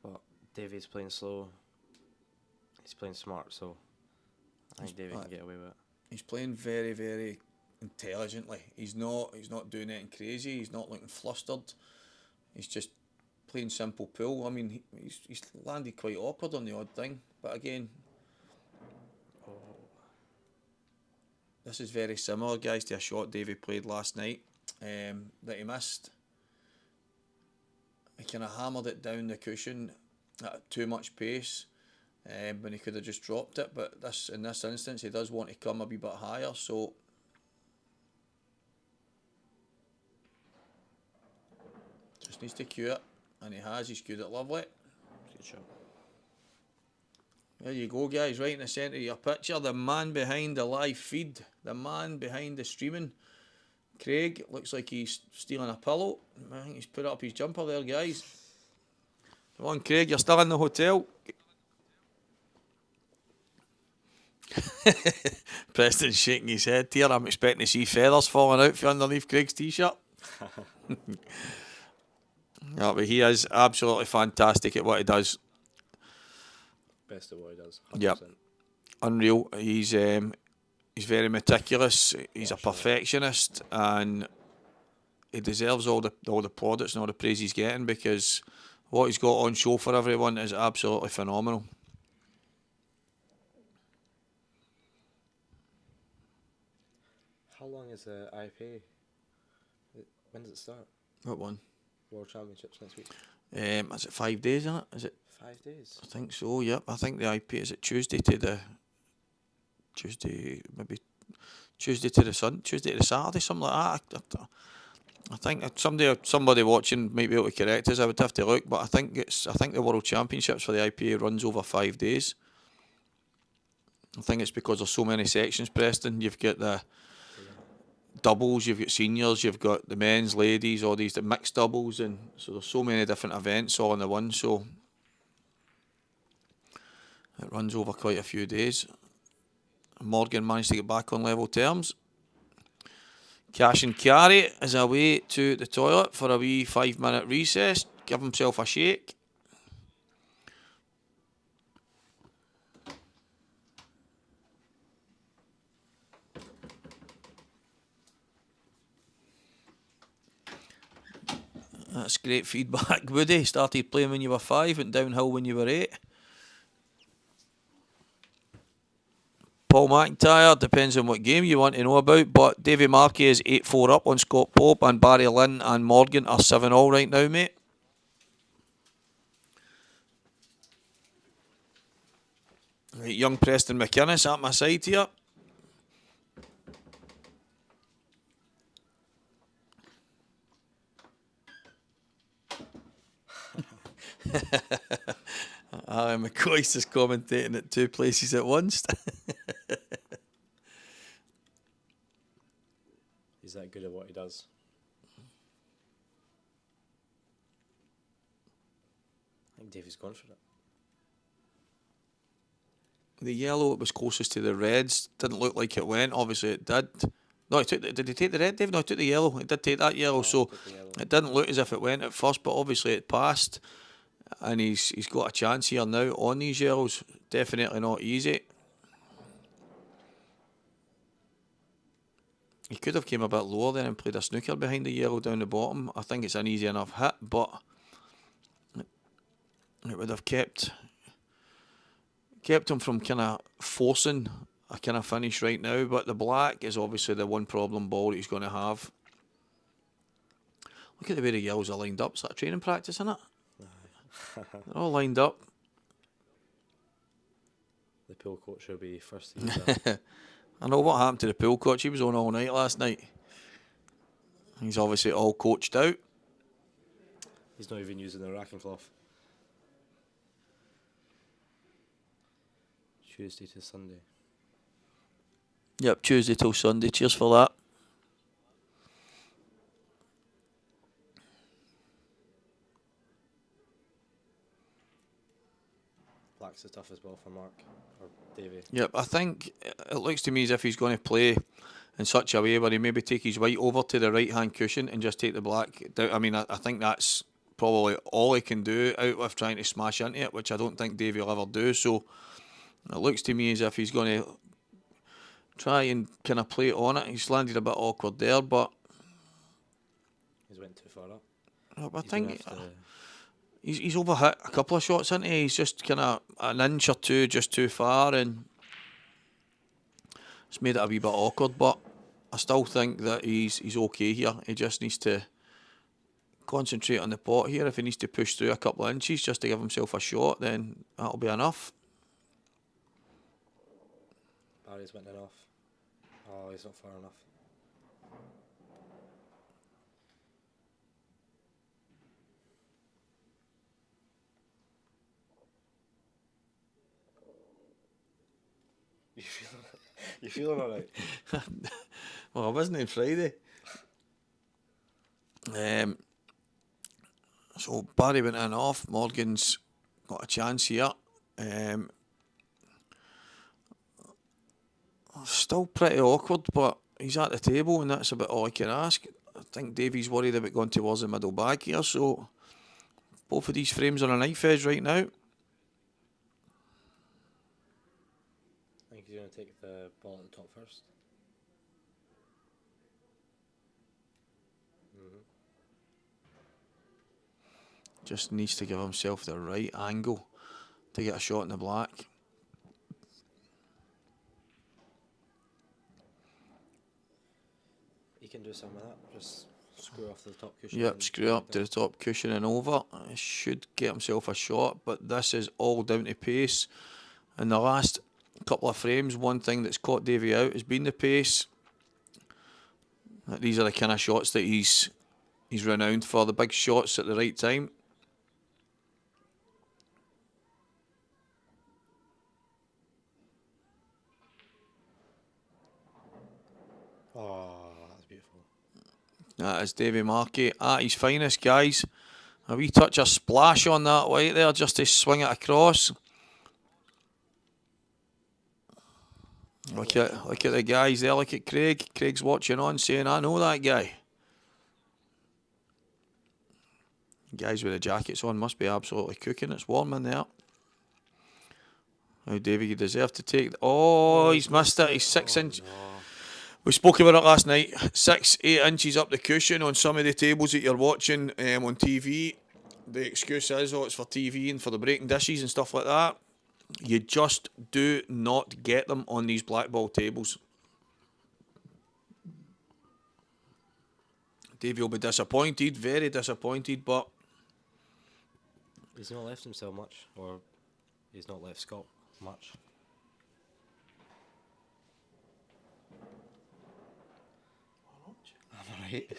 But Davy's playing slow. He's playing smart, so I think Davy can get away with it. He's playing very, very intelligently. He's not doing anything crazy. He's not looking flustered. He's just playing simple pool. I mean, he's landed quite awkward on the odd thing, but again, this is very similar, guys, to a shot Davy played last night that he missed. He kind of hammered it down the cushion at too much pace when he could have just dropped it. But in this instance, he does want to come a wee bit higher, so just needs to cue it, and he has. He's cued it lovely. Good shot. There you go, guys, right in the centre of your picture. The man behind the live feed, the man behind the streaming. Craig looks like he's stealing a pillow. I think he's put up his jumper there, guys. Come on, Craig, you're still in the hotel. Preston's shaking his head here. I'm expecting to see feathers falling out from underneath Craig's t-shirt. Yeah, but he is absolutely fantastic at what he does. Best at what he does. 100%. Yep. Unreal. He's very meticulous. He's a perfectionist, and he deserves all the plaudits and all the praise he's getting, because what he's got on show for everyone is absolutely phenomenal. How long is the IPA? When does it start? What one? World Championships next week. Is it 5 days, isn't it? Is it? 5 days. I think so, yep. I think the IP is it Tuesday to the Saturday, something like that. I think somebody watching might be able to correct us. I would have to look, but I think the World Championships for the IPA runs over 5 days. I think it's because there's so many sections, Preston. You've got the doubles, you've got seniors, you've got the men's, ladies, all these the mixed doubles, and so there's so many different events all in the one. So it runs over quite a few days. Morgan managed to get back on level terms. Cash and Carry is away to the toilet for a wee 5-minute recess. Give himself a shake. That's great feedback, Woody. Started playing when you were 5 and downhill when you were 8. Paul McIntyre, depends on what game you want to know about, but Davy Markey is 8-4 up on Scott Pope, and Barry Lynn and Morgan are 7-all right now, mate. Right, young Preston McInnes at my side here. Alan McCoy's is commentating at 2 places at once. He's that good at what he does. I think Davy's gone for it. The yellow was closest to the reds. Didn't look like it went. Obviously it did. No, did he take the red, Dave? No, he took the yellow. He did take that yellow, so it didn't look as if it went at first, but obviously it passed. And he's got a chance here now on these yellows. Definitely not easy. He could have came a bit lower then and played a snooker behind the yellow down the bottom. I think it's an easy enough hit, but it would have kept him from kind of forcing a kind of finish right now. But the black is obviously the one problem ball that he's going to have. Look at the way the yellows are lined up. Is that a training practice, isn't it? They're all lined up. The pool coach will be first to use that. I know what happened to the pool coach. He was on all night last night. He's obviously all coached out. He's not even using the racking cloth. Tuesday to Sunday. Yep, Tuesday till Sunday. Cheers for that. Black's is tough as well for Mark or Davey. Yep, I think it looks to me as if he's going to play in such a way where he maybe take his white over to the right hand cushion and just take the black down. I mean, I think that's probably all he can do out with trying to smash into it, which I don't think Davey will ever do. So it looks to me as if he's going to try and kind of play on it. He's landed a bit awkward there, but He's went too far up. I He's think gonna have to- he's overhit a couple of shots, isn't he? He's just kind of an inch or two just too far, and it's made it a wee bit awkward. But I still think that he's okay here. He just needs to concentrate on the pot here. If he needs to push through a couple of inches just to give himself a shot, then that'll be enough. Barry's went off. Oh, he's not far enough. You feeling alright? Well, I wasn't on Friday. So Barry went in off. Morgan's got a chance here. Still pretty awkward, but he's at the table, and that's about all I can ask. I think Davey's worried about going towards the middle bag here, so both of these frames are on a knife edge right now. I think he's going to take the ball at the top first. Just needs to give himself the right angle to get a shot in the black. He can do something with that. Just screw off the top cushion. Yep, and screw up to the top cushion and over. He should get himself a shot, but this is all down to pace. In the last couple of frames, one thing that's caught Davey out has been the pace. These are the kind of shots that he's renowned for, the big shots at the right time. Oh, that's beautiful. That is Davey Markey at his finest, guys. A wee touch of splash on that white there just to swing it across. Look at the guys there. Look at Craig. Craig's watching on, saying, "I know that guy." Guys with the jackets on must be absolutely cooking. It's warm in there. Now, Davey, you deserve to take. Oh, he's missed it. He's 6 inch. No. We spoke about it last night. 6-8 inches up the cushion on some of the tables that you're watching on TV. The excuse is, oh, it's for TV and for the breaking dishes and stuff like that. You just do not get them on these Blackball tables. Davey will be disappointed, very disappointed, but He's not left himself much, or he's not left Scott much. I'm alright.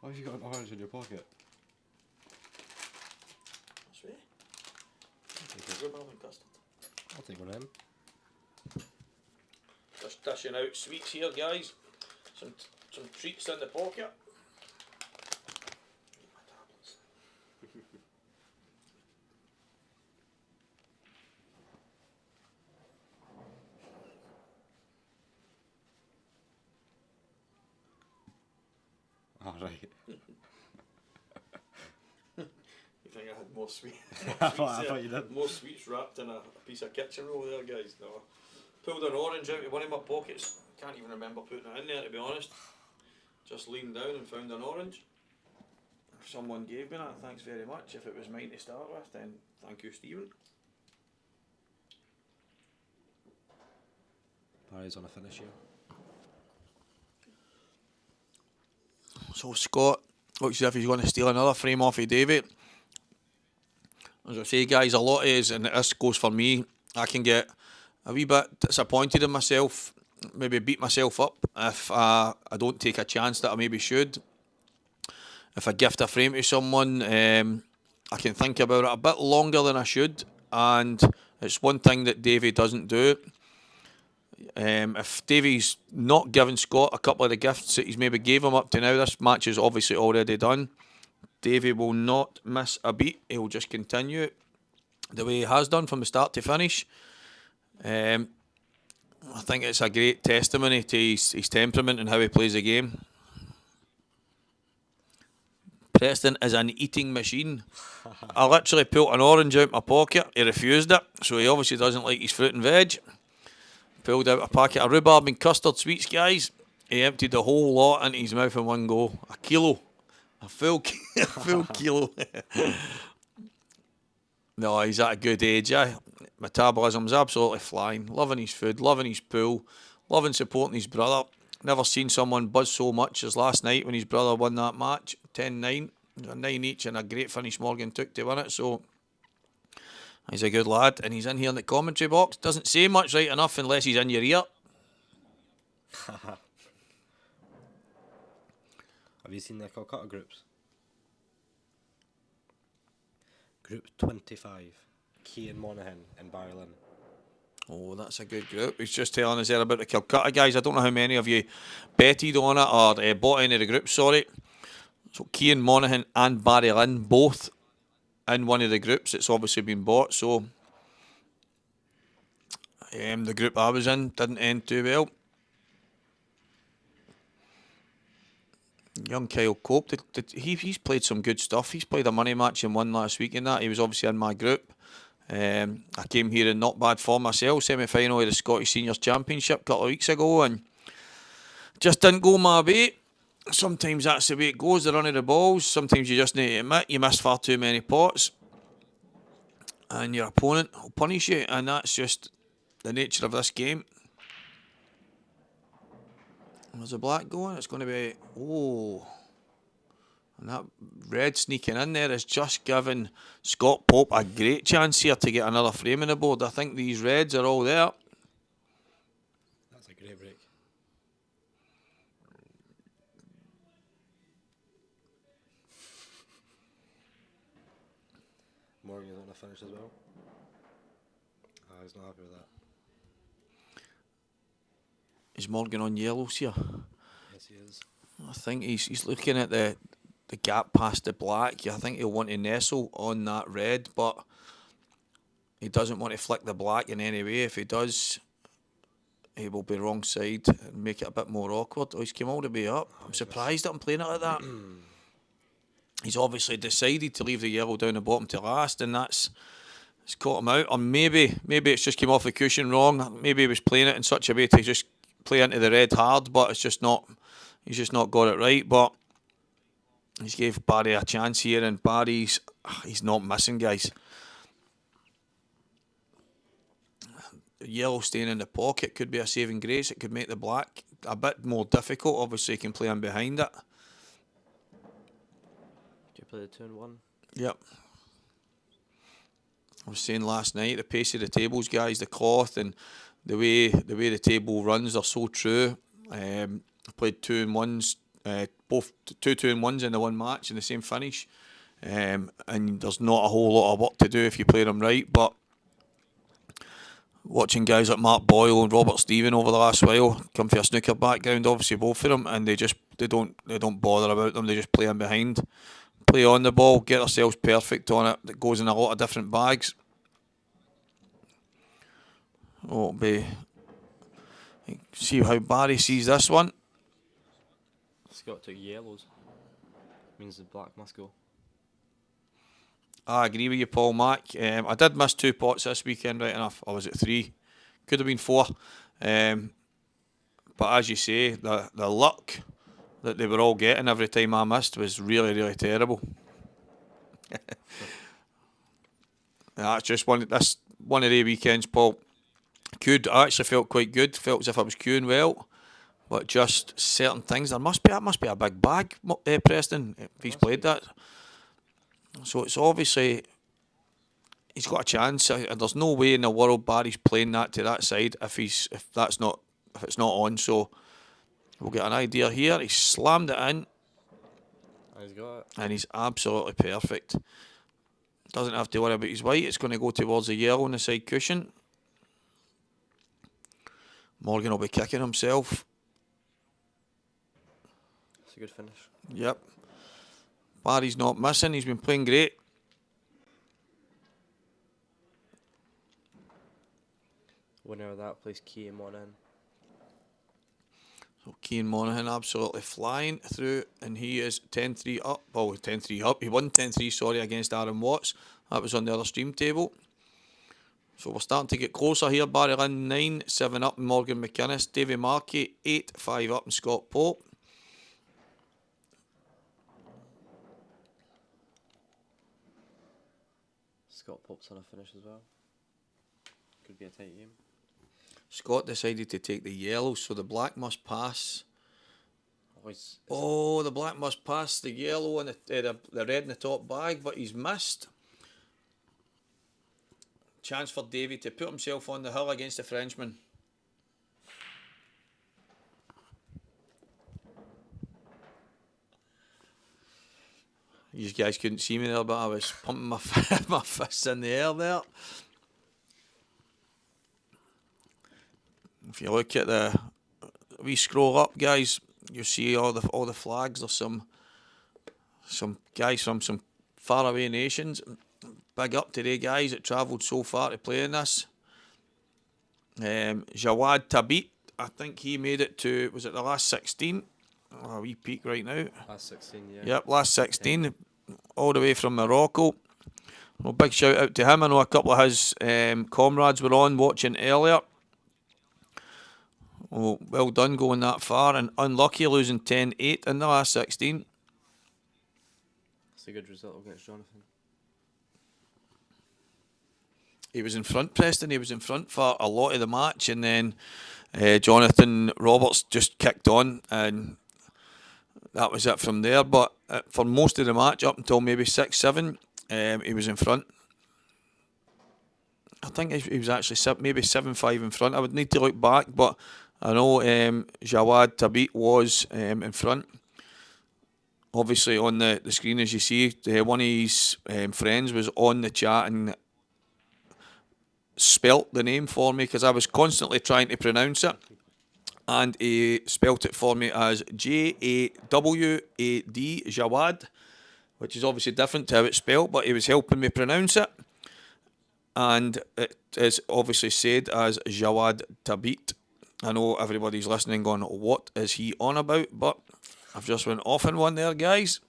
Why have you got an orange in your pocket? I'll take one of them. Just dishing out sweets here, guys. Some treats in the pocket. Alright. You think I had more sweets? I thought you did. More sweets wrapped in a piece of kitchen roll there, guys. No. Pulled an orange out of one of my pockets. Can't even remember putting it in there, to be honest. Just leaned down and found an orange. If someone gave me that, thanks very much. If it was mine to start with, then thank you, Stephen. Barry's on a finish here. So Scott looks as if he's going to steal another frame off of Davey. As I say, guys, a lot of us, and this goes for me, I can get a wee bit disappointed in myself, maybe beat myself up if I don't take a chance that I maybe should. If I gift a frame to someone, I can think about it a bit longer than I should, and it's one thing that Davey doesn't do. If Davy's not given Scott a couple of the gifts that he's maybe gave him up to now, this match is obviously already done. Davy will not miss a beat. He'll just continue it the way he has done from the start to finish. I think it's a great testimony to his temperament and how he plays the game. Preston is an eating machine. I literally pulled an orange out my pocket. He refused it, so he obviously doesn't like his fruit and veg. Pulled out a packet of rhubarb and custard sweets, guys. He emptied the whole lot into his mouth in one go. A kilo. A full, a full kilo. No, he's at a good age, Metabolism's absolutely flying. Loving his food, loving his pool, loving supporting his brother. Never seen someone buzz so much as last night when his brother won that match. 10-9. 9 each and a great finish Morgan took to win it. So he's a good lad, and he's in here in the commentary box. Doesn't say much right enough unless he's in your ear. Have you seen the Calcutta groups? Group 25. Cian Monaghan and Barry Lynn. Oh, that's a good group. He's just telling us there about the Calcutta guys. I don't know how many of you betted on it or bought any of the groups, sorry. So Cian Monaghan and Barry Lynn both in one of the groups. It's obviously been bought, so the group I was in didn't end too well. Young Kyle Cope, he's played some good stuff. He's played a money match and won last week in that. He was obviously in my group. I came here in not bad form myself, semi-final of the Scottish Seniors Championship a couple of weeks ago, and just didn't go my way. Sometimes that's the way it goes, the run of the balls. Sometimes you just need to admit you miss far too many pots and your opponent will punish you, and that's just the nature of this game. There's a black going, it's going to be, and that red sneaking in there is just giving Scott Pope a great chance here to get another frame on the board. I think these reds are all there. That's a great break. Morgan's on the finish as well. He's not happy with that. Is Morgan on yellows here? Yes, he is. I think he's looking at the gap past the black. I think he'll want to nestle on that red, but he doesn't want to flick the black in any way. If he does, he will be wrong side and make it a bit more awkward. Oh, he's come all the way up. I'm surprised at him playing it like that. He's obviously decided to leave the yellow down the bottom to last, and it's caught him out. Or maybe it's just came off the cushion wrong. Maybe he was playing it in such a way to just play into the red hard, but he's just not got it right. But he's gave Barry a chance here, and Barry's he's not missing, guys. The yellow staying in the pocket could be a saving grace. It could make the black a bit more difficult. Obviously, he can play in behind it. Do you play the 2 and 1? Yep. I was saying last night, the pace of the tables, guys, the cloth and the way the table runs are so true. I played 2 and 1s, both 2 and 1s in the one match in the same finish, and there's not a whole lot of work to do if you play them right. But watching guys like Mark Boyle and Robert Stephen over the last while come from a snooker background, obviously both of them, and they don't bother about them. They just play in behind, play on the ball, get themselves perfect on it. That goes in a lot of different bags. Oh, be see how Barry sees this one. Scott took yellows. Means the black must go. I agree with you, Paul Mack. I did miss 2 pots this weekend, right enough. Or was it 3? Could have been 4. But as you say, the luck that they were all getting every time I missed was really, really terrible. That's just one of the weekends, Paul. I actually felt quite good. Felt as if I was queuing well, but just certain things. That must be a big bag, Preston. If he's played that, so it's obviously he's got a chance. There's no way in the world Barry's playing that to that side if it's not on. So we'll get an idea here. He slammed it in. He's got it, and he's absolutely perfect. Doesn't have to worry about his white. It's going to go towards the yellow on the side cushion. Morgan will be kicking himself. It's a good finish. Yep. Barry's not missing. He's been playing great. Winner of that plays Keane one in. So Cian Monaghan absolutely flying through, and he is 10-3 up. Well, 10-3 up. He won 10-3, sorry, against Aaron Watts. That was on the other stream table. So we're starting to get closer here. Barry Lynn 9-7 up, and Morgan McInnes. Davy Markey 8-5 up, and Scott Pope. Scott Pope's on a finish as well. Could be a tight game. Scott decided to take the yellow, so the black must pass. Oh, The black must pass the yellow and the red in the top bag, but he's missed. Chance for Davy to put himself on the hill against the Frenchman. You guys couldn't see me there, but I was pumping my my fists in the air there. If you look at the, we scroll up, guys, you see all the flags. There's some guys from some faraway nations. Big up today, guys, that travelled so far to play in this. Jawad Tabit, I think he made it to, was it the last 16? Oh, a wee peek right now. last 16, yeah. Yep, last 16, all the way from Morocco. Well, big shout out to him. I know a couple of his comrades were on watching earlier. Oh, well done going that far, and unlucky losing 10-8 in the last 16. That's a good result against Jonathan. He was in front, Preston. He was in front for a lot of the match, and then Jonathan Roberts just kicked on, and that was it from there. But for most of the match, up until maybe 6-7, he was in front. I think he was actually maybe 7-5 in front. I would need to look back, but I know Jawad Tabit was in front. Obviously, on the screen, as you see, one of his friends was on the chat and spelt the name for me because I was constantly trying to pronounce it. And he spelt it for me as Jawad, Jawad, which is obviously different to how it's spelt, but he was helping me pronounce it. And it is obviously said as Jawad Tabit. I know everybody's listening going, what is he on about? But I've just went off in one there, guys.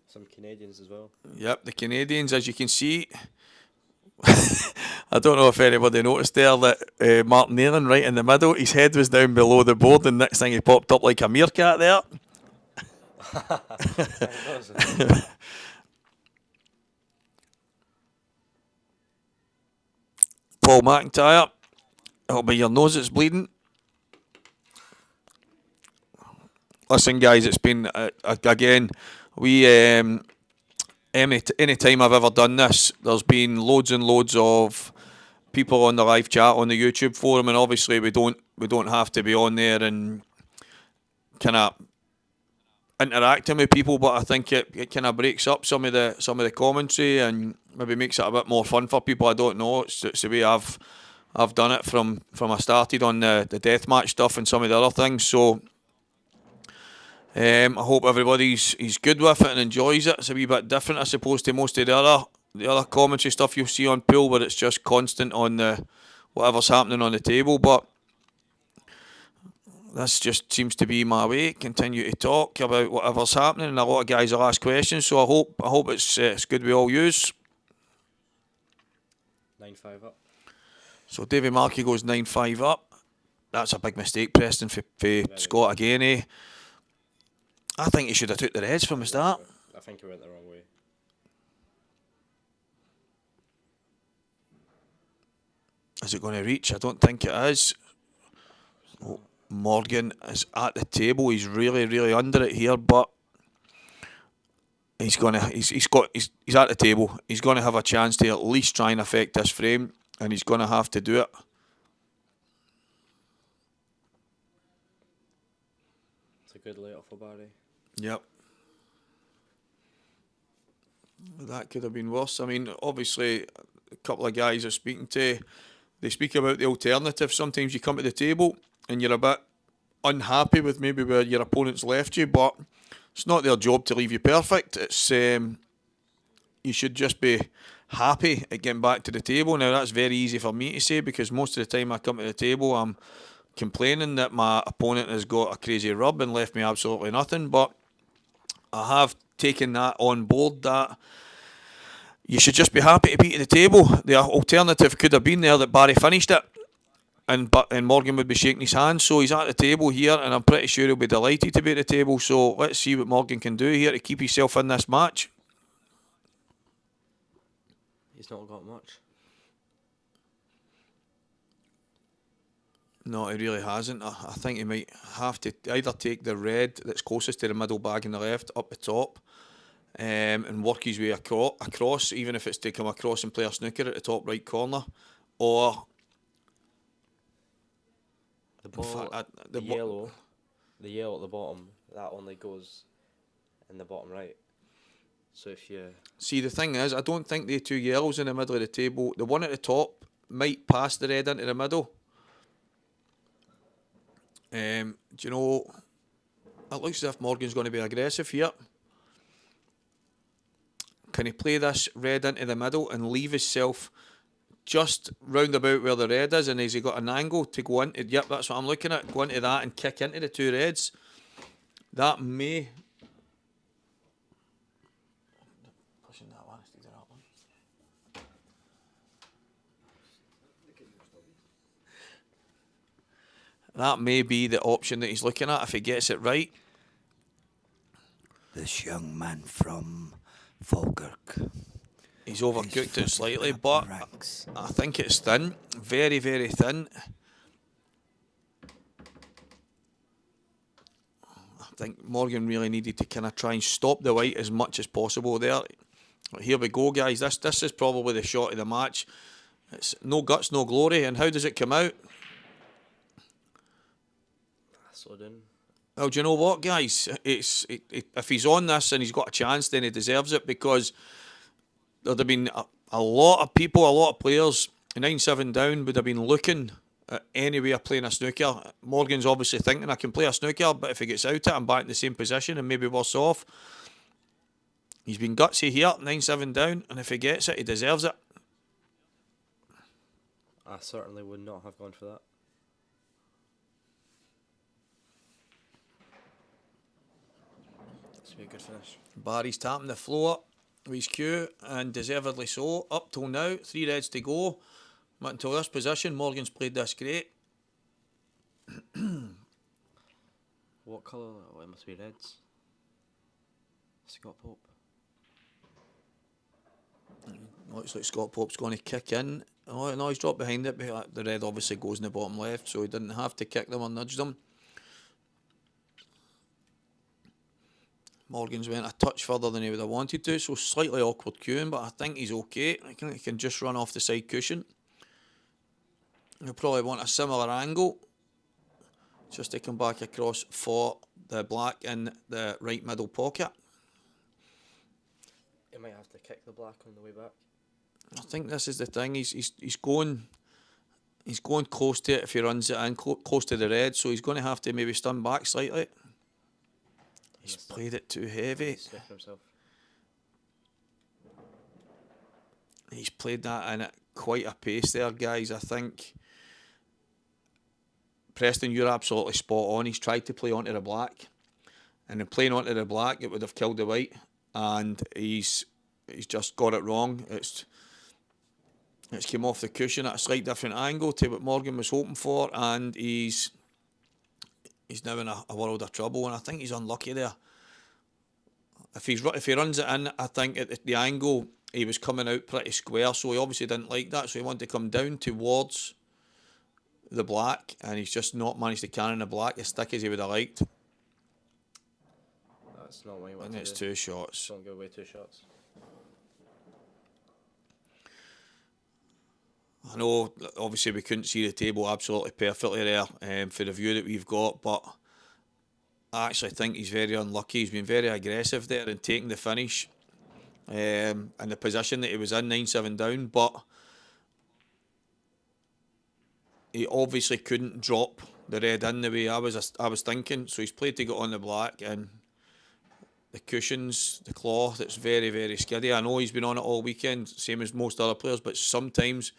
Some Canadians as well. Yep, the Canadians, as you can see. I don't know if anybody noticed there that Martin Nealon right in the middle, his head was down below the board, and next thing he popped up like a meerkat there. Paul McIntyre, it'll be your nose that's bleeding. Listen, guys, it's been again. We any time I've ever done this, there's been loads and loads of people on the live chat on the YouTube forum, and obviously we don't have to be on there and kind of interacting with people, but I think it kind of breaks up some of the commentary and maybe makes it a bit more fun for people. I don't know. It's the way I've done it from I started on the deathmatch stuff and some of the other things. So I hope everybody's good with it and enjoys it. It's a wee bit different, I suppose, to most of the other commentary stuff you'll see on Pool, where it's just constant on the whatever's happening on the table. But this just seems to be my way. Continue to talk about whatever's happening, and a lot of guys will ask questions. So I hope it's good with all yous. 9-5 up. So Davy Markey goes 9-5 up. That's a big mistake, Preston, for Scott again, eh? I think he should have took the reds from the start. I think he went the wrong way. Is it going to reach? I don't think it is. Oh, Morgan is at the table. He's really, really under it here, but he's at the table. He's going to have a chance to at least try and affect this frame, and he's going to have to do it. It's a good layout for Barry. Yep. That could have been worse. I mean, obviously, a couple of guys are speaking to they speak about the alternative. Sometimes you come to the table and you're a bit unhappy with maybe where your opponent's left you, but it's not their job to leave you perfect. It's you should just be happy at getting back to the table. Now that's very easy for me to say because most of the time I come to the table I'm complaining that my opponent has got a crazy rub and left me absolutely nothing, but I have taken that on board that you should just be happy to be at the table. The alternative could have been there that Barry finished it and Morgan would be shaking his hand. So he's at the table here and I'm pretty sure he'll be delighted to be at the table. So let's see what Morgan can do here to keep himself in this match. He's not got much. No, he really hasn't. I think he might have to either take the red that's closest to the middle bag on the left up the top and work his way across, even if it's to come across and play a snooker at the top right corner, or the ball, the yellow at the bottom, that only goes in the bottom right. So if you see, the thing is, I don't think the two yellows in the middle of the table, the one at the top might pass the red into the middle. Do you know, it looks as if Morgan's going to be aggressive here. Can he play this red into the middle and leave himself just round about where the red is, and has he got an angle to go into? Yep, that's what I'm looking at. Go into that and kick into the two reds. That may... Pushing that one, stick to that one. That may be the option that he's looking at if he gets it right. This young man from Falkirk. He's overcooked it slightly, but I think it's thin. Very, very thin. I think Morgan really needed to kind of try and stop the white as much as possible there. Here we go, guys. This is probably the shot of the match. It's no guts, no glory. And how does it come out? Well, do you know what, guys? If he's on this and he's got a chance, then he deserves it, because there'd have been a lot of people, a lot of players, 9-7 down, would have been looking at any way of playing a snooker. Morgan's obviously thinking, I can play a snooker, but if he gets out it, I'm back in the same position and maybe worse off. He's been gutsy here, 9-7 down, and if he gets it, he deserves it. I certainly would not have gone for that. This would be a good finish. Barry's tapping the floor with his cue, and deservedly so. Up till now, 3 reds to go. But until this position, Morgan's played this great. What colour? Oh, it must be reds. Scott Pope. Looks like Scott Pope's going to kick in. Oh no, he's dropped behind it. But the red obviously goes in the bottom left, so he didn't have to kick them or nudge them. Morgan's went a touch further than he would have wanted to, so slightly awkward cueing, but I think he's okay. I think he can just run off the side cushion. He'll probably want a similar angle, just to come back across for the black in the right middle pocket. He might have to kick the black on the way back. I think this is the thing. He's going close to it if he runs it in, close to the red, so he's going to have to maybe stun back slightly. He's played it too heavy. He's played that in at quite a pace there, guys. I think Preston, you're absolutely spot on. He's tried to play onto the black, and in playing onto the black, it would have killed the white, and he's just got it wrong. It's came off the cushion at a slight different angle to what Morgan was hoping for, and he's now in a world of trouble, and I think he's unlucky there. If he runs it in, I think at the angle he was coming out pretty square, so he obviously didn't like that, so he wanted to come down towards the black, and he's just not managed to cannon the black as thick as he would have liked. That's not what he wanted And to it's do. 2 shots. Don't give away 2 shots. I know, obviously, we couldn't see the table absolutely perfectly there for the view that we've got, but I actually think he's very unlucky. He's been very aggressive there in taking the finish in the position that he was in, 9-7 down, but he obviously couldn't drop the red in the way I was thinking. So he's played to get on the black, and the cushions, the cloth, it's very, very skiddy. I know he's been on it all weekend, same as most other players, but sometimes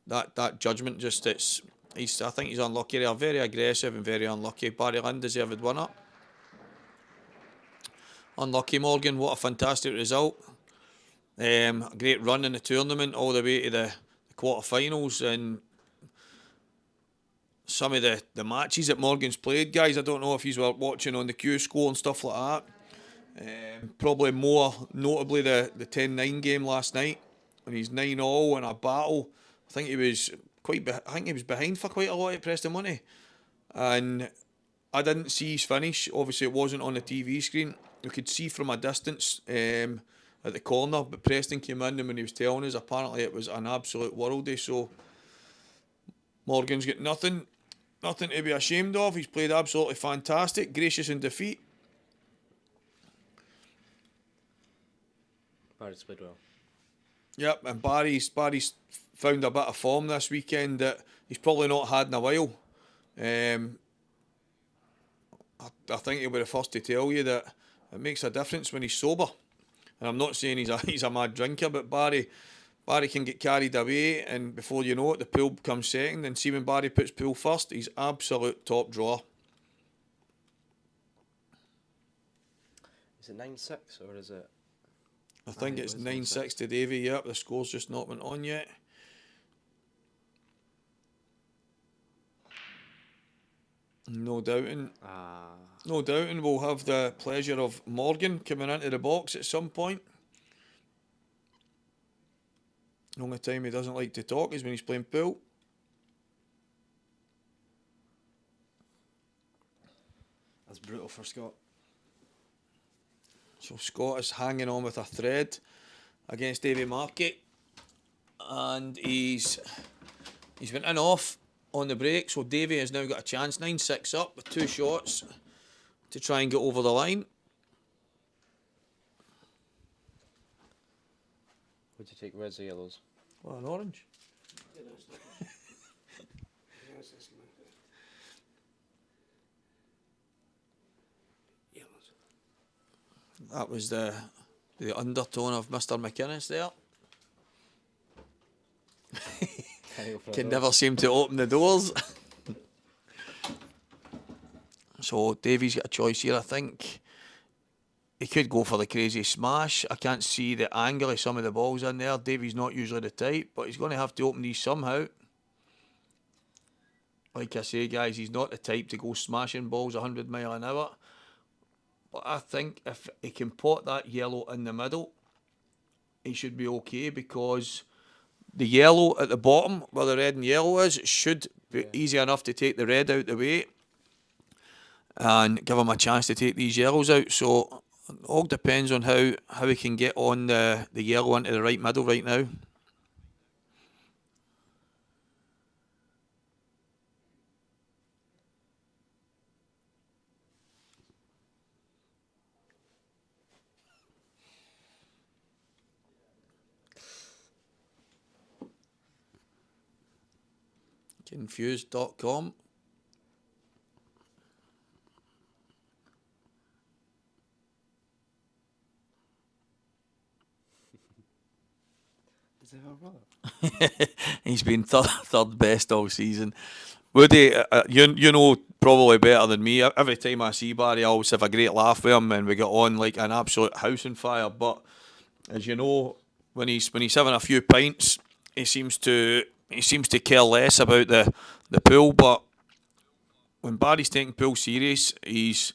that judgment just, I think he's unlucky there. Very aggressive and very unlucky. Barry Lynn deserved winner. Unlucky Morgan, what a fantastic result. A great run in the tournament all the way to the quarterfinals, and some of the matches that Morgan's played, guys, I don't know if you were watching on the Q score and stuff like that. Probably more notably the 10-9 game last night when he's 9-all in a battle. I think he was behind for quite a lot at Preston Money, and I didn't see his finish. Obviously, it wasn't on the TV screen. You could see from a distance at the corner, but Preston came in, and when he was telling us, apparently it was an absolute worldie. So Morgan's got nothing to be ashamed of. He's played absolutely fantastic, gracious in defeat. Barry's played well. Yep, and Barry's found a bit of form this weekend that he's probably not had in a while. I think he'll be the first to tell you that it makes a difference when he's sober. And I'm not saying he's a mad drinker, but Barry can get carried away, and before you know it, the pool comes second. And see, when Barry puts pool first, he's absolute top drawer. Is it 9-6 or is it? I think it's 9-6 to Davy. Yep, the score's just not went on yet. No doubting we'll have the pleasure of Morgan coming into the box at some point. The only time he doesn't like to talk is when he's playing pool. That's brutal for Scott. So Scott is hanging on with a thread against Davy Markey, and he's went in off on the break. So Davy has now got a chance, 9-6 up with 2 shots to try and get over the line. Would you take reds or yellows? Well, an orange. That was the undertone of Mr. McInnes there. Can never seem to open the doors. So Davy's got a choice here. I think he could go for the crazy smash. I can't see the angle of some of the balls in there. Davy's not usually the type, but he's going to have to open these somehow. Like I say, guys, he's not the type to go smashing balls 100 mile an hour. But I think if he can pot that yellow in the middle, he should be okay, because the yellow at the bottom, where the red and yellow is, should be easy enough to take the red out the way and give him a chance to take these yellows out. So it all depends on how he can get on the yellow into the right middle right now. Confused.com. Is that our brother? He's been third best all season. Woody, you know probably better than me. Every time I see Barry, I always have a great laugh with him, and we get on like an absolute house on fire. But as you know, when he's having a few pints, he seems to care less about the pool. But when Barry's taking pool serious, he's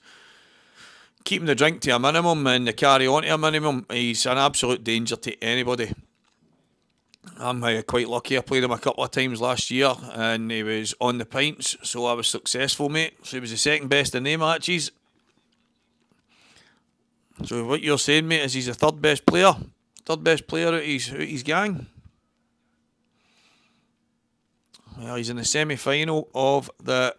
keeping the drink to a minimum and the carry on to a minimum. He's an absolute danger to anybody. I'm quite lucky. I played him a couple of times last year and he was on the pints, so I was successful, mate. So he was the second best in their matches. So what you're saying, mate, is he's the third best player out of his gang. Well, he's in the semi-final of the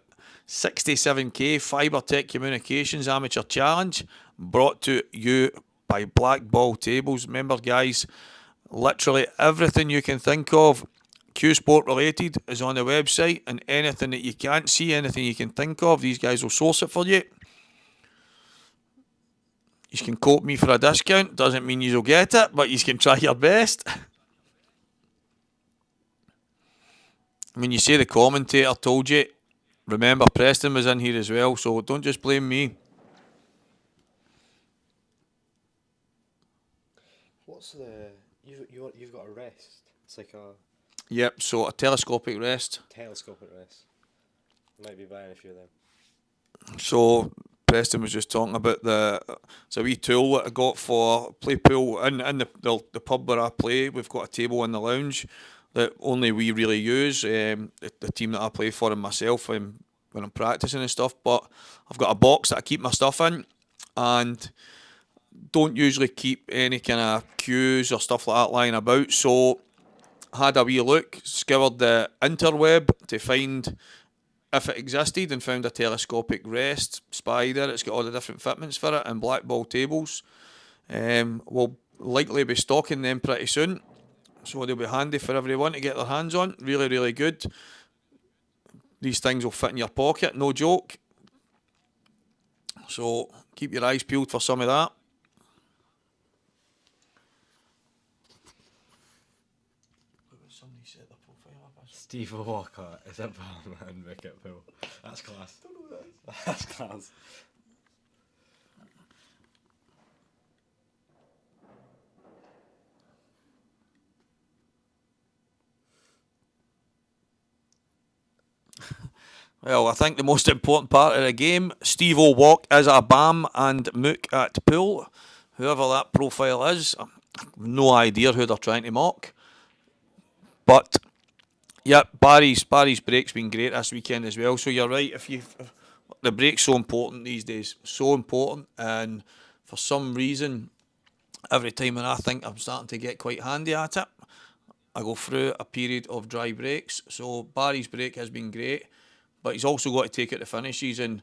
67k Fibretec Communications Amateur Challenge, brought to you by Blackball Tables. Remember, guys, literally everything you can think of, Q Sport related is on the website, and anything that you can't see, anything you can think of, these guys will source it for you. You can quote me for a discount, doesn't mean you'll get it, but you can try your best. When you say the commentator told you, remember Preston was in here as well, so don't just blame me. What's the... You've got a rest. It's like a... Yep, so a telescopic rest. Telescopic rest. Might be buying a few of them. So Preston was just talking about it's a wee tool that I got for play pool in the pub where I play. We've got a table in the lounge that only we really use, the team that I play for and myself when I'm practicing and stuff. But I've got a box that I keep my stuff in, and don't usually keep any kind of cues or stuff like that lying about. So I had a wee look, scoured the interweb to find if it existed, and found a telescopic rest spider. It's got all the different fitments for it, and Blackball Tables. We'll likely be stocking them pretty soon, so they'll be handy for everyone to get their hands on. Really, really good. These things will fit in your pocket, no joke. So keep your eyes peeled for some of that. Somebody set their profile up. Steve Walker is a bum and wicket pool. That's class. Don't know what that is. That's class. Well, I think the most important part of the game, Steve O'Walk is a bam and mook at pool. Whoever that profile is, I've no idea who they're trying to mock. But yeah, Barry's break's been great this weekend as well. So you're right, the break's so important these days, so important, and for some reason, every time when I think I'm starting to get quite handy at it, I go through a period of dry breaks. So Barry's break has been great, but he's also got to take it to finishes, and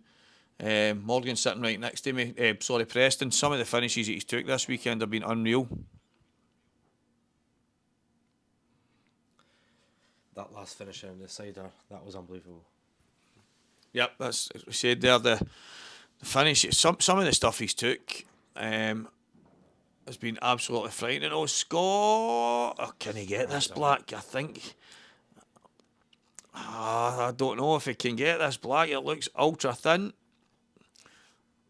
Morgan's sitting right next to me. Preston. Some of the finishes that he's took this weekend have been unreal. That last finisher in the cider, that was unbelievable. Yep, that's as we said there. The finish, some of the stuff he's took has been absolutely frightening. Oh, Scott! Oh, can he get this black? I think. I don't know if he can get this black. It looks ultra thin.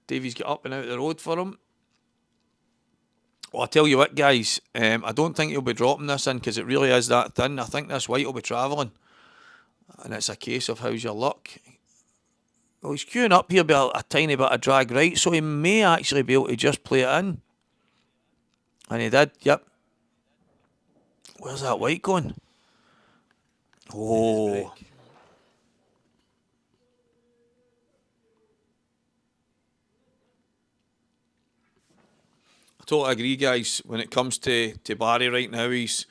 Davy's got up and out the road for him. Well, I tell you what, guys, I don't think he'll be dropping this in because it really is that thin. I think this white will be travelling, and it's a case of how's your luck. Well, he's queuing up here by a tiny bit of drag right, so he may actually be able to just play it in. And he did, yep. Where's that white going? Oh. I totally agree, guys. When it comes to Barry right now, he's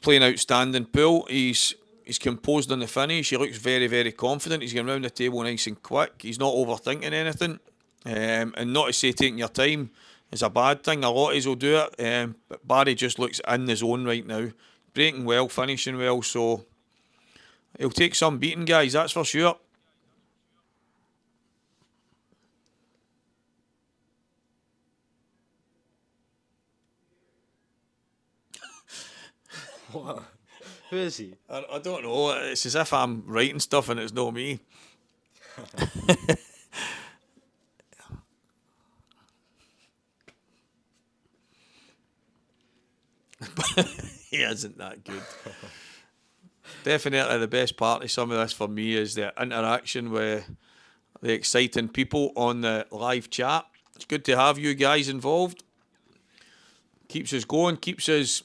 playing outstanding pool. He's composed on the finish. He looks very, very confident. He's going round the table nice and quick. He's not overthinking anything. And not to say taking your time is a bad thing. A lot of us will do it. But Barry just looks in the zone right now. Breaking well, finishing well. So he'll take some beating, guys. That's for sure. What? Who is he? I don't know. It's as if I'm writing stuff and it's not me. He isn't that good. Definitely the best part of some of this for me is the interaction with the exciting people on the live chat. It's good to have you guys involved. Keeps us going, keeps us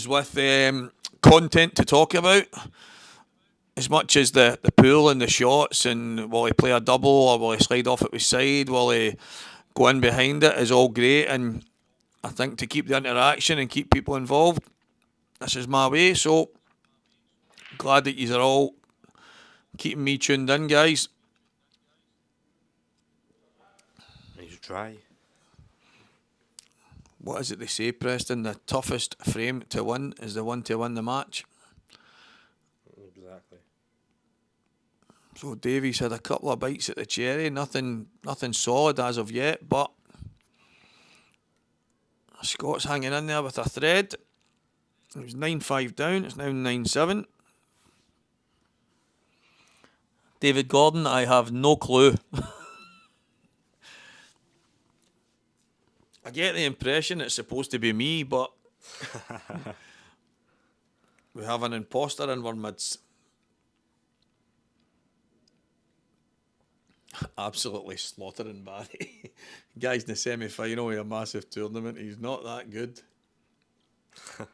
with content to talk about. As much as the pool and the shots, and will he play a double or will he slide off at his side, will he go in behind it, is all great. And I think to keep the interaction and keep people involved, this is my way. So glad that you are all keeping me tuned in, guys. He's dry. What is it they say, Preston? The toughest frame to win is the one to win the match. So Davies had a couple of bites at the cherry, nothing solid as of yet, but Scott's hanging in there with a thread. It was 9-5 down, it's now 9-7. David Gordon, I have no clue. I get the impression it's supposed to be me, but we have an imposter in our midst. Absolutely slaughtering Barry. Guy's in the semi-final of a massive tournament. He's not that good. A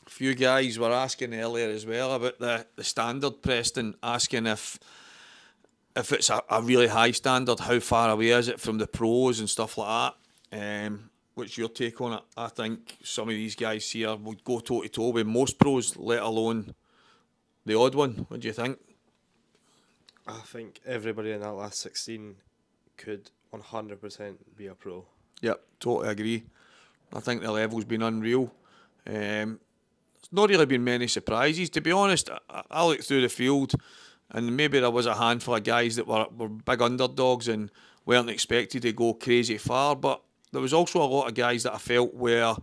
few guys were asking earlier as well about the standard, Preston, asking if it's a really high standard, how far away is it from the pros and stuff like that. What's your take on it? I think some of these guys here would go toe-to-toe with most pros, let alone the odd one. What do you think? I think everybody in that last 16 could 100% be a pro. Yep, totally agree. I think the level's been unreal. There's not really been many surprises. To be honest, I looked through the field and maybe there was a handful of guys that were big underdogs and weren't expected to go crazy far, but there was also a lot of guys that I felt were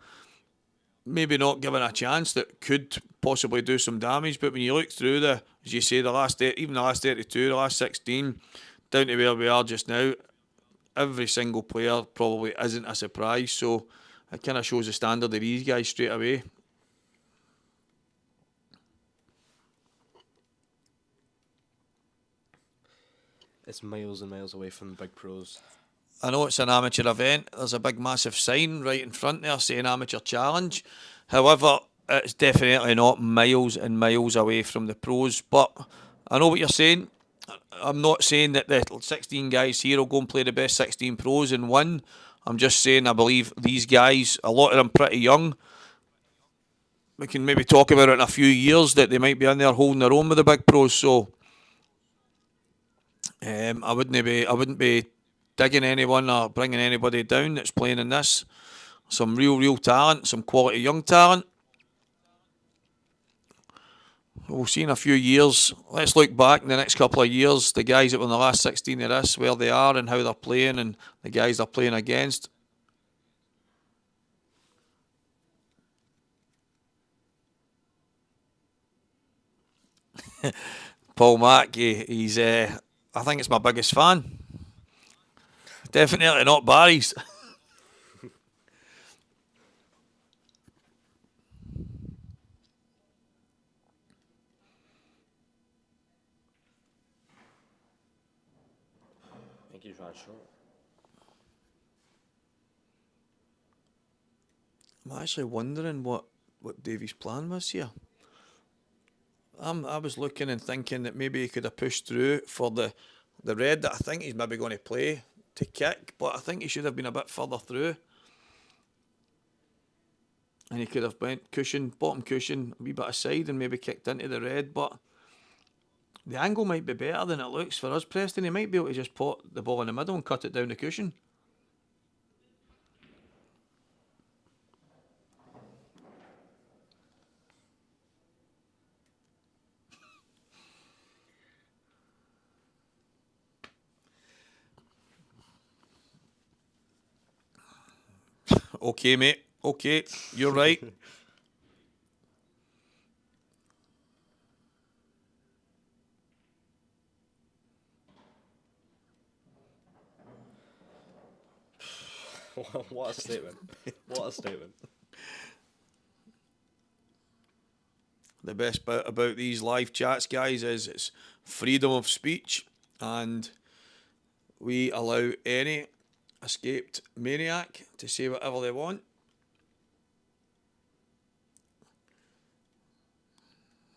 maybe not given a chance that could possibly do some damage. But when you look through the, as you say, the last 32, the last 16, down to where we are just now, every single player probably isn't a surprise. So it kind of shows the standard of these guys straight away. It's miles and miles away from the big pros. I know it's an amateur event. There's a big massive sign right in front there saying amateur challenge. However, it's definitely not miles and miles away from the pros. But I know what you're saying. I'm not saying that the 16 guys here will go and play the best 16 pros and win. I'm just saying I believe these guys, a lot of them pretty young. We can maybe talk about it in a few years that they might be in there holding their own with the big pros. So I wouldn't be digging anyone or bringing anybody down that's playing in this. Some real talent, some quality young talent. We'll see in a few years. Let's look back in the next couple of years, the guys that were in the last 16 of this, where they are and how they're playing and the guys they're playing against. Paul Mack, he's I think it's my biggest fan. Definitely not Barry's. I think he's ran short. I'm actually wondering what Davy's plan was here. I was looking and thinking that maybe he could have pushed through for the red that I think he's maybe going to play to kick, but I think he should have been a bit further through. And he could have went bottom cushion, a wee bit aside and maybe kicked into the red, but the angle might be better than it looks for us, Preston. He might be able to just pot the ball in the middle and cut it down the cushion. Okay, mate. Okay, you're right. What a statement. What a statement. The best bit about these live chats, guys, is it's freedom of speech, and we allow any escaped maniac to say whatever they want.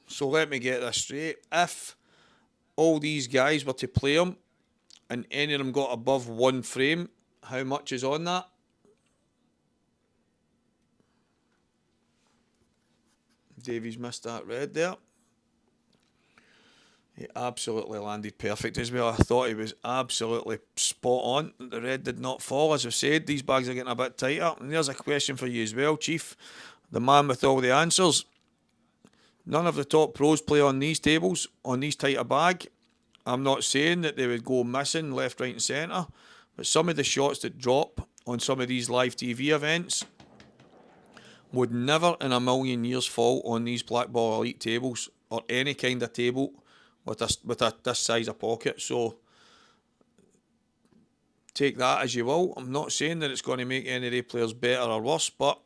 So let me get this straight. If all these guys were to play them and any of them got above one frame, how much is on that? Davies missed that red there. He absolutely landed perfect as well. I thought he was absolutely spot on. The red did not fall. As I've said, these bags are getting a bit tighter. And there's a question for you as well, Chief. the man with all the answers. None of the top pros play on these tables, on these type of bag. I'm not saying that they would go missing left, right and centre, but some of the shots that drop on some of these live TV events would never in a million years fall on these Blackball Elite tables or any kind of table with this size of pocket. So take that as you will. I'm not saying that it's going to make any of the players better or worse, but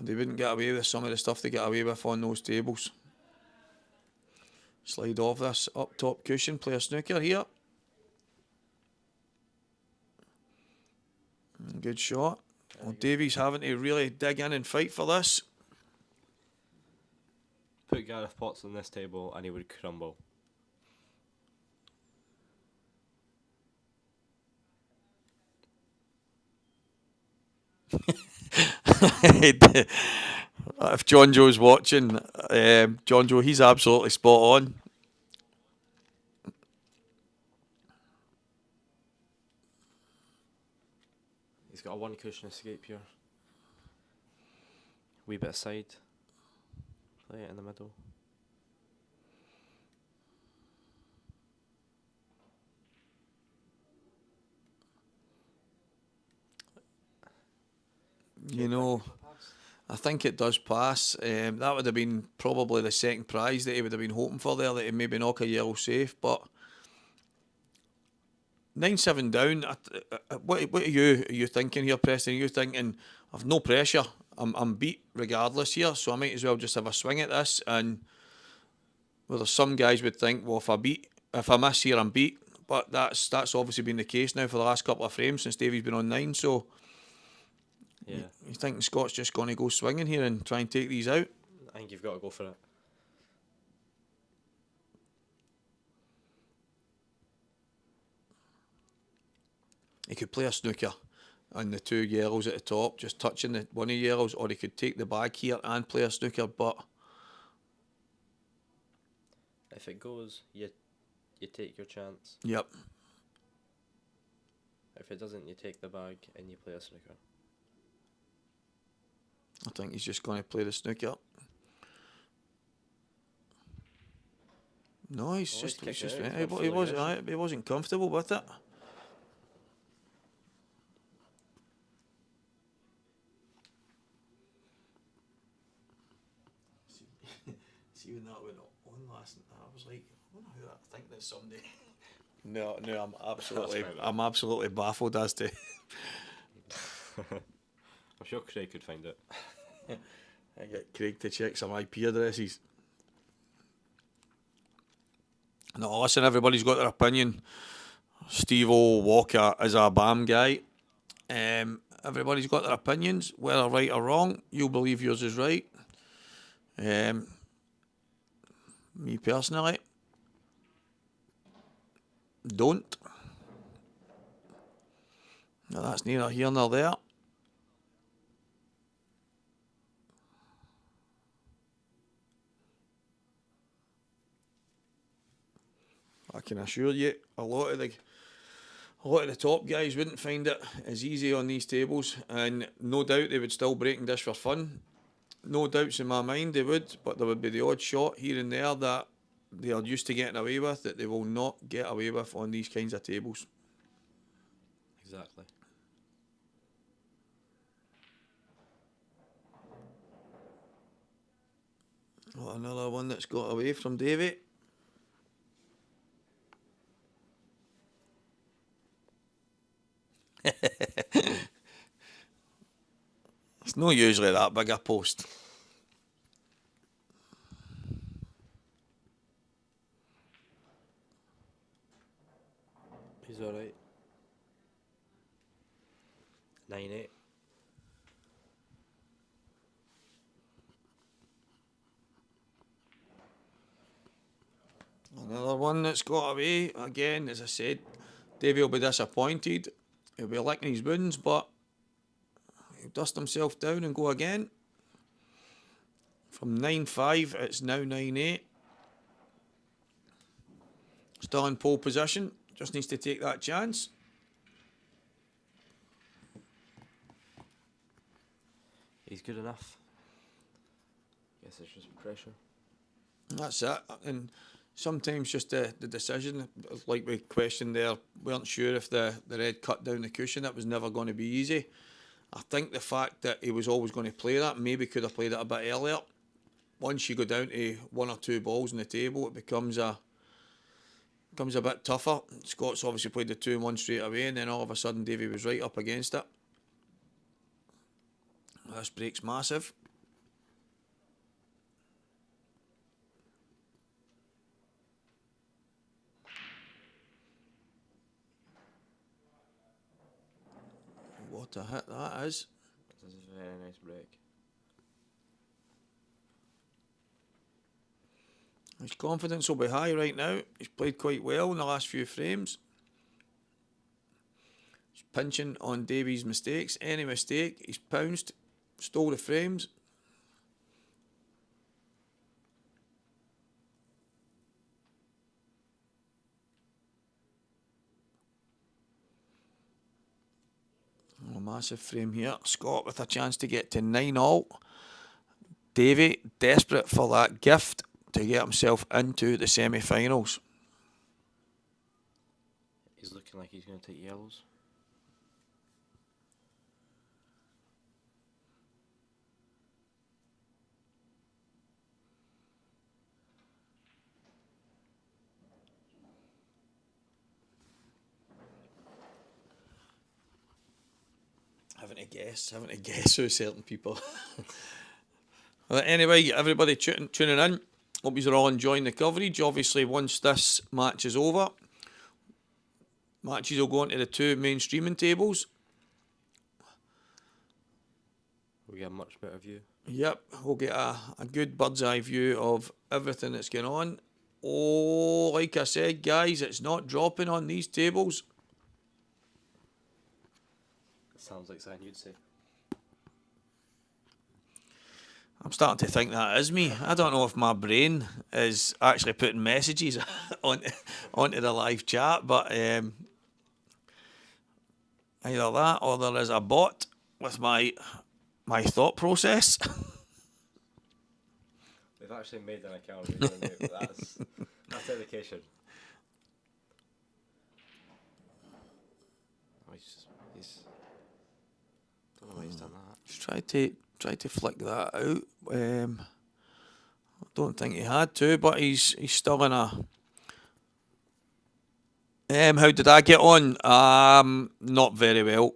they wouldn't get away with some of the stuff they get away with on those tables. Slide off this up top cushion, play a snooker here. Good shot. Well, Davies having to really dig in and fight for this. Put Gareth Potts on this table and he would crumble. If John Joe's watching, John Joe, he's absolutely spot on. He's got a one cushion escape here. Wee bit of side. Play it in the middle. You know, I think it does pass. That would have been probably the second prize that he would have been hoping for there, that he maybe knock a yellow safe, but 9-7 down. What are you thinking here, Preston? Are you thinking I've no pressure? I'm beat regardless here, so I might as well just have a swing at this. And well, there's some guys would think, well, if I miss here, I'm beat. But that's obviously been the case now for the last couple of frames since Davey's been on 9. So yeah, you think Scott's just going to go swinging here and try and take these out? I think you've got to go for it. He could play a snooker and the two yellows at the top, just touching one of the yellows, or he could take the bag here and play a snooker, but if it goes, you take your chance. Yep. If it doesn't, you take the bag and you play a snooker. I think he's just going to play the snooker. No, he wasn't comfortable with it. See when that went on last night, I was like, I think there's somebody. No, I'm absolutely baffled as to. I'm sure Craig could find it. I get Craig to check some IP addresses. No, listen, everybody's got their opinion. Steve-O Walker is a BAM guy. Everybody's got their opinions, whether right or wrong. You believe yours is right. Me personally, don't. Now that's neither here nor there. I can assure you, a lot of the top guys wouldn't find it as easy on these tables, and no doubt they would still break and dish for fun. No doubts in my mind they would, but there would be the odd shot here and there that they are used to getting away with that they will not get away with on these kinds of tables. Exactly. Oh, another one that's got away from Davey. It's not usually that big a post. He's alright. 9-8. Another one that's got away. Again, as I said, Davey will be disappointed. He'll be licking his wounds, but he'll dust himself down and go again. From 9-5, it's now 9-8. Still in pole position. Just needs to take that chance. good enough. Guess it's just pressure. That's it. And sometimes just the decision, like we questioned there, we weren't sure if the red cut down the cushion. That was never going to be easy. I think the fact that he was always going to play that, maybe could have played it a bit earlier. Once you go down to 1 or 2 balls on the table, it becomes a bit tougher. Scott's obviously played the 2-1 straight away, and then all of a sudden Davey was right up against it. This break's massive. What a hit that is. This is a very nice break. His confidence will be high right now. He's played quite well in the last few frames. He's pinching on Davy's mistakes. Any mistake, he's pounced, stole the frames. Oh, massive frame here. Scott with a chance to get to 9-all. Davy desperate for that gift to get himself into the semi-finals. He's looking like he's going to take yellows. Having to guess who certain people. Well, anyway, everybody tuning in. Hope you're all enjoying the coverage. Obviously, once this match is over, matches will go onto the 2 main streaming tables. We get a much better view. Yep, we'll get a good bird's eye view of everything that's going on. Oh, like I said, guys, it's not dropping on these tables. Sounds like something you'd say. I'm starting to think that is me. I don't know if my brain is actually putting messages onto the live chat, but either that or there is a bot with my thought process. They've actually made an account of it. That's dedication. Oh, he's don't know why he's done that. Just tried to flick that out. I don't think he had to, but he's still in a. How did I get on? Not very well.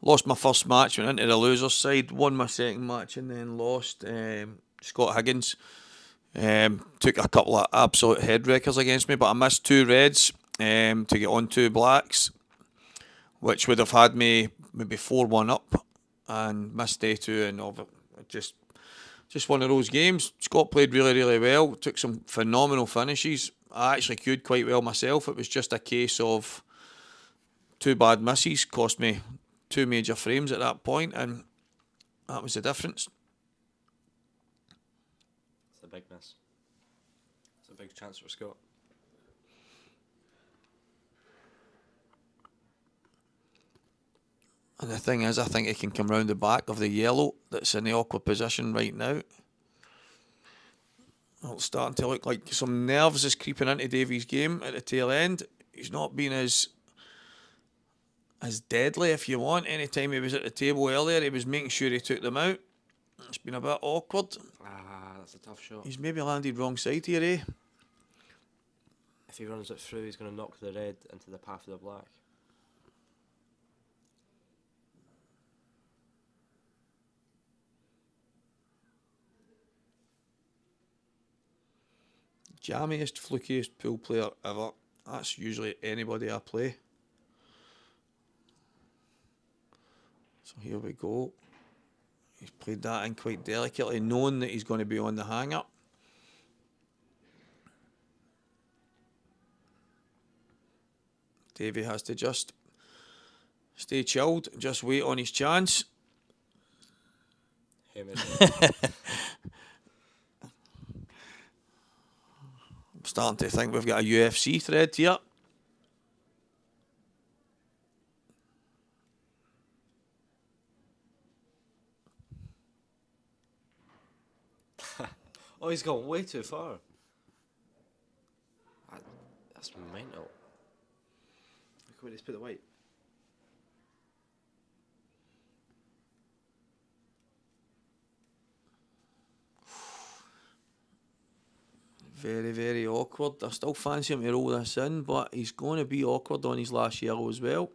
Lost my first match, went into the loser's side, won my second match, and then lost. Scott Higgins took a couple of absolute head wreckers against me, but I missed 2 reds to get on 2 blacks, which would have had me maybe 4-1 up, and missed day 2, and just one of those games. Scott played really, really well, took some phenomenal finishes. I actually queued quite well myself. It was just a case of 2 bad misses, cost me 2 major frames at that point, and that was the difference. It's a big miss. It's a big chance for Scott. And the thing is, I think he can come round the back of the yellow that's in the awkward position right now. Well, it's starting to look like some nerves is creeping into Davy's game at the tail end. He's not been as deadly, if you want. Anytime he was at the table earlier, he was making sure he took them out. It's been a bit awkward. That's a tough shot. He's maybe landed wrong side here, eh? If he runs it through, he's going to knock the red into the path of the black. Jammiest, flukiest pool player ever. That's usually anybody I play. So here we go. He's played that in quite delicately, knowing that he's going to be on the hang-up. Davey has to just stay chilled, just wait on his chance. I'm starting to think we've got a UFC thread here. Oh, he's gone way too far. That's mental. Look where he's put the white. Very, very awkward. I still fancy him to roll this in, but he's going to be awkward on his last yellow as well.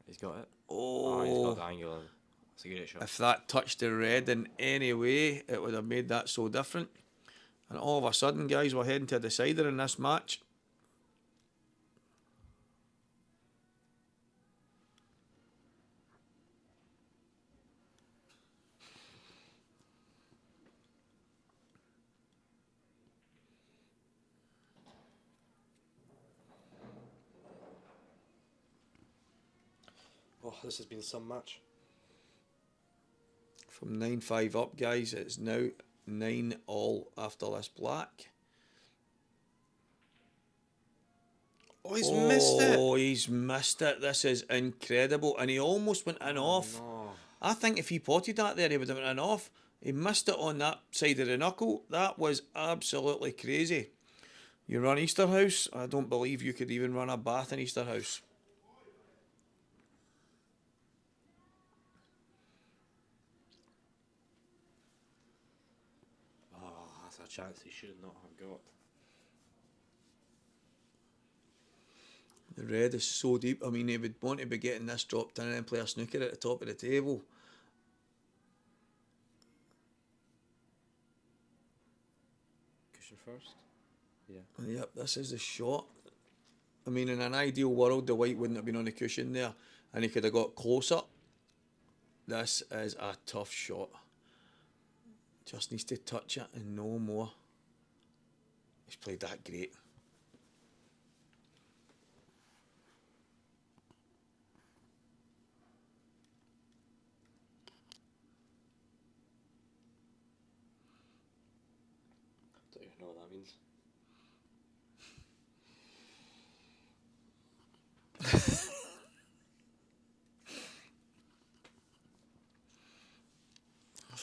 He's got it. Oh, He's got the angle. That's a great shot. if that touched the red in any way, it would have made that so different. And all of a sudden, guys, we're heading to a decider in this match. Oh, this has been some match. From 9-5 up, guys, it's now 9-all after this black. Oh, he's missed it. Oh, he's missed it. This is incredible. And he almost went in off. No. I think if he potted that there, he would have went in off. He missed it on that side of the knuckle. That was absolutely crazy. You run Easterhouse? I don't believe you could even run a bath in Easterhouse. Oh, that's a chance he should not have got. The red is so deep. I mean, he would want to be getting this dropped in and then play a snooker at the top of the table. Cushion first? Yeah. Yep, this is the shot. I mean, in an ideal world, the white wouldn't have been on the cushion there and he could have got closer. This is a tough shot. Just needs to touch it and no more. He's played that great. Don't even know what that means.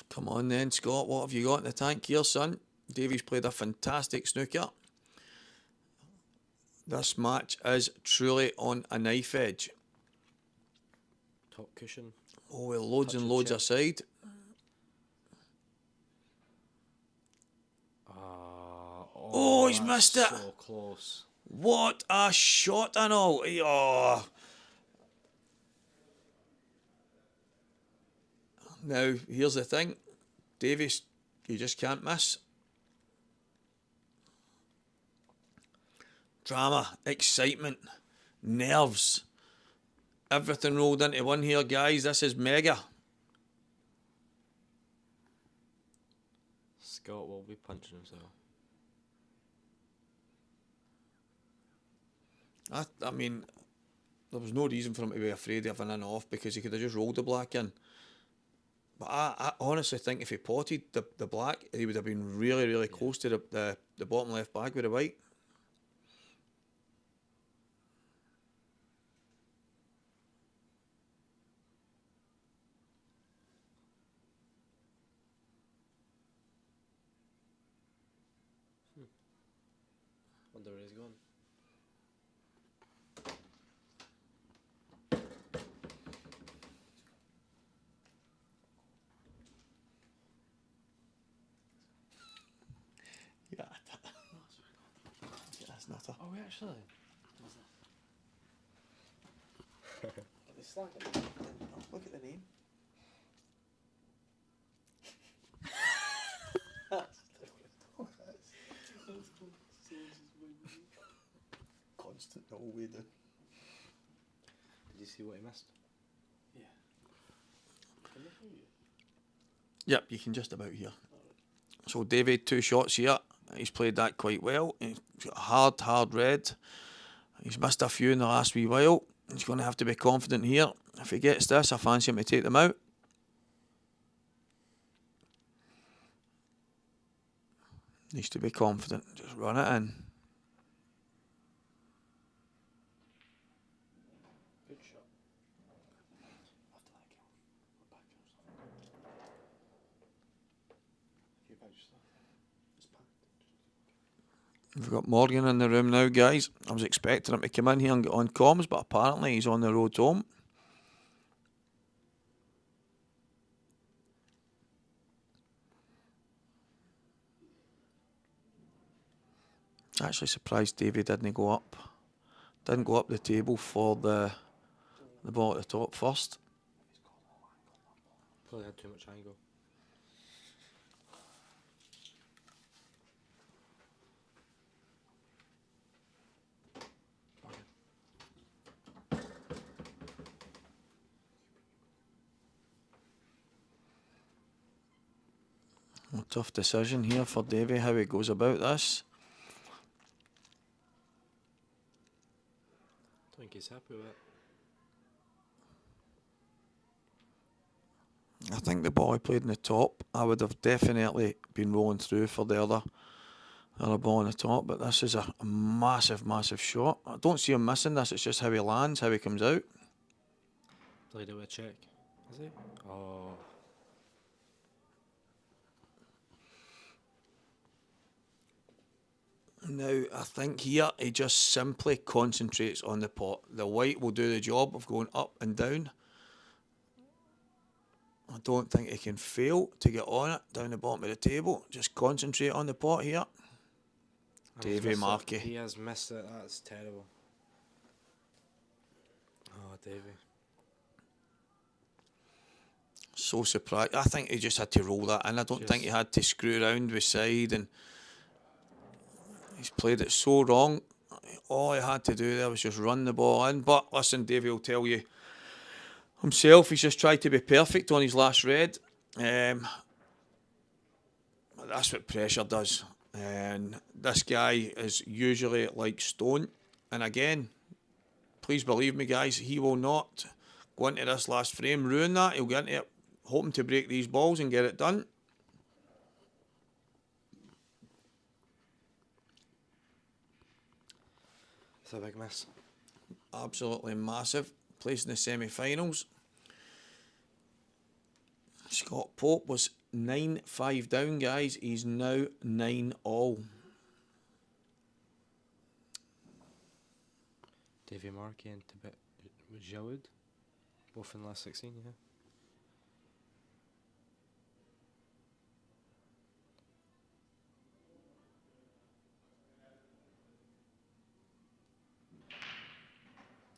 Come on then, Scott. What have you got in the tank here, son? Davey's played a fantastic snooker. This match is truly on a knife edge. Top cushion. Oh, well, loads Touch and and loads chip. aside. Oh, he's that's missed it. So close. What a shot and all. Oh. Now, here's the thing. Davies, you just can't miss. Drama, excitement, nerves. Everything rolled into one here, guys. This is mega. Scott will be punching himself. I mean, there was no reason for him to be afraid of an in off because he could have just rolled the black in. But I honestly think if he potted the black, he would have been really, really close to the bottom left bag with the white. Wonder where he's gone. Yeah, that's not a... Oh, we actually. Look at the name. Constant the whole way down. Did you see what he missed? Yeah. Can they hear you? Yep, you can just about hear. So David, 2 shots here. He's played that quite well. He's got a hard red. He's missed a few in the last wee while. He's going to have to be confident here. If he gets this, I fancy him to take them out. Needs to be confident. Just run it in. Good shot. After that game, we're back to stuff. You back to stuff. We've got Morgan in the room now, guys. I was expecting him to come in here and get on comms, but apparently he's on the road home. Actually surprised Davey didn't go up. Didn't go up the table for the ball at the top first. Probably had too much angle. A tough decision here for Davey, how he goes about this. I think he's happy with it. I think the ball he played in the top, I would have definitely been rolling through for the other ball in the top, but this is a massive, massive shot. I don't see him missing this, it's just how he lands, how he comes out. Played it with a check, is he? Oh. Now, I think here he just simply concentrates on the pot. The white will do the job of going up and down. I don't think he can fail to get on it down the bottom of the table. Just concentrate on the pot here. Davey Markey. He has missed it, that's terrible. Oh, Davey. So surprised. I think he just had to roll that in. I don't think he had to screw around with side, and he's played it so wrong. All he had to do there was just run the ball in. But listen, Davey will tell you himself, he's just tried to be perfect on his last red. That's what pressure does. And this guy is usually like stone. And again, please believe me, guys, he will not go into this last frame, ruin that. He'll get into it hoping to break these balls and get it done. It's a big miss. Absolutely massive. Placed in the semi-finals. Scott Pope was 9-5 down, guys. He's now 9-all. Davey Markey and Tibet Jawad, both in the last 16, yeah.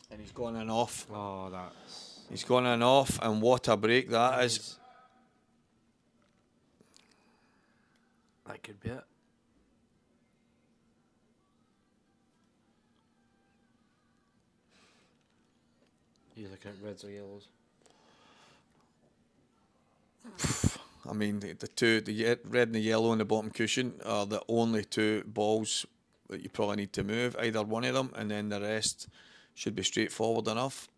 And he's gone and off. Oh, that's... He's gone and off, and what a break that is. That could be it. You're looking at reds or yellows? I mean, the red and the yellow on the bottom cushion are the only two balls that you probably need to move. Either one of them, and then the rest should be straightforward enough.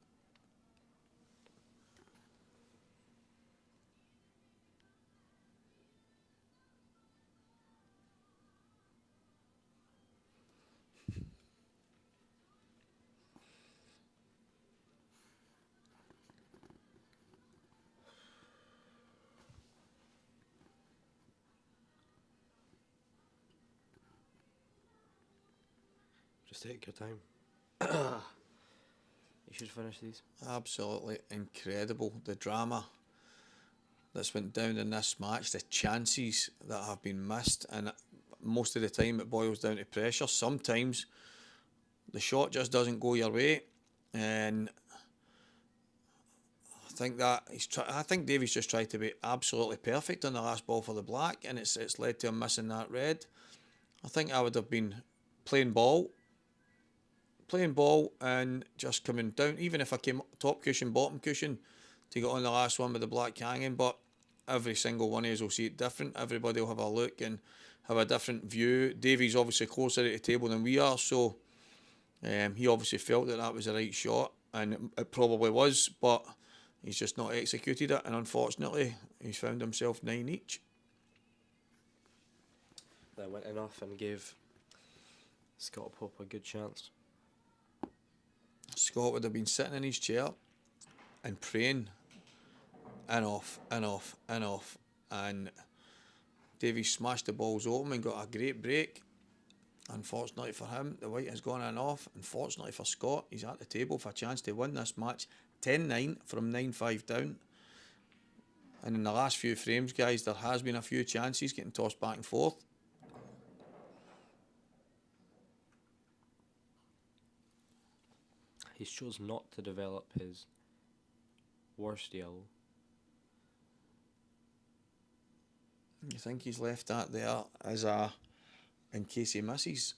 Just take your time. You should finish these. Absolutely incredible. The drama that's went down in this match, the chances that have been missed, and most of the time it boils down to pressure. Sometimes the shot just doesn't go your way, and I think Davies just tried to be absolutely perfect on the last ball for the black, and it's led to him missing that red. I think I would have been playing ball and just coming down, even if I came top cushion, bottom cushion, to get on the last one with the black hanging. But every single one of us will see it different. Everybody will have a look and have a different view. Davies obviously closer to the table than we are, so he obviously felt that was the right shot, and it probably was, but he's just not executed it, and unfortunately he's found himself 9 each. That went enough and gave Scott Pope a good chance. Scott would have been sitting in his chair and praying, and off, and off, and off, and Davies smashed the balls open and got a great break. Unfortunately for him, the white has gone in off. Unfortunately for Scott, he's at the table for a chance to win this match. 10-9 from 9-5 down. And in the last few frames, guys, there has been a few chances getting tossed back and forth. He's chosen not to develop his worst yellow. You think he's left that there as a, in case he misses?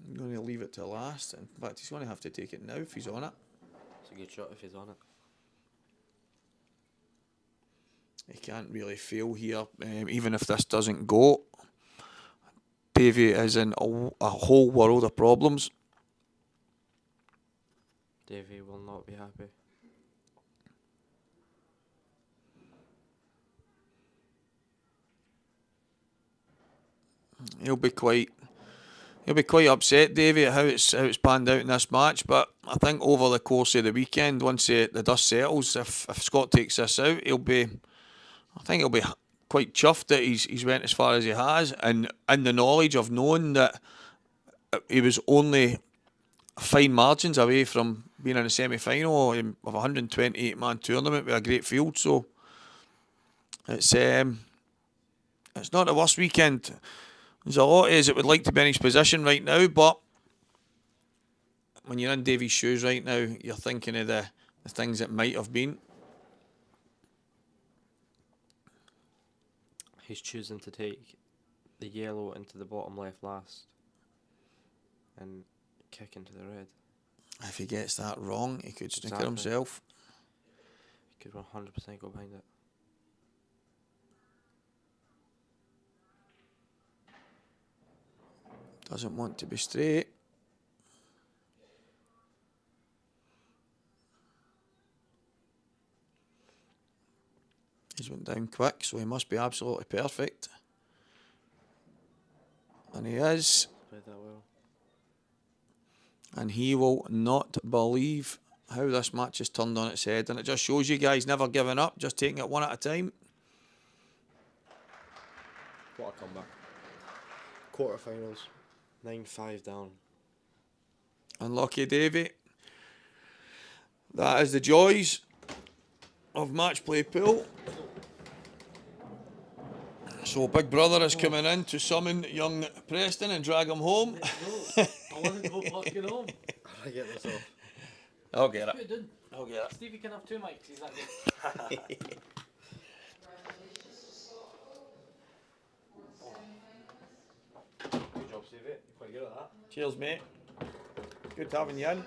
I'm going to leave it to last. In fact, he's going to have to take it now if he's on it. It's a good shot if he's on it. He can't really fail here, even if this doesn't go. Davey is in a whole world of problems. Davey will not be happy. He'll be quite upset, Davey, at how it's panned out in this match. But I think over the course of the weekend, once the dust settles, if Scott takes this out, I think he'll be quite chuffed that he's went as far as he has, and in the knowledge of knowing that he was only fine margins away from being in a semi-final of a 128-man tournament with a great field. So it's not the worst weekend. There's a lot of us that would like to be in his position right now, but when you're in Davy's shoes right now, you're thinking of the things that might have been. He's choosing to take the yellow into the bottom left last and kick into the red. If he gets that wrong, he could snooker Exactly. himself. He could 100% go behind it. Doesn't want to be straight. He's went down quick, so he must be absolutely perfect. And he is. Played that well. And he will not believe how this match has turned on its head. And it just shows you guys never giving up, just taking it one at a time. What a comeback. Quarterfinals. 9-5 down. Unlucky Davy. That is the joys of match play pool. So Big Brother is coming in to summon young Preston and drag him home. I want to go fucking home. I get this off. I'll get Put it. it down. I'll get it. Stevie can have 2 mics, he's that good. Good job, Stevie. You're quite good at that. Cheers, mate. Good having you in.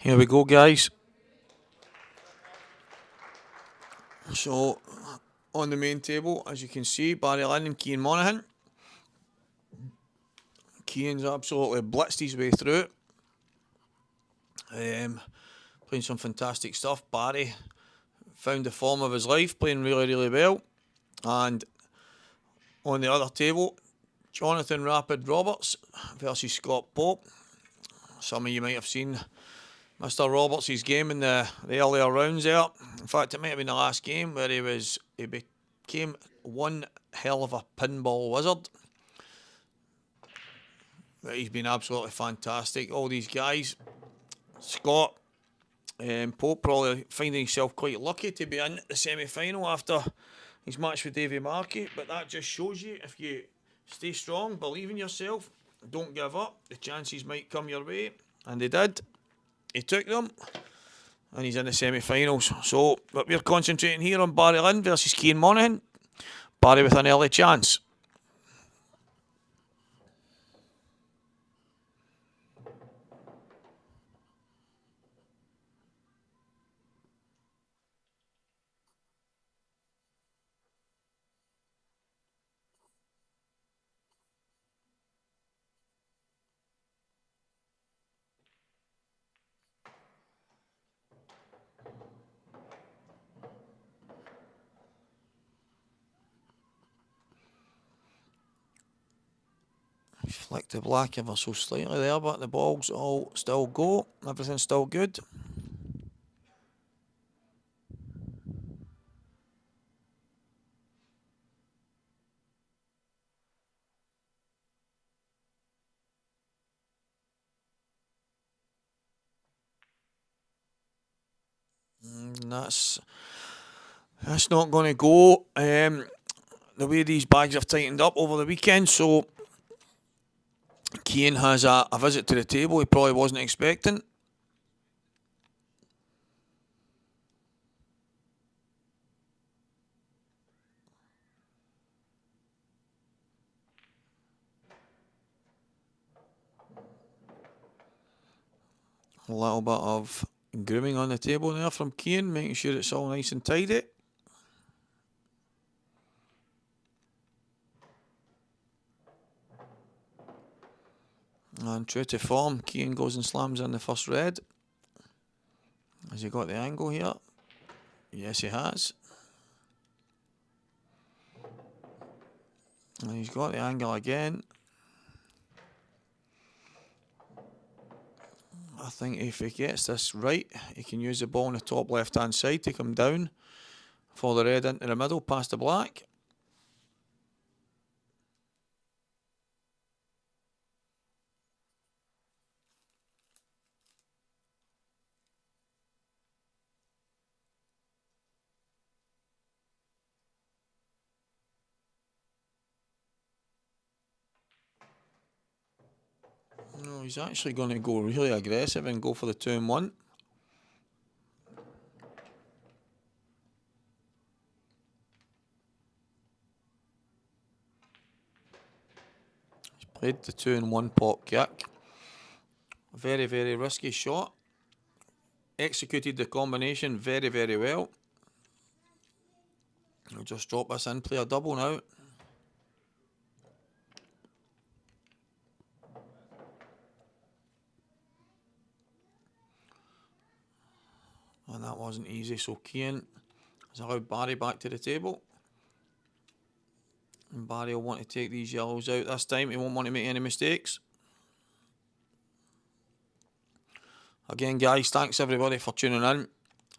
Here we go, guys. So, on the main table, as you can see, Barry Lynn and Cian Monaghan. Cian's absolutely blitzed his way through it. Playing some fantastic stuff. Barry found the form of his life, playing really, really well. And on the other table, Jonathan Rapid Roberts versus Scott Pope. Some of you might have seen Mr. Roberts' game in the earlier rounds there. In fact, it might have been the last game where he became one hell of a pinball wizard. But he's been absolutely fantastic. All these guys, Scott Pope probably finding himself quite lucky to be in the semi-final after his match with Davy Markey. But that just shows you, if you stay strong, believe in yourself, don't give up, the chances might come your way. And they did. He took them, and he's in the semi-finals. So, but we're concentrating here on Barry Lynn versus Cian Monaghan. Barry with an early chance. Flick the black ever so slightly there, but the balls all still go. Everything's still good. And that's not going to go the way these bags have tightened up over the weekend. So Cian has a visit to the table he probably wasn't expecting. A little bit of grooming on the table there from Cian, making sure it's all nice and tidy. And true to form, Cian goes and slams in the first red. Has he got the angle here? Yes, he has. And he's got the angle again. I think if he gets this right, he can use the ball on the top left-hand side to come down for the red into the middle past the black. No, he's actually going to go really aggressive and go for the 2-1. He's played the 2-1 pop kick. Very, very risky shot. Executed the combination very, very well. He'll just drop this in, play a double now. And that wasn't easy, so Cian has allowed Barry back to the table. And Barry will want to take these yellows out this time. He won't want to make any mistakes. Again, guys, thanks everybody for tuning in.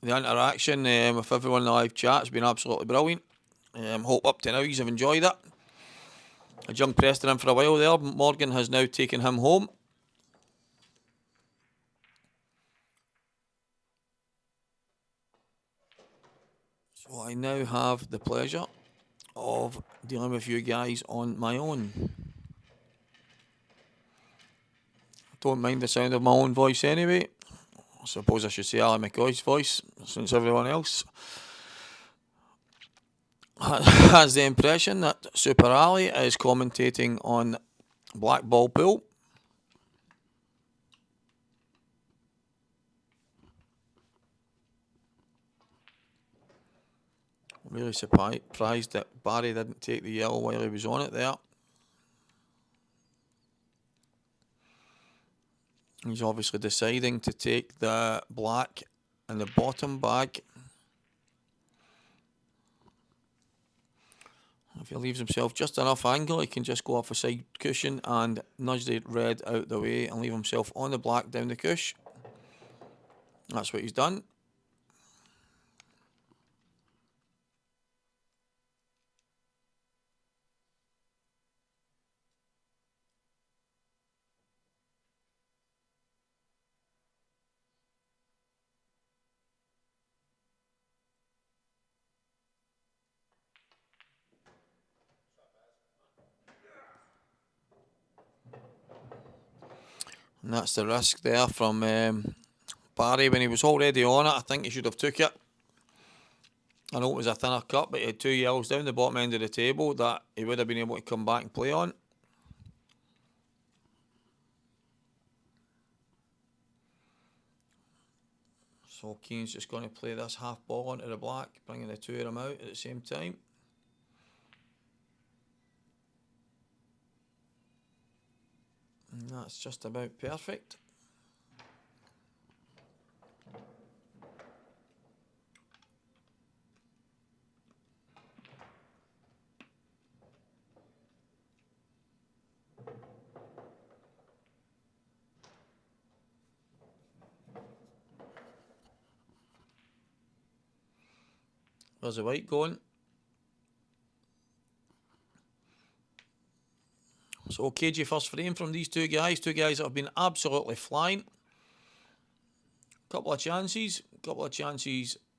The interaction with everyone in the live chat has been absolutely brilliant. Hope up to now you have enjoyed it. A young Preston in for a while there. Morgan has now taken him home. So I now have the pleasure of dealing with you guys on my own. Don't mind the sound of my own voice anyway. I suppose I should say Ali McCoy's voice, since everyone else has the impression that Super Ali is commentating on Blackball Pool. Really surprised that Barry didn't take the yellow while he was on it there. He's obviously deciding to take the black in the bottom bag. If he leaves himself just enough angle, he can just go off a side cushion and nudge the red out the way and leave himself on the black down the cush. That's what he's done. And that's the risk there from Barry when he was already on it. I think he should have took it. I know it was a thinner cut, but he had 2 yellows down the bottom end of the table that he would have been able to come back and play on. So Keane's just going to play this half ball onto the black, bringing the 2 of them out at the same time. And that's just about perfect. There's the white going. So cagey first frame from these two guys. Two guys that have been absolutely flying. Couple of chances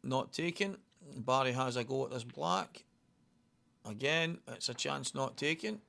not taken. Barry has a go at this black. Again, it's a chance not taken.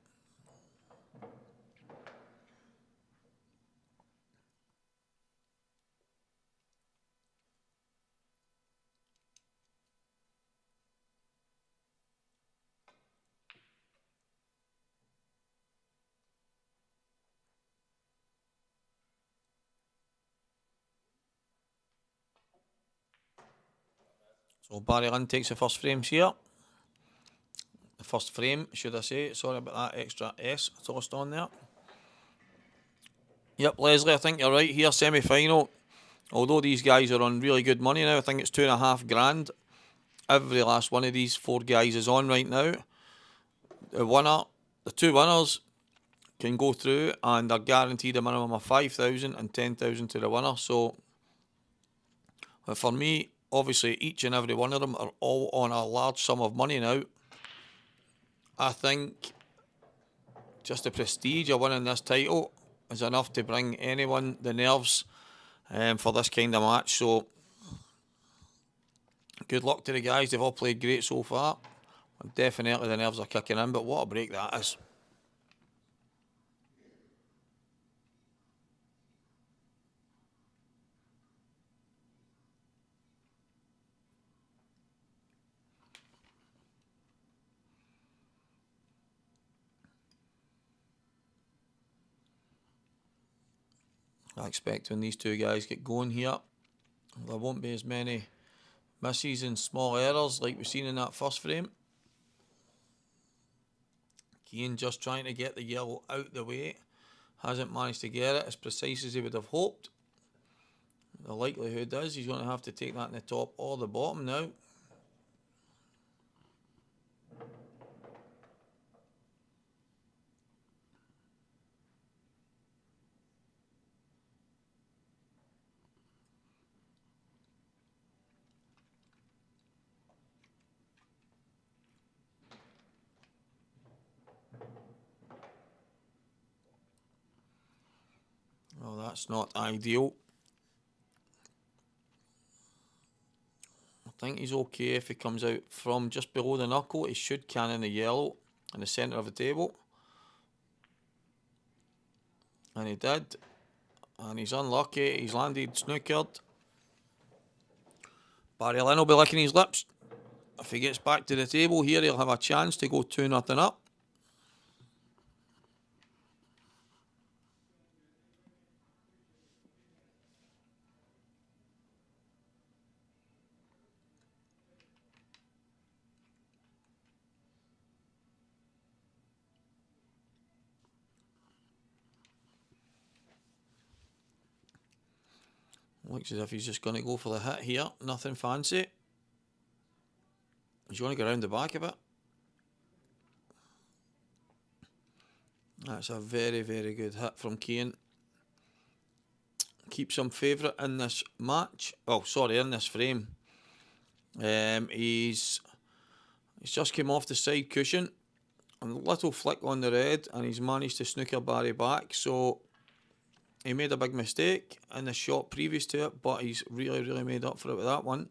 So Barry Lynn takes the first frames here. The first frame, should I say. Sorry about that extra S tossed on there. Yep, Leslie, I think you're right here. Semi-final. Although these guys are on really good money now, I think it's $2.5 grand. Every last one of these 4 guys is on right now. The 2 winners can go through and are guaranteed a minimum of 5,000 and 10,000 to the winner. So for me, obviously each and every one of them are all on a large sum of money now. I think just the prestige of winning this title is enough to bring anyone the nerves for this kind of match. So good luck to the guys. They've all played great so far. And definitely the nerves are kicking in, but what a break that is. I expect when these two guys get going here, there won't be as many misses and small errors like we've seen in that first frame. Keane just trying to get the yellow out the way. Hasn't managed to get it as precise as he would have hoped. The likelihood is he's going to have to take that in the top or the bottom now. Well, that's not ideal. I think he's okay if he comes out from just below the knuckle. He should cannon the yellow in the centre of the table. And he did. And he's unlucky. He's landed snookered. Barry Lynn will be licking his lips. If he gets back to the table here, he'll have a chance to go 2-0 up. Looks as if he's just going to go for the hit here. Nothing fancy. He's going to go around the back of it. That's a very, very good hit from Kane. Keeps him favourite in this match. Oh, sorry, in this frame. He's just came off the side cushion. A little flick on the red, and he's managed to snooker Barry back. So he made a big mistake in the shot previous to it, but he's really, really made up for it with that one.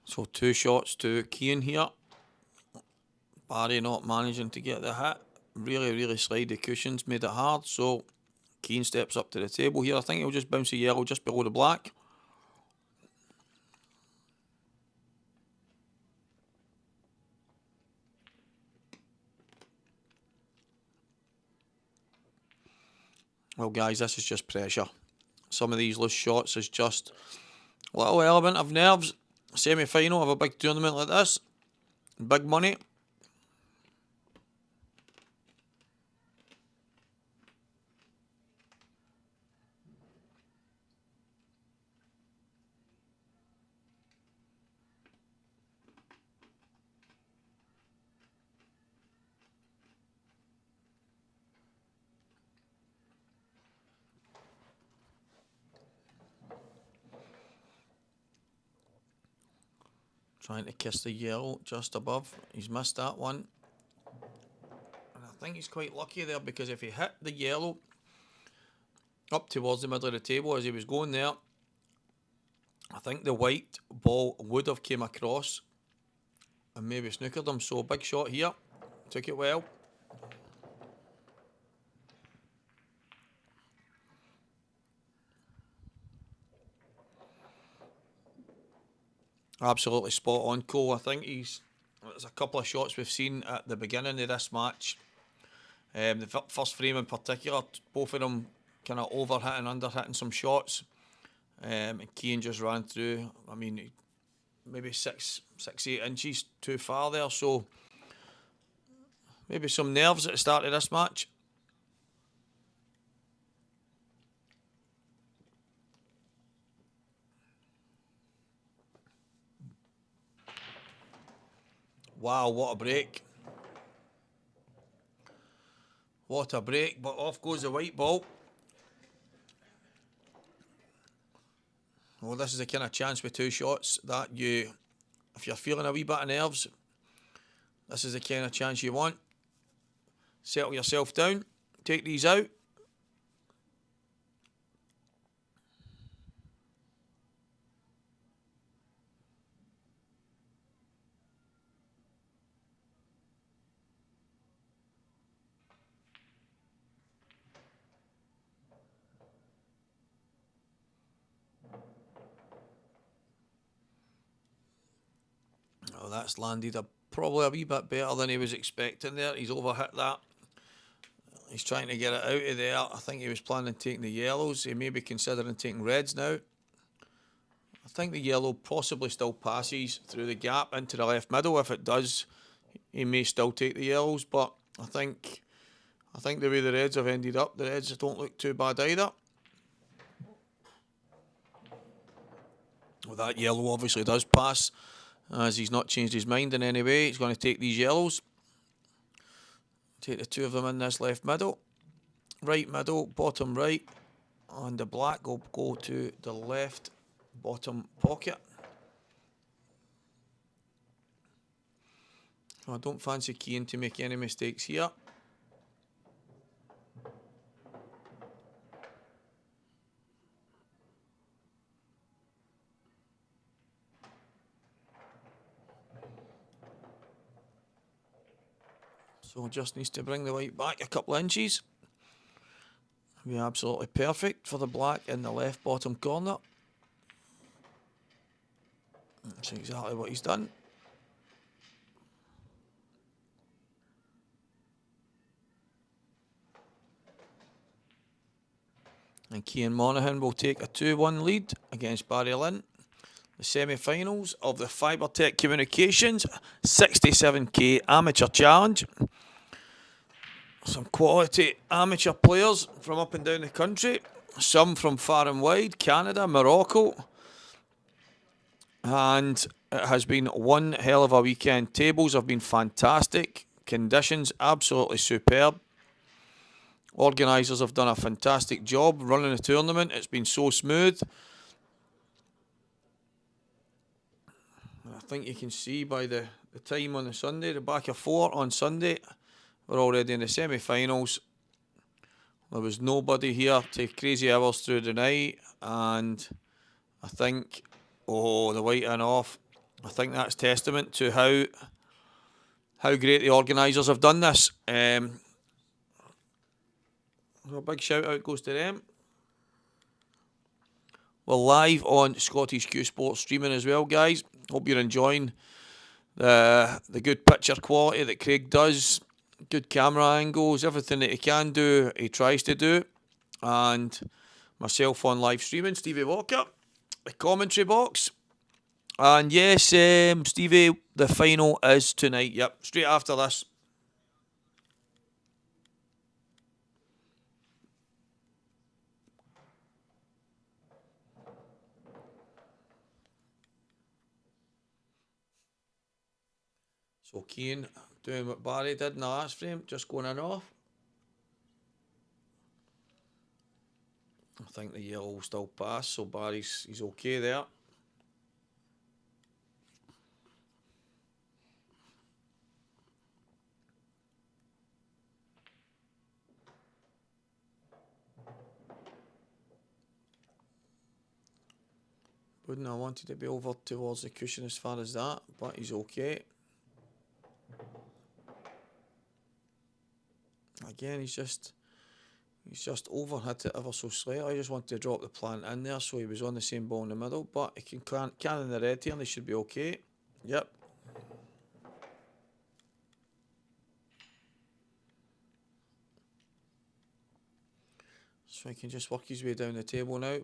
So 2 shots to Keane here. Barry not managing to get the hit. Really, really slide the cushions, made it hard. So Keane steps up to the table here. I think he'll just bounce a yellow just below the black. Well, guys, this is just pressure. Some of these loose shots is just a little element of nerves. Semi-final of a big tournament like this. Big money. Trying to kiss the yellow just above. He's missed that one. And I think he's quite lucky there, because if he hit the yellow up towards the middle of the table as he was going there, I think the white ball would have came across and maybe snookered him. So big shot here. Took it well. Absolutely spot on, Cole. I think there's a couple of shots we've seen at the beginning of this match. The first frame in particular, both of them kind of over hitting, under hitting some shots. And Keane just ran through, I mean, maybe 6-8 inches too far there. So maybe some nerves at the start of this match. Wow, what a break. What a break, but off goes the white ball. Well, this is the kind of chance with 2 shots that if you're feeling a wee bit of nerves, this is the kind of chance you want. Settle yourself down, take these out. Oh, that's landed probably a wee bit better than he was expecting there. He's overhit that. He's trying to get it out of there. I think he was planning on taking the yellows. He may be considering taking reds now. I think the yellow possibly still passes through the gap into the left middle. If it does, he may still take the yellows. But I think the way the reds have ended up, the reds don't look too bad either. Well, that yellow obviously does pass, as he's not changed his mind in any way. He's going to take these yellows. Take the 2 of them in this left middle. Right middle, bottom right. And the black will go to the left bottom pocket. I don't fancy Keane to make any mistakes here. So just needs to bring the white back a couple of inches. Be absolutely perfect for the black in the left bottom corner. That's exactly what he's done. And Cian Monaghan will take a 2-1 lead against Barry Lynn. The semi-finals of the Fibretec Communications 67k Amateur Challenge. Some quality amateur players from up and down the country. Some from far and wide, Canada, Morocco. And it has been one hell of a weekend. Tables have been fantastic. Conditions absolutely superb. Organisers have done a fantastic job running the tournament. It's been so smooth. I think you can see by the time on the Sunday, the back of 4 on Sunday, we're already in the semi-finals. There was nobody here to crazy hours through the night, and I think, the white and off, I think that's testament to how great the organisers have done this. A big shout out goes to them. We're live on Scottish Q Sports streaming as well, guys. Hope you're enjoying the good picture quality that Craig does. Good camera angles, everything that he can do, he tries to do. And myself on live streaming, Stevie Walker, the commentary box. And yes, Stevie, the final is tonight. Yep, straight after this. So Cian doing what Barry did in the last frame, just going in off. I think the yellow will still pass, so he's okay there. Wouldn't have wanted to be over towards the cushion as far as that, but he's okay. Again, he's just overhit it ever so slightly. I just wanted to drop the plant in there so he was on the same ball in the middle, but he can in the red here and he should be okay. Yep. So he can just work his way down the table now.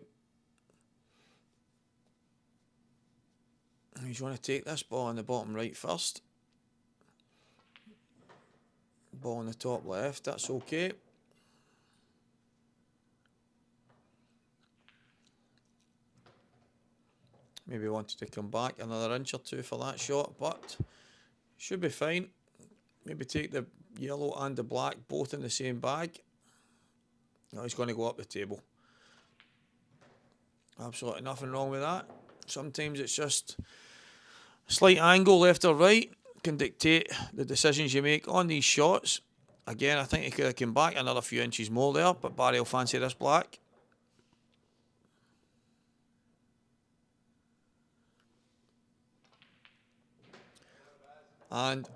He's going to take this ball on the bottom right first. Ball on the top left, that's okay. Maybe wanted to come back another inch or two for that shot, but should be fine. Maybe take the yellow and the black both in the same bag. No, he's going to go up the table. Absolutely nothing wrong with that. Sometimes it's just a slight angle left or right can dictate the decisions you make on these shots. Again, I think he could have come back another few inches more there, but Barry will fancy this black. And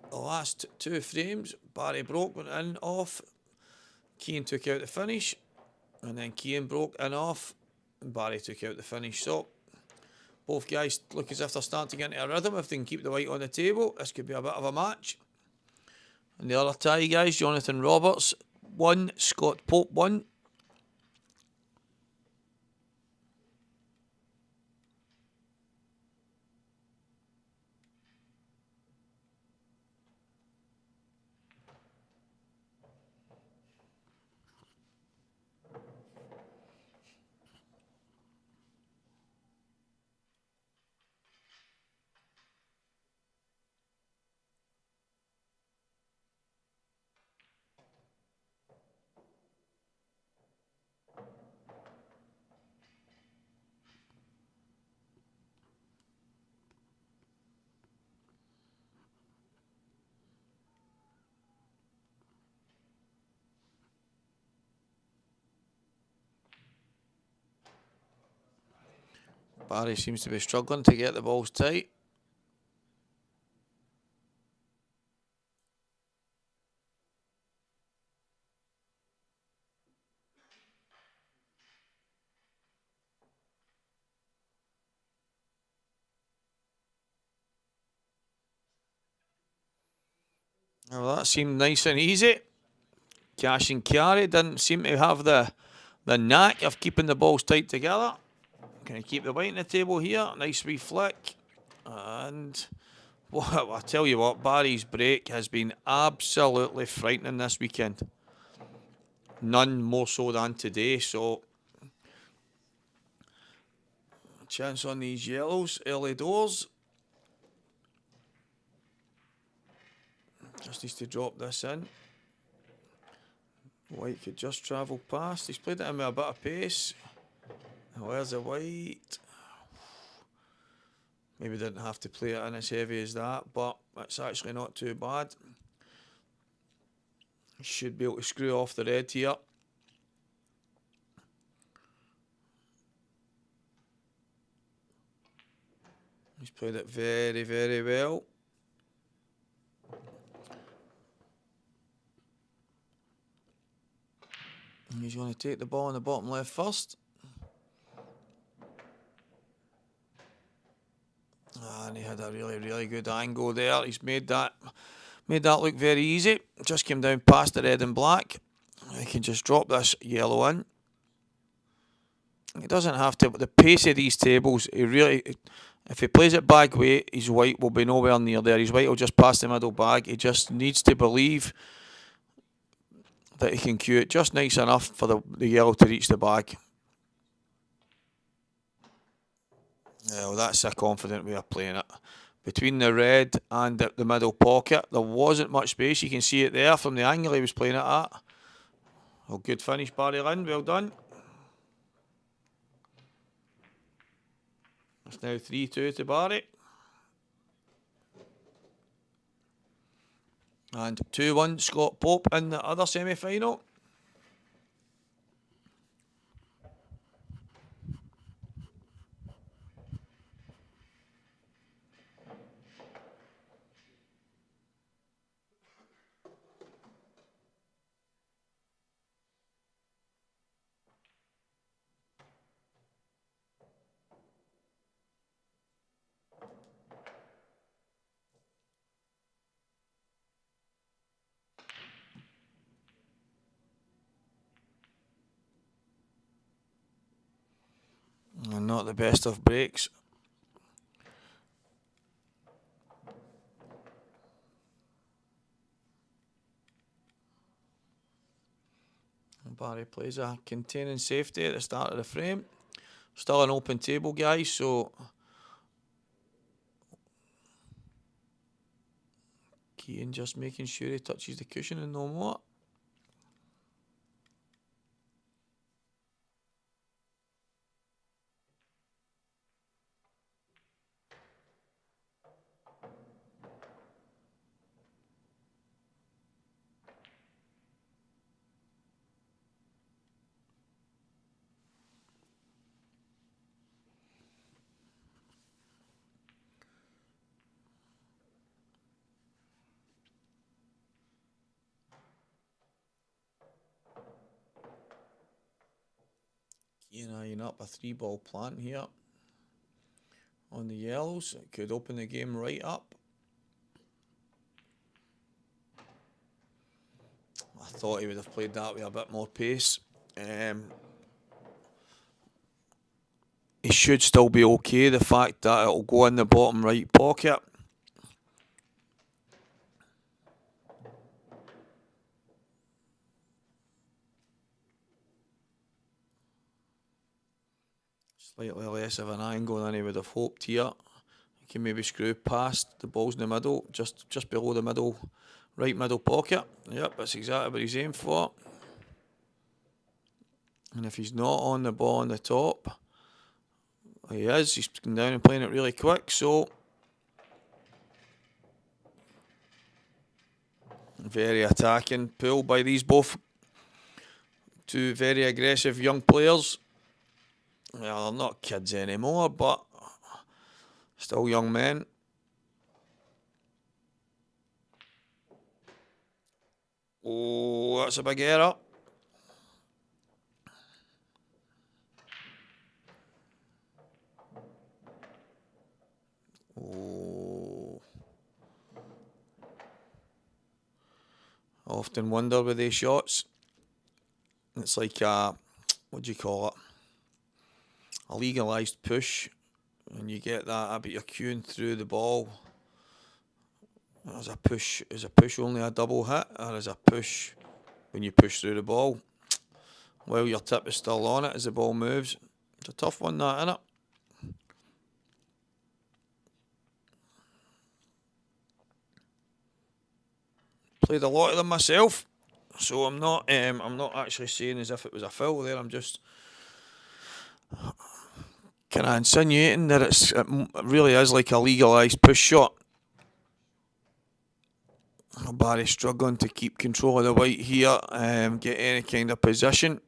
the last two frames, Barry broke, went in, off. Cian took out the finish. And then Cian broke in, off. And Barry took out the finish. So, both guys look as if they're starting to get into a rhythm. If they can keep the white on the table, this could be a bit of a match. And the other tie guys, Jonathan Roberts 1, Scott Pope 1. Barry seems to be struggling to get the balls tight. Well, that seemed nice and easy. Cash and carry didn't seem to have the knack of keeping the balls tight together. Can I keep the white on the table here? Nice wee flick. And well, I tell you what, Barry's break has been absolutely frightening this weekend. None more so than today, so chance on these yellows, early doors. Just needs to drop this in. White could just travel past. He's played it in with a bit of pace. Where's the white? Maybe didn't have to play it in as heavy as that, but it's actually not too bad. Should be able to screw off the red here. He's played it very, very well. And he's going to take the ball in the bottom left first. And he had a really, really good angle there. He's made that look very easy. Just came down past the red and black. He can just drop this yellow in. He doesn't have to, but the pace of these tables, if he plays it bag weight, his white will be nowhere near there. His white will just pass the middle bag. He just needs to believe that he can cue it just nice enough for the yellow to reach the bag. Yeah, well, that's a confident way of playing it. Between the red and the middle pocket, there wasn't much space. You can see it there from the angle he was playing it at. Oh, good finish, Barry Lynn. Well done. It's now 3-2 to Barry. And 2-1 Scott Pope in the other semi-final. And not the best of breaks. Barry plays a containing safety at the start of the frame. Still an open table, guys, so Keane just making sure he touches the cushion and no more. Keane eyeing up a 3-ball plant here on the yellows. It could open the game right up. I thought he would have played that with a bit more pace. He should still be okay. The fact that it'll go in the bottom right pocket. Slightly less of an angle than he would have hoped here. He can maybe screw past the balls in the middle, just below the middle, right middle pocket. Yep, that's exactly what he's aimed for. And if he's not on the ball on the top, he is. He's coming down and playing it really quick, so very attacking pull by these both two very aggressive young players. Well, they're not kids anymore, but still young men. Oh, that's a big error. Oh. I often wonder with these shots. It's like a, what do you call it? A legalised push. And you get that, but you're cueing through the ball. As a push, is a push only a double hit, or is a push when you push through the ball while your tip is still on it as the ball moves? It's a tough one, that, isn't it? Played a lot of them myself, so I'm not actually saying as if it was a foul there. I'm just kind of insinuating that it really is like a legalised push shot. Barry struggling to keep control of the white here, get any kind of position.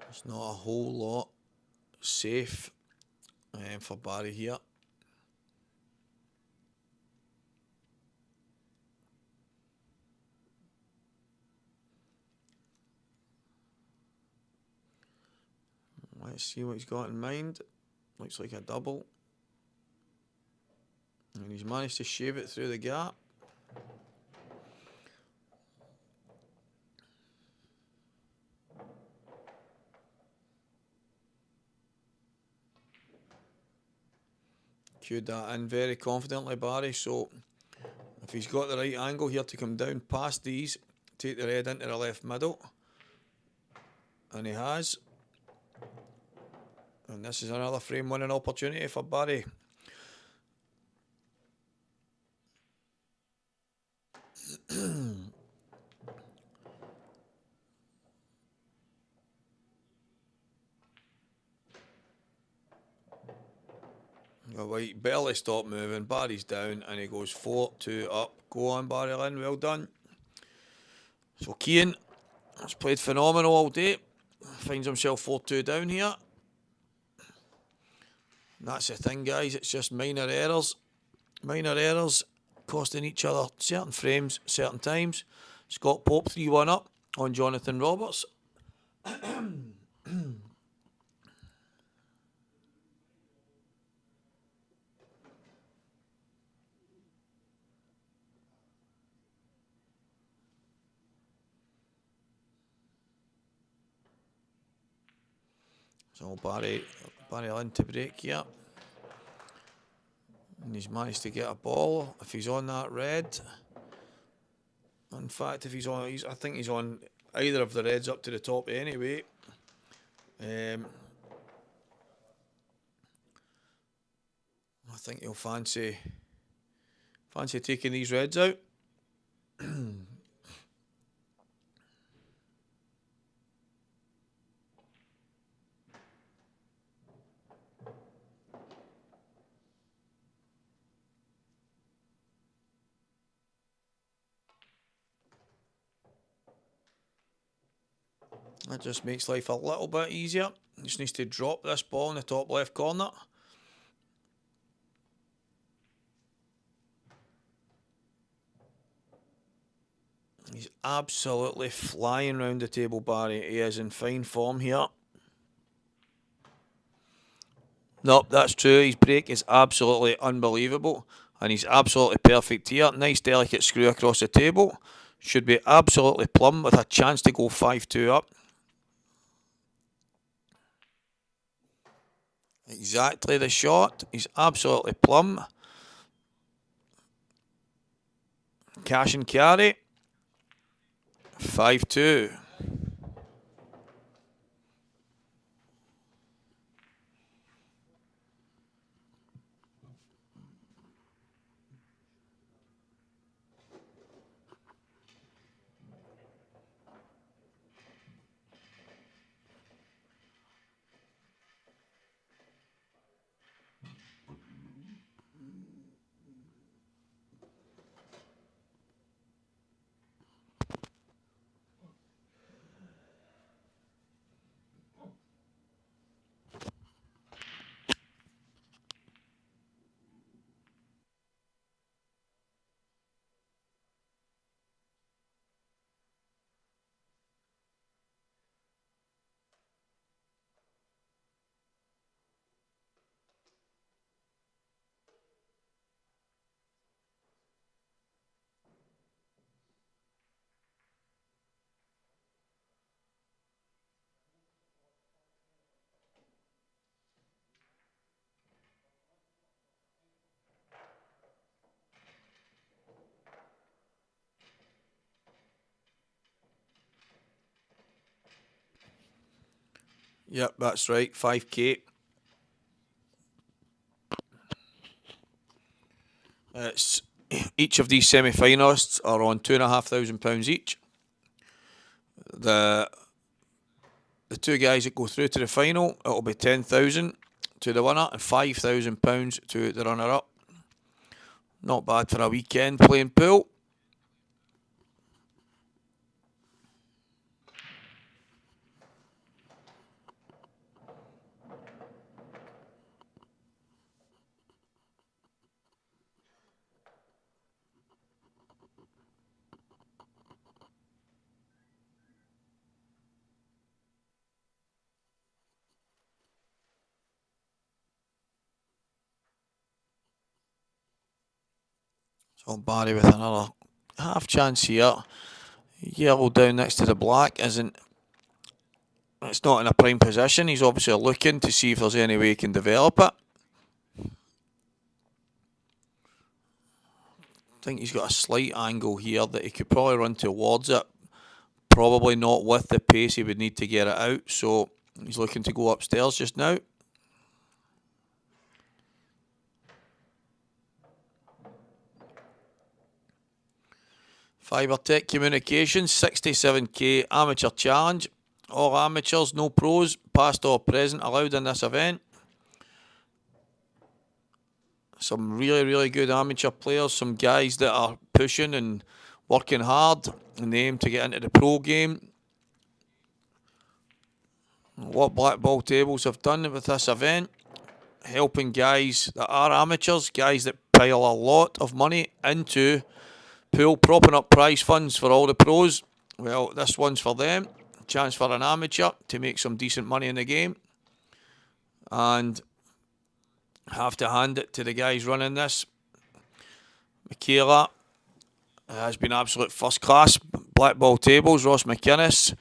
It's not a whole lot safe for Barry here. Let's see what he's got in mind. Looks like a double. And he's managed to shave it through the gap. Cued that in very confidently, Barry. So if he's got the right angle here to come down past these, take the red into the left middle. And he has. And this is another frame winning opportunity for Barry. The white barely stopped moving. Barry's down and he goes 4-2 up. Go on, Barry Lynn. Well done. So Keane has played phenomenal all day. Finds himself 4-2 down here. And that's the thing, guys. It's just minor errors. Minor errors costing each other certain frames, certain times. Scott Pope 3-1 up on Jonathan Roberts. So Barry Lynn to break here. And he's managed to get a ball. If he's on that red. In fact, if he's on, I think he's on either of the reds up to the top anyway. I think he'll fancy taking these reds out. That just makes life a little bit easier. He just needs to drop this ball in the top left corner. He's absolutely flying around the table, Barry. He is in fine form here. Nope, that's true. His break is absolutely unbelievable. And he's absolutely perfect here. Nice delicate screw across the table. Should be absolutely plumb with a chance to go 5-2 up. Exactly the shot. He's absolutely plumb. Cash and carry. 5-2. Yep, that's right, 5k. It's each of these semi-finalists are on £2,500 each. The two guys that go through to the final, it'll be 10,000 to the winner and £5,000 to the runner-up. Not bad for a weekend playing pool. So Barry with another half chance here. Yellow down next to the black isn't. It's not in a prime position. He's obviously looking to see if there's any way he can develop it. I think he's got a slight angle here that he could probably run towards it. Probably not with the pace he would need to get it out. So he's looking to go upstairs just now. Fibretec Communications, 67k amateur challenge. All amateurs, no pros, past or present allowed in this event. Some really good amateur players, some guys that are pushing and working hard in the aim to get into the pro game. What Blackball Tables have done with this event, helping guys that are amateurs, guys that pile a lot of money into pool, propping up prize funds for all the pros. Well, this one's for them. Chance for an amateur to make some decent money in the game. And have to hand it to the guys running this. Michaela has been absolute first class. Blackball Tables, Ross McInnes.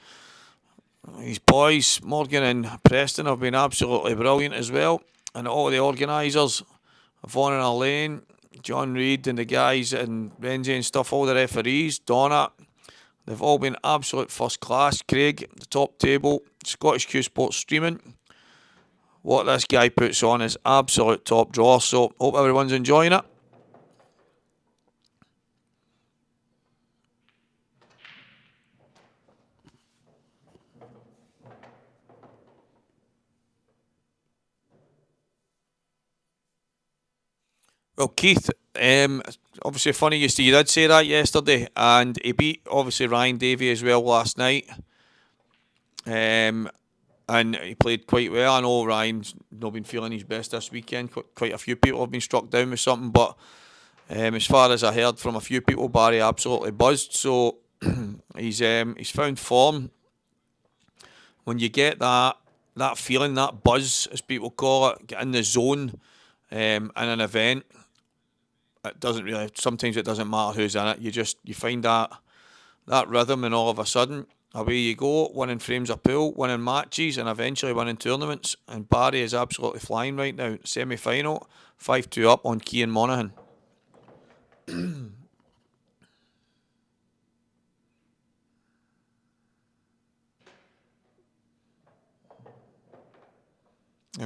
His boys, Morgan and Preston, have been absolutely brilliant as well. And all the organisers, Vaughan and Elaine, John Reid and the guys and Renzi and stuff, all the referees, Donna, they've all been absolute first class. Craig, the top table, Scottish Q Sports streaming. What this guy puts on is absolute top draw, so hope everyone's enjoying it. Well, Keith, obviously funny you did say that yesterday, and he beat obviously Ryan Davey as well last night. And he played quite well. I know Ryan's not been feeling his best this weekend. Quite a few people have been struck down with something, but as far as I heard from a few people, Barry absolutely buzzed. So he's found form. When you get that feeling, that buzz, as people call it, get in the zone in an event. It doesn't really. Sometimes it doesn't matter who's in it. You find that rhythm, and all of a sudden, away you go, winning frames of pool, winning matches, and eventually winning tournaments. And Barry is absolutely flying right now. Semi-final, 5-2 up on Cian Monaghan. And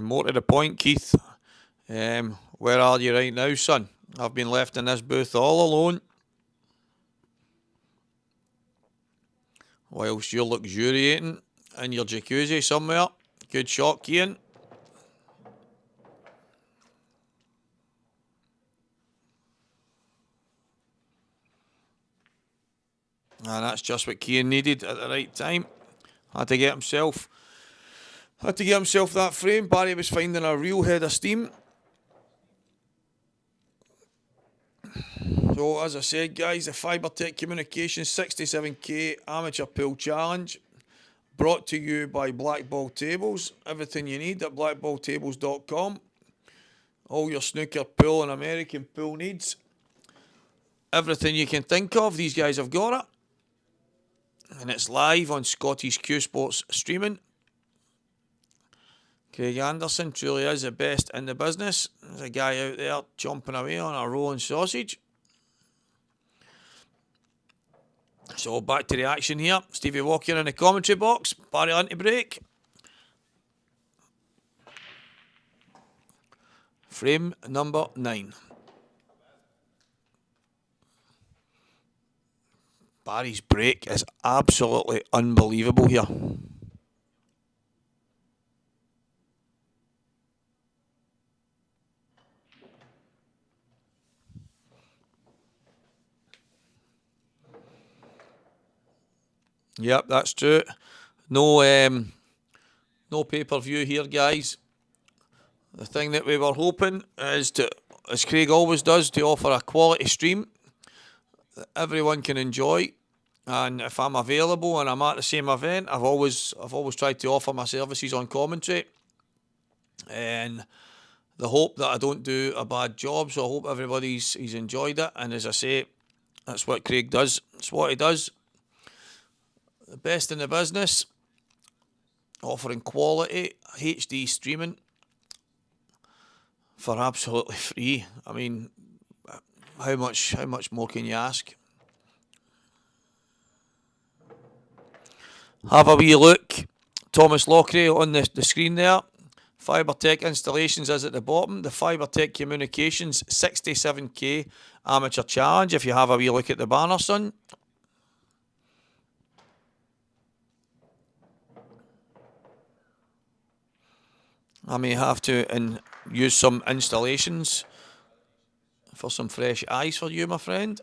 more to the point, Keith, where are you right now, son? I've been left in this booth all alone, whilst you're luxuriating in your jacuzzi somewhere. Good shot, Cian. And that's just what Cian needed at the right time. Had to get himself that frame. Barry was finding a real head of steam. So, as I said, guys, the Fibretec Communications 67k Amateur Pool Challenge, brought to you by Blackball Tables. Everything you need at blackballtables.com. All your snooker, pool and American pool needs. Everything you can think of, these guys have got it. And it's live on Scottish Q Sports streaming. Craig Anderson truly is the best in the business. There's a guy out there chomping away on a rolling sausage. So back to the action here. Stevie Walker in the commentary box. Barry on to break. Frame number 9. Barry's break is absolutely unbelievable here. Yep, that's true. No pay-per-view here, guys. The thing that we were hoping is to, as Craig always does, to offer a quality stream that everyone can enjoy. And if I'm available and I'm at the same event, I've always tried to offer my services on commentary. And the hope that I don't do a bad job, so I hope everybody's enjoyed it. And as I say, that's what Craig does. It's what he does. The best in the business, offering quality HD streaming for absolutely free. I mean, how much more can you ask? Have a wee look. Thomas Lockray on the screen there. Fibretec Installations is at the bottom. The Fibretec Communications 67k Amateur Challenge, if you have a wee look at the banner, son. I may have to use some installations for some fresh eyes for you, my friend.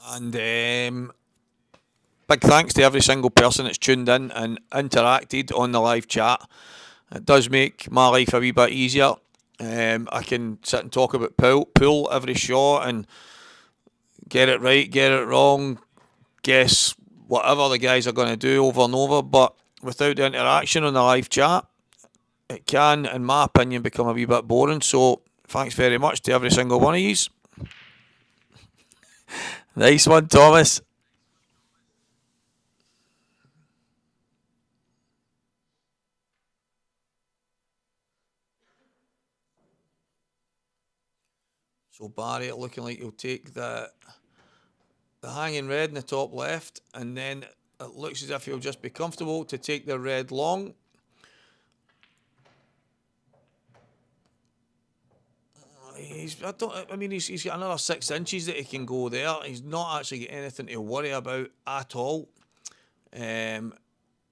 And big thanks to every single person that's tuned in and interacted on the live chat. It does make my life a wee bit easier. I can sit and talk about pool every shot and get it right, get it wrong, guess whatever the guys are going to do over and over. But without the interaction on the live chat, it can, in my opinion, become a wee bit boring. So thanks very much to every single one of yous. Nice one, Thomas. So Barry looking like he'll take the hanging red in the top left, and then it looks as if he'll just be comfortable to take the red long. He's got another 6 inches that he can go there. He's not actually got anything to worry about at all. Overhitting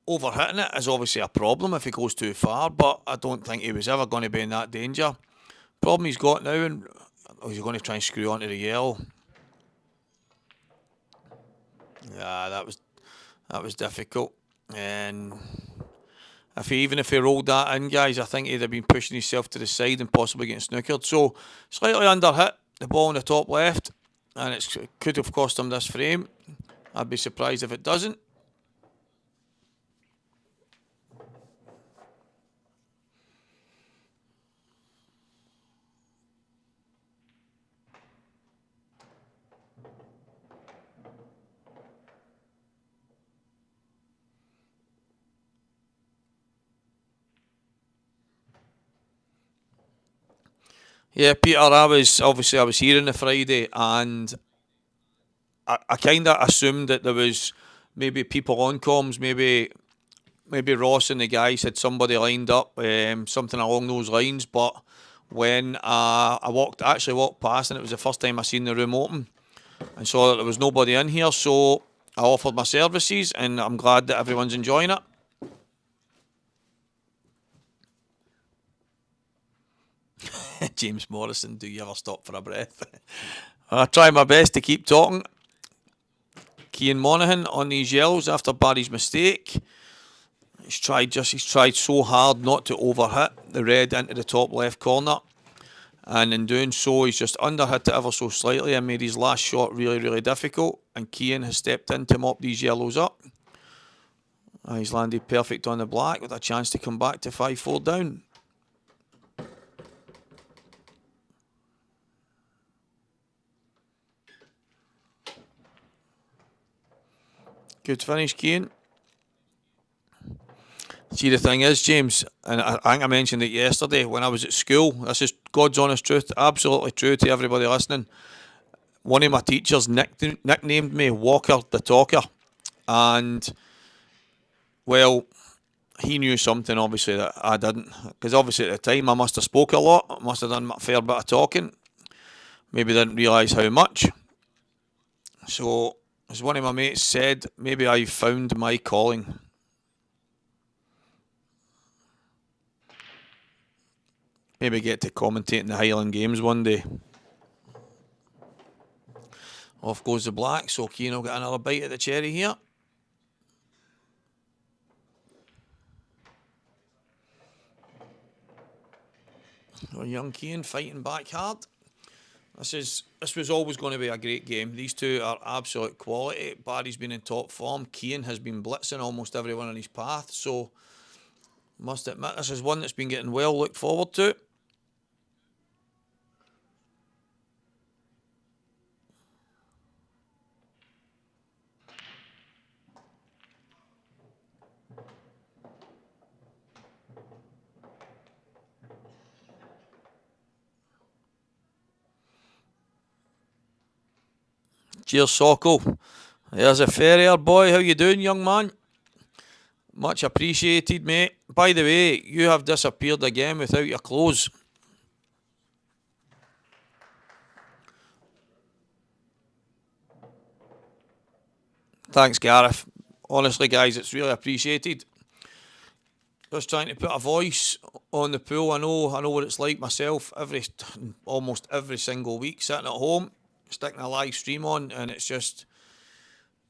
it is obviously a problem if he goes too far, but I don't think he was ever going to be in that danger. Problem he's got now, and he's going to try and screw onto the yellow. Yeah, that was difficult. And even if he rolled that in, guys, I think he'd have been pushing himself to the side and possibly getting snookered. So slightly under hit the ball in the top left, and it could have cost him this frame. I'd be surprised if it doesn't. Yeah, Peter, I was here on the Friday, and I kind of assumed that there was maybe people on comms, maybe Ross and the guys had somebody lined up, something along those lines. But when I walked past, and it was the first time I seen the room open, and saw that there was nobody in here, so I offered my services, and I'm glad that everyone's enjoying it. James Morrison, do you ever stop for a breath? I try my best to keep talking. Cian Monaghan on these yellows after Barry's mistake. He's tried so hard not to overhit the red into the top left corner, and in doing so he's just underhit it ever so slightly and made his last shot really, really difficult, and Cian has stepped in to mop these yellows up. He's landed perfect on the black with a chance to come back to 5-4 down. Good finish, Cian. See, the thing is, James, and I think I mentioned it yesterday when I was at school. This is God's honest truth, absolutely true to everybody listening. One of my teachers nicknamed me Walker the Talker, and well, he knew something obviously that I didn't, because obviously at the time I must have spoke a lot, I must have done a fair bit of talking, maybe didn't realise how much. So, as one of my mates said, maybe I found my calling. Maybe get to commentate in the Highland Games one day. Off goes the black, so Keane will get another bite at the cherry here. Young Keane fighting back hard. This was always going to be a great game. These two are absolute quality. Barry's been in top form. Keane has been blitzing almost everyone in his path. So, must admit, this is one that's been getting well looked forward to. Cheers, Socko. There's a Ferrier boy. How you doing, young man? Much appreciated, mate. By the way, you have disappeared again without your clothes. Thanks, Gareth. Honestly, guys, it's really appreciated. Just trying to put a voice on the pool. I know what it's like myself. Almost every single week, sitting at home, sticking a live stream on, and it's just,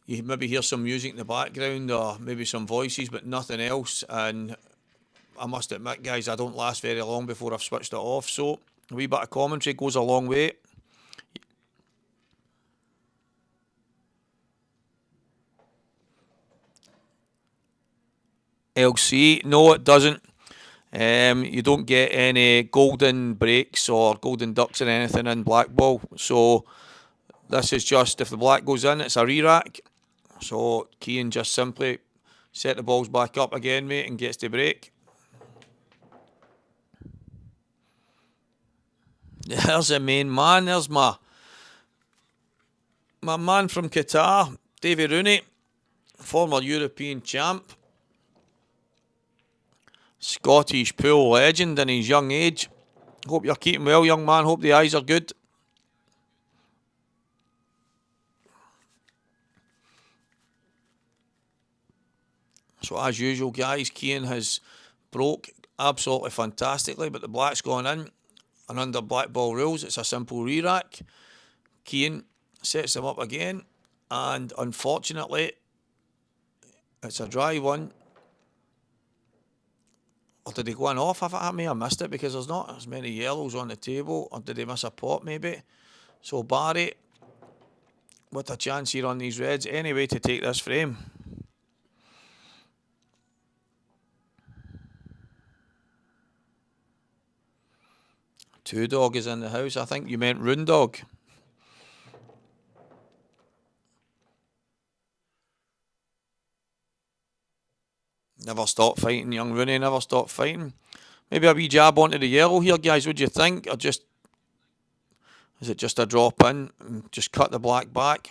you maybe hear some music in the background or maybe some voices, but nothing else. And I must admit, guys, I don't last very long before I've switched it off. So a wee bit of commentary goes a long way. LC, no, it doesn't. You don't get any golden breaks or golden ducks or anything in Blackball. So this is just, if the black goes in, it's a re-rack. So Keane just simply set the balls back up again, mate, and gets the break. There's the main man. There's my man from Qatar, Davy Rooney, former European champ. Scottish pool legend in his young age. Hope you're keeping well, young man. Hope the eyes are good. So as usual, guys, Keane has broke absolutely fantastically, but the black's gone in. And under Blackball rules, it's a simple re-rack. Keane sets them up again. And unfortunately, it's a dry one. Or did he go on off? I may have missed it because there's not as many yellows on the table. Or did he miss a pot maybe? So Barry, what a chance here on these reds. Anyway to take this frame. Two Dog is in the house. I think you meant Rune Dog. Never stop fighting, young Rooney. Never stop fighting. Maybe a wee jab onto the yellow here, guys. What do you think? Or just, is it just a drop in and just cut the black back?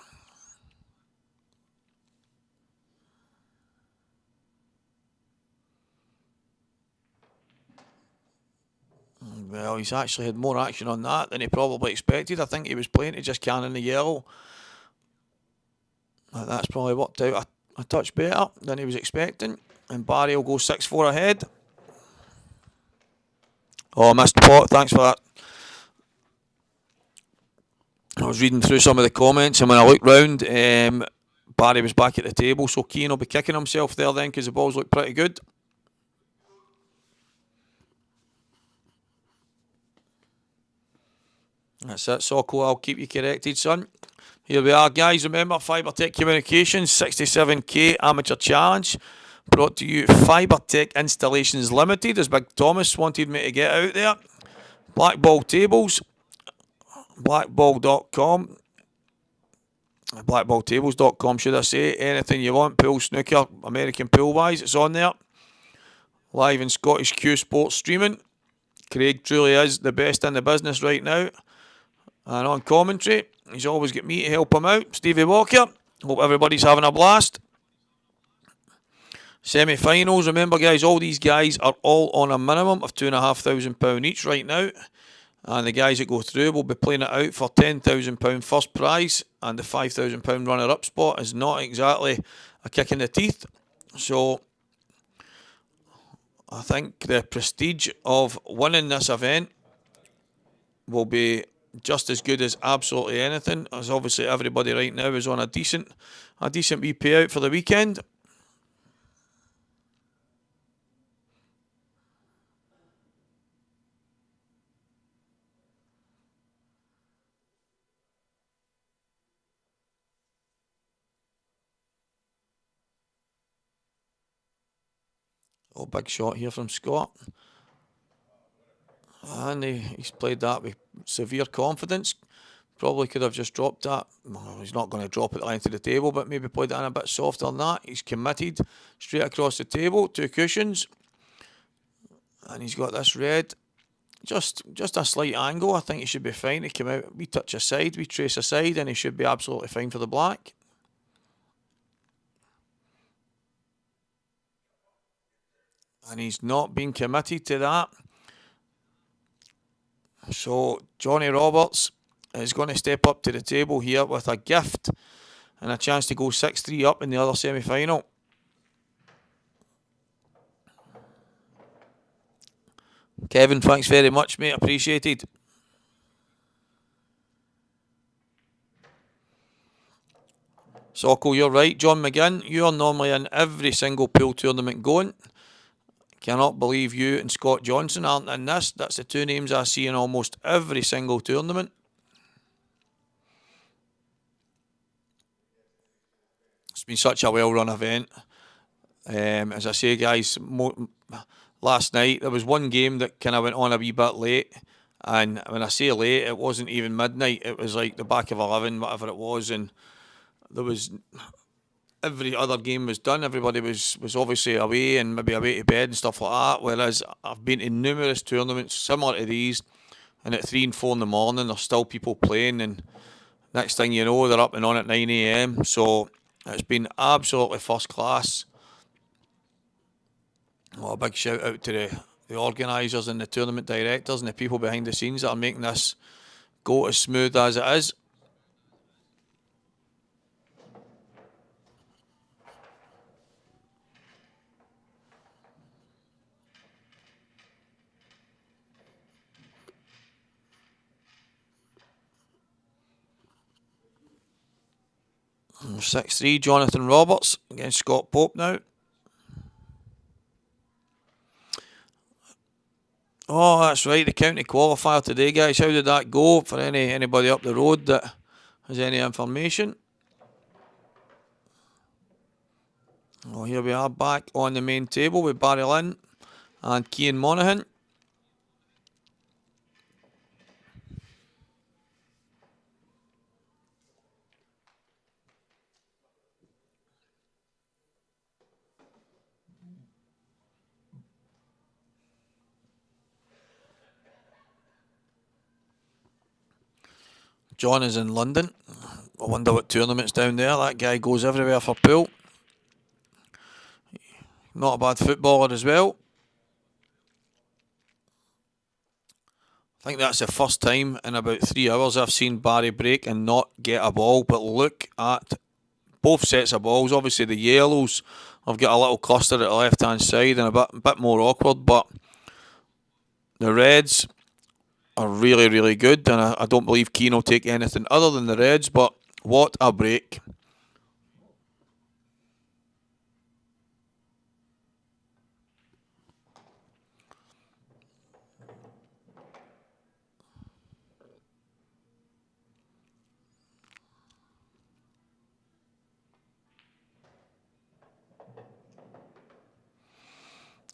Well, he's actually had more action on that than he probably expected. I think he was playing to just cannon the yellow. That's probably worked out a touch better than he was expecting. And Barry will go 6-4 ahead. Oh, missed the pot. Thanks for that. I was reading through some of the comments, and when I looked round, Barry was back at the table, so Keane will be kicking himself there then because the balls look pretty good. That's it, Socko. I'll keep you corrected, son. Here we are, guys. Remember, Fibretec Communications, 67k Amateur Challenge. Brought to you Fibretec Installations Limited, as Big Thomas wanted me to get out there. Blackball Tables, blackball.com. Blackballtables.com, should I say. Anything you want, pool, snooker, American pool wise, it's on there. live in Scottish Q Sports streaming. Craig truly is the best in the business right now. And on commentary, he's always got me to help him out. Stevie Walker. Hope everybody's having a blast. Semi-finals. Remember, guys, all these guys are all on a minimum of £2,500 each right now. And the guys that go through will be playing it out for £10,000 first prize. And the £5,000 runner-up spot is not exactly a kick in the teeth. So I think the prestige of winning this event will be just as good as absolutely anything, as obviously everybody right now is on a decent wee payout for the weekend. Oh, big shot here from Scott. And he's played that with severe confidence. Probably could have just dropped that. Well, he's not going to drop it at the length of the table, but maybe played that in a bit softer than that. He's committed straight across the table, 2 cushions. And he's got this red. Just a slight angle. I think he should be fine. He came out, we touch aside, we trace aside, and he should be absolutely fine for the black. And he's not been committed to that. So Johnny Roberts is going to step up to the table here with a gift and a chance to go 6-3 up in the other semi-final. Kevin, thanks very much, mate. Appreciated. Socko, you're right. John McGinn, you are normally in every single pool tournament going. Cannot believe you and Scott Johnson aren't in this. That's the 2 names I see in almost every single tournament. It's been such a well-run event. As I say, guys, last night there was one game that kind of went on a wee bit late. And when I say late, it wasn't even midnight. It was like the back of 11, whatever it was. And there was... every other game was done. Everybody was obviously away and maybe away to bed and stuff like that. Whereas I've been to numerous tournaments similar to these, and at 3 and 4 in the morning there's still people playing, and next thing you know they're up and on at 9 AM. So it's been absolutely first class. Well, a big shout out to the organisers and the tournament directors and the people behind the scenes that are making this go as smooth as it is. And 6-3, Jonathan Roberts against Scott Pope now. Oh, that's right, the county qualifier today, guys. How did that go for anybody up the road that has any information? Oh, here we are back on the main table with Barry Lynn and Cian Monaghan. John is in London. I wonder what tournament's down there. That guy goes everywhere for pool. Not a bad footballer as well. I think that's the first time in about 3 hours I've seen Barry break and not get a ball. But look at both sets of balls. Obviously the yellows have got a little cluster at the left hand side and a bit more awkward. But the reds are really, really good, and I don't believe Keane will take anything other than the reds, but what a break.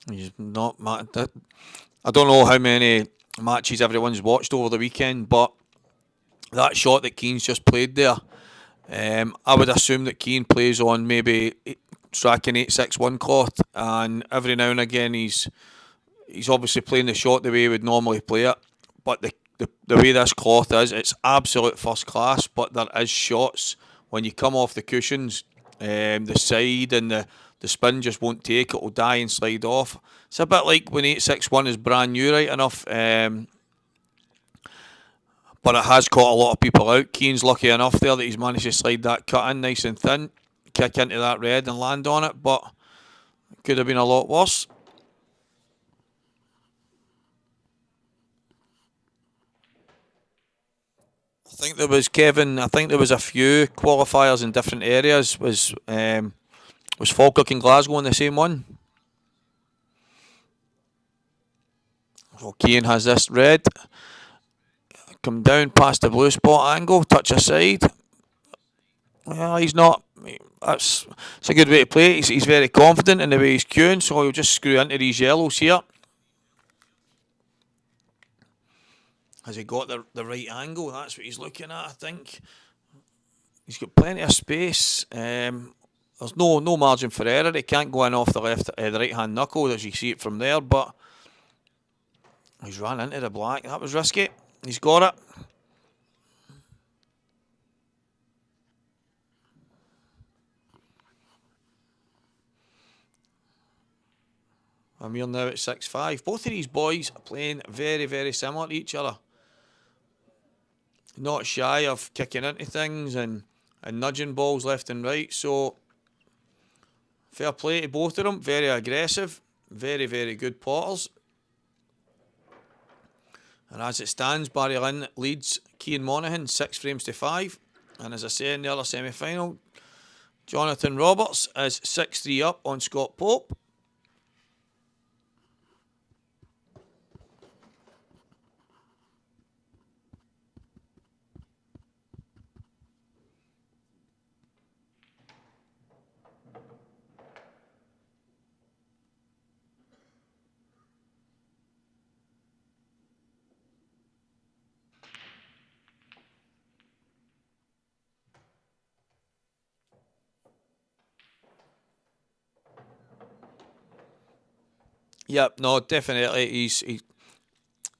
He's not mad. I don't know how many matches everyone's watched over the weekend, but that shot that Keane's just played there, I would assume that Keane plays on maybe tracking 861 cloth, and every now and again he's obviously playing the shot the way he would normally play it, but the way this cloth is, it's absolute first class, but there is shots when you come off the cushions, the side and the spin just won't take, it'll die and slide off. It's a bit like when 861 is brand new right enough, but it has caught a lot of people out. Keane's lucky enough there that he's managed to slide that cut in nice and thin, kick into that red and land on it, but it could have been a lot worse. I think there was, Kevin, I think there was a few qualifiers in different areas. Was Falkirk and Glasgow in the same one? So Keane has this red. Come down past the blue spot angle, touch aside. Well, he's not. It's a good way to play it. He's very confident in the way he's cueing, so he'll just screw into these yellows here. Has he got the right angle? That's what he's looking at, I think. He's got plenty of space. There's no margin for error. He can't go in off the the right hand knuckle as you see it from there, but he's ran into the black. That was risky. He's got it. Amir now at 6-5. Both of these boys are playing very, very similar to each other. Not shy of kicking into things and nudging balls left and right. So, fair play to both of them. Very aggressive. Very, very good potters. And as it stands, Barry Lynn leads Cian Monaghan 6 frames to 5. And as I say in the other semi-final, Jonathan Roberts is 6-3 up on Scott Pope. Yep, no, definitely.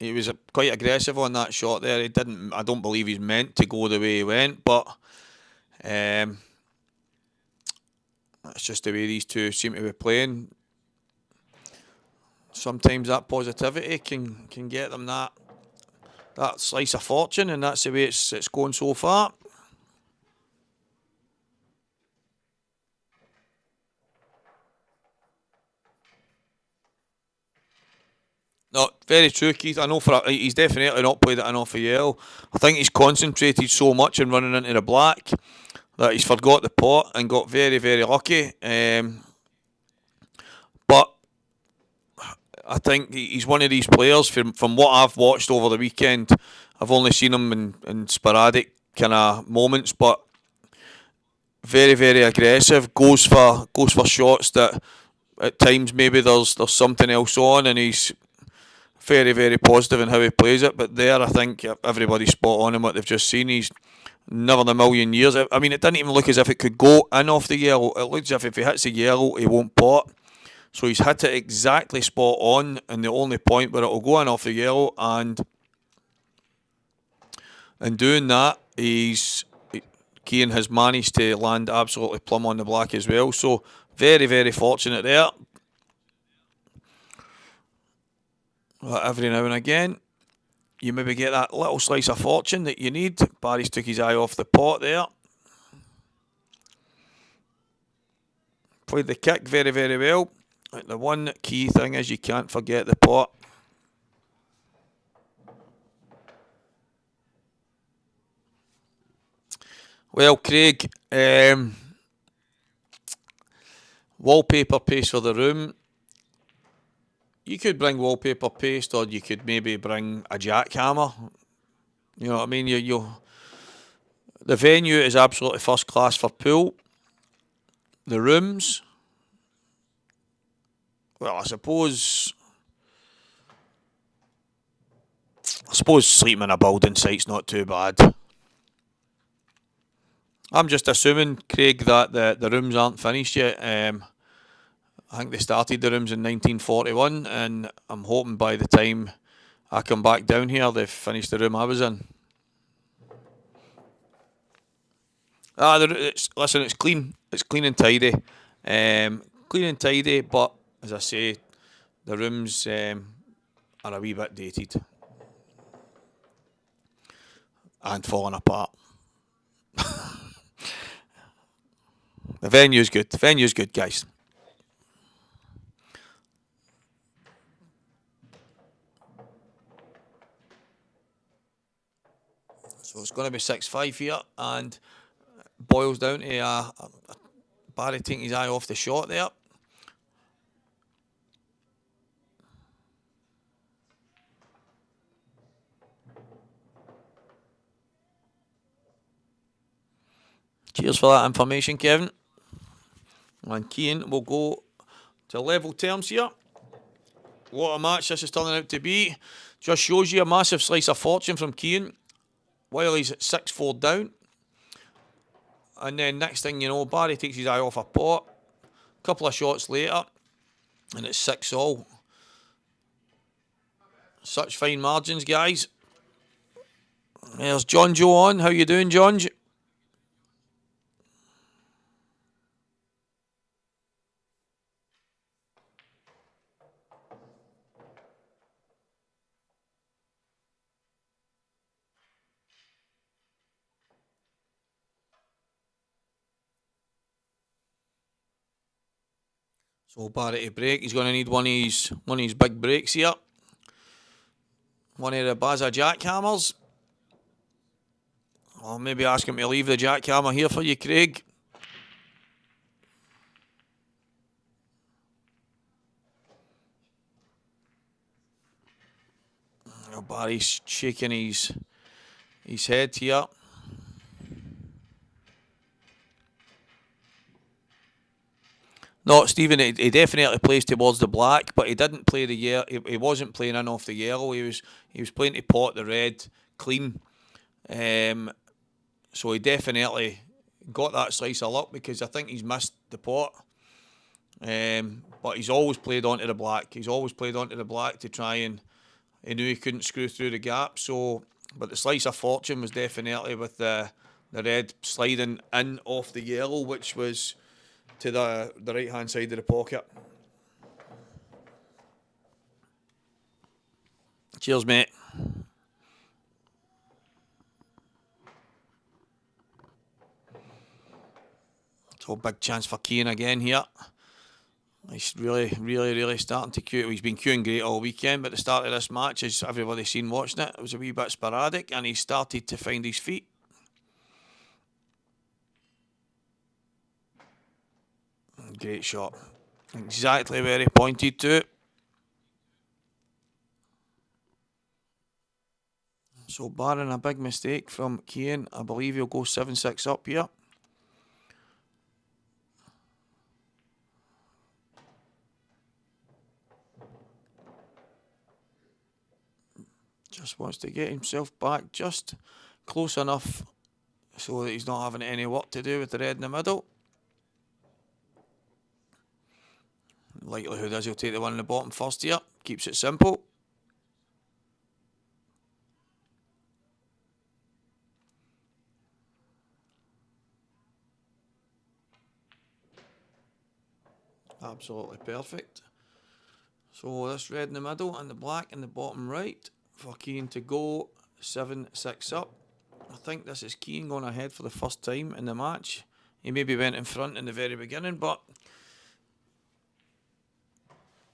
He was quite aggressive on that shot there. He didn't. I don't believe he's meant to go the way he went, but that's just the way these two seem to be playing. Sometimes that positivity can get them that slice of fortune, and that's the way it's going so far. No, very true, Keith. I know he's definitely not played it enough for yellow. I think he's concentrated so much in running into the black that he's forgot the pot and got very, very lucky. But I think he's one of these players, from what I've watched over the weekend. I've only seen him in sporadic kind of moments, but very, very aggressive. Goes for shots that at times maybe there's something else on, and he's very, very positive in how he plays it. But there, I think everybody's spot on in what they've just seen. He's never in a million years. I mean, it didn't even look as if it could go in off the yellow. It looks as if he hits the yellow, he won't pot. So he's hit it exactly spot on, and the only point where it'll go in off the yellow. And in doing that, Cian has managed to land absolutely plumb on the black as well. So very, very fortunate there. Every now and again, you maybe get that little slice of fortune that you need. Barry's took his eye off the pot there. Played the kick very, very well. The one key thing is you can't forget the pot. Well, Craig, wallpaper paste for the room. You could bring wallpaper paste, or you could maybe bring a jackhammer. You know what I mean? The venue is absolutely first class for pool. The rooms, well, I suppose sleeping in a building site's not too bad. I'm just assuming, Craig, that the rooms aren't finished yet. I think they started the rooms in 1941, and I'm hoping by the time I come back down here, they've finished the room I was in. Listen, it's clean. It's clean and tidy. Clean and tidy, but as I say, the rooms are a wee bit dated and falling apart. The venue's good. The venue's good, guys. So it's going to be 6-5 here, and boils down to Barry taking his eye off the shot there. Cheers for that information, Kevin. And Keane will go to level terms here. What a match this is turning out to be. Just shows you a massive slice of fortune from Keane while he's at 6-4 down. And then next thing you know, Barry takes his eye off a pot. A couple of shots later, and it's 6-all. Such fine margins, guys. There's John Joe on. How you doing, John? So Barry to break. He's going to need one of his big breaks here. One of the Baza jackhammers. Or maybe ask him to leave the jackhammer here for you, Craig. Oh, Barry's shaking his head here. No, Stephen, he definitely plays towards the black, but he didn't play the yellow. He wasn't playing in off the yellow. He was playing to pot the red clean. So he definitely got that slice of luck because I think he's missed the pot. But he's always played onto the black. He's always played onto the black to try and he knew he couldn't screw through the gap. So, but the slice of fortune was definitely with the red sliding in off the yellow, which was to the right hand side of the pocket. Cheers, mate. So big chance for Keane again here. He's really starting to cue. He's been cueing great all weekend, but the start of this match, as everybody's seen watching it, it was a wee bit sporadic, and he started to find his feet. Great shot. Exactly where he pointed to. So barring a big mistake from Keane, I believe he'll go 7-6 up here. Just wants to get himself back just close enough so that he's not having any work to do with the red in the middle. Likelihood is he'll take the one in the bottom first here. Keeps it simple. Absolutely perfect. So this red in the middle and the black in the bottom right for Keane to go 7-6 up. I think this is Keane going ahead for the first time in the match. He maybe went in front in the very beginning, but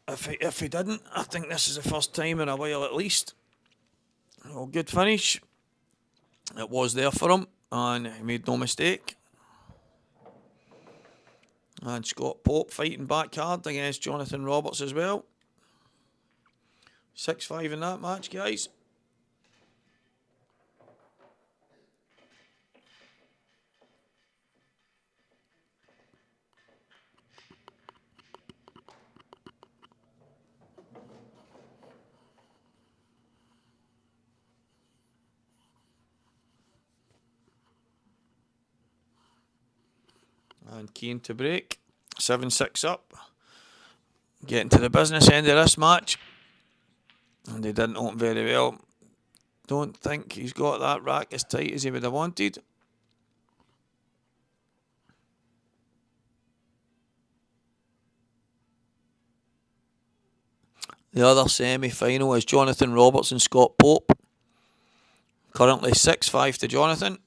if he didn't, I think this is the first time in a while at least. Well, good finish. It was there for him, and he made no mistake. And Scott Pope fighting back hard against Jonathan Roberts as well. 6-5 in that match, guys. and Keane to break. 7-6 up. Getting to the business end of this match. And they didn't open very well. Don't think he's got that rack as tight as he would have wanted. The other semi-final is Jonathan Roberts and Scott Pope. Currently 6-5 to Jonathan.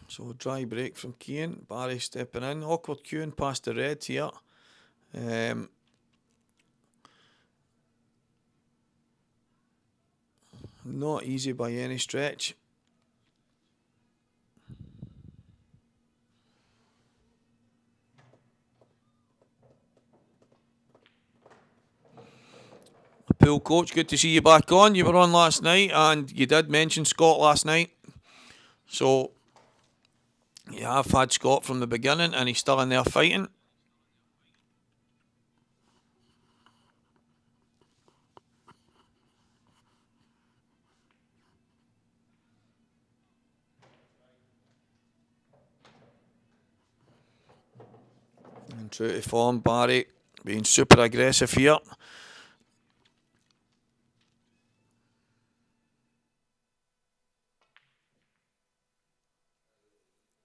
So dry break from Keane. Barry stepping in. Awkward queuing past the red here. Not easy by any stretch. Pool coach, good to see you back on. You were on last night and you did mention Scott last night. So you have had Scott from the beginning and he's still in there fighting. And true to form, Barry being super aggressive here.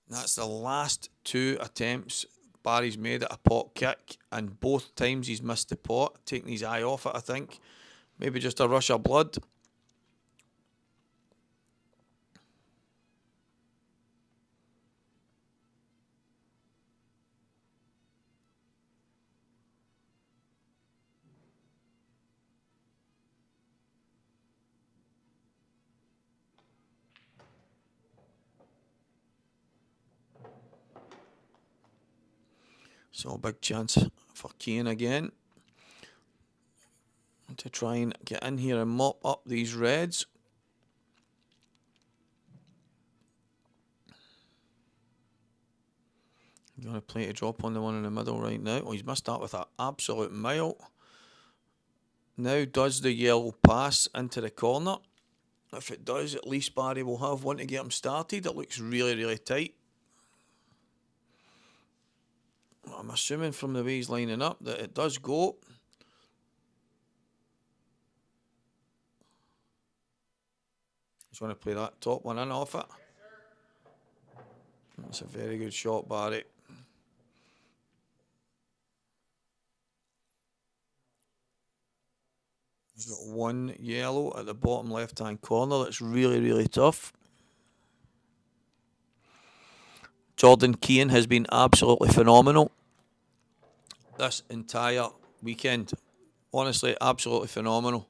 That's the last 2 attempts Barry's made at a pot kick, and both times he's missed the pot, taking his eye off it, I think. Maybe just a rush of blood. So a big chance for Keane again to try and get in here and mop up these reds. I'm going to play to drop on the one in the middle right now. Oh, he's missed that with an absolute mile. Now does the yellow pass into the corner? If it does, at least Barry will have one to get him started. It looks really, really tight. I'm assuming from the way he's lining up that it does go. He's going to play that top one in off it. That's a very good shot, Barry. He's got one yellow at the bottom left-hand corner. That's really, really tough. Jordan Keane has been absolutely phenomenal this entire weekend. Honestly, absolutely phenomenal.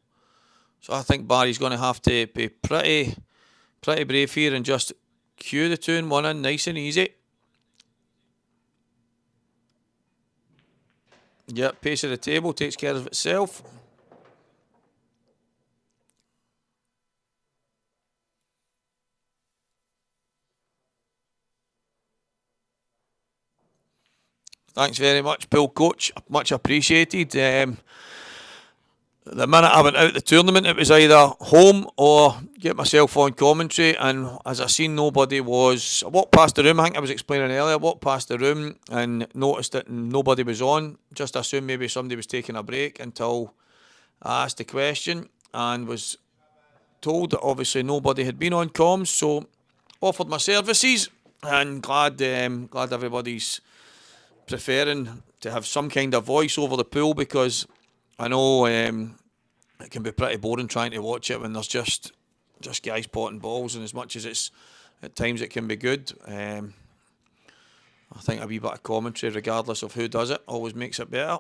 So I think Barry's going to have to be pretty brave here and just cue the 2-1 in nice and easy. Yep, pace of the table takes care of itself. Thanks very much, Pool Coach. Much appreciated. The minute I went out the tournament, it was either home or get myself on commentary. And as I seen, nobody was. I walked past the room. I think I was explaining earlier. I walked past the room and noticed that nobody was on. Just assumed maybe somebody was taking a break until I asked the question and was told that obviously nobody had been on comms. So offered my services and glad everybody's preferring to have some kind of voice over the pool, because I know it can be pretty boring trying to watch it when there's just guys potting balls, and as much as it's at times it can be good, I think a wee bit of commentary, regardless of who does it, always makes it better.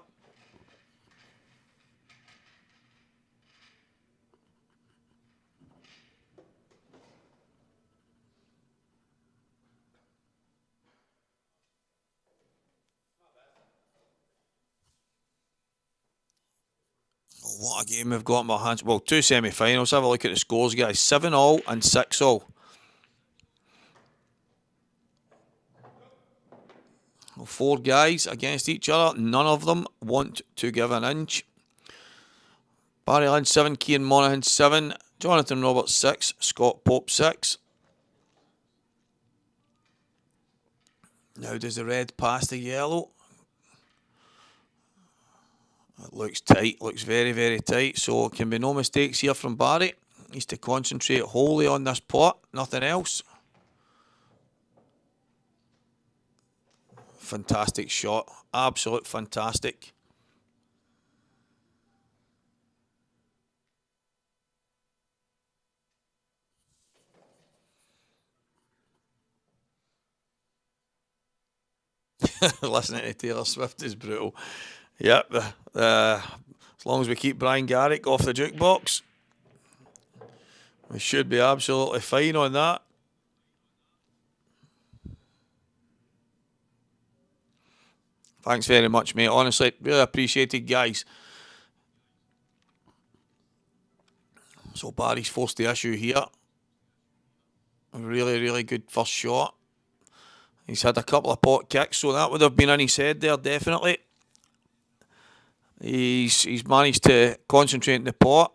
what a game we've got in our hands. Well, 2 semi-finals. Have a look at the scores, guys. 7-all and 6-all. Well, 4 guys against each other. None of them want to give an inch. Barry Lynn 7, Cian Monaghan 7, Jonathan Roberts 6, Scott Pope 6. Now does the red pass the yellow? It looks tight, looks very, very tight, so can be no mistakes here from Barry. Needs to concentrate wholly on this pot, nothing else. Fantastic shot, absolute fantastic. Listening to Taylor Swift is brutal. Yep, as long as we keep Brian Garrick off the jukebox, we should be absolutely fine on that. Thanks very much, mate. Honestly, really appreciated, guys. So Barry's forced the issue here. Really, really good first shot. He's had a couple of pot kicks, so that would have been in his head there, definitely. He's managed to concentrate in the pot,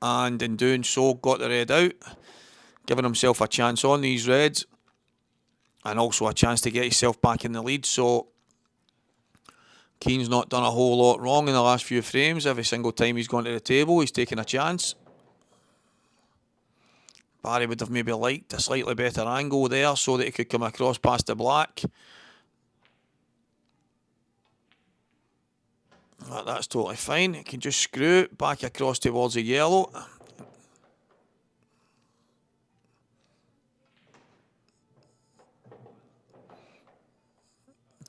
and in doing so, got the red out, giving himself a chance on these reds, and also a chance to get himself back in the lead. So Keane's not done a whole lot wrong in the last few frames. Every single time he's gone to the table, he's taken a chance. Barry would have maybe liked a slightly better angle there so that he could come across past the black. That's totally fine. He can just screw it back across towards the yellow.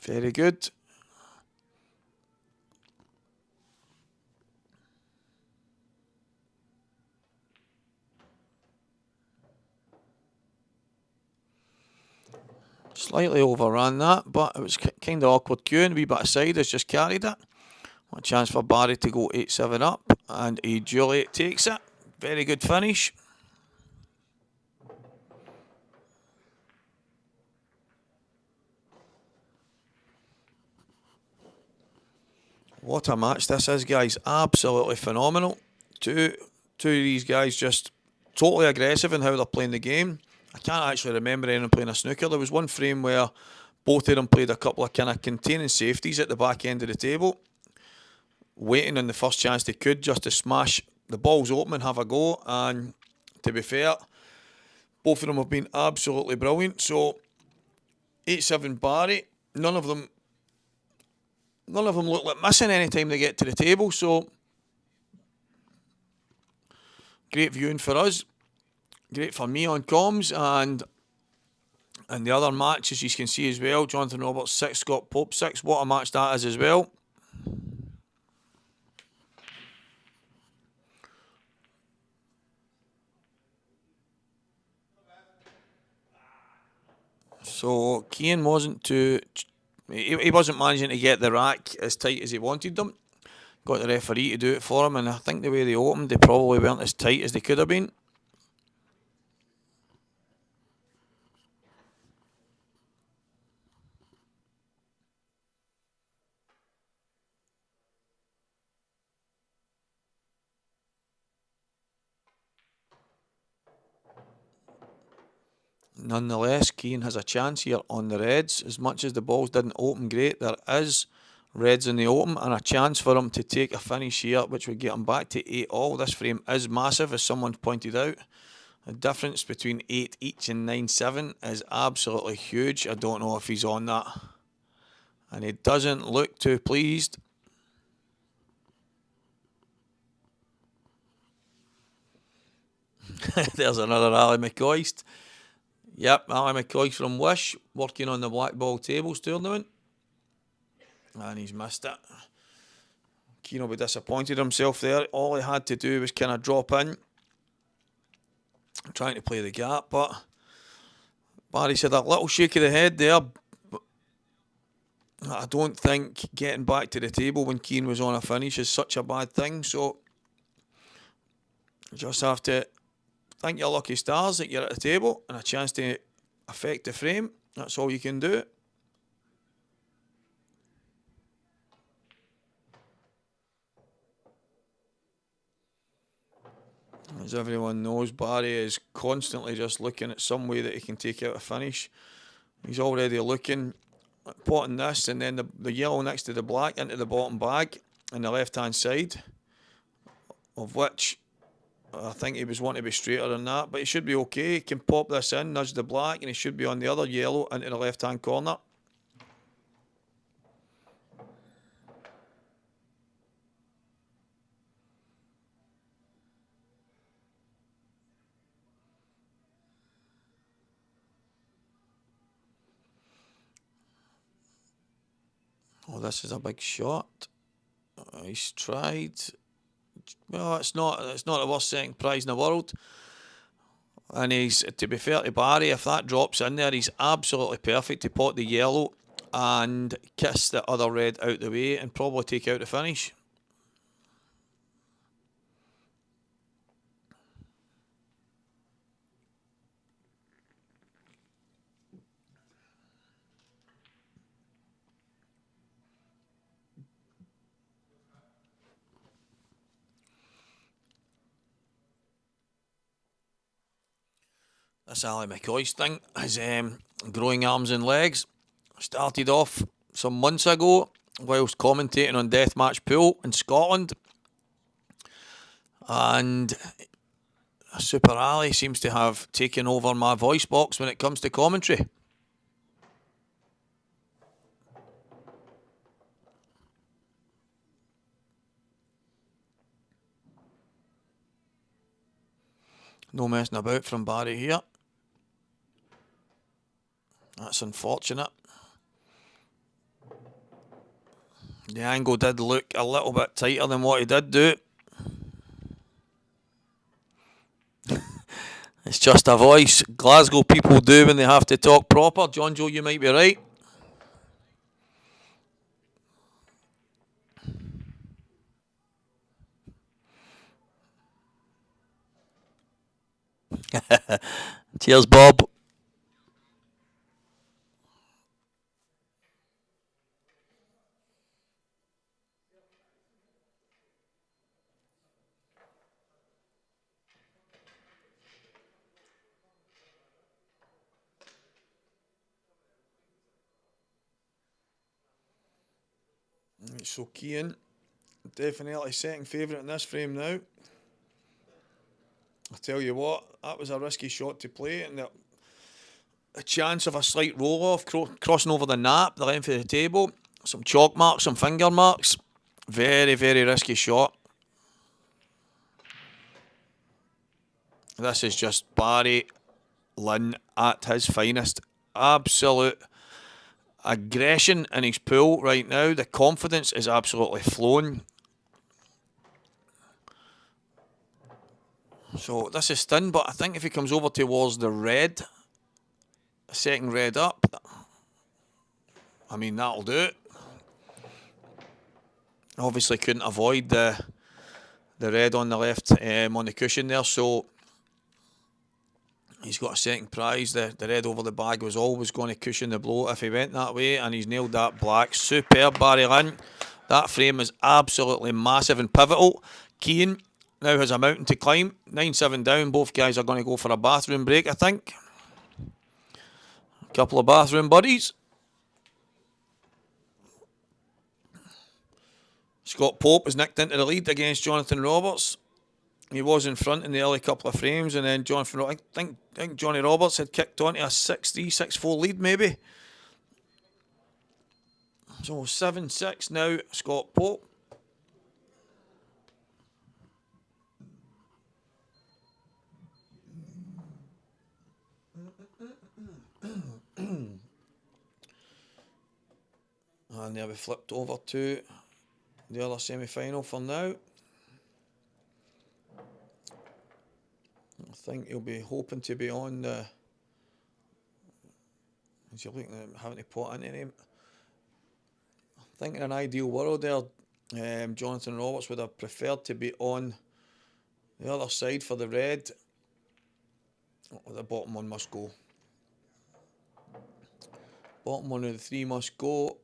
Very good. Slightly overran that, but it was kind of awkward cueing. A wee bit aside has just carried it. A chance for Barry to go 8-7 up, and he duly takes it. Very good finish. What a match this is, guys. Absolutely phenomenal. Two of these guys just totally aggressive in how they're playing the game. I can't actually remember anyone playing a snooker. There was one frame where both of them played a couple of kind of containing safeties at the back end of the table, waiting on the first chance they could just to smash the balls open and have a go. And to be fair, both of them have been absolutely brilliant. So 8-7 Barry, none of them look like missing any time they get to the table. So great viewing for us. Great for me on comms, and the other match, as you can see as well, Jonathan Roberts 6, Scott Pope 6. What a match that is as well. So Cian wasn't he wasn't managing to get the rack as tight as he wanted them. Got the referee to do it for him, and I think the way they opened, they probably weren't as tight as they could have been. Nonetheless, Cian has a chance here on the reds. As much as the balls didn't open great, there is reds in the open and a chance for him to take a finish here, which would get him back to 8-all. This frame is massive, as someone pointed out. The difference between 8 each and 9-7 is absolutely huge. I don't know if he's on that. And he doesn't look too pleased. There's another Ali McCoist. Yep, Ali McCoist from Wish, working on the Blackball Tables tournament. And he's missed it. Keane will be disappointed himself there. All he had to do was kind of drop in, trying to play the gap, but Barry's had a little shake of the head there. I don't think getting back to the table when Keane was on a finish is such a bad thing, so Just have to thank your lucky stars that you're at the table and a chance to affect the frame. That's all you can do. As everyone knows, Barry is constantly just looking at some way that he can take out a finish. He's already looking at potting this and then the yellow next to the black into the bottom bag on the left-hand side, of which I think he was wanting to be straighter than that, but he should be okay. He can pop this in, nudge the black, and he should be on the other yellow into the left-hand corner. Oh, this is a big shot. He's tried. Well, it's not the worst second prize in the world. And he's, to be fair to Barry, if that drops in there, he's absolutely perfect to pot the yellow and kiss the other red out the way and probably take out the finish. This Ali McCoy's thing is growing arms and legs. Started off some months ago whilst commentating on Deathmatch Pool in Scotland. And Super Ali seems to have taken over my voice box when it comes to commentary. No messing about from Barry here. That's unfortunate. The angle did look a little bit tighter than what he did do. It's just a voice Glasgow people do when they have to talk proper. John Joe, you might be right. Cheers, Bob. So Keane, definitely second favourite in this frame now. I tell you what, that was a risky shot to play, and a chance of a slight roll off, crossing over the nap, the length of the table, some chalk marks, some finger marks. Very, very risky shot. This is just Barry Lynn at his finest. Absolute aggression in his pool right now. The confidence is absolutely flowing. So this is thin, but I think if he comes over towards the red, second red up, I mean, that'll do it. Obviously couldn't avoid the red on the left on the cushion there, so he's got a second prize. The red over the bag was always going to cushion the blow if he went that way, and he's nailed that black. Superb, Barry Lynn. That frame is absolutely massive and pivotal. Keane now has a mountain to climb. 9-7 down. Both guys are going to go for a bathroom break, I think. A couple of bathroom buddies. Scott Pope has nicked into the lead against Jonathan Roberts. He was in front in the early couple of frames, and then I think Johnny Roberts had kicked onto a 6-3, 6-4 lead maybe. So 7-6 now, Scott Pope. And there we flipped over to the other semi-final for now. I think he'll be hoping to be on the... Is he looking at having to pot into him? I think in an ideal world there, Jonathan Roberts would have preferred to be on The other side for the red. Oh, the bottom one must go. Bottom one of the three must go.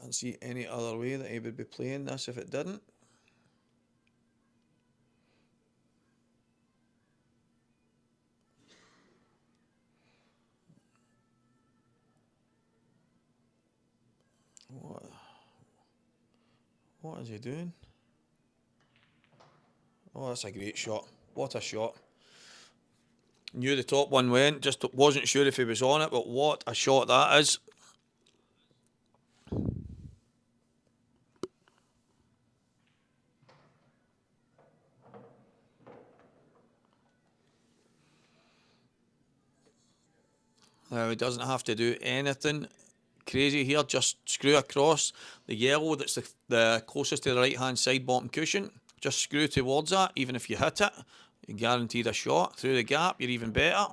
Can't see any other way that he would be playing this if it didn't. What is he doing? Oh, that's a great shot. What a shot. Knew the top one went, just wasn't sure if he was on it, but what a shot that is. Now he doesn't have to do anything crazy here, just screw across the yellow that's the closest to the right hand side bottom cushion. Just screw towards that, even if you hit it, you're guaranteed a shot. Through the gap, you're even better.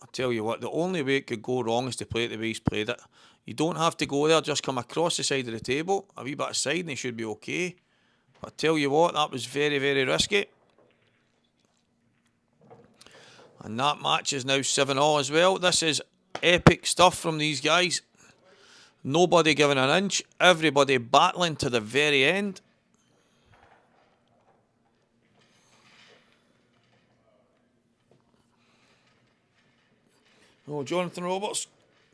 I tell you what, the only way it could go wrong is to play it the way he's played it. You don't have to go there, just come across the side of the table, a wee bit of side and he should be okay. But I tell you what, that was very, very risky. And that match is now 7-all as well. This is epic stuff from these guys. Nobody giving an inch. Everybody battling to the very end. Oh, Jonathan Roberts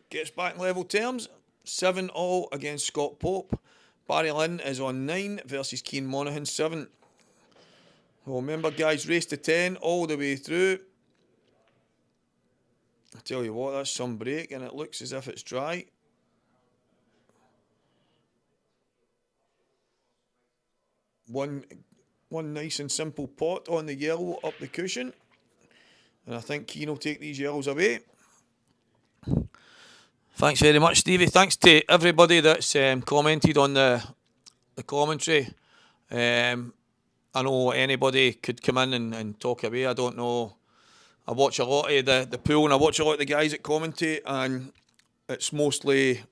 gets back in level terms. 7-all against Scott Pope. Barry Lynn is on 9 versus Keane Monaghan 7. Well, remember guys, race to 10 all the way through. I tell you what, that's some break and it looks as if it's dry. One nice and simple pot on the yellow up the cushion. And I think Keane will take these yellows away. Thanks very much, Stevie. Thanks to everybody that's commented on the commentary. I know anybody could come in and talk away. I don't know. I watch a lot of the pool and I watch a lot of the guys that commentate, and it's mostly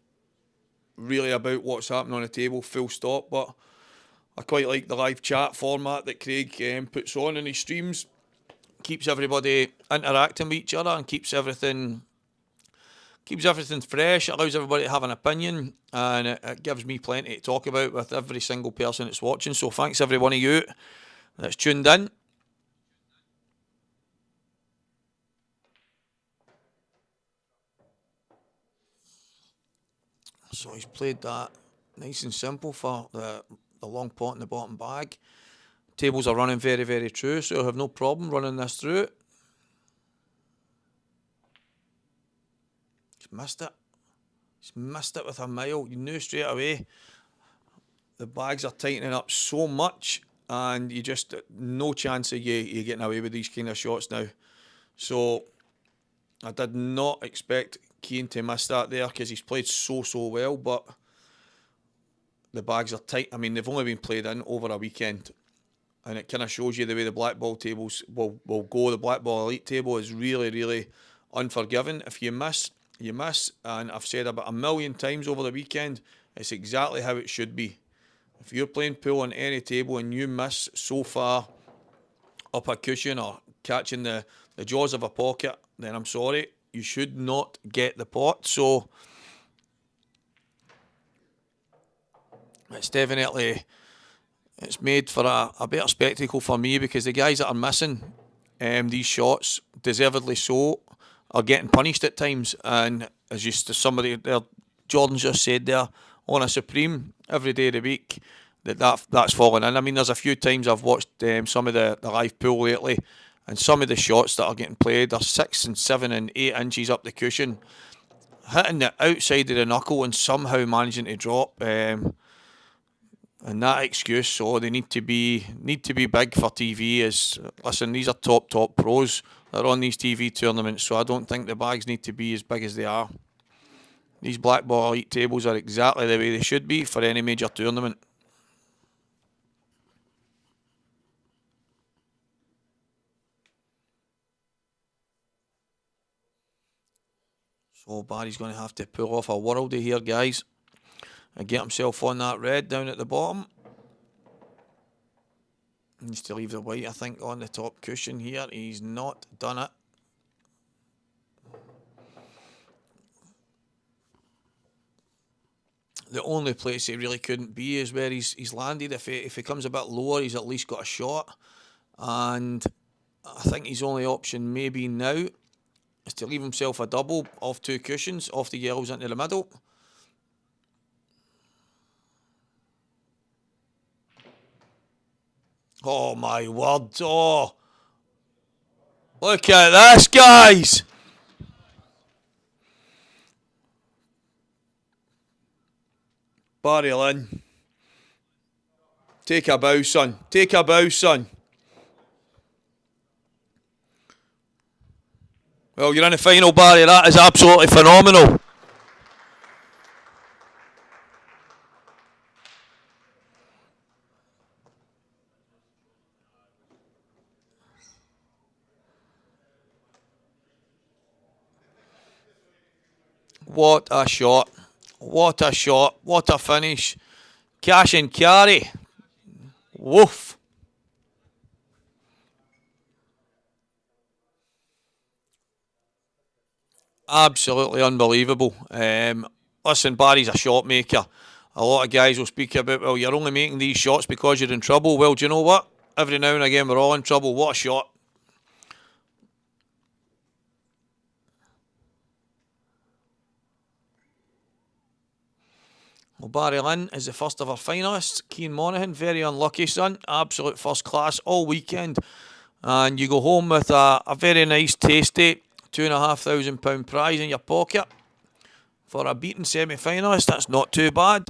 really about what's happening on the table, full stop. But I quite like the live chat format that Craig puts on in his streams. Keeps everybody interacting with each other and keeps everything fresh. It allows everybody to have an opinion, and it gives me plenty to talk about with every single person that's watching. So thanks every one of you that's tuned in. So he's played that nice and simple for the long pot in the bottom bag. Tables are running very, very true, so I have no problem running this through. He's missed it. He's missed it with a mile. You knew straight away. The bags are tightening up so much, and you just, no chance of you getting away with these kind of shots now. So I did not expect Keane to miss that there because he's played so well, but the bags are tight. I mean, they've only been played in over a weekend, and it kind of shows you the way the Blackball tables will go. The Blackball Elite table is really, really unforgiving. If you miss, you miss, and I've said about 1,000,000 times over the weekend, it's exactly how it should be. If you're playing pool on any table and you miss so far up a cushion or catching the jaws of a pocket, then I'm sorry, you should not get the pot. So it's definitely, it's made for a better spectacle for me, because the guys that are missing these shots, deservedly so, are getting punished at times. And as just somebody there, Jordan just said there, on a Supreme every day of the week, that's fallen in. I mean, there's a few times I've watched some of the live pool lately, and some of the shots that are getting played are 6 and 7 and 8 inches up the cushion, hitting the outside of the knuckle and somehow managing to drop. And that excuse, so they need to be big for TV. Is, listen, these are top pros that are on these TV tournaments, so I don't think the bags need to be as big as they are. These Blackball Elite tables are exactly the way they should be for any major tournament. So Barry's going to have to pull off a worldie here, guys, and get himself on that red down at the bottom. Needs to leave the white, I think, on the top cushion here. He's not done it. The only place he really couldn't be is where he's landed. If he comes a bit lower, he's at least got a shot. And I think his only option maybe now is to leave himself a double off 2 cushions, off the yellows into the middle. Oh my word, oh. Look at this, guys. Barry Lynn. Take a bow, son. Take a bow, son. Well, you're in the final, Barry. That is absolutely phenomenal. What a shot. What a shot. What a finish. Cash and carry. Woof. Absolutely unbelievable. Listen, Barry's a shot maker. A lot of guys will speak about, well, you're only making these shots because you're in trouble. Well, do you know what? Every now and again, we're all in trouble. What a shot. Well, Barry Lynn is the first of our finalists. Cian Monaghan, very unlucky, son. Absolute first class all weekend. And you go home with a very nice, tasty £2,500 prize in your pocket. For a beaten semi-finalist, that's not too bad.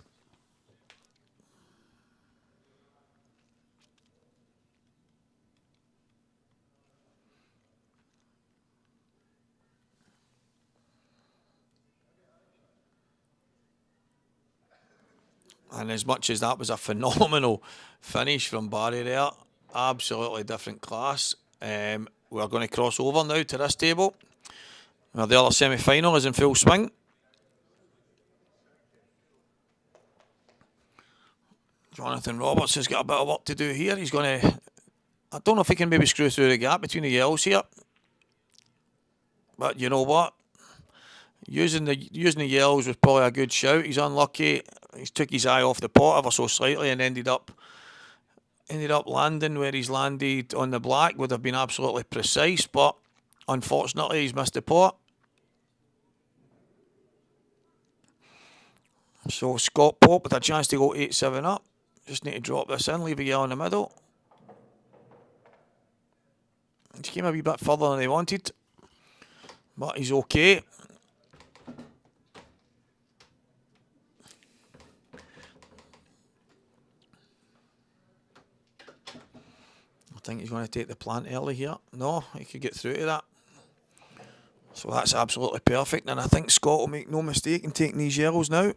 And as much as that was a phenomenal finish from Barry there, absolutely different class. We're going to cross over now to this table, where the other semi-final is in full swing. Jonathan Roberts has got a bit of work to do here. He's going to... I don't know if he can maybe screw through the gap between the yellows here. But you know what? Using the yellows was probably a good shout. He's unlucky. He took his eye off the pot ever so slightly and ended up landing where he's landed on the black. Would have been absolutely precise, but unfortunately he's missed the pot. So Scott Pope with a chance to go 8-7 up. Just need to drop this in, leave a yellow in the middle. He came a wee bit further than he wanted, but he's okay. I think he's going to take the plant early here. No, he could get through to that. So that's absolutely perfect. And I think Scott will make no mistake in taking these yellows now.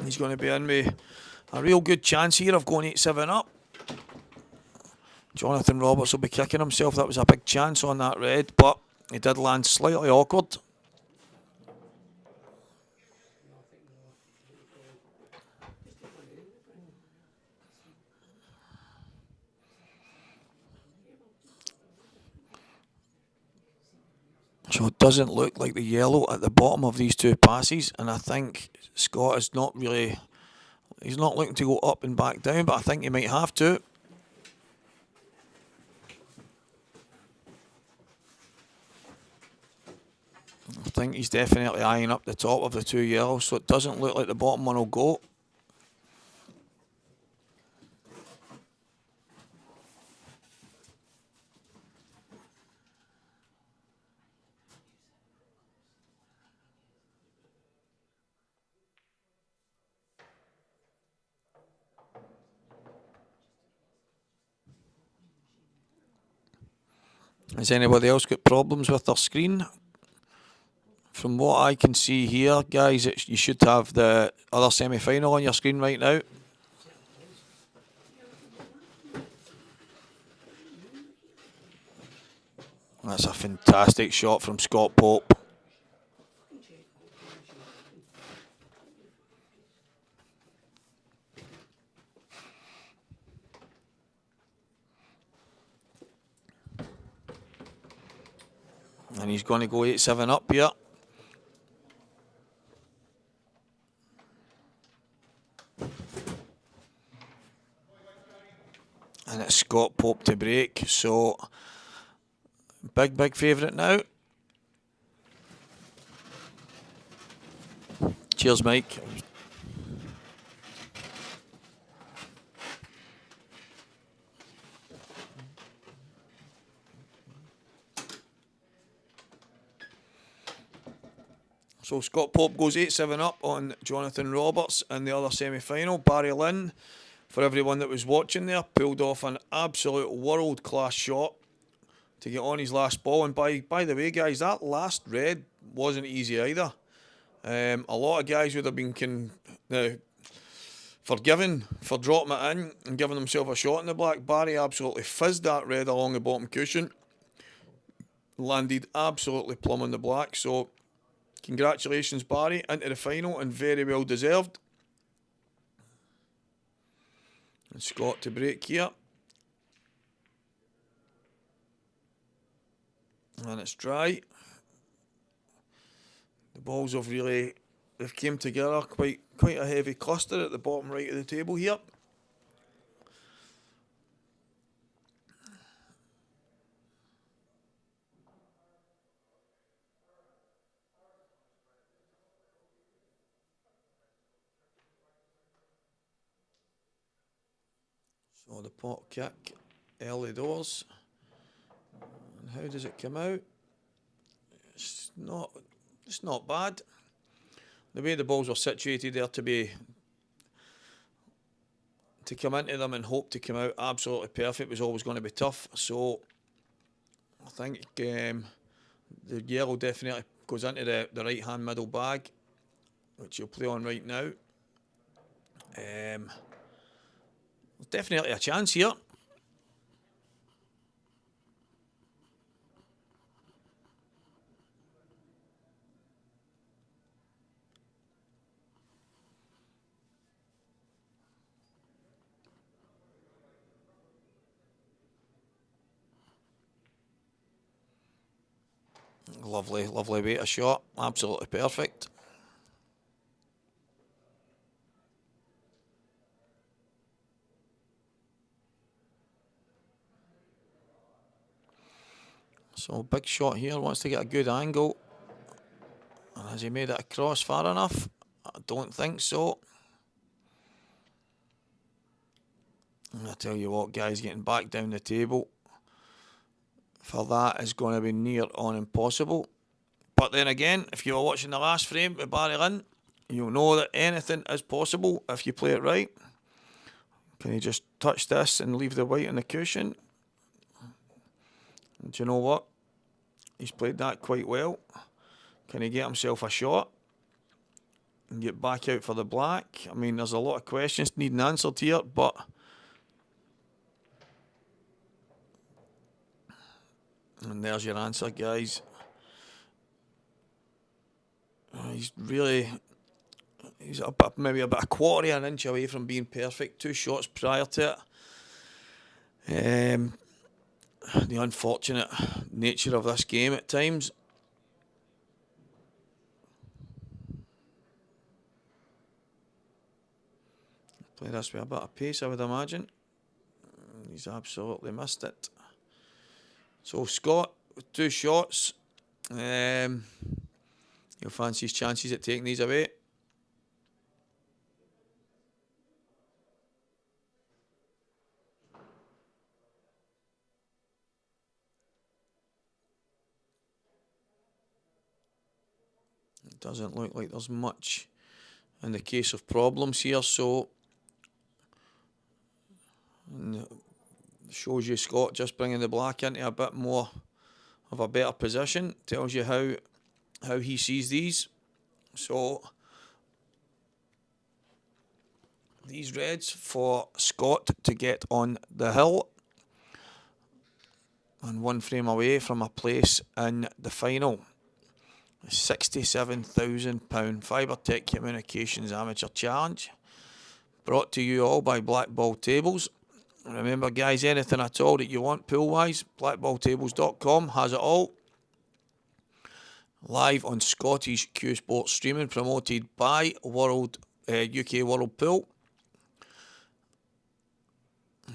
He's going to be in with a real good chance here of going 8-7 up. Jonathan Roberts will be kicking himself. That was a big chance on that red, but he did land slightly awkward. So it doesn't look like the yellow at the bottom of these two passes, and I think Scott is not really, he's not looking to go up and back down, but I think he might have to. I think he's definitely eyeing up the top of the two yellows, so it doesn't look like the bottom one will go. Has anybody else got problems with their screen? From what I can see here, guys, you should have the other semi-final on your screen right now. That's a fantastic shot from Scott Pope. And he's going to go 8-7 up here. And it's Scott Pope to break. So, big favourite now. Cheers, Mike. So Scott Pope goes 8-7 up on Jonathan Roberts in the other semi-final. Barry Lynn, for everyone that was watching there, pulled off an absolute world-class shot to get on his last ball. And by the way, guys, that last red wasn't easy either. A lot of guys would have been forgiven for dropping it in and giving himself a shot in the black. Barry absolutely fizzed that red along the bottom cushion. Landed absolutely plumb on the black. So, congratulations, Barry, into the final, and very well deserved. And Scott to break here. And it's dry. The balls have they've came together, quite a heavy cluster at the bottom right of the table here. So the pot kick, early doors. And how does it come out? It's not bad. The way the balls were situated there to come into them and hope to come out absolutely perfect was always going to be tough. So I think the yellow definitely goes into the right hand middle bag, which you'll play on right now. There's definitely a chance here. Lovely way to shot. Absolutely perfect. So big shot here, wants to get a good angle. And has he made it across far enough? I don't think so. And I tell you what, guys, getting back down the table for that is going to be near on impossible. But then again, if you were watching the last frame with Barry Lynn, you'll know that anything is possible if you play it right. Can he just touch this and leave the white on the cushion? And do you know what? He's played that quite well. Can he get himself a shot and get back out for the black? I mean, there's a lot of questions needing answered here, but and there's your answer, guys. He's maybe about a quarter of an inch away from being perfect. 2 shots prior to it. The unfortunate nature of this game at times. Play this with a bit of pace, I would imagine. He's absolutely missed it. So Scott with 2 shots. He'll fancy his chances at taking these away. It doesn't look like there's much in the case of problems here, so shows you Scott just bringing the black into a bit more of a better position. Tells you how he sees these. So these reds for Scott to get on the hill and 1 frame away from a place in the final. £67,000 Fibretec Communications Amateur Challenge, brought to you all by Blackball Tables. Remember, guys, anything at all that you want pool-wise, blackballtables.com has it all. live on Scottish Q Sports streaming, promoted by UK World Pool.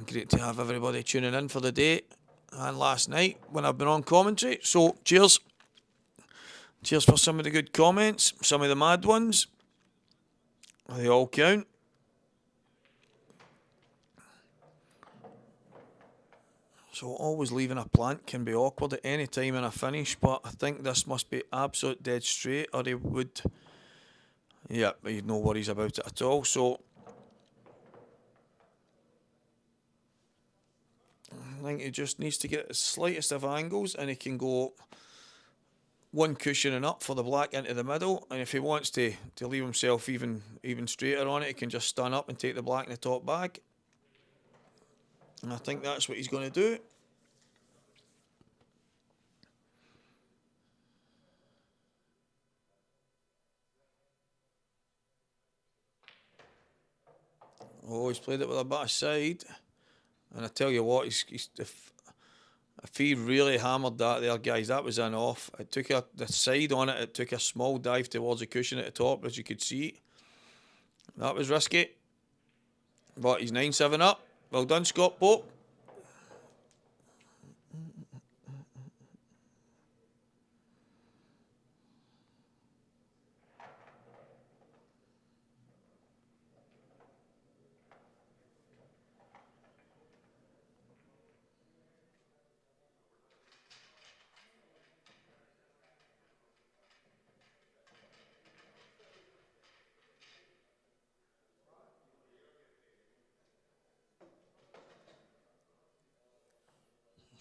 Great to have everybody tuning in for the day and last night when I've been on commentary. So cheers. Cheers for some of the good comments, some of the mad ones. They all count. So always leaving a plant can be awkward at any time in a finish, but I think this must be absolute dead straight or he would, yeah, he'd no worries about it at all. So I think he just needs to get the slightest of angles and he can go one cushioning up for the black into the middle, and if he wants to leave himself even straighter on it, he can just stand up and take the black in the top bag. And I think that's what he's going to do. Oh, he's played it with a bit of side. And I tell you what, if he really hammered that there, guys, that was an off. It took the side on it, it took a small dive towards the cushion at the top, as you could see. That was risky. But he's 9-7 up. Well done, Scott Pope.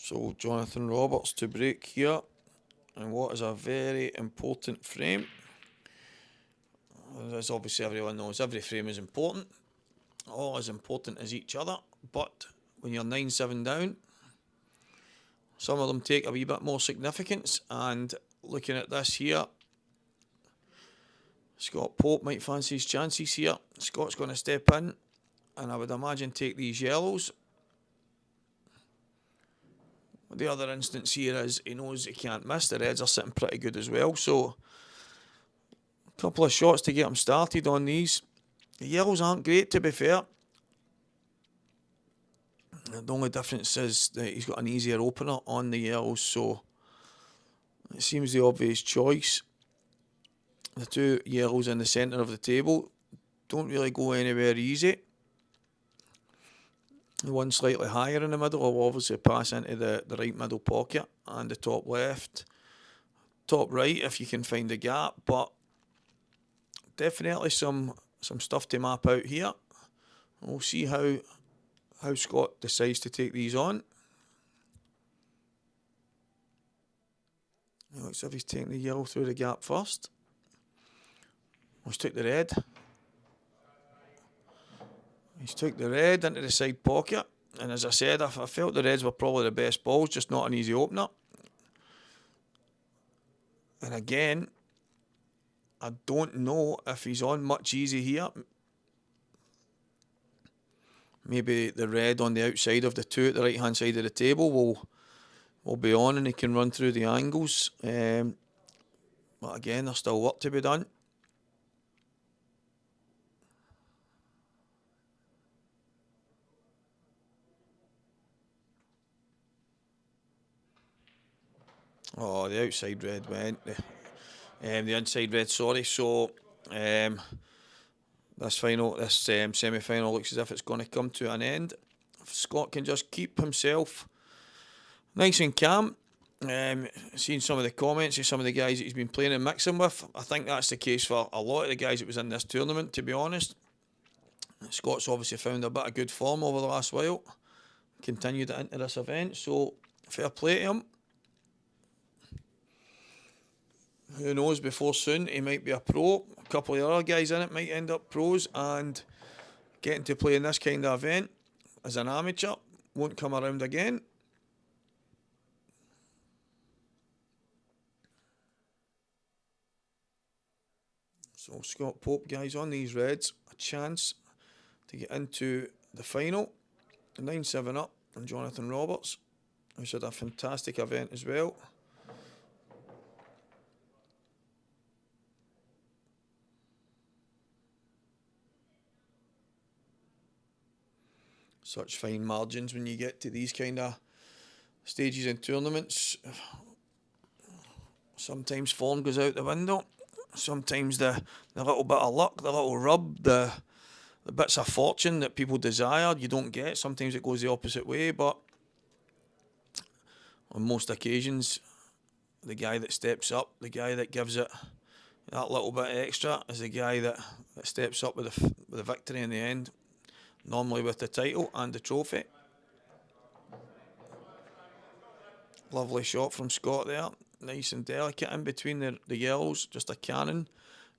So Jonathan Roberts to break here, and what is a very important frame. As obviously everyone knows, every frame is important, all as important as each other, but when you're 9-7 down, some of them take a wee bit more significance. And looking at this here, Scott Pope might fancy his chances here. Scott's going to step in and I would imagine take these yellows. The other instance here is he knows he can't miss. The reds are sitting pretty good as well. So a couple of shots to get him started on these. The yellows aren't great, to be fair. The only difference is that he's got an easier opener on the yellows, so it seems the obvious choice. The two yellows in the centre of the table don't really go anywhere easy. The one slightly higher in the middle will obviously pass into the right middle pocket, and the top left, top right if you can find a gap, but definitely some stuff to map out here. We'll see how Scott decides to take these on. It looks as if he's taking the yellow through the gap first. He's took the red. He's took the red into the side pocket. And as I said, I felt the reds were probably the best balls, just not an easy opener. And again, I don't know if he's on much easy here. Maybe the red on the outside of the two at the right-hand side of the table will be on and he can run through the angles. But again, there's still work to be done. Oh, the outside red went. The inside red, sorry. So this semi-final looks as if it's going to come to an end. If Scott can just keep himself nice and calm. Seeing some of the comments of some of the guys that he's been playing and mixing with, I think that's the case for a lot of the guys that was in this tournament, to be honest. Scott's obviously found a bit of good form over the last while. Continued it into this event, so fair play to him. Who knows, before soon he might be a pro. A couple of the other guys in it might end up pros, and getting to play in this kind of event as an amateur won't come around again. So Scott Pope, guys, on these reds, a chance to get into the final. 9-7 up from Jonathan Roberts, who's had a fantastic event as well. such fine margins when you get to these kind of stages in tournaments. Sometimes form goes out the window. Sometimes the little bit of luck, the little rub, the bits of fortune that people desire, you don't get. Sometimes it goes the opposite way, but on most occasions, the guy that steps up, the guy that gives it that little bit extra, is the guy that steps up with the victory in the end, normally with the title and the trophy. Lovely shot from Scott there, nice and delicate in between the yellows, just a cannon.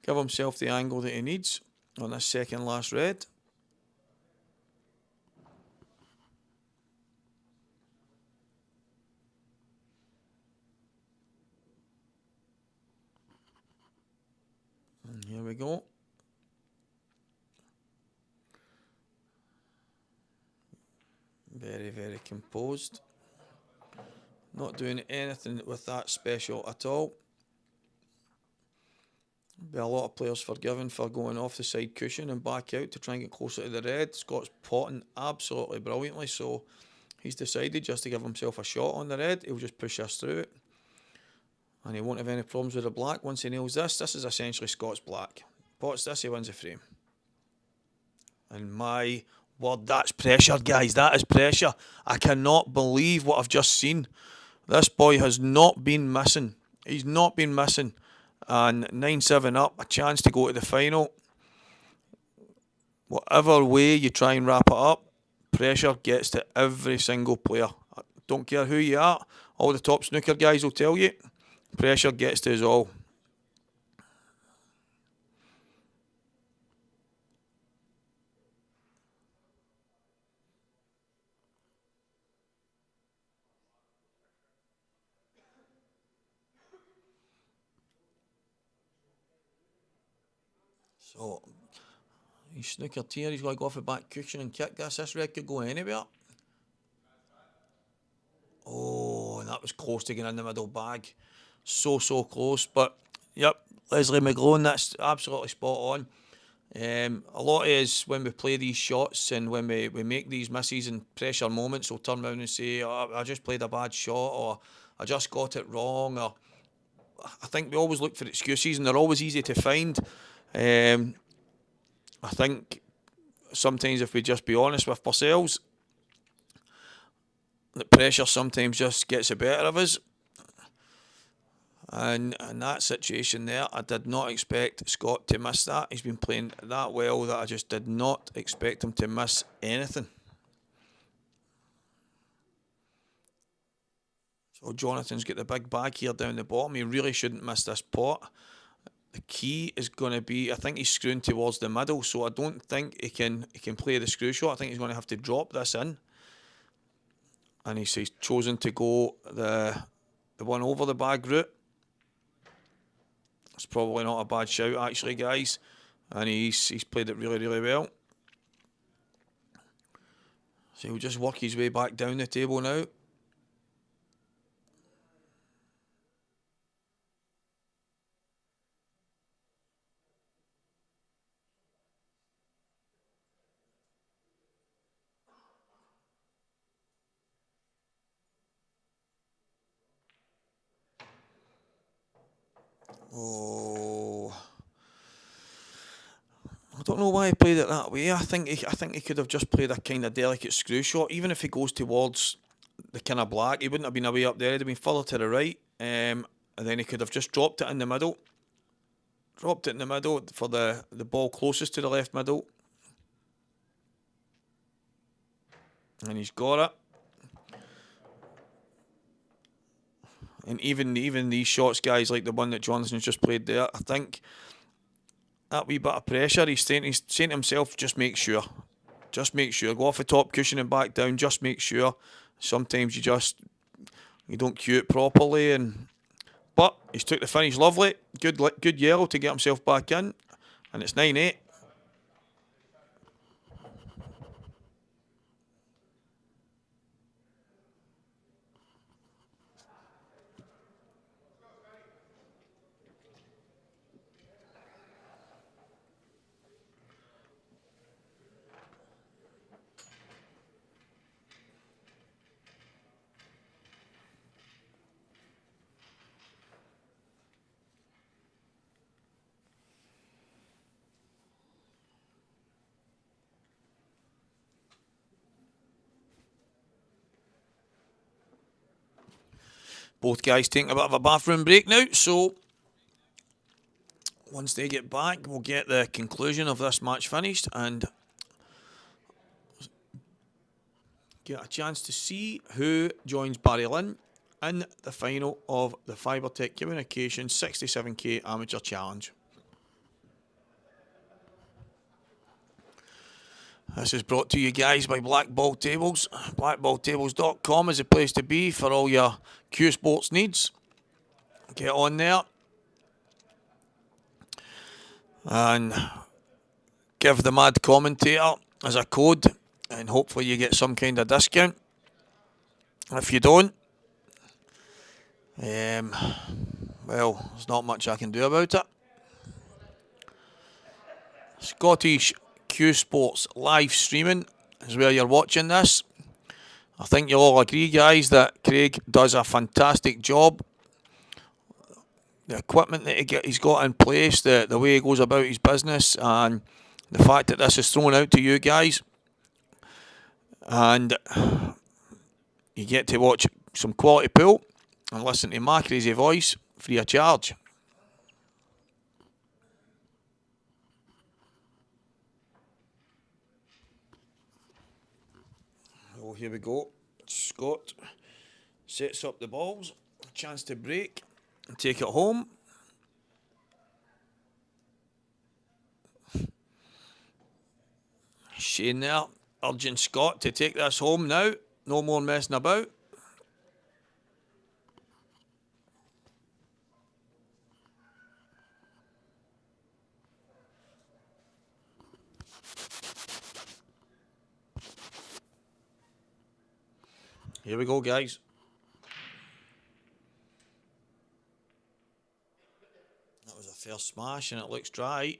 Give himself the angle that he needs on this second last red. And here we go. Very, very composed. Not doing anything with that special at all. Be a lot of players forgiven for going off the side cushion and back out to try and get closer to the red. Scott's potting absolutely brilliantly, so he's decided just to give himself a shot on the red. He'll just push us through it. And he won't have any problems with the black once he nails this. This is essentially Scott's black. Pots this, he wins the frame. And my word, that's pressure, guys. That is pressure. I cannot believe what I've just seen. This boy has not been missing. He's not been missing. And 9-7 up, a chance to go to the final. Whatever way you try and wrap it up, pressure gets to every single player. I don't care who you are. All the top snooker guys will tell you. Pressure gets to us all. So, he's snookered here. He's got to go off the back cushion and kick this. This red could go anywhere. Oh, and that was close to getting in the middle bag. So close. But, yep, Leslie McGlone, that's absolutely spot on. A lot is when we play these shots and when we make these misses and pressure moments, we'll turn around and say, oh, I just played a bad shot, or I just got it wrong, or I think we always look for excuses and they're always easy to find. I think sometimes if we just be honest with ourselves, the pressure sometimes just gets the better of us. And in that situation there, I did not expect Scott to miss that. He's been playing that well that I just did not expect him to miss anything. So Jonathan's got the big bag here down the bottom. He really shouldn't miss this pot. The key is going to be, I think he's screwing towards the middle, so I don't think he can play the screw shot. I think he's going to have to drop this in. And he's chosen to go the one over the bag route. It's probably not a bad shout, actually, guys. And he's played it really, really well. So he'll just work his way back down the table now. Oh, I don't know why he played it that way. I think he could have just played a kind of delicate screw shot. Even if he goes towards the kind of black, he wouldn't have been away up there. He'd have been further to the right, and then he could have just dropped it in the middle. Dropped it in the middle for the ball closest to the left middle, and he's got it. And even these shots, guys, like the one that Jonathan's just played there, I think that wee bit of pressure, he's saying to himself, just make sure. Just make sure. Go off the top cushion and back down, just make sure. Sometimes you don't cue it properly, but he's took the finish lovely. Good yellow to get himself back in, and it's 9-8. Both guys taking a bit of a bathroom break now, so once they get back, we'll get the conclusion of this match finished and get a chance to see who joins Barry Lynn in the final of the Fibretec Communications 67k Amateur Challenge. This is brought to you guys by Blackball Tables. Blackballtables.com is the place to be for all your Cue sports needs. Get on there and give the mad commentator as a code, and hopefully you get some kind of discount. If you don't, well, there's not much I can do about it. Scottish Cue Sports live streaming is where you're watching this. I think you'll all agree, guys, that Craig does a fantastic job. The equipment that he's got in place, the way he goes about his business, and the fact that this is thrown out to you guys, and you get to watch some quality pool and listen to my crazy voice free of charge. Oh, here we go. Scott sets up the balls, a chance to break and take it home. Shane there, urging Scott to take this home now. No more messing about. Here we go, guys. That was a fair smash and it looks dry.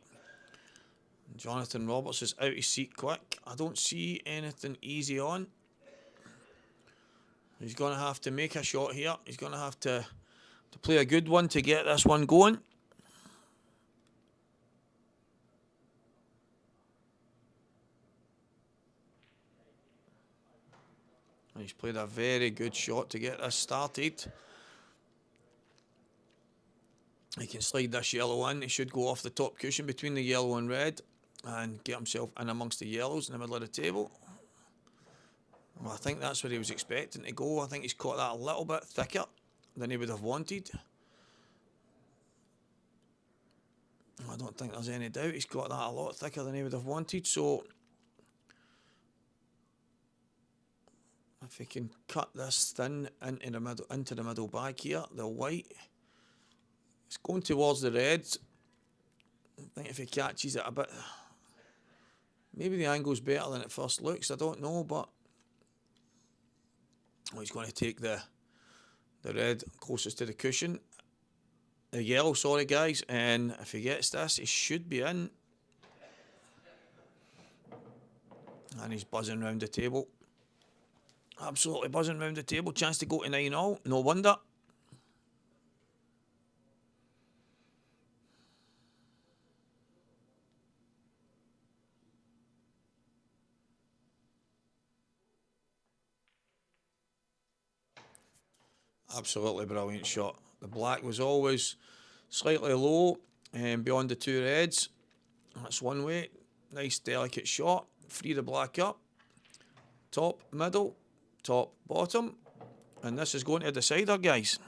Jonathan Roberts is out his seat quick. I don't see anything easy on. He's going to have to make a shot here. He's going to have to play a good one to get this one going. He's played a very good shot to get this started. He can slide this yellow in. He should go off the top cushion between the yellow and red and get himself in amongst the yellows in the middle of the table. Well, I think that's where he was expecting to go. I think he's caught that a little bit thicker than he would have wanted. I don't think there's any doubt he's got that a lot thicker than he would have wanted. So if he can cut this thin into the middle back here, the white, it's going towards the reds. I think if he catches it a bit, maybe the angle's better than it first looks. I don't know, but he's going to take the red closest to the cushion. The yellow, sorry guys, and if he gets this, he should be in. And he's buzzing round the table. Absolutely buzzing round the table. Chance to go to 9-all. No wonder. Absolutely brilliant shot. The black was always slightly low and beyond the two reds. That's one way. Nice delicate shot. Free the black up. Top, middle, top, bottom. And this is going to a decider, guys.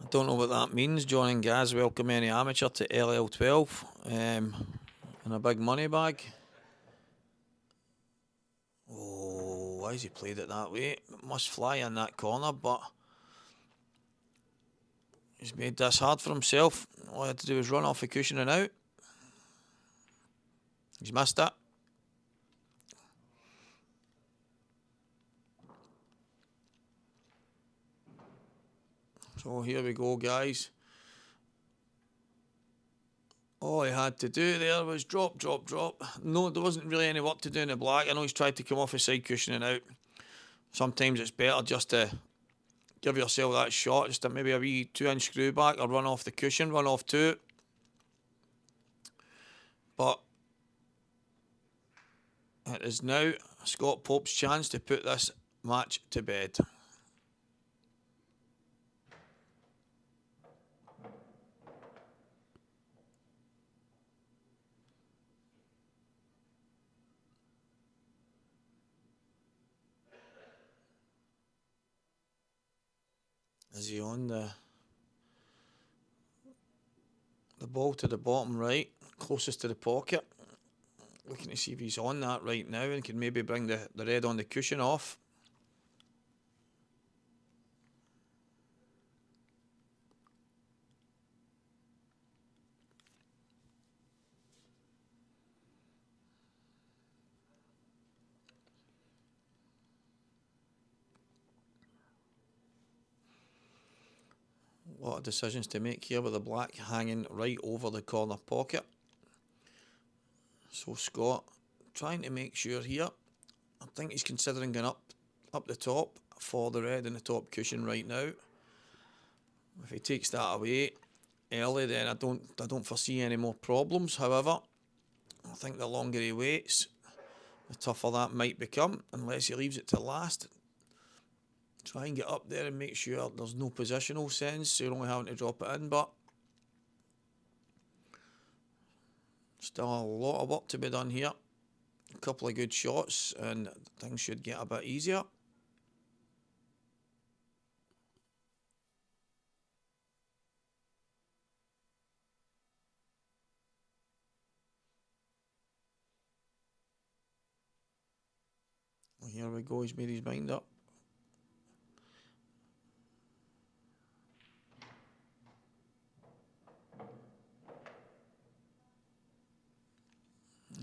I don't know what that means. John and Gaz welcome any amateur to LL12 and a big money bag. Oh, why has he played it that way? It must fly in that corner, but he's made this hard for himself. All he had to do was run off the cushion and out. He's missed it. So here we go, guys. All he had to do there was drop, drop, drop. No, there wasn't really any work to do in the black. I know he's tried to come off his side cushion and out. Sometimes it's better just to give yourself that shot, just maybe a wee 2-inch screw back or run off the cushion, run off to it. But it is now Scott Pope's chance to put this match to bed. Is he on the ball to the bottom right, closest to the pocket? Looking to see if he's on that right now and can maybe bring the red on the cushion off. A lot of decisions to make here with the black hanging right over the corner pocket. So Scott trying to make sure here. I think he's considering going up the top for the red in the top cushion right now. If he takes that away early, then I don't foresee any more problems. However, I think the longer he waits, the tougher that might become, unless he leaves it to last. Try and get up there and make sure there's no positional sense, so you're only having to drop it in, but still a lot of work to be done here. A couple of good shots and things should get a bit easier. Well, here we go, he's made his mind up.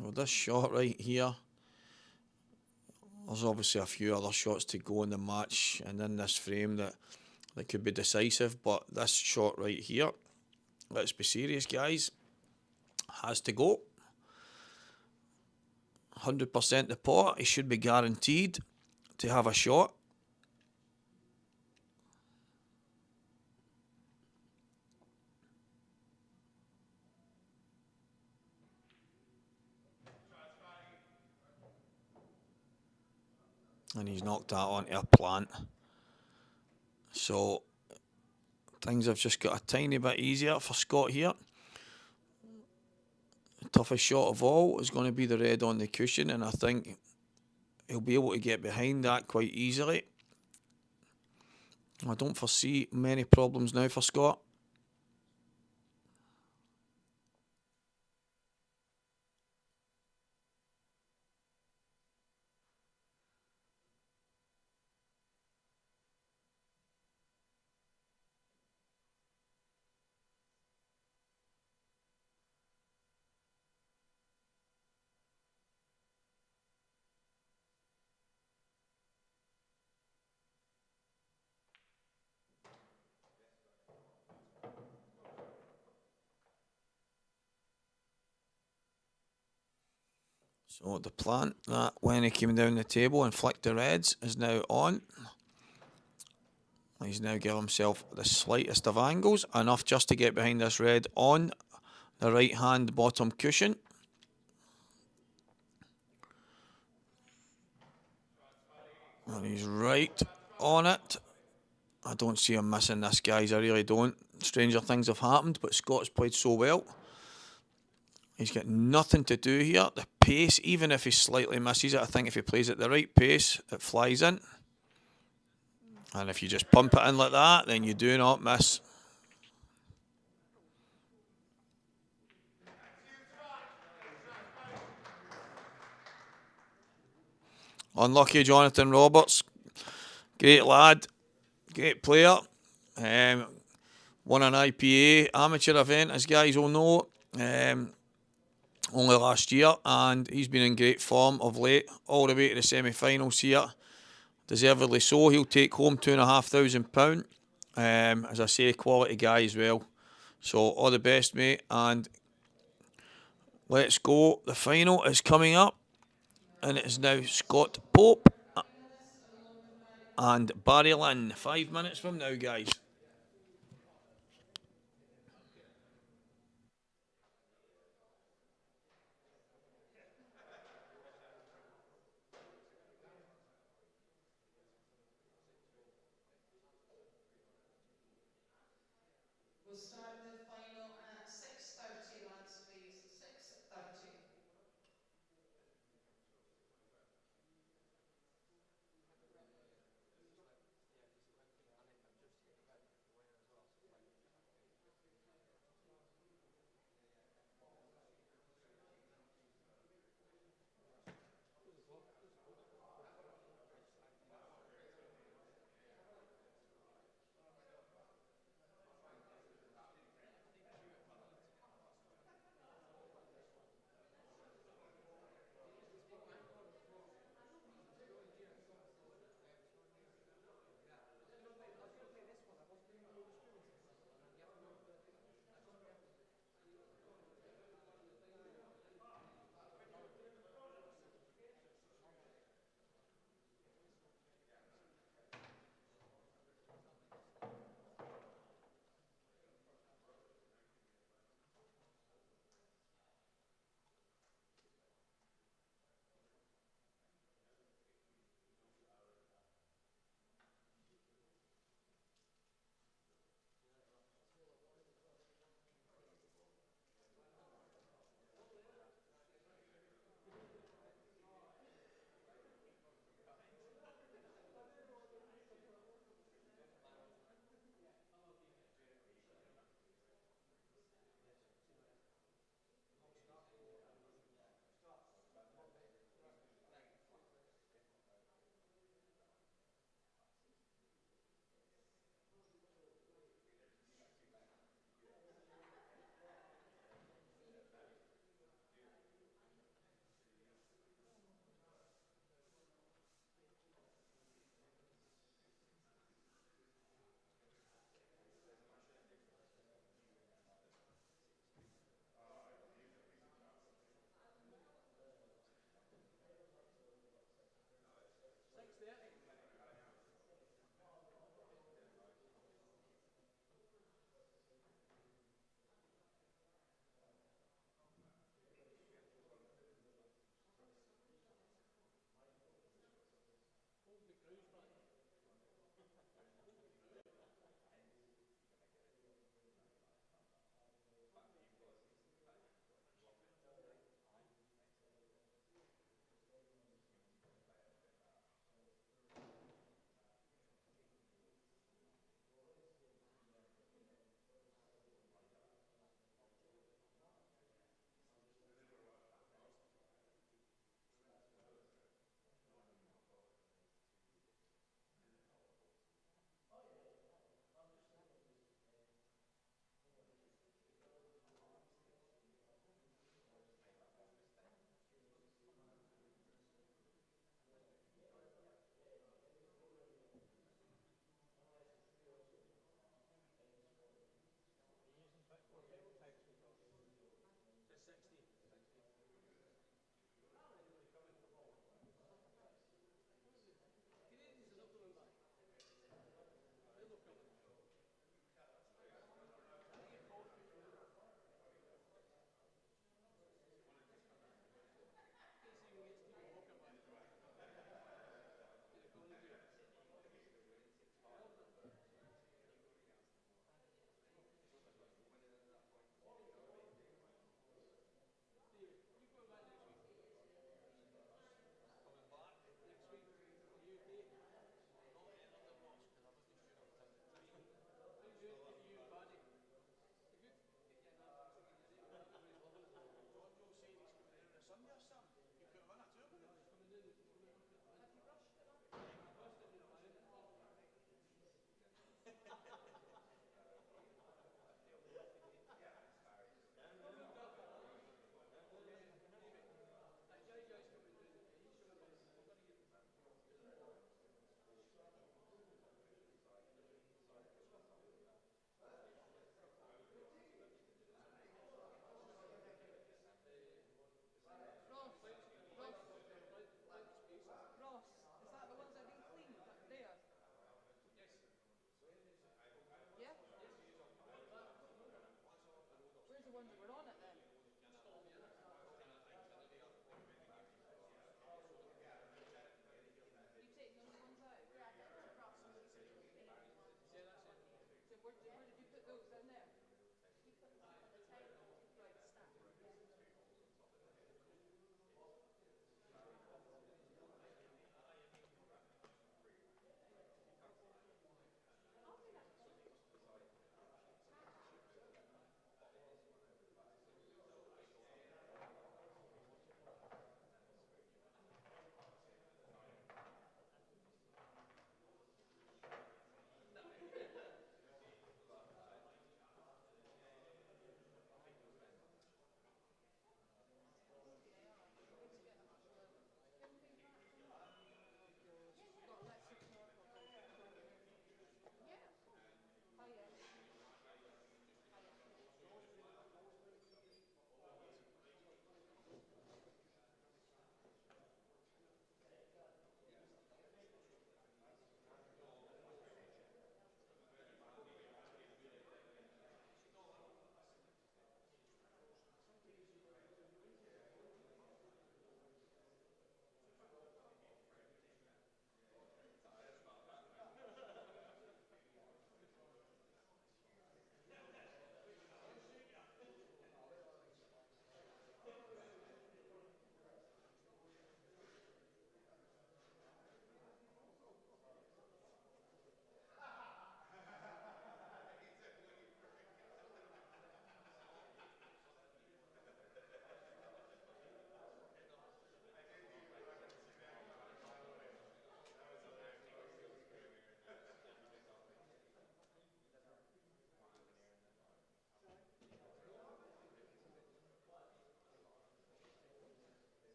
Well, this shot right here, there's obviously a few other shots to go in the match and in this frame that could be decisive, but this shot right here, let's be serious guys, has to go. 100% the pot, he should be guaranteed to have a shot. And he's knocked that onto a plant. So things have just got a tiny bit easier for Scott here. The toughest shot of all is going to be the red on the cushion, and I think he'll be able to get behind that quite easily. I don't foresee many problems now for Scott. So the plant that when he came down the table and flicked the reds is now on. He's now given himself the slightest of angles, enough just to get behind this red on the right hand bottom cushion. And he's right on it. I don't see him missing this, guys, I really don't. Stranger things have happened, but Scott's played so well. He's got nothing to do here. The pace, even if he slightly misses it, I think if he plays at the right pace, it flies in. And if you just pump it in like that, then you do not miss. Unlucky Jonathan Roberts. Great lad. Great player. Won an IPA amateur event, as guys will know. Only last year, and he's been in great form of late, all the way to the semi-finals here. Deservedly so. He'll take home £2,500. As I say, quality guy as well. So all the best, mate, and let's go. The final is coming up, and it is now Scott Pope and Barry Lynn. 5 minutes from now, guys. We'll start the final at 6:30, lads, please. 6:30.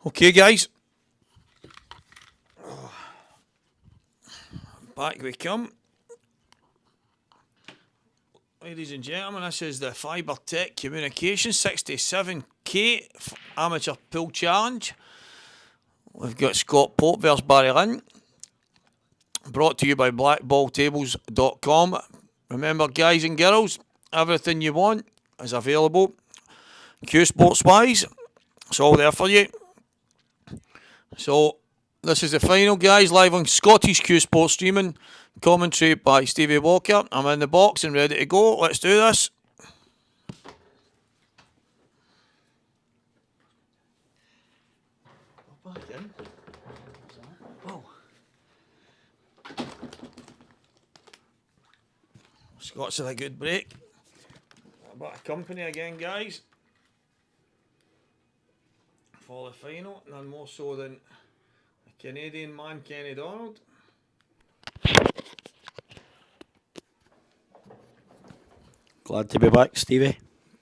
Okay, guys. Back we come. Ladies and gentlemen, this is the Fibretec Communications 67k Amateur Pool Challenge. We've got Scott Pope versus Barry Lynn. Brought to you by blackballtables.com. Remember, guys and girls, everything you want is available. Q Sports wise, it's all there for you. So, this is the final, guys, live on Scottish Q Sports streaming. Commentary by Stevie Walker. I'm in the box and ready to go. Let's do this. Scott's had a good break. A bit of company again, guys, for the final. None more so than the Canadian man, Kenny Donald. Glad to be back, Stevie.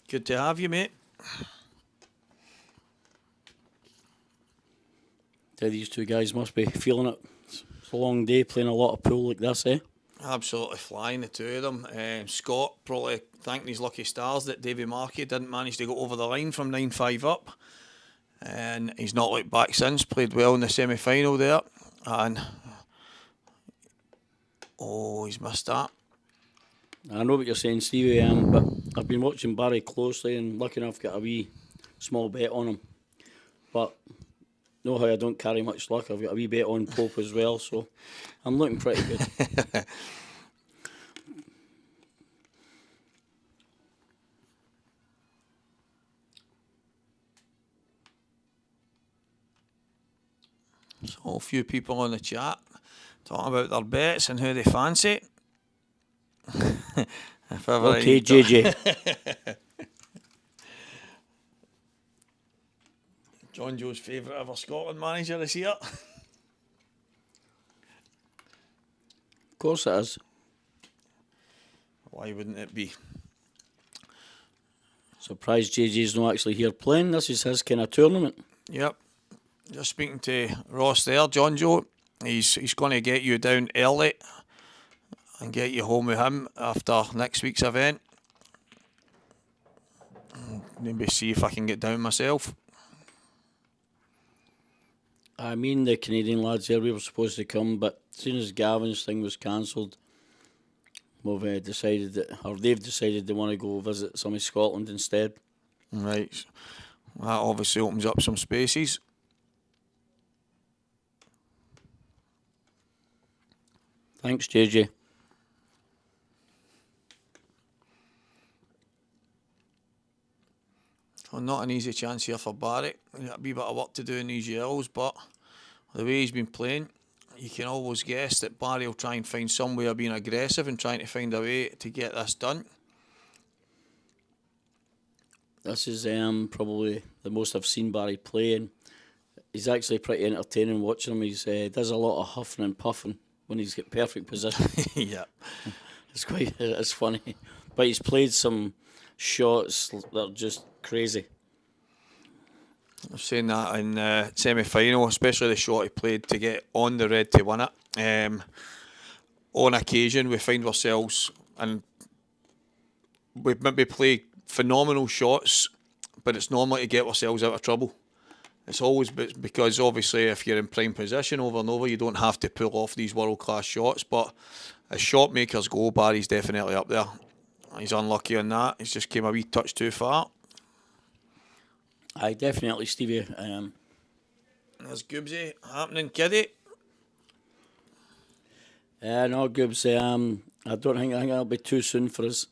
Good to have you, mate. These two guys must be feeling it. It's a long day playing a lot of pool like this, eh? Absolutely flying, the two of them. Scott probably thanking his lucky stars that Davy Markey didn't manage to go over the line from 9-5 up. And he's not looked back since. Played well in the semi-final there. And oh, he's missed that. I know what you're saying, Stevie, but I've been watching Barry closely and lucky enough to get a wee small bet on him. But know how I don't carry much luck. I've got a wee bet on Pope as well, so I'm looking pretty good. So a few people on the chat talking about their bets and who they fancy. If ever Okay, JJ. John Joe's favourite ever Scotland manager this year. Of course it is. Why wouldn't it be? Surprised JJ's not actually here playing. This is his kind of tournament. Yep. Just speaking to Ross there, John Joe. He's going to get you down early and get you home with him after next week's event. Maybe see if I can get down myself. I mean, the Canadian lads there, we were supposed to come, but as soon as Gavin's thing was cancelled, we've decided that, or they've decided they want to go visit some of Scotland instead. Right. That obviously opens up some spaces. Thanks, JJ. Well, not an easy chance here for Barry. He's got a wee bit of work to do in these yellows, but the way he's been playing, you can always guess that Barry will try and find some way of being aggressive and trying to find a way to get this done. This is probably the most I've seen Barry play, and he's actually pretty entertaining watching him. He does a lot of huffing and puffing when he's got perfect position. Yeah. It's funny. But he's played some shots that are just crazy. I've seen that in semi-final, especially the shot he played to get on the red to win it. On occasion, we find ourselves, and we maybe play phenomenal shots, but it's normally to get ourselves out of trouble. It's always because obviously if you're in prime position over and over, you don't have to pull off these world-class shots, but as shot makers go, Barry's definitely up there. He's unlucky on that. He's just came a wee touch too far. Aye, definitely, Stevie. There's Goobsy happening, kiddie. No, Goobs. I think that'll be too soon for us.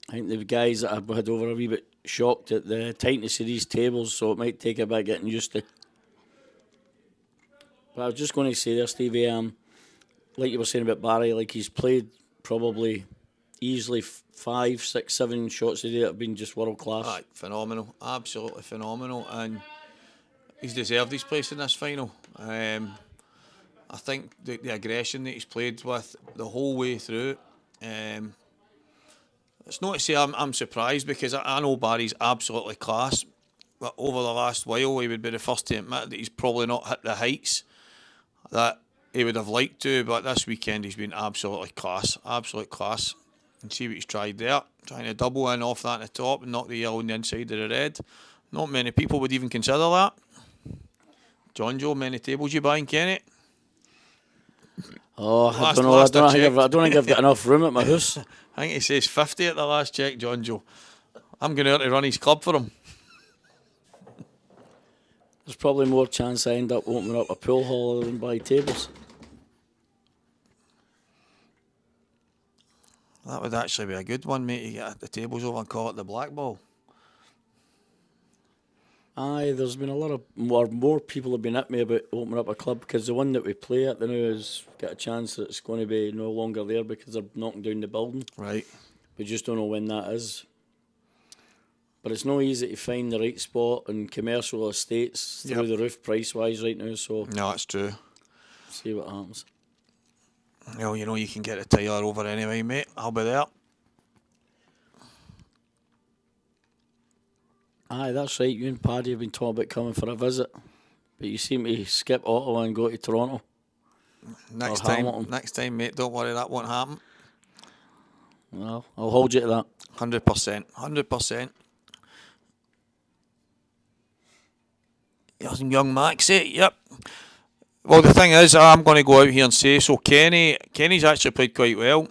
I think the guys that I've had over a wee bit shocked at the tightness of these tables, so it might take a bit getting used to. But I was just going to say there, Stevie, like you were saying about Barry, like he's played probably easily 5, 6, 7 shots a day that have been just world class. Aye, phenomenal, absolutely phenomenal, and he's deserved his place in this final. I think the aggression that he's played with the whole way through. It's not to say I'm surprised, because I know Barry's absolutely class, but over the last while, he would be the first to admit that he's probably not hit the heights that he would have liked to. But this weekend, he's been absolutely class, absolute class. And see what he's tried there, trying to double in off that in the top and knock the yellow on the inside of the red. Not many people would even consider that. John Joe, many tables you buying, Kenny? Oh, I don't know. I don't think I've got enough room at my house. I think he says 50 at the last check, John Joe. I'm going out to run his club for him. There's probably more chance I end up opening up a pool hall than buy tables. That would actually be a good one, mate. You get the tables over and call it the Blackball. Aye, there's been a lot of more people have been at me about opening up a club, because the one that we play at the now has got a chance that it's going to be no longer there because they're knocking down the building. Right. We just don't know when that is. But it's no easy to find the right spot in commercial estates through the roof price wise right now. So no, that's true. See what happens. Well, you know you can get a Tyler over anyway, mate. I'll be there. Aye, that's right. You and Paddy have been talking about coming for a visit, but you seem to skip Ottawa and go to Toronto. Next time, mate. Don't worry, that won't happen. Well, I'll hold you to that. 100%. 100%. Here's young Maxie. Yep. Well, the thing is, I'm going to go out here and say, so Kenny's actually played quite well,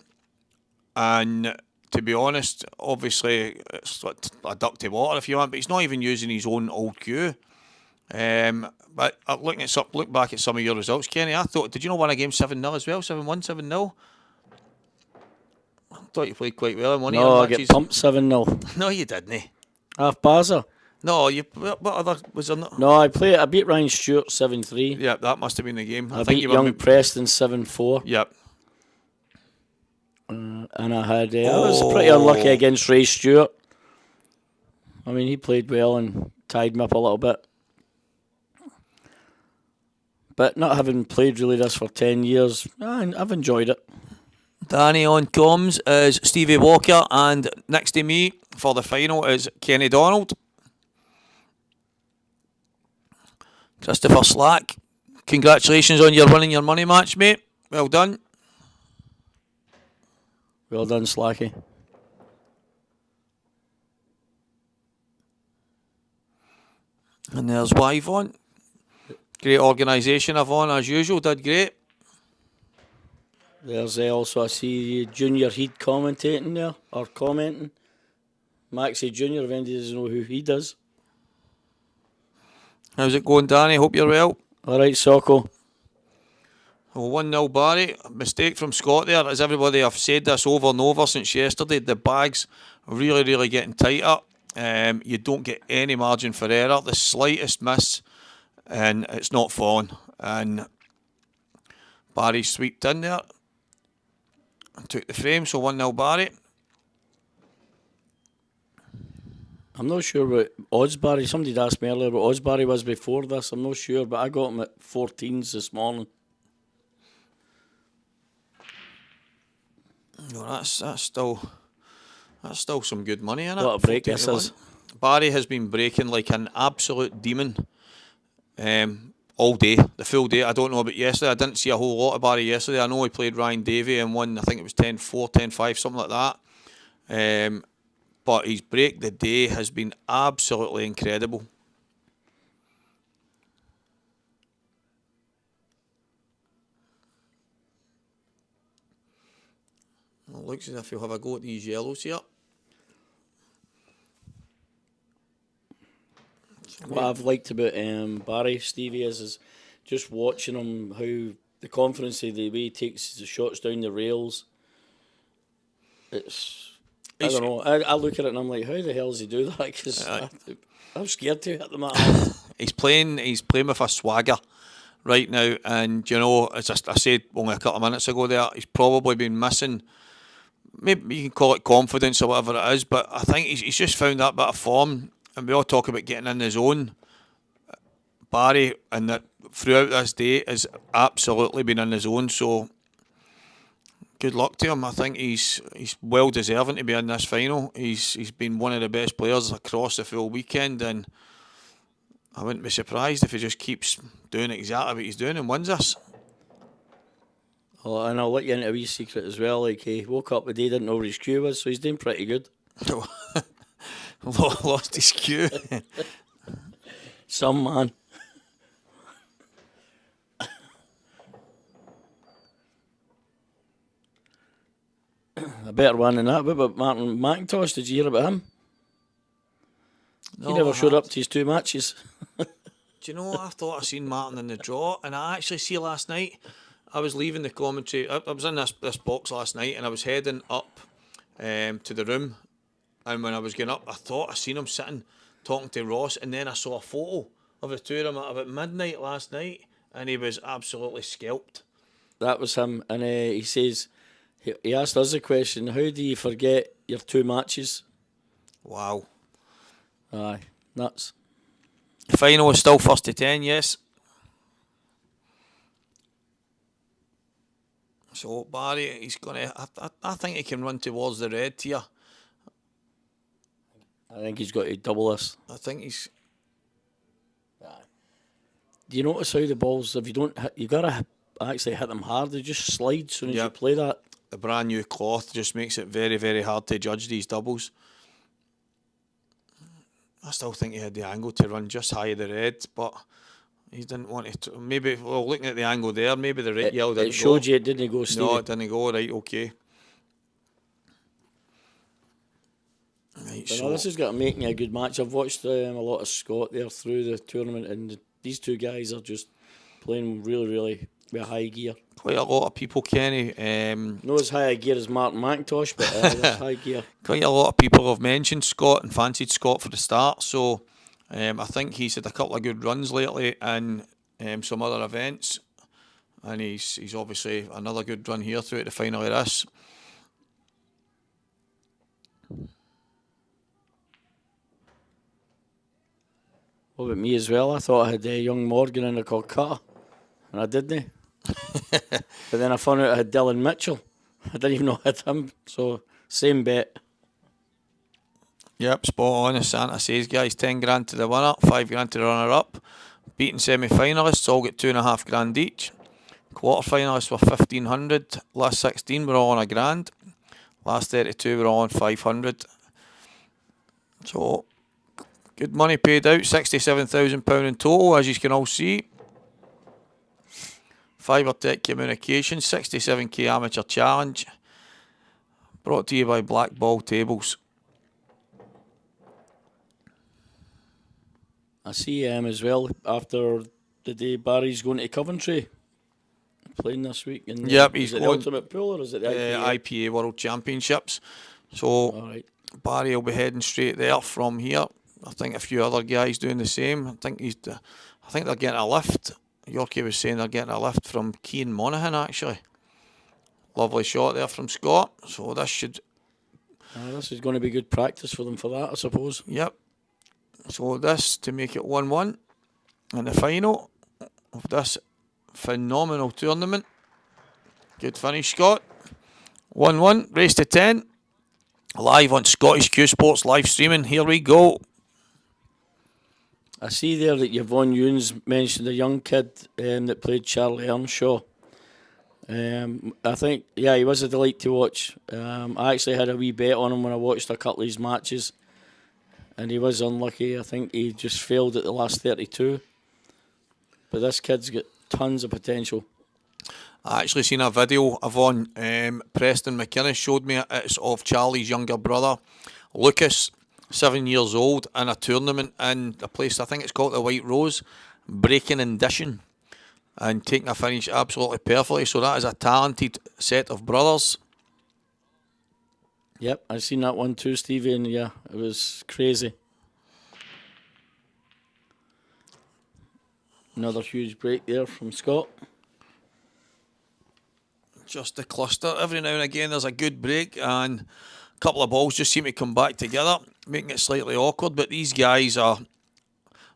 and to be honest, obviously it's like a duck to water if you want, but he's not even using his own old cue. But look back at some of your results, Kenny. I thought, did you not win a game 7-0 as well? 7-1, 7-0. I thought you played quite well in one of your matches. No, I get pumped 7-0. No, you didn't. Half Baza. No, what other was there? Not? No, I beat Ryan Stewart 7-3. Yeah, that must have been the game. I beat Young Preston 7-4. Yep. And I was pretty unlucky against Ray Stewart. I mean, he played well and tied me up a little bit. But not having played really this for 10 years, I've enjoyed it. Danny on comms is Stevie Walker, and next to me for the final is Kenny Donald. Christopher Slack, congratulations on your winning your money match, mate. Well done. Well done, Slacky. And there's Yvonne. Great organisation, Yvonne, as usual, did great. There's also, I see Junior Heed commentating there, or commenting. Maxie Junior, if anybody doesn't know who he does. How's it going, Danny? Hope you're well. Alright, Socko. Well, 1-0 Barry. Mistake from Scott there. As everybody, I've said this over and over since yesterday, the bag's really, really getting tighter. You don't get any margin for error. The slightest miss, and it's not falling. And Barry sweeped in there and took the frame, so 1-0 Barry. I'm not sure what Osbury, somebody asked me earlier what Osbury was before this. I'm not sure, but I got him at 14s this morning. No, that's still some good money in it. What a break this is. Barry has been breaking like an absolute demon all day, the full day. I don't know about yesterday. I didn't see a whole lot of Barry yesterday. I know he played Ryan Davey and won, I think it was 10-4, 10-5, something like that. But his break the day has been absolutely incredible. It looks as if he'll have a go at these yellows here. What I've liked about Barry, Stevie, is just watching him, how the confidence of the way he takes the shots down the rails. I don't know. I look at it and I'm like, how the hell does he do that? Because I'm scared to hit the mat. He's playing with a swagger right now, and you know, as I said only a couple of minutes ago there, he's probably been missing. Maybe you can call it confidence or whatever it is, but I think he's just found that bit of form. And we all talk about getting in the zone. Barry, and that throughout this day, has absolutely been in the zone. So good luck to him. I think he's well deserving to be in this final. He's been one of the best players across the full weekend, and I wouldn't be surprised if he just keeps doing exactly what he's doing and wins this. Oh, and I'll let you into a wee secret as well. Like, he woke up the day, didn't know where his cue was, so he's doing pretty good. Lost his cue. Some man. A better one than that. What about Martin McIntosh? Did you hear about him? He never showed up to his 2 matches. Do you know what? I thought I seen Martin in the draw, and I actually see last night. I was leaving the commentary. I was in this box last night, and I was heading up to the room. And when I was getting up, I thought I seen him sitting talking to Ross, and then I saw a photo of the two of them at about midnight last night, and he was absolutely scalped. That was him, and he says, he asked us a question, how do you forget your 2 matches? Wow. Aye, nuts. The final is still first to 10, yes. So Barry, he's gonna. I think he can run towards the red tier. I think he's got to double this. I think he's. Do you notice how the balls, if you don't hit, you gotta actually hit them hard, they just slide as soon as you play that. The brand new cloth just makes it very, very hard to judge these doubles. I still think he had the angle to run just high of the red, but he didn't want to. Maybe, well, looking at the angle there, maybe the red yellow didn't go. It showed you it didn't go, Stevie. No, it didn't go. Right, okay. Right, But so no, this has got to make me a good match. I've watched a lot of Scott there through the tournament, and these two guys are just playing really, really with high gear. Quite a lot of people, Kenny. Not as high a gear as Martin McIntosh, but there's high gear. Quite a lot of people have mentioned Scott and fancied Scott for the start. So I think he's had a couple of good runs lately in some other events, and he's obviously another good run here throughout the final of this. What about me as well? I thought I had young Morgan in the Calcutta, and I didn't. But then I found out I had Dylan Mitchell. I didn't even know I had him. So, same bet. Yep, spot on. As Santa says, guys, 10 grand to the winner, 5 grand to the runner-up. Beating semi-finalists, all get 2.5 grand each. Quarter-finalists were 1,500. Last 16 were all on £1,000. Last 32 were all on 500. So, good money paid out, £67,000 in total, as you can all see. Fibretec Communications, 67k Amateur Challenge. Brought to you by Blackball Tables. I see as well, after the day Barry's going to Coventry, playing this week. In Yep, he's is it going. The Ultimate Pool, or is it the IPA? IPA World Championships. So All right. Barry will be heading straight there from here. I think a few other guys doing the same. I think they're getting a lift. Yorkie was saying they're getting a lift from Cian Monaghan, actually. Lovely shot there from Scott. So this is going to be good practice for them for that, I suppose. Yep. So this to make it 1-1 in the final of this phenomenal tournament. Good finish, Scott. 1-1, race to 10. Live on Scottish Q Sports live streaming. Here we go. I see there that Yvonne Ewens mentioned a young kid that played Charlie Earnshaw. I think, he was a delight to watch. I actually had a wee bet on him when I watched a couple of his matches, and he was unlucky. I think he just failed at the last 32. But this kid's got tons of potential. I actually seen a video of Preston McInnes showed me. It's of Charlie's younger brother, Lucas, 7 years old, in a tournament in a place, I think it's called the White Rose, breaking and dishing and taking a finish absolutely perfectly. So that is a talented set of brothers. Yep, I seen that one too, Stevie, and it was crazy. Another huge break there from Scott. Just a cluster. Every now and again there's a good break and a couple of balls just seem to come back together, making it slightly awkward. But these guys they're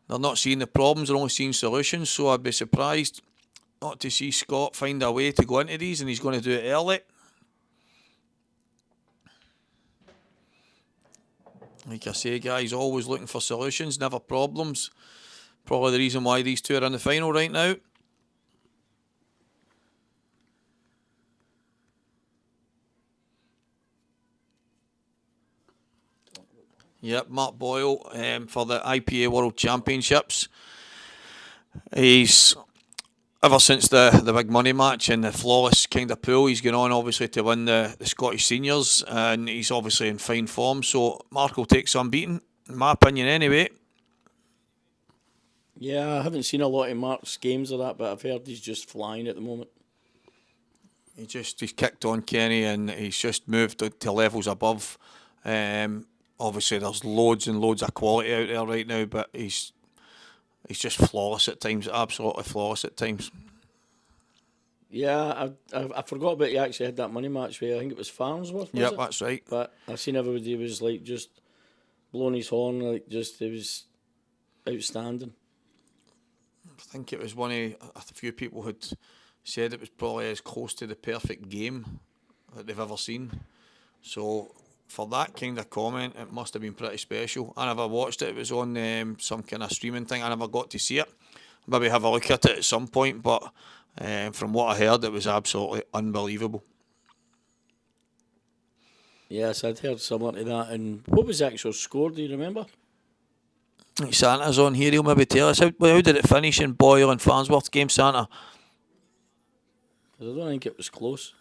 not seeing the problems, they're only seeing solutions. So I'd be surprised not to see Scott find a way to go into these, and he's going to do it early. Like I say, guys, always looking for solutions, never problems. probably the reason why these two are in the final right now. Yep, Mark Boyle for the IPA World Championships. He's, ever since the big money match and the flawless kind of pool, he's gone on obviously to win the Scottish Seniors, and he's obviously in fine form, so Mark will take some beating, in my opinion anyway. Yeah, I haven't seen a lot of Mark's games of that, but I've heard he's just flying at the moment. He's kicked on Kenny, and he's just moved to levels above. Obviously, there's loads and loads of quality out there right now, but he's just flawless at times, absolutely flawless at times. Yeah, I forgot about he actually had that money match where I think it was Farnsworth. Yep, that's right. But I've seen everybody was like just blowing his horn, like just it was outstanding. I think it was one of a few people who'd said it was probably as close to the perfect game that they've ever seen. So for that kind of comment, it must have been pretty special. I never watched it. It was on some kind of streaming thing. I never got to see it. Maybe have a look at it at some point, but from what I heard, it was absolutely unbelievable. Yes, I'd heard similar to that. And what was the actual score, do you remember? Santa's on here, he'll maybe tell us. How did it finish in Boyle and Farnsworth game, Santa? Because I don't think it was close.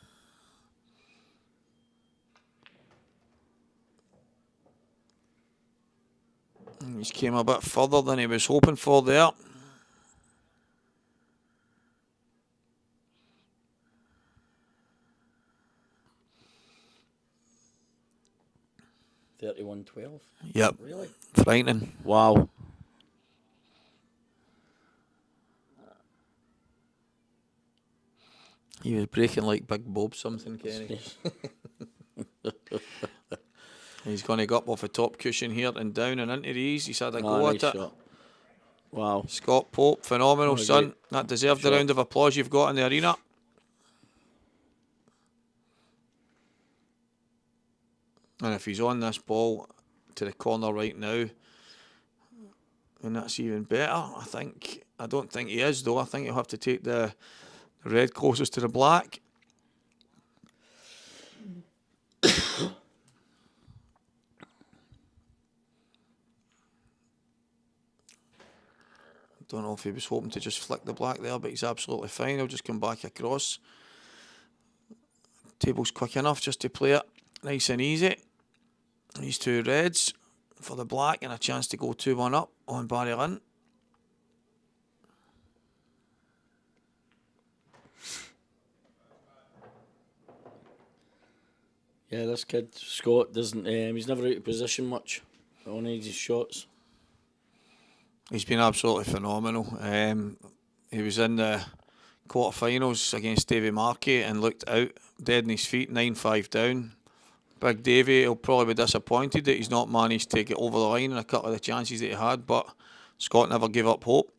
He's came a bit further than he was hoping for there. $31-12. Yep. Really? Frightening. Wow. He was breaking like Big Bob something, Kenny. He's going to go up off the top cushion here and down and into these. He's had a go nice at it. shot. Wow. Scott Pope, phenomenal, son. Great. That deserved the Shot. round of applause you've got in the arena. And if he's on this ball to the corner right now, then that's even better, I think. I don't think he is, though. I think he'll have to take the red closest to the black. Don't know if he was hoping to just flick the black there, but he's absolutely fine. He'll just come back across. Table's quick enough just to play it nice and easy. These two reds for the black and a chance to go 2-1 up on Barry Lynn. Yeah, this kid, Scott, doesn't. He's never out of position much on his shots. He's been absolutely phenomenal. He was in the quarterfinals against Davy Markey and looked out, dead on his feet, 9-5 down. Big Davy, he'll probably be disappointed that he's not managed to get over the line in a couple of the chances that he had, but Scott never gave up hope.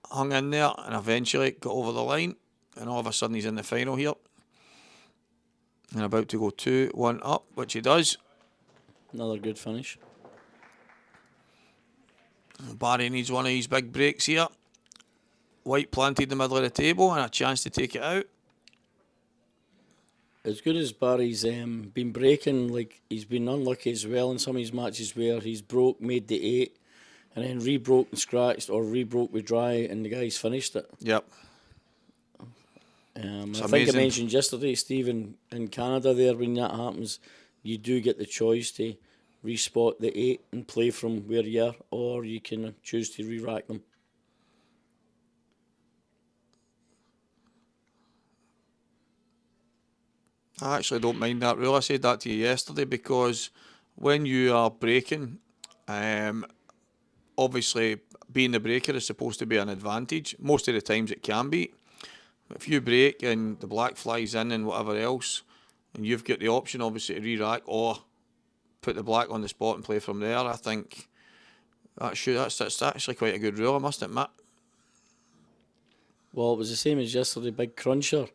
Hung in there and eventually got over the line, and all of a sudden he's in the final here. And about to go 2-1 up, which he does. Another good finish. Barry needs one of his big breaks here. White planted in the middle of the table and a chance to take it out. As good as Barry's been breaking, like he's been unlucky as well in some of his matches where he's broke, made the 8, and then re-broke and scratched or re-broke with dry, and the guy's finished it. Yep. I think amazing. I mentioned yesterday, Steve, in Canada there, when that happens, you do get the choice to respot the 8 and play from where you are, or you can choose to re-rack them. I actually don't mind that rule. I said that to you yesterday because when you are breaking, obviously being the breaker is supposed to be an advantage. Most of the times it can be. If you break and the black flies in and whatever else, and you've got the option obviously to re-rack or put the black on the spot and play from there, I think that's actually quite a good rule, I must admit. Well, it was the same as yesterday, Big Cruncher.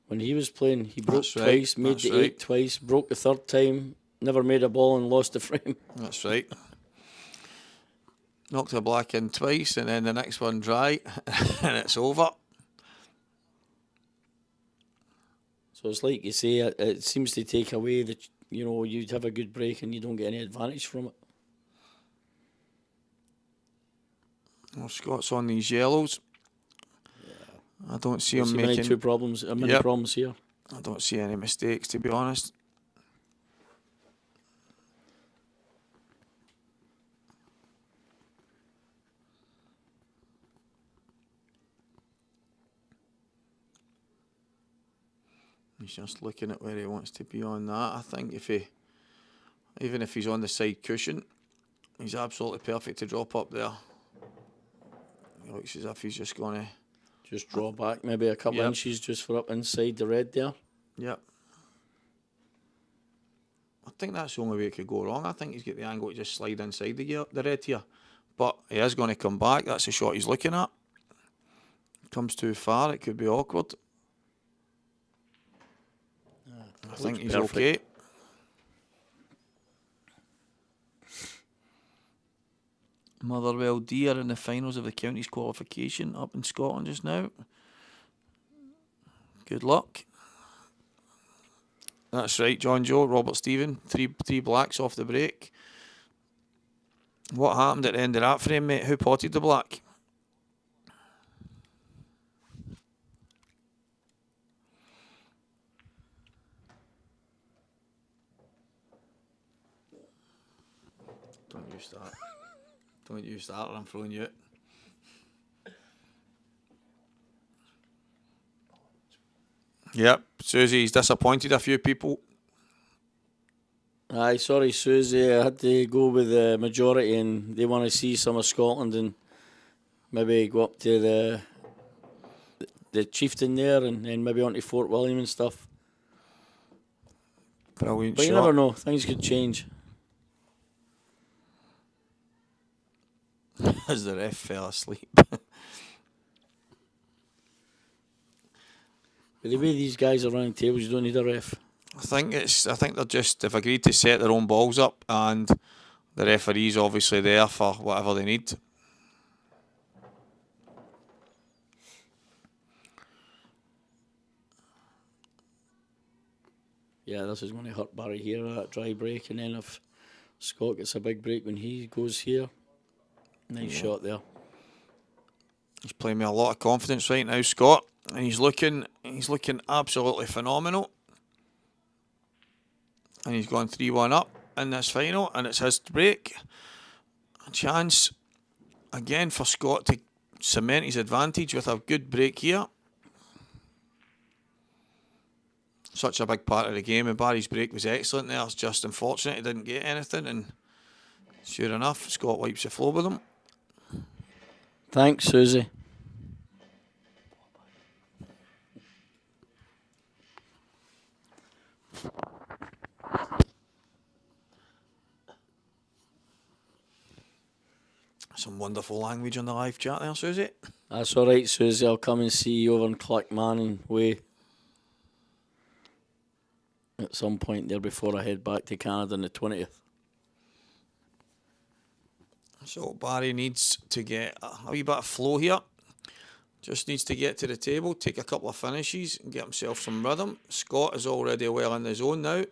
When he was playing, he broke That's right, twice, made that's the right. 8 twice, broke the third time, never made a ball and lost the frame. That's right. Knocked the black in twice, and then the next one dry, and it's over. So it's like you say, it seems to take away that, you know, you'd have a good break and you don't get any advantage from it. Well, Scott's on these yellows. I don't see him many making problems here. I don't see any mistakes, to be honest. He's just looking at where he wants to be on that. I think even if he's on the side cushion, he's absolutely perfect to drop up there. He looks as if he's just going to... Just draw back maybe a couple inches just for up inside the red there. Yep. I think that's the only way it could go wrong. I think he's got the angle to just slide inside the red here. But he is going to come back. That's the shot he's looking at. Comes too far, it could be awkward. I think he's perfect. okay. Motherwell D are in the finals of the county's qualification up in Scotland just now. Good luck. That's right, John Joe, Robert Stephen, three blacks off the break. What happened at the end of that frame, mate? Who potted the black? Don't you start. Don't you start, or I'm throwing you out. Yep, Susie's disappointed a few people. Aye, sorry, Susie. I had to go with the majority, and they want to see some of Scotland and maybe go up to the Chieftain there, and then maybe on to Fort William and stuff. Brilliant But shot. you never know; things could change. As the ref fell asleep. But the way these guys are running tables, you don't need a ref. I think they've agreed to set their own balls up, and the referee's obviously there for whatever they need. Yeah, this is going to hurt Barry here, that dry break, and then if Scott gets a big break when he goes here, nice shot there. He's playing with a lot of confidence right now, Scott, and he's looking absolutely phenomenal. And he's gone 3-1 up in this final, and it's his break. A chance again for Scott to cement his advantage with a good break here. Such a big part of the game, and Barry's break was excellent there. It's just unfortunate he didn't get anything, and sure enough, Scott wipes the floor with him. Thanks, Susie. Some wonderful language on the live chat there, Susie. That's all right, Susie. I'll come and see you over in Clackmannan Way at some point there before I head back to Canada on the 20th. So Barry needs to get a wee bit of flow here. Just needs to get to the table, take a couple of finishes and get himself some rhythm. Scott is already well in the zone now.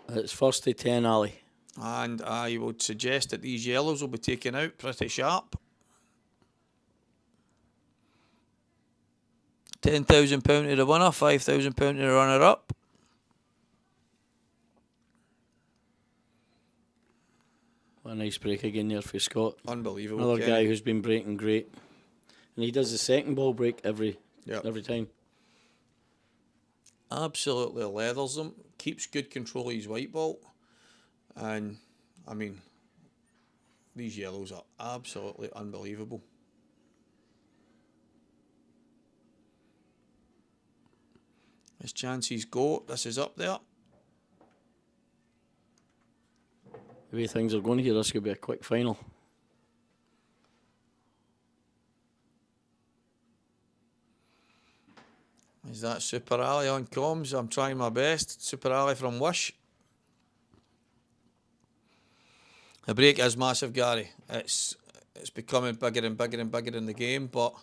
It's first to 10, Ali. And I would suggest that these yellows will be taken out pretty sharp. £10,000 to the winner, £5,000 to the runner-up. What a nice break again there for Scott. Unbelievable. Another Kenny. guy who's been breaking great. And he does the second ball break every time. Absolutely leathers them. Keeps good control of his white ball. And, I mean, these yellows are absolutely unbelievable. His chances go. This is up there. The way things are going here, this could be a quick final. Is that Super Ali on comms? I'm trying my best. Super Ali from Wish. The break is massive, Gary. It's becoming bigger and bigger and bigger in the game, but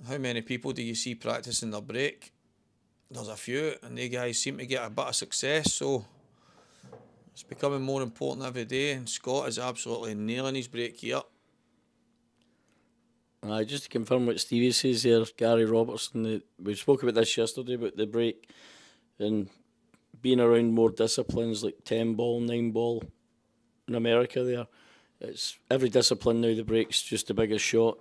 how many people do you see practicing their break? There's a few, and they guys seem to get a bit of success, so it's becoming more important every day, and Scott is absolutely nailing his break here. Just to confirm what Stevie says there, Gary Robertson, we spoke about this yesterday, about the break and being around more disciplines like 10 ball, 9 ball in America there. It's every discipline now, the break's just the biggest shot.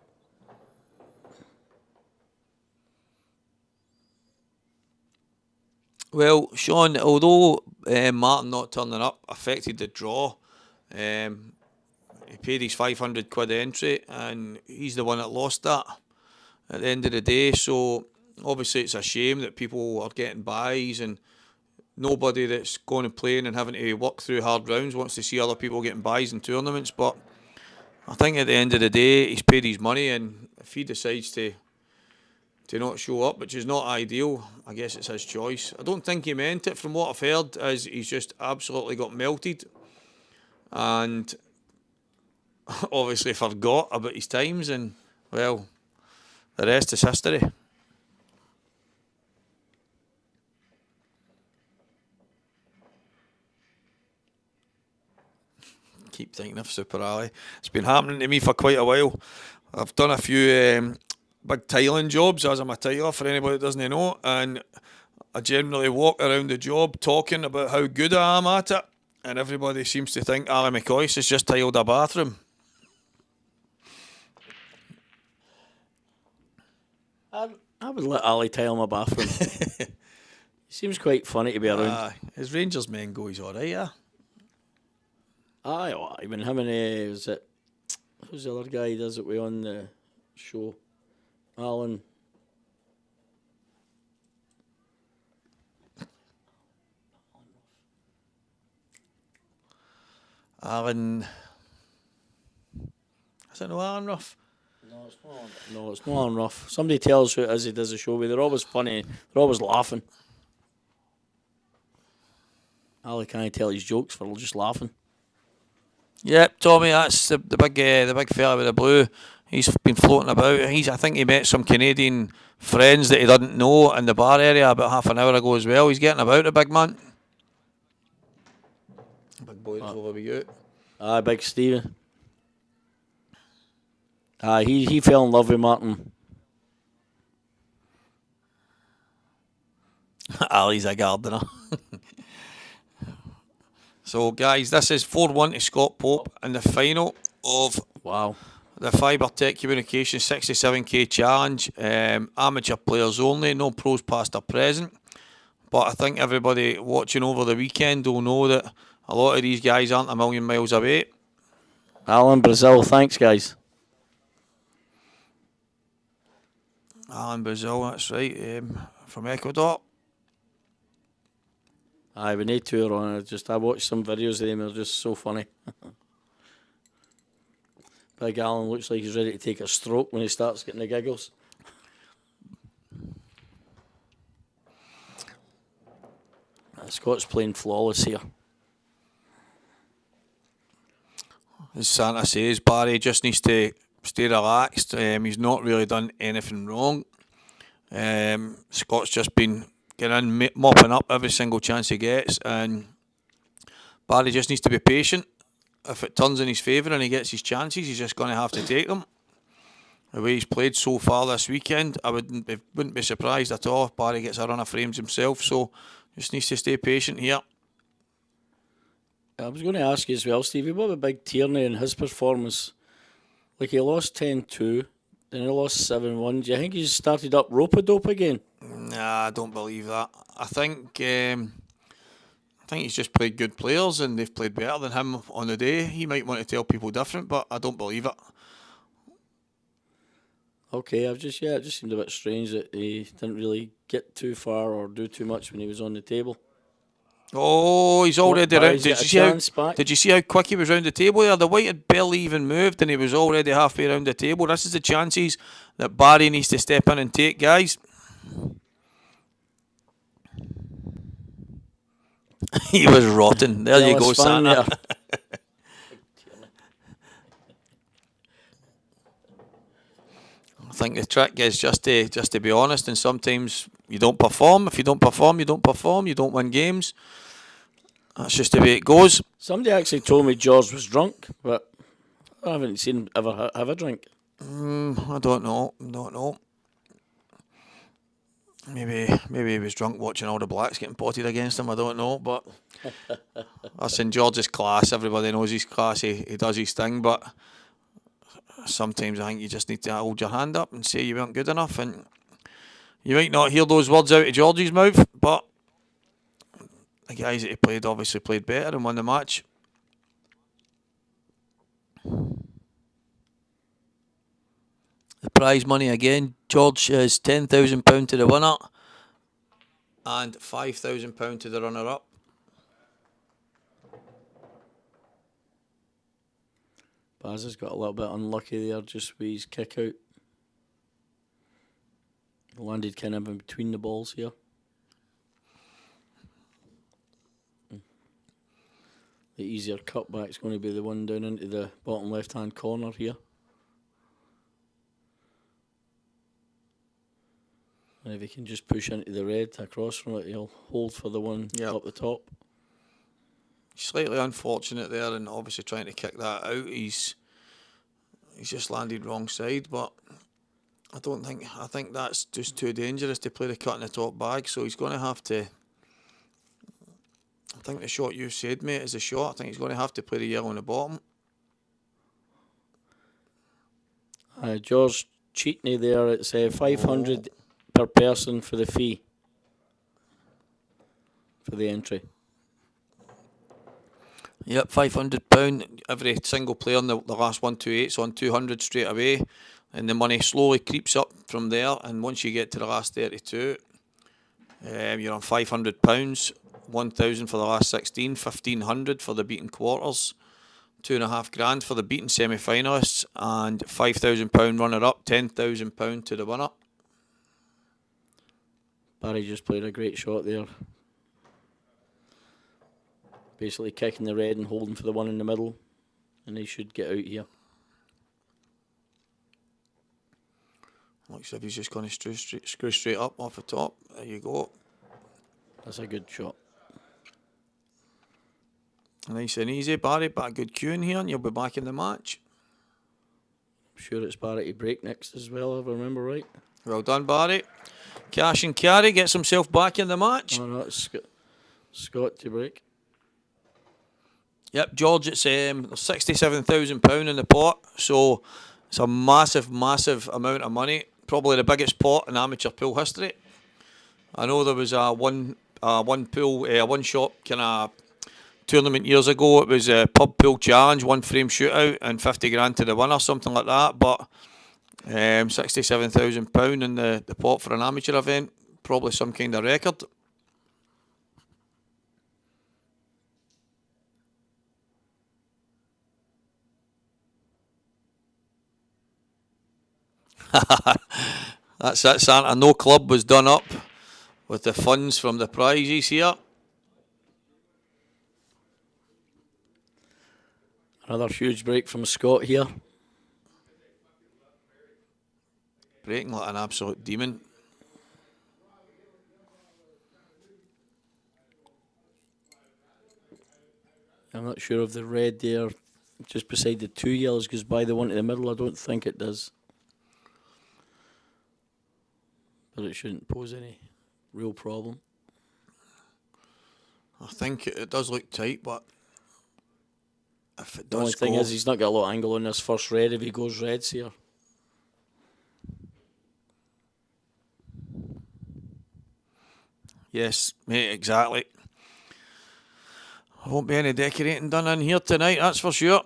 Well, Sean, although Martin not turning up affected the draw, he paid his 500 quid entry and he's the one that lost that at the end of the day. So obviously it's a shame that people are getting buys, and nobody that's going and playing and having to work through hard rounds wants to see other people getting buys in tournaments. But I think at the end of the day he's paid his money, and if he decides to not show up, which is not ideal, I guess it's his choice. I don't think he meant it. From what I've heard, is he's just absolutely got melted and obviously forgot about his times, and well, the rest is history. Keep thinking of Super Ali. It's been happening to me for quite a while. I've done a few big tiling jobs, as I'm a tiler for anybody that doesn't know, and I generally walk around the job talking about how good I am at it, and everybody seems to think Ali McCoy has just tiled a bathroom. I would let Ali tile my bathroom. He seems quite funny to be around. His Rangers men go, he's alright, yeah. Aye, when him and was it, who's the other guy who does it with on the show? Alan. Is it no Alan Ruff? No, it's not. No, it's not Alan Ruff. Somebody tells who it is he does the show with. They're always funny. They're always laughing. Ali can't tell his jokes for just laughing. Yep, Tommy, that's the big fella with the blue. He's been floating about. I think he met some Canadian friends that he didn't know in the bar area about half an hour ago as well. He's getting about, the big man. Big boy that's over with you. Aye, Big Stephen. Aye, he fell in love with Martin. Ali's a gardener. So, guys, this is 4-1 to Scott Pope in the final of the Fibretec Communications 67k Challenge. Amateur players only, no pros past or present. But I think everybody watching over the weekend will know that a lot of these guys aren't a million miles away. Alan, Brazil, thanks, guys. Alan Brazil, that's right, from Ecuador. Aye, we need to on it. I watched some videos of them, they're just so funny. Big Alan looks like he's ready to take a stroke when he starts getting the giggles. Scott's playing flawless here. As Santa says, Barry just needs to stay relaxed. He's not really done anything wrong. Scott's just been getting in, mopping up every single chance he gets, and Barry just needs to be patient. If it turns in his favour and he gets his chances, he's just going to have to take them. The way he's played so far this weekend, I wouldn't be surprised at all if Barry gets a run of frames himself, so just needs to stay patient here. I was going to ask you as well, Stevie, what about Big Tierney and his performance? Like, he lost 10-2, then he lost 7-1. Do you think he's started up rope-a-dope again? Nah, I don't believe that. I think he's just played good players and they've played better than him on the day. He might want to tell people different, but I don't believe it. Okay, it just seemed a bit strange that he didn't really get too far or do too much when he was on the table. Oh, he's already around. Did you see how quick he was round the table there? The white had barely even moved and he was already halfway around the table. This is the chances that Barry needs to step in and take, guys. He was rotten. There you go, Santa. think the trick is just to be honest, and sometimes you don't perform. If you don't perform, you don't perform. You don't win games. That's just the way it goes. Somebody actually told me George was drunk, but I haven't seen him ever have a drink. I don't know. Maybe he was drunk watching all the Blacks getting potted against him. I don't know, but that's in George's class. Everybody knows his class. He does his thing, but sometimes I think you just need to hold your hand up and say you weren't good enough, and you might not hear those words out of George's mouth, but the guys that he played obviously played better and won the match. The prize money again, George, is £10,000 to the winner and £5,000 to the runner-up. Baz has got a little bit unlucky there just with his kick out. Landed kind of in between the balls here. The easier cutback's going to be the one down into the bottom left-hand corner here. And if he can just push into the red across from it, he'll hold for the one up the top. Slightly unfortunate there, and obviously trying to kick that out. He's just landed wrong side, but I think that's just too dangerous to play the cut in the top bag. So he's going to have to. I think the shot you said, mate, is a shot. I think he's going to have to play the yellow on the bottom. George Cheatney there. It's 500 per person for the fee for the entry. Yep, £500. Every single player in the last 128's on 200 straight away, and the money slowly creeps up from there. And once you get to the last 32, you're on £500. 1,000 for the last 16, 1,500 for the beaten quarters, $2,500 for the beaten semi-finalists, and £5,000 runner-up, £10,000 to the winner. Barry just played a great shot there. Basically kicking the red and holding for the one in the middle, and he should get out here. Looks like he's just going to screw straight up off the top. There you go. That's a good shot. Nice and easy, Barry, but a good cue in here, and you'll be back in the match. I'm sure it's Barry to break next as well, if I remember right. Well done, Barry. Cash and carry, gets himself back in the match. Oh no, it's Scott to break. Yep, George, it's £67,000 in the pot, so it's a massive, massive amount of money. Probably the biggest pot in amateur pool history. I know there was a one shot kind of tournament years ago. It was a pub pool challenge, one frame shootout, and £50,000 to the winner, something like that. But £67,000 in the pot for an amateur event, probably some kind of record. That's it, Santa. No club was done up with the funds from the prizes here. Another huge break from Scott here. Breaking like an absolute demon. I'm not sure if the red there, just beside the two yellows, goes by the one in the middle. I don't think it does. But it shouldn't pose any real problem. I think it does look tight, but if it does The only thing is he's not got a lot of angle on this first red if he goes reds here. Yes, mate, exactly. There won't be any decorating done in here tonight, that's for sure.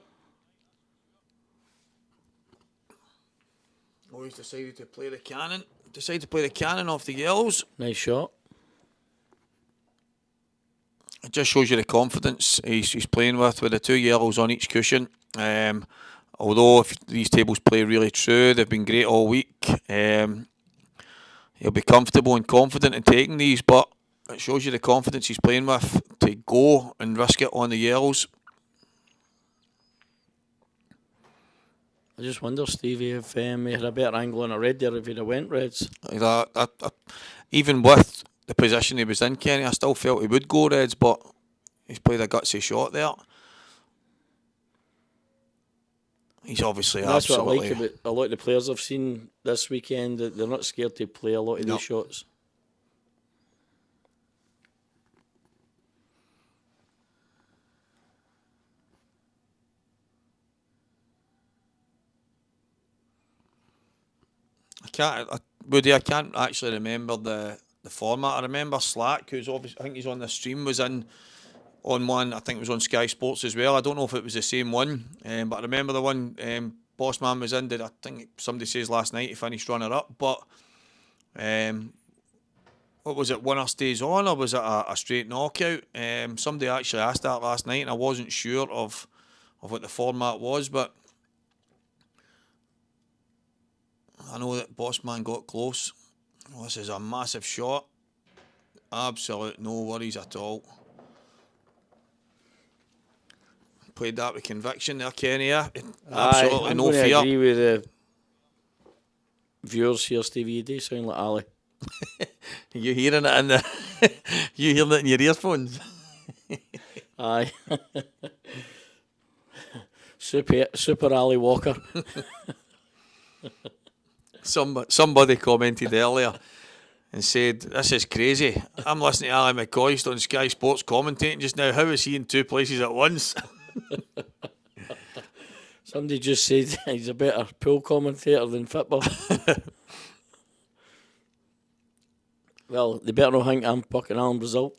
Oh, he's decided to play the cannon. Decided to play the cannon off the yellows. Nice shot. It just shows you the confidence he's playing with the two yellows on each cushion. Although if these tables play really true, they've been great all week. He'll be comfortable and confident in taking these, but it shows you the confidence he's playing with to go and risk it on the yellows. I just wonder, Stevie, if he had a better angle on a red there if he'd have went reds. Even with the position he was in, Kenny, I still felt he would go reds, but he's played a gutsy shot there. He's obviously That's absolutely... what I like about a lot of the players I've seen this weekend, that they're not scared to play a lot of these shots. Woody, I can't actually remember the format. I remember Slack, who's obviously, I think he's on the stream, was in on one. I think it was on Sky Sports as well. I don't know if it was the same one, but I remember the one Bossman was in. I think somebody says last night he finished runner up. But what was it? Winner stays on, or was it a straight knockout? Somebody actually asked that last night, and I wasn't sure of what the format was, but I know that Bossman got close. Oh, this is a massive shot. Absolute no worries at all. Played that with conviction there, Kenny. Yeah? Absolutely no fear. I agree with the viewers here, Stevie. You do sound like Ali. You hearing it in the? You hearing it in your earphones? Aye. Super Ali Walker. Somebody commented earlier and said, "This is crazy. I'm listening to Ali McCoist on Sky Sports commentating just now. How is he in two places at once?" Somebody just said he's a better pool commentator than football. Well, they better not think I'm fucking Alan Brazil.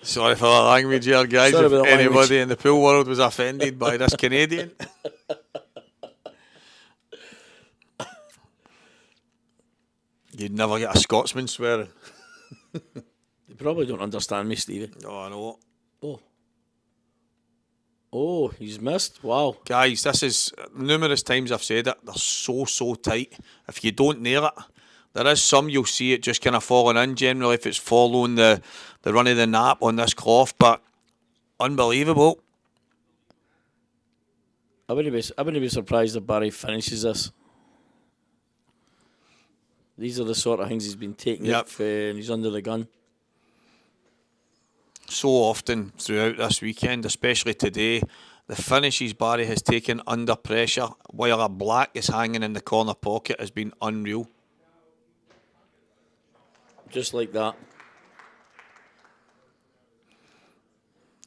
Sorry for the language here, guys. If anybody in the pool world was offended by this Canadian. You'd never get a Scotsman swearing. They probably don't understand me, Stevie. Oh, I know. Oh, he's missed. Wow. Guys, this is, numerous times I've said it, they're so tight. If you don't nail it, there is some you'll see it just kind of falling in, generally if it's following the run of the nap on this cloth, but unbelievable. I wouldn't be surprised if Barry finishes this. These are the sort of things he's been taking up for, and he's under the gun. So often throughout this weekend, especially today, the finishes Barry has taken under pressure while a black is hanging in the corner pocket has been unreal. Just like that.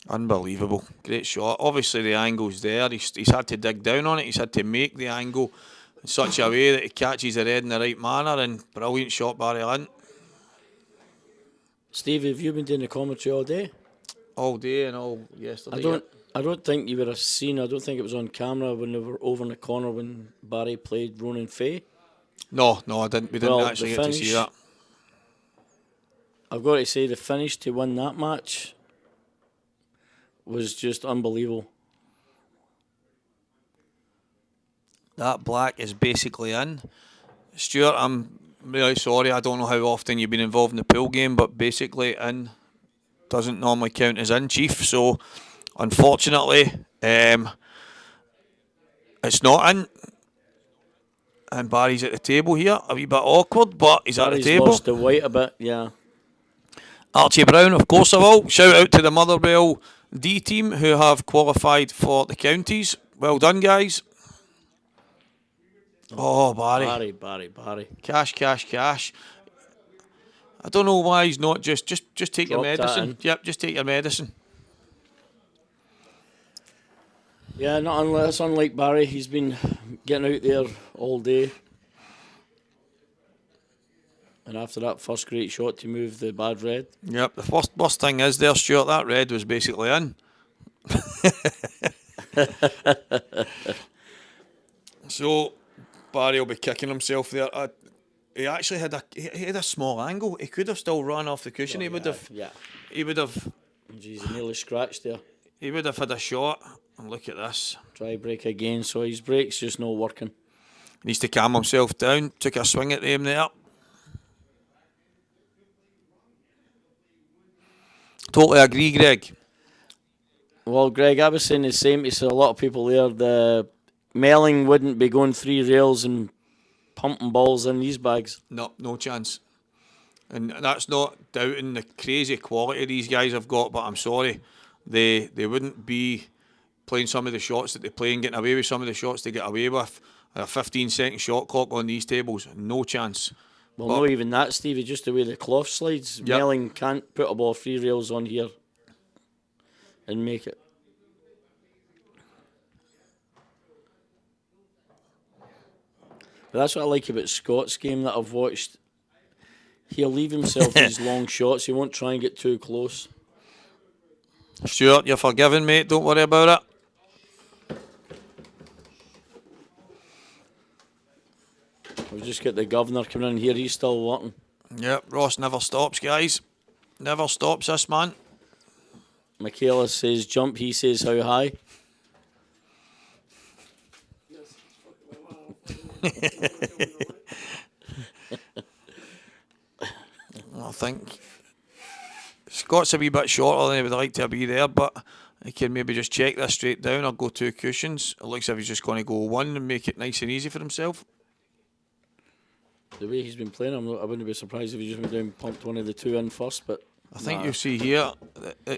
Unbelievable. Great shot. Obviously the angle's there. He's had to dig down on it. He's had to make the angle in such a way that he catches the red in the right manner, and brilliant shot, Barry Lint. Steve, have you been doing the commentary all day? All day and all yesterday. I don't think you would have seen, I don't think it was on camera when they were over in the corner when Barry played Ronan Fay. No, I didn't. We didn't actually get to see that. I've got to say, the finish to win that match was just unbelievable. That black is basically in. Stuart, I'm really sorry. I don't know how often you've been involved in the pool game, but basically in doesn't normally count as in, Chief. So, unfortunately, it's not in. And Barry's at the table here. A wee bit awkward, but he's Barry's at the table. Lost the weight a bit, yeah. Archie Brown, of course I will. Shout out to the Motherwell D team who have qualified for the counties. Well done, guys. Oh, Barry. Barry. Cash. I don't know why he's not just take your Drop that medicine. in. Yep, just take your medicine. Yeah, that's unlike Barry. He's been getting out there all day. And after that first great shot to move the bad red. Yep, the worst thing is there, Stuart, that red was basically in. So, Barry will be kicking himself there. He actually had a small angle. He could have still run off the cushion. He would have. Jeez, he nearly scratched there. He would have had a shot. And look at this. Try break again. So his brake's just not working. He needs to calm himself down. Took a swing at him there. Totally agree, Greg. Well, Greg, I was saying the same to a lot of people there. The Melling wouldn't be going 3 rails and pumping balls in these bags. No chance. And that's not doubting the crazy quality these guys have got, but I'm sorry, they wouldn't be playing some of the shots that they play and getting away with some of the shots they get away with. A 15-second shot clock on these tables, no chance. Well, not even that, Stevie, just the way the cloth slides. Yep. Melling can't put a ball 3 rails on here and make it. But that's what I like about Scott's game that I've watched. He'll leave himself these long shots. He won't try and get too close. Stuart, you're forgiven, mate. Don't worry about it. We've just got the governor coming in here. He's still working. Yep, Ross never stops, guys. Never stops, this man. Michaela says jump. He says how high. I think Scott's a wee bit shorter than he would like to be there, but he can maybe just check this straight down or go 2 cushions. It looks as if he's just going to go 1 and make it nice and easy for himself. The way he's been playing, I wouldn't be surprised if he just went down and pumped one of the 2 in first. But I think you see here,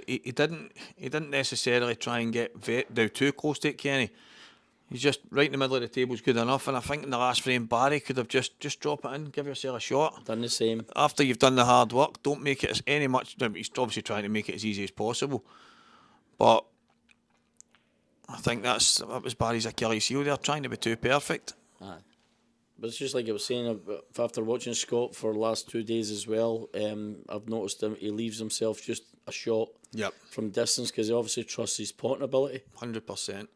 he didn't necessarily try and get down too close to it, Kenny. He's just right in the middle of the table is good enough, and I think in the last frame Barry could have just drop it in, give yourself a shot. Done the same. After you've done the hard work, don't make it as any much. He's obviously trying to make it as easy as possible, but I think that was Barry's Achilles heel. They're trying to be too perfect. Aye. But it's just like I was saying, after watching Scott for the last 2 days as well, I've noticed him, he leaves himself just a shot from distance because he obviously trusts his potting ability. 100%.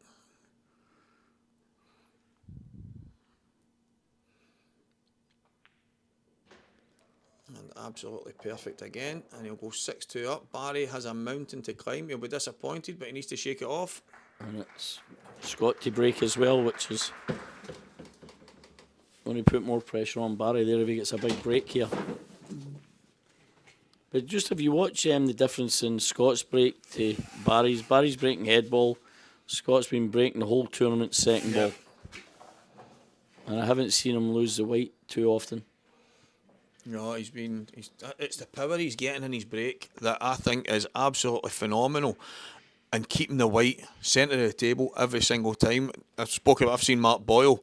And absolutely perfect again. And he'll go 6-2 up. Barry has a mountain to climb. He'll be disappointed, but he needs to shake it off. And it's Scott to break as well, which is going to put more pressure on Barry there if he gets a big break here. But just if you watch the difference in Scott's break to Barry's breaking head ball. Scott's been breaking the whole tournament second ball. And I haven't seen him lose the white too often. No, it's the power he's getting in his break that I think is absolutely phenomenal. And keeping the white centre of the table every single time. I've seen Mark Boyle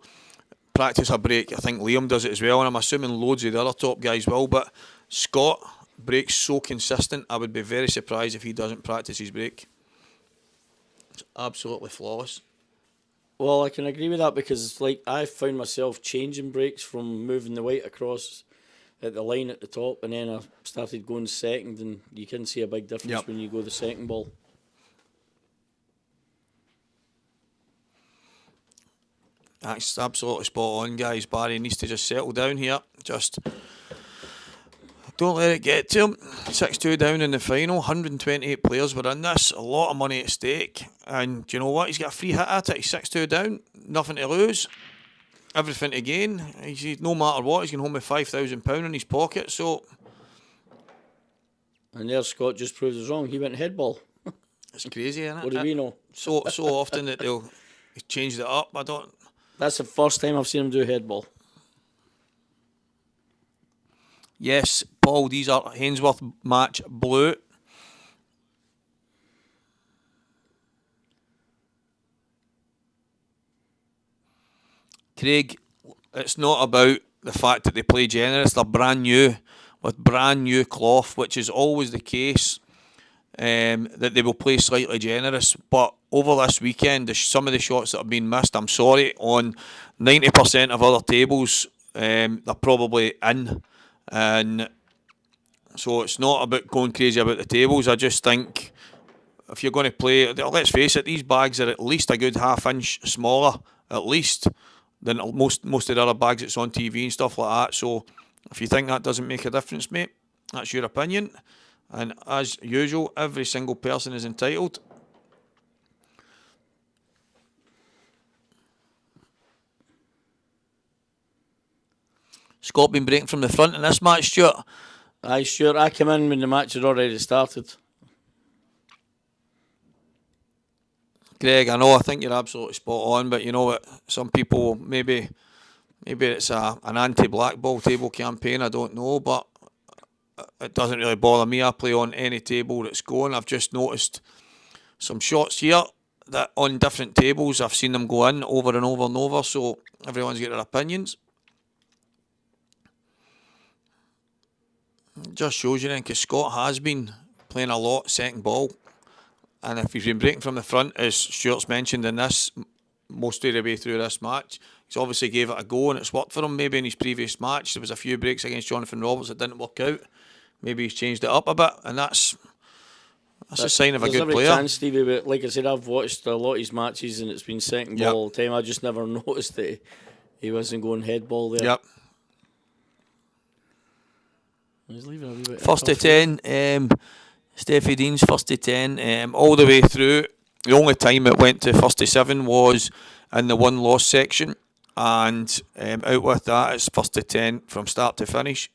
practice a break. I think Liam does it as well, and I'm assuming loads of the other top guys will. But Scott breaks so consistent, I would be very surprised if he doesn't practice his break. It's absolutely flawless. Well, I can agree with that because it's like I found myself changing breaks from moving the white across at the line at the top, and then I started going second, and you can see a big difference when you go the second ball. That's absolutely spot on, guys. Barry needs to just settle down here. Just don't let it get to him. 6-2 down in the final. 128 players were in this. A lot of money at stake. And do you know what? He's got a free hit at it. He's 6-2 down. Nothing to lose. Everything to gain. He's, no matter what, he's going home with £5,000 in his pocket. So, and there Scott just proved us wrong. He went head ball. It's crazy, isn't it? What do we know? So often that he's changed it up. That's the first time I've seen him do head ball. Yes, Paul, these are Hainsworth match blue. Craig, it's not about the fact that they play generous. They're brand new, with brand new cloth, which is always the case, that they will play slightly generous. But over this weekend, some of the shots that have been missed, I'm sorry, on 90% of other tables, they're probably in. And so it's not about going crazy about the tables. I just think if you're going to play, let's face it, these bags are at least a good half-inch smaller, at least, than most of the other bags that's on TV and stuff like that. So if you think that doesn't make a difference, mate, that's your opinion. And as usual, every single person is entitled. Scott been breaking from the front in this match, Stuart. Aye, Stuart, I came in when the match had already started. Greg, I think you're absolutely spot on, but you know what? Some people maybe it's an anti-blackball table campaign. I don't know, but it doesn't really bother me. I play on any table that's going. I've just noticed some shots here that on different tables I've seen them go in over and over and over. So everyone's got their opinions. It just shows you then, because Scott has been playing a lot second ball, and if he's been breaking from the front, as Stuart's mentioned in this, most of the way through this match, he's obviously gave it a go and it's worked for him. Maybe in his previous match there was a few breaks against Jonathan Roberts that didn't work out. Maybe he's changed it up a bit, and that's a sign of a good player. There's every chance, Stevie, but like I said, I've watched a lot of his matches and it's been second ball all the time. I just never noticed that he wasn't going head ball there. Yep. He's leaving a wee bit. First to 10, Steffi Dean's first to 10, all the way through. The only time it went to first to 7 was in the won-loss section, and out with that it's first to 10 from start to finish.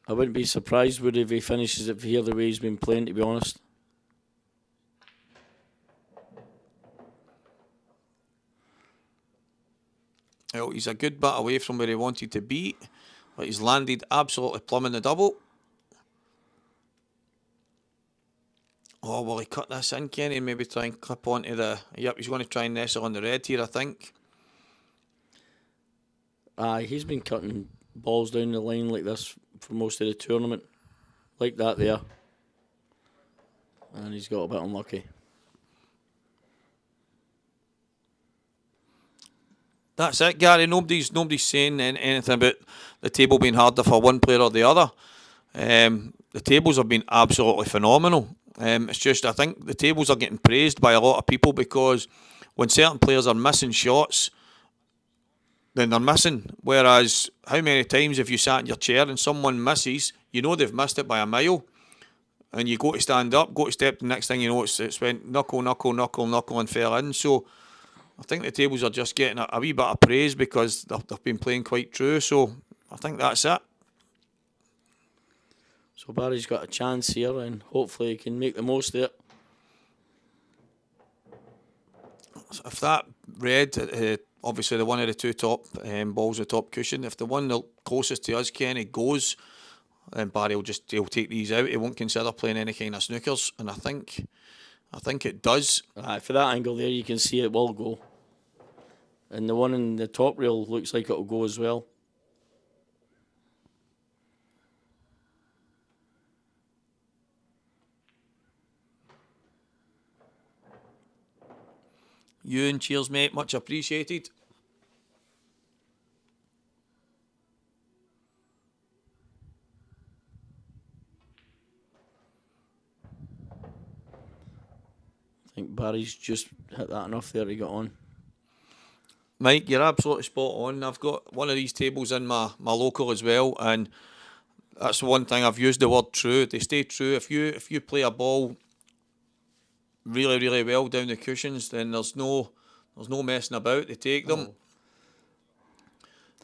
I wouldn't be surprised would if he finishes it here the way he's been playing, to be honest. Well, he's a good bit away from where he wanted to be, but he's landed absolutely plumb in the double. Oh, will he cut this in, Kenny, and maybe try and clip onto the... Yep, he's going to try and nestle on the red here, I think. He's been cutting balls down the line like this for most of the tournament. Like that there. And he's got a bit unlucky. That's it, Gary. Nobody's saying anything about the table being harder for one player or the other. The tables have been absolutely phenomenal. It's just, I think the tables are getting praised by a lot of people because when certain players are missing shots, then they're missing. Whereas, how many times have you sat in your chair and someone misses, you know they've missed it by a mile, and you go to stand up, go to step, the next thing you know it's went knuckle, and fell in. So I think the tables are just getting a wee bit of praise because they've been playing quite true. So I think that's it. So Barry's got a chance here and hopefully he can make the most of it. If that red, obviously the one of the two top balls, the top cushion, if the one closest to us, Kenny, goes, then Barry he'll take these out. He won't consider playing any kind of snookers, and I think it does. For that angle there, you can see it will go. And the one in the top rail looks like it'll go as well. Ewan, cheers, mate. Much appreciated. I think Barry's just hit that enough there to get on. Mike, you're absolutely spot on. I've got one of these tables in my local as well, and that's the one thing I've used the word true. They stay true. If you play a ball really, really well down the cushions, then there's no messing about. They take them.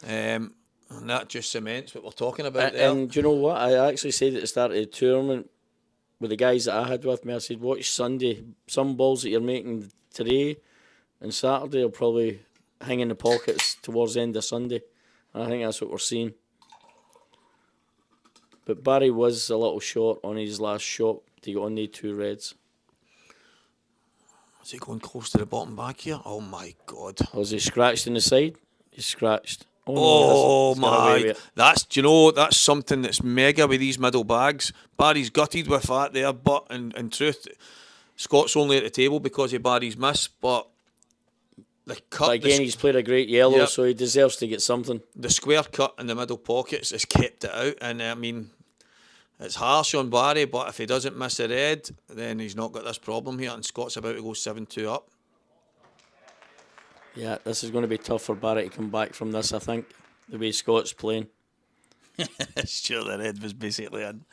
And that just cements what we're talking about there. And do you know what? I actually said at the start of the tournament with the guys that I had with me, I said, watch Sunday. Some balls that you're making today and Saturday will probably hang in the pockets towards the end of Sunday. And I think that's what we're seeing. But Barry was a little short on his last shot to get on the two reds. Is he going close to the bottom back here? Oh my God. Was he scratched in the side? He's scratched. Oh my. That's something that's mega with these middle bags. Barry's gutted with that there, but in truth, Scott's only at the table because of Barry's miss, but the cut... But again, he's played a great yellow, so he deserves to get something. The square cut in the middle pockets has kept it out, and I mean, it's harsh on Barry, but if he doesn't miss the red, then he's not got this problem here, and Scott's about to go 7-2 up. Yeah, this is going to be tough for Barry to come back from this, I think, the way Scott's playing. Sure, the red was basically in.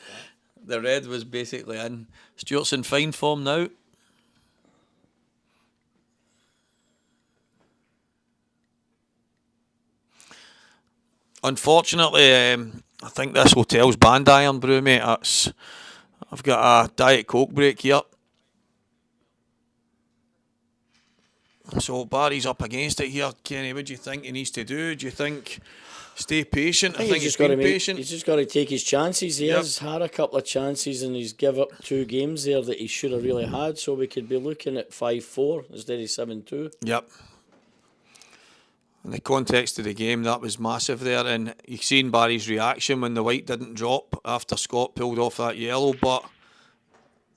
The red was basically in. Stuart's in fine form now. Unfortunately, I think this hotel's band iron brew, mate. I've got a Diet Coke break here. So Barry's up against it here. Kenny, what do you think he needs to do? Do you think stay patient? I think he's been patient. He's just got to take his chances. He has had a couple of chances and he's give up 2 games there that he should have really had. So we could be looking at 5-4 instead of 7-2. Yep. In the context of the game, that was massive there, and you've seen Barry's reaction when the white didn't drop after Scott pulled off that yellow. But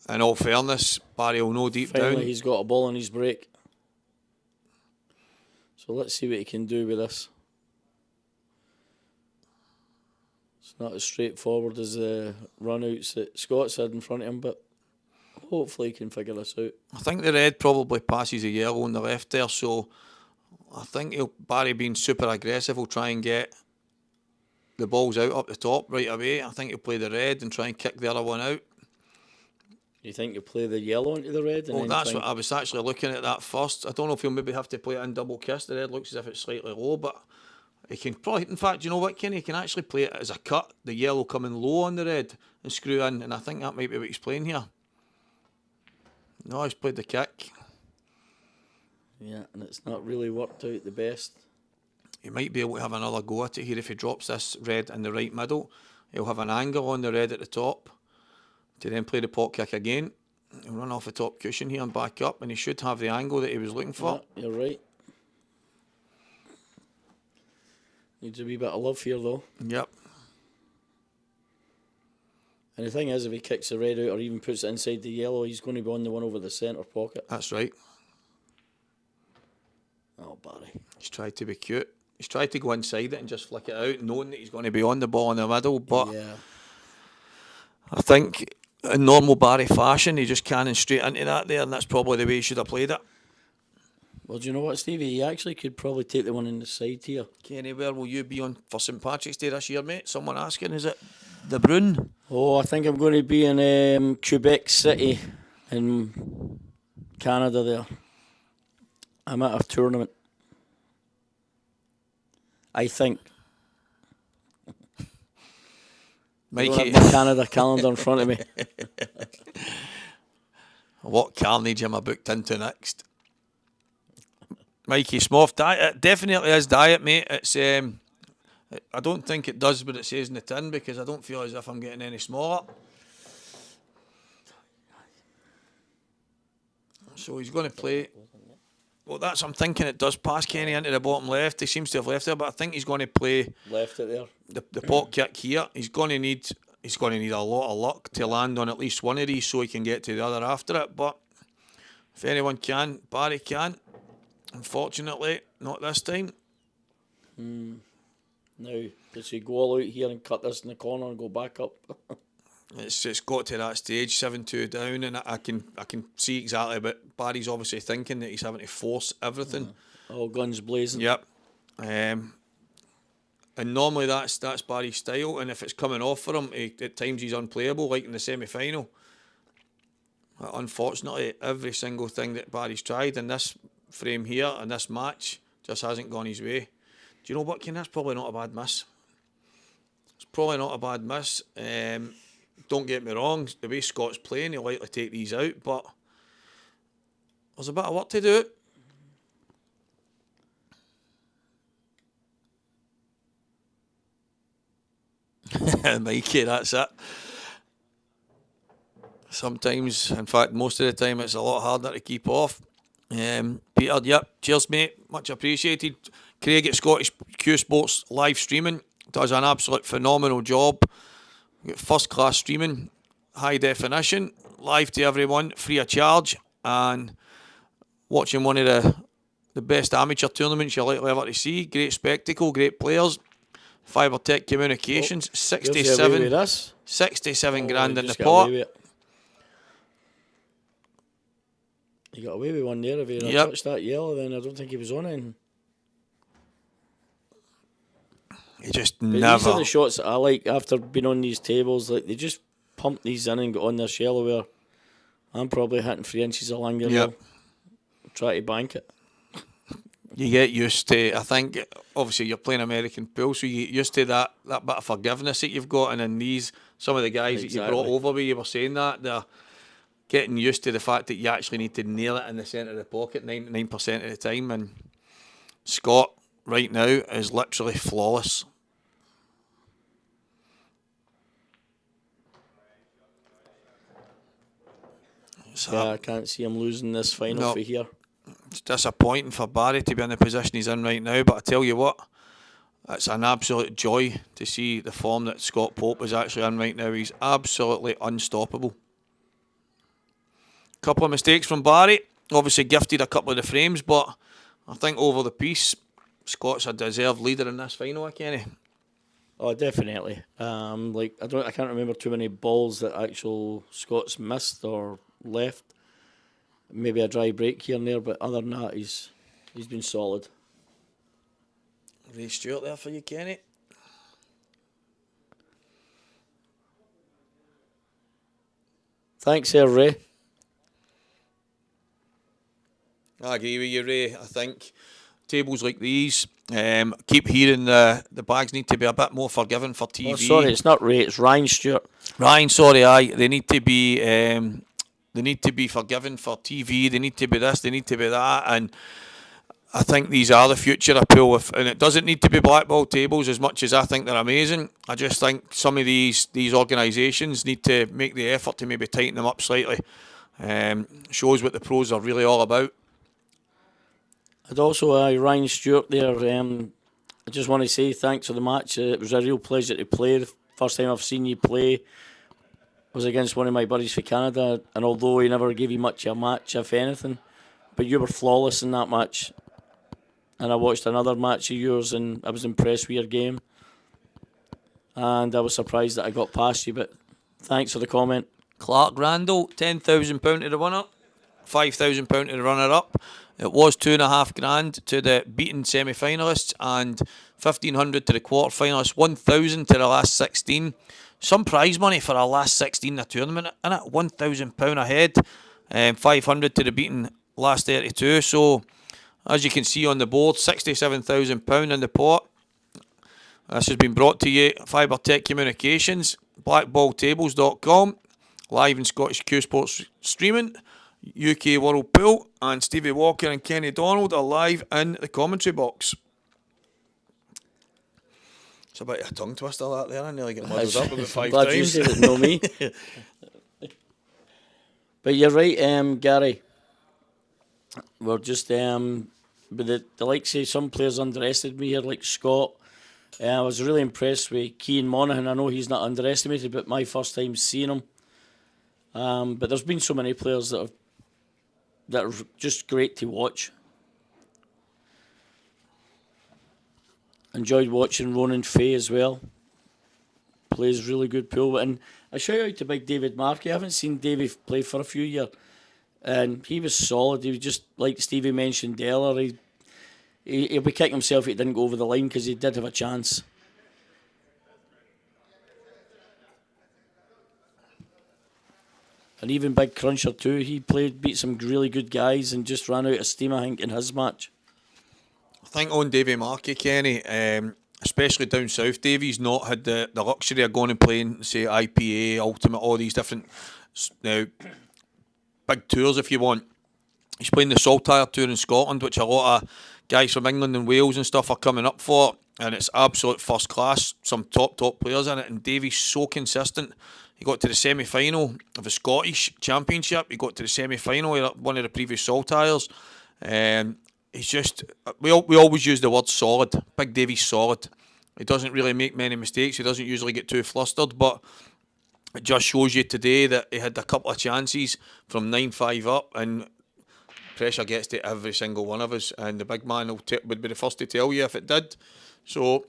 in all fairness, Barry will know deep Finally, down. he's got a ball on his break. So let's see what he can do with this. It's not as straightforward as the run-outs that Scott's had in front of him, but hopefully he can figure this out. I think the red probably passes the yellow on the left there, so I think Barry being super aggressive will try and get the balls out up the top right away. I think he'll play the red and try and kick the other one out. Do you think he'll play the yellow into the red? And Well, that's what I was actually looking at that first. I don't know if he'll maybe have to play it in double kiss. The red looks as if it's slightly low, but he can probably, in fact, you know what, Kenny? He can actually play it as a cut, the yellow coming low on the red and screw in, and I think that might be what he's playing here. No, he's played the kick. Yeah, and it's not really worked out the best. He might be able to have another go at it here if he drops this red in the right middle. He'll have an angle on the red at the top to then play the pot kick again. He'll run off the top cushion here and back up, and he should have the angle that he was looking for. Yeah, you're right. Needs a wee bit of love here, though. Yep. And the thing is, if he kicks the red out or even puts it inside the yellow, he's going to be on the one over the centre pocket. That's right. Oh, Barry. He's tried to be cute. He's tried to go inside it and just flick it out, knowing that he's going to be on the ball in the middle. But Yeah. I think in normal Barry fashion, he just cannon straight into that there, and that's probably the way he should have played it. Well, do you know what, Stevie? He actually could probably take the one in the side here. Kenny, where will you be on for St Patrick's Day this year, mate? Someone asking, is it the Brune? Oh, I think I'm going to be in Quebec City in Canada there. I'm at a tournament. I think. I don't Mikey, have my Canada calendar in front of me. what carnage am I booked into next? Mikey Smoff, diet, it definitely is diet, mate. It's I don't think it does what it says in the tin, because I don't feel as if I'm getting any smaller. So he's going to play. Well, I'm thinking it does pass Kenny into the bottom left. He seems to have left there, but I think he's going to play Left it there. the pot kick here. He's going to need a lot of luck to land on at least one of these so he can get to the other after it. But if anyone can, Barry can. Unfortunately, not this time. Now, does he go all out here and cut this in the corner and go back up? It's got to that stage, 7-2 down, and I can see exactly. But Barry's obviously thinking that he's having to force everything. All guns blazing. Yep. And normally that's Barry's style, and if it's coming off for him, at times he's unplayable, like in the semi-final. But unfortunately, every single thing that Barry's tried in this frame here, in this match, just hasn't gone his way. Do you know what, Ken? That's probably not a bad miss. It's probably not a bad miss. Don't get me wrong, the way Scott's playing, he'll likely take these out, but there's a bit of work to do. Mikey, that's it. Sometimes, in fact, most of the time, it's a lot harder to keep off. Peter, yep, cheers, mate. Much appreciated. Craig at Scottish Q Sports live streaming does an absolute phenomenal job. We've got first class streaming, high definition, live to everyone, free of charge, and watching one of the best amateur tournaments you're likely ever to see. Great spectacle, great players. Fibretec Communications, 67 grand in the pot. He got away with one there. If he had touched that yellow, then I don't think he was on it. He just But never. These are the shots that I like after being on these tables. Like they just pump these in and get on this yellow where I'm probably hitting 3 inches of langer. Yep. Try to bank it. You get used to, I think, obviously you're playing American pool, so you get used to that bit of forgiveness that you've got. And in these, some of the guys that you brought over with, you were saying that, they're getting used to the fact that you actually need to nail it in the centre of the pocket 99% of the time. And Scott right now is literally flawless. Yeah, I can't see him losing this final for here. It's disappointing for Barry to be in the position he's in right now, but I tell you what, it's an absolute joy to see the form that Scott Pope is actually in right now. He's absolutely unstoppable. Couple of mistakes from Barry, obviously gifted a couple of the frames, but I think over the piece, Scott's a deserved leader in this final, Kenny. Oh, definitely. I can't remember too many balls that actual Scott's missed or left. Maybe a dry break here and there, but other than that, he's been solid. Ray Stewart there for you, Kenny. Thanks there, Ray. I agree with you, Ray. I think tables like these, keep hearing the bags need to be a bit more forgiving for TV. Oh, sorry, it's not Ray, it's Ryan Stewart. Ryan, sorry, aye. They need to be forgiven for TV. They need to be this, they need to be that, and I think these are the future of pool. And it doesn't need to be Blackball Tables as much as I think they're amazing. I just think some of these organisations need to make the effort to maybe tighten them up slightly. Shows what the pros are really all about. And also, Ryan Stewart there, I just want to say thanks for the match. It was a real pleasure to play. The first time I've seen you play was against one of my buddies for Canada, and although he never gave you much of a match, if anything, but you were flawless in that match. And I watched another match of yours, and I was impressed with your game. And I was surprised that I got past you, but thanks for the comment. Clark Randall, £10,000 to the winner, £5,000 to the runner-up. It was $2,500 to the beaten semi-finalists and $1,500 to the quarter-finalists, $1,000 to the last 16. Some prize money for our last 16 in the tournament, innit? £1,000 ahead, $500 to the beaten last 32. So, as you can see on the board, £67,000 in the pot. This has been brought to you Fibretec Communications, blackballtables.com, live in Scottish Q Sports streaming, UK World Pool, and Stevie Walker and Kenny Donald are live in the commentary box. It's a bit of a tongue twister that there. I nearly get muddled up about 5 glad times. you said it, no me. But you're right, Gary. We're just but the likes of some players underestimated me here, like Scott. I was really impressed with Cian Monaghan. I know he's not underestimated, but my first time seeing him. But there's been so many players that are just great to watch. Enjoyed watching Ronan Fay as well. Plays really good pool. And a shout out to big David Markey. I haven't seen Davey play for a few years. And he was solid. He was just, like Stevie mentioned earlier, he'll be kicking himself if he didn't go over the line, because he did have a chance. And even Big Cruncher too, he beat some really good guys and just ran out of steam, I think, in his match. I think on Davy Markey, Kenny, especially down south, Davy's not had the luxury of going and playing, say, IPA, Ultimate, all these different now big tours, if you want. He's playing the Saltire Tour in Scotland, which a lot of guys from England and Wales and stuff are coming up for, and it's absolute first class, some top players in it, and Davy's so consistent. He got to the semi-final of the Scottish Championship, he got to the semi-final of one of the previous Saltires. He's just, we always use the word solid. Big Davy's solid. He doesn't really make many mistakes, he doesn't usually get too flustered, but it just shows you today that he had a couple of chances from 9-5 up, and pressure gets to every single one of us, and the big man would be the first to tell you if it did. So,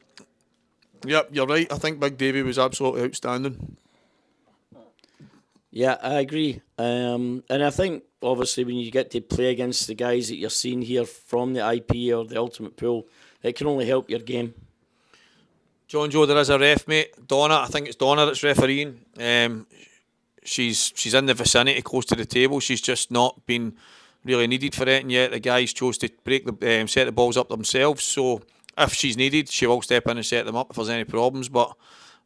yep, you're right. I think Big Davy was absolutely outstanding. Yeah, I agree. And I think, obviously, when you get to play against the guys that you're seeing here from the IP or the Ultimate Pool, it can only help your game. John Joe, there is a ref, mate. Donna, I think it's Donna that's refereeing. She's in the vicinity, close to the table. She's just not been really needed for it, and yet the guys chose to set the balls up themselves. So if she's needed, she will step in and set them up if there's any problems. But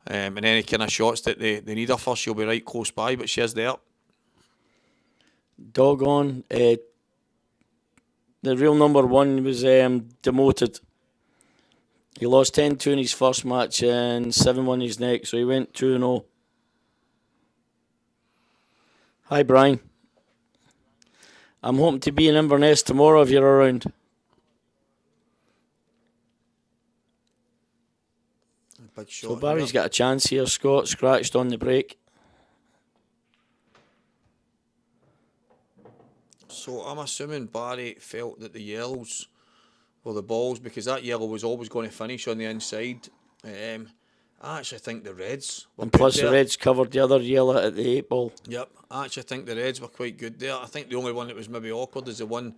in any kind of shots that they need her for, she'll be right close by. But she is there. Doggone. The real number 1 was demoted. He lost 10-2 in his first match and 7-1 his next, so he went 2-0. Hi, Brian. I'm hoping to be in Inverness tomorrow if you're around. Big shot. So Barry's got a chance here. Scott scratched on the break. So I'm assuming Barry felt that the yellows were the balls, because that yellow was always going to finish on the inside. I actually think the Reds were And plus good the there. Reds covered the other yellow at the 8 ball. Yep, I actually think the Reds were quite good there. I think the only one that was maybe awkward is the one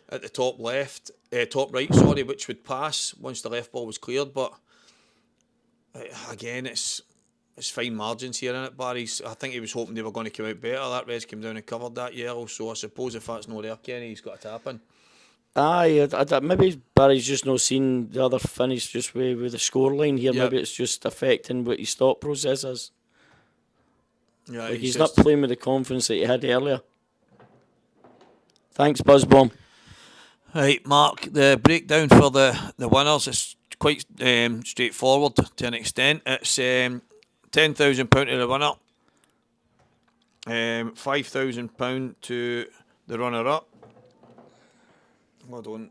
at the top left, top right, sorry, which would pass once the left ball was cleared. But again, it's fine margins here in it. Barry's, I think he was hoping they were going to come out better. That Reds came down and covered that yellow. So I suppose if that's not there, Kenny, he's got a tap in. Aye, maybe Barry's just not seen the other finish just with the scoreline here. Yep. Maybe it's just affecting what his thought process is. Yeah, Like he's not playing with the confidence that he had earlier. Thanks, Buzzbomb. Right, Mark, the breakdown for the winners is quite straightforward to an extent. It's £10,000 to the winner, £5,000 to the runner-up. Hold on,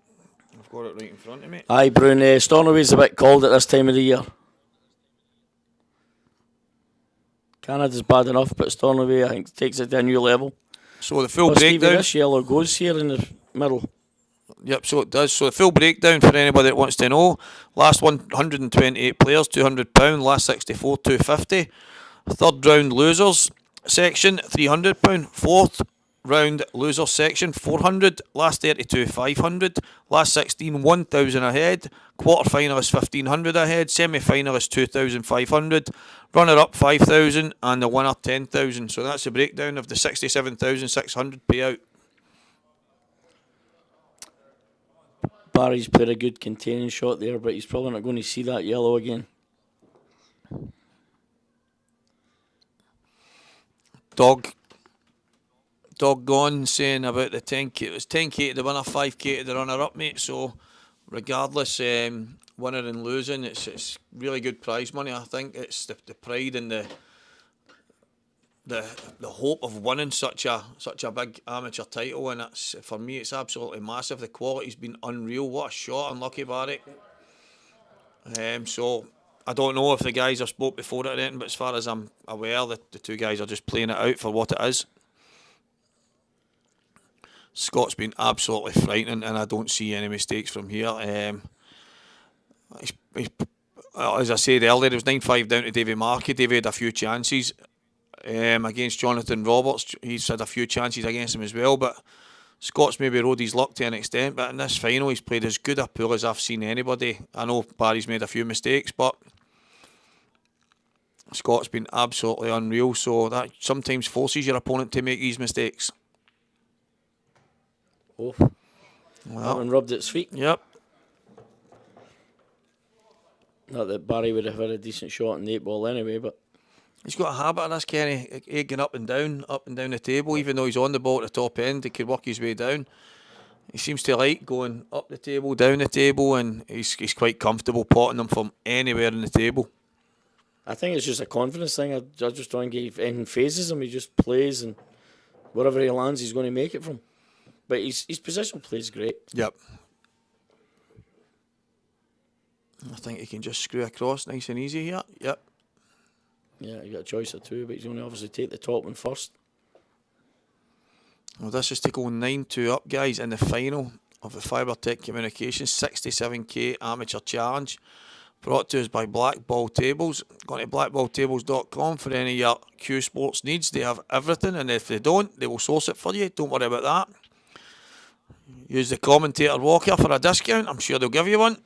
I've got it right in front of me. Aye, Brune, Stornoway's a bit cold at this time of the year. Canada's bad enough, but Stornoway, I think, takes it to a new level. So the full Stevie, breakdown. this yellow goes here in the middle. Yep, so it does. So the full breakdown for anybody that wants to know. Last 128 players, £200. Last 64, £250. Third round losers section, £300. Fourth round losers section, £400. Last 32, £500. Last 16, £1,000 ahead. Quarter finalist, £1,500 ahead. Semi finalist, £2,500. Runner up, £5,000, and the winner, £10,000. So that's the breakdown of the £67,600 payout. Barry's played a good containing shot there, but he's probably not going to see that yellow again. Doggone saying about the 10k. It was 10k to the winner, 5k to the runner up, mate. So regardless, winner and losing, it's really good prize money. I think it's the pride and the hope of winning such a big amateur title, and it's, for me, it's absolutely massive. The quality's been unreal. What a shot, unlucky Barry. So I don't know if the guys have spoke before it or anything, but as far as I'm aware, the two guys are just playing it out for what it is. Scott's been absolutely frightening, and I don't see any mistakes from here. As I said earlier, it was 9-5 down to Davy Markey. Davy had a few chances against Jonathan Roberts. He's had a few chances against him as well, but Scott's maybe rode his luck to an extent. But in this final, he's played as good a pool as I've seen anybody. I know Barry's made a few mistakes, but Scott's been absolutely unreal. So that sometimes forces your opponent to make these mistakes. Oh, Well, that one rubbed its feet. Yep. Not that Barry would have had a decent shot in the 8 ball anyway, but He's got a habit of this, Kenny, egging up and down the table. Even though he's on the ball at the top end, he could work his way down. He seems to like going up the table, down the table, and he's quite comfortable potting them from anywhere in the table. I think it's just a confidence thing. I just don't think anything phases him. He just plays, and wherever he lands, he's going to make it from. But his position play is great. Yep. I think he can just screw across nice and easy here. Yep. Yeah, you got a choice of two, but he's going to obviously take the top one first. Well, this is to go 9-2 up, guys, in the final of the Fibretec Communications 67k Amateur Challenge. Brought to us by Blackball Tables. Go to blackballtables.com for any of your Q Sports needs. They have everything, and if they don't, they will source it for you. Don't worry about that. Use the commentator Walker for a discount. I'm sure they'll give you one.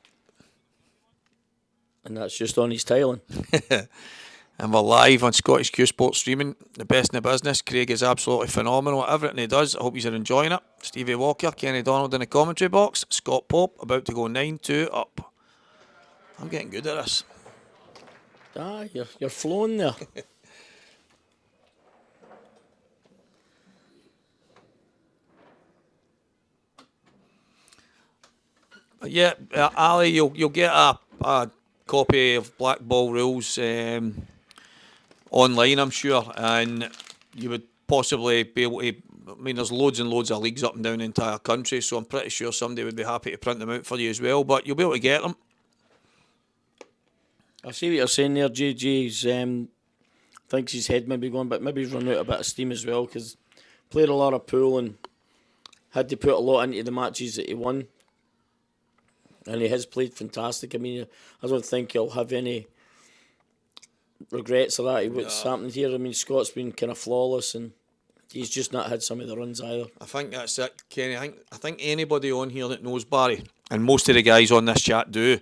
And that's just on his tiling. And we're live on Scottish Q Sports streaming. The best in the business. Craig is absolutely phenomenal at everything he does. I hope you're enjoying it. Stevie Walker, Kenny Donald in the commentary box. Scott Pope about to go 9-2 up. I'm getting good at this. Ah, you're flowing there. Yeah, Ali, you'll get a copy of Blackball rules online, I'm sure, and you would possibly be able to. I mean, there's loads and loads of leagues up and down the entire country, so I'm pretty sure somebody would be happy to print them out for you as well. But you'll be able to get them. I see what you're saying there, JJ's. Thinks his head maybe going, but maybe he's run out a bit of steam as well because played a lot of pool and had to put a lot into the matches that he won. And he has played fantastic. I mean, I don't think he'll have any regrets of that. What's happened here? I mean, Scott's been kind of flawless and he's just not had some of the runs either. I think that's it, Kenny. I think anybody on here that knows Barry, and most of the guys on this chat do,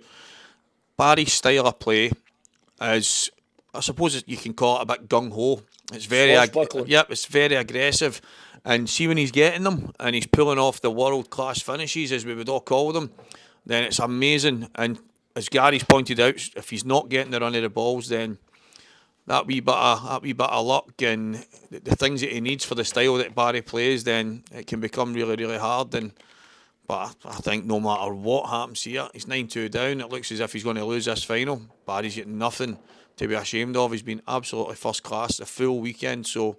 Barry's style of play is, I suppose you can call it a bit gung-ho. It's very, it's very aggressive. And see when he's getting them and he's pulling off the world-class finishes, as we would all call them, then it's amazing. And as Gary's pointed out, if he's not getting the run of the balls, then that wee bit of luck and the things that he needs for the style that Barry plays, then it can become really, really hard. But I think no matter what happens here, he's 9-2 down. It looks as if he's going to lose this final. Barry's got nothing to be ashamed of. He's been absolutely first class the full weekend, so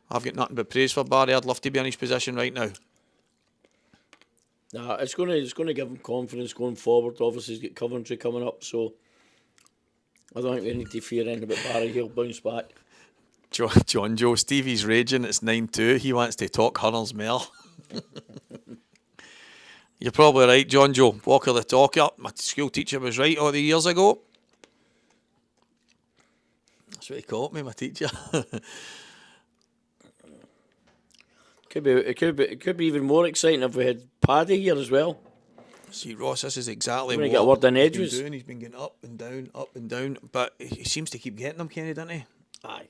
I've got nothing but praise for Barry. I'd love to be in his position right now. Nah, it's going to give him confidence going forward. Obviously, he's got Coventry coming up, so I don't think we need to fear anything about Barry. He'll bounce back. John Joe, Stevie's raging. It's 9-2. He wants to talk Hunnell's Mare. You're probably right, John Joe. Walker the talker. My school teacher was right all the years ago. That's what he called me, my teacher. It could be even more exciting if we had Paddy here as well. See, Ross, this is exactly what get a word in he's been edgeways. doing. He's been getting up and down, but he seems to keep getting them, Kenny, doesn't he? Aye,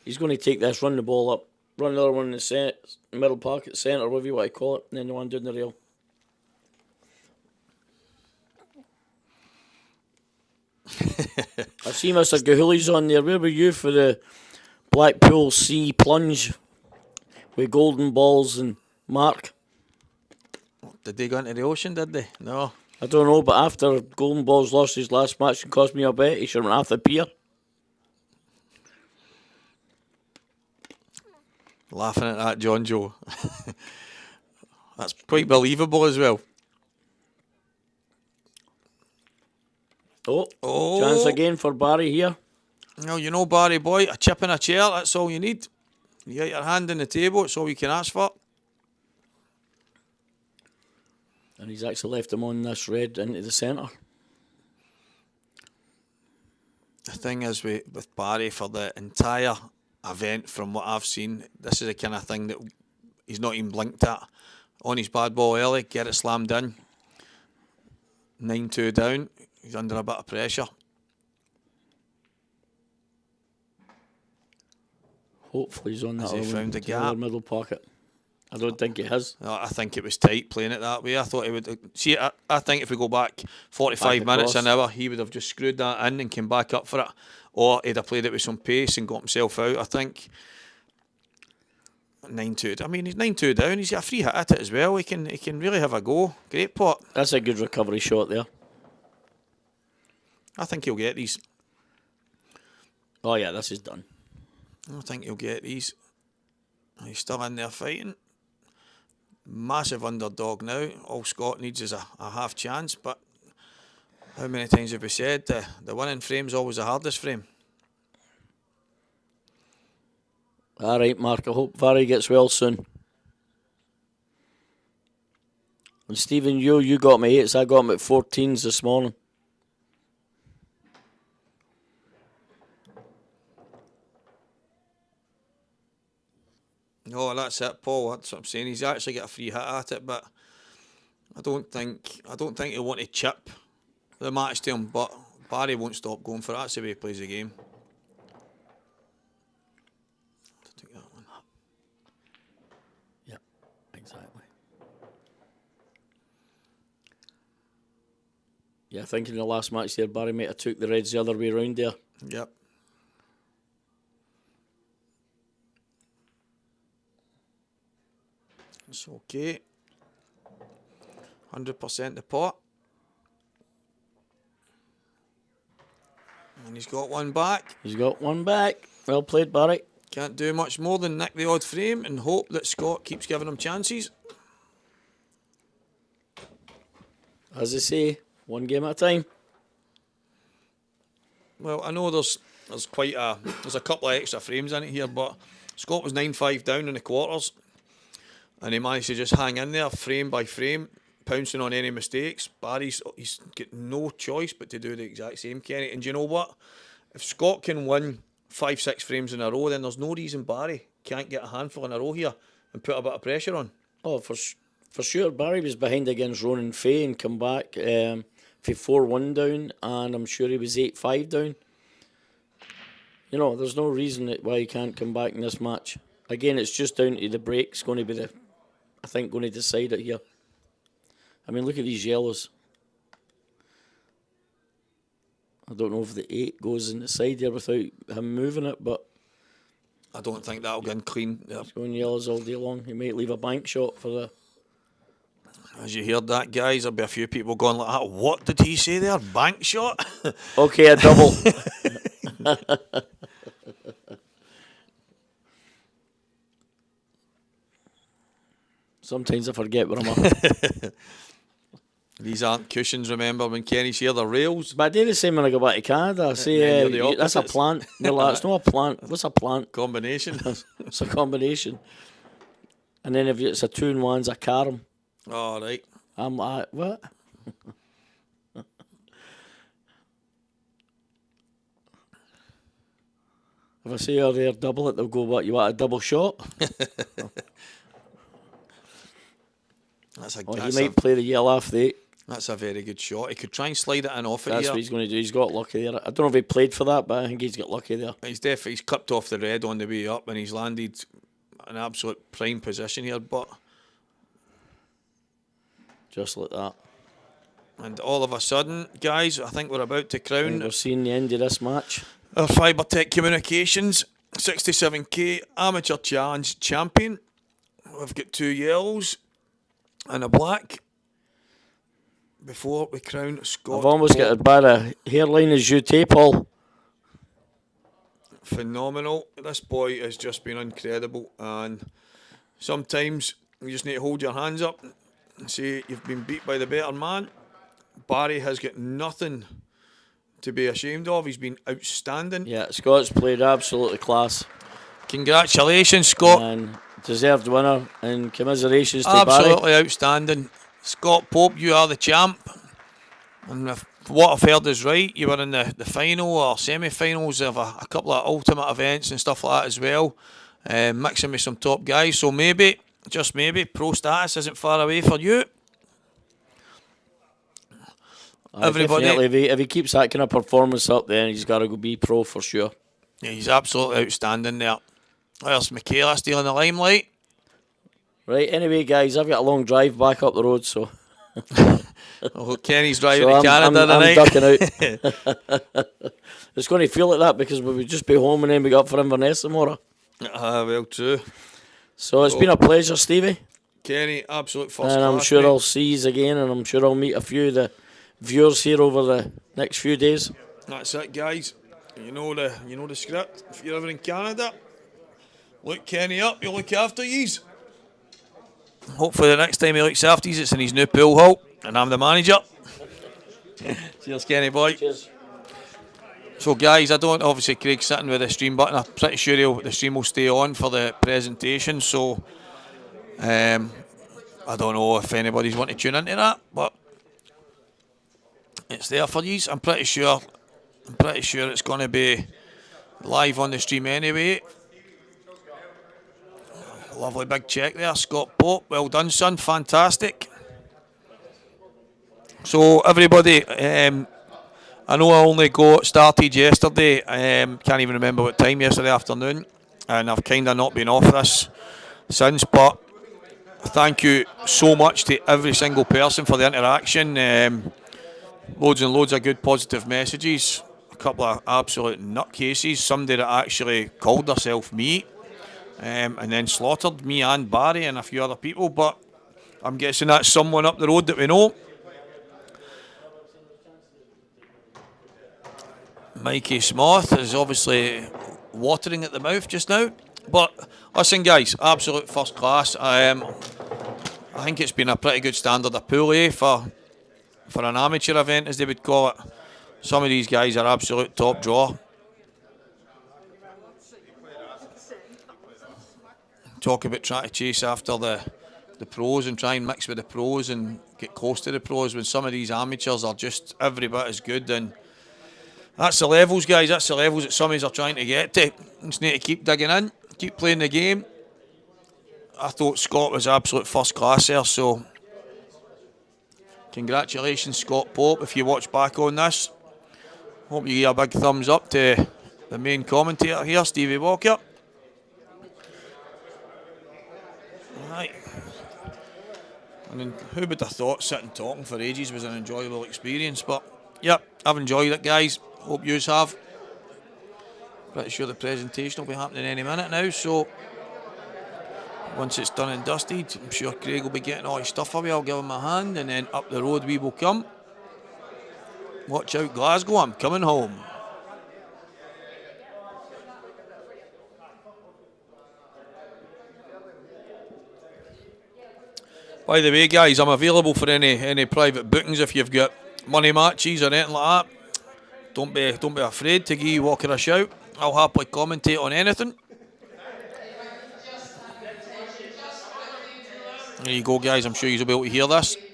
he's going to take this, run the ball up, run another one in the middle pocket, centre, whatever you want to call it, and then the one down the rail. I see Mr. Gahuli's on there. Where were you for the Blackpool Sea plunge with golden balls and Mark? Did they go into the ocean, did they? No. I don't know, but after Golden Balls lost his last match and cost me a bet, he should have went off the pier. Laughing at that, John Joe. That's quite believable as well. Oh, chance again for Barry here. Well, you know, Barry boy, a chip and a chair, that's all you need. You get your hand on the table, it's all you can ask for. And he's actually left him on this red into the centre. The thing is with Barry, for the entire event, from what I've seen, this is the kind of thing that he's not even blinked at. On his bad ball early, get it slammed in. 9-2 down, he's under a bit of pressure. Hopefully he's on that Has he found the gap? middle pocket. I don't think he has. I think it was tight playing it that way. I thought he would. See, I think if we go back 45 minutes, an hour, he would have just screwed that in and came back up for it. Or he'd have played it with some pace and got himself out, I think. 9-2. I mean, he's 9-2 down. He's got a free hit at it as well. He can really have a go. Great pot. That's a good recovery shot there. I think he'll get these. Oh, yeah, this is done. I think he'll get these. He's still in there fighting. Massive underdog now. All Scott needs is a half chance, but how many times have we said the winning frame's always the hardest frame? All right, Mark, I hope Barry gets well soon. And Stephen, you got me 8s. I got him at 14s this morning. No, that's it, Paul. That's what I'm saying. He's actually got a free hit at it, but I don't think he'll want to chip the match to him. But Barry won't stop going for it. That's the way he plays the game. Take that one. Yep, exactly. Yeah, I think in the last match there, Barry might have took the Reds the other way round there. Yep. It's okay. 100% the pot. And he's got one back. He's got one back. Well played, Barry. Can't do much more than nick the odd frame and hope that Scott keeps giving him chances. As I say, one game at a time. Well, I know there's a couple of extra frames in it here, but Scott was 9-5 down in the quarters, and he managed to just hang in there frame by frame, pouncing on any mistakes. Barry's he's got no choice but to do the exact same, Kenny. And do you know what? If Scott can win 5-6 frames in a row, then there's no reason Barry can't get a handful in a row here and put a bit of pressure on. Oh, for sure. Barry was behind against Ronan Fay and come back for 4-1 down, and I'm sure he was 8-5 down. You know, there's no reason why he can't come back in this match. Again, it's just down to the breaks going to be going to decide it here. I mean, look at these yellows. I don't know if the 8 goes in the side here without him moving it, but I don't think that'll get in clean. he's going yellows all day long. He might leave a bank shot for the... As you heard that, guys, there'll be a few people going like that. What did he say there? Bank shot? Okay, a double. Sometimes I forget where I'm at. These aren't cushions, remember, when Kenny's here, they're rails. But I do the same when I go back to Canada. I say, Yeah, you're the that's a opposites. plant. They're like, it's not a plant. What's a plant? Combination. It's a combination. And then if it's a 2-in-1, it's a carom. All right. I'm like, what? If I say, oh, they're double it, they'll go, what, you want a double shot? That's a, Oh, he that's, might play the yellow off the 8. that's a very good shot. He could try and slide it in off it That's here. what he's going to do. He's got lucky there. I don't know if he played for that, but I think he's got lucky there. He's clipped off the red on the way up, and he's landed an absolute prime position here. But Just like that. and all of a sudden, guys, I think we're about to I think crown we're seeing the end of this match. our Fibretec Communications 67k Amateur Challenge champion. We've got 2 yellows and a black before we crown Scott. I've almost got as bad a hairline as you, Paul. Phenomenal. This boy has just been incredible, and sometimes you just need to hold your hands up and say you've been beat by the better man. Barry has got nothing to be ashamed of. He's been outstanding. Yeah, Scott's played absolutely class. Congratulations, Scott. And deserved winner, and commiserations to Barry. Absolutely outstanding. Scott Pope, you are the champ. And if what I've heard is right, you were in the final or semi-finals of a couple of ultimate events and stuff like that as well, mixing with some top guys. So maybe, just maybe, pro status isn't far away for you. Everybody, Definitely, if he keeps that kind of performance up, then he's got to go be pro for sure. yeah, he's absolutely outstanding there. There's Michaela stealing the limelight. Right, anyway, guys, I've got a long drive back up the road, so... Oh, Kenny's driving So to Canada I'm tonight. ducking out. It's going to feel like that because we would just be home and then we got for Inverness tomorrow. Well, true. So it's been a pleasure, Stevie. Kenny, absolute first And I'm class, sure mate. I'll see you again, and I'm sure I'll meet a few of the viewers here over the next few days. That's it, guys. You know the script. If you're ever in Canada, look Kenny up. He'll look after yous. Hopefully the next time he looks after yous, it's in his new pool hall, and I'm the manager. Cheers, Kenny boy. Cheers. So, guys, I don't obviously Craig's sitting with the stream button. I'm pretty sure the stream will stay on for the presentation. So, I don't know if anybody's want to tune into that, but it's there for yous. I'm pretty sure it's going to be live on the stream anyway. Lovely big check there, Scott Pope. Well done, son. Fantastic. So everybody, I know I only started yesterday. Can't even remember what time yesterday afternoon, and I've kind of not been off this since. But thank you so much to every single person for the interaction. Loads and loads of good positive messages. A couple of absolute nutcases. Somebody that actually called herself me, and then slaughtered me and Barry and a few other people. But I'm guessing that's someone up the road that we know. Mikey Smith is obviously watering at the mouth just now. But listen, guys, absolute first class. I think it's been a pretty good standard of pool, for an amateur event, as they would call it. Some of these guys are absolute top draw. Talk about trying to chase after the pros and try and mix with the pros and get close to the pros, when some of these amateurs are just every bit as good. And that's the levels, guys. That's the levels that some of us are trying to get to. Just need to keep digging in, keep playing the game. I thought Scott was absolute first class there, so congratulations, Scott Pope, if you watch back on this. Hope you give a big thumbs up to the main commentator here, Stevie Walker. Right. And then who would have thought sitting talking for ages was an enjoyable experience, but yep, I've enjoyed it, guys. Hope yous have. Pretty sure the presentation will be happening any minute now, so once it's done and dusted, I'm sure Craig will be getting all his stuff away. I'll give him a hand, and then up the road we will come. Watch out, Glasgow, I'm coming home. By the way, guys, I'm available for any private bookings if you've got money matches or anything like that. Don't be afraid to give Walker a shout. I'll happily commentate on anything. There you go, guys. I'm sure you'll be able to hear this. What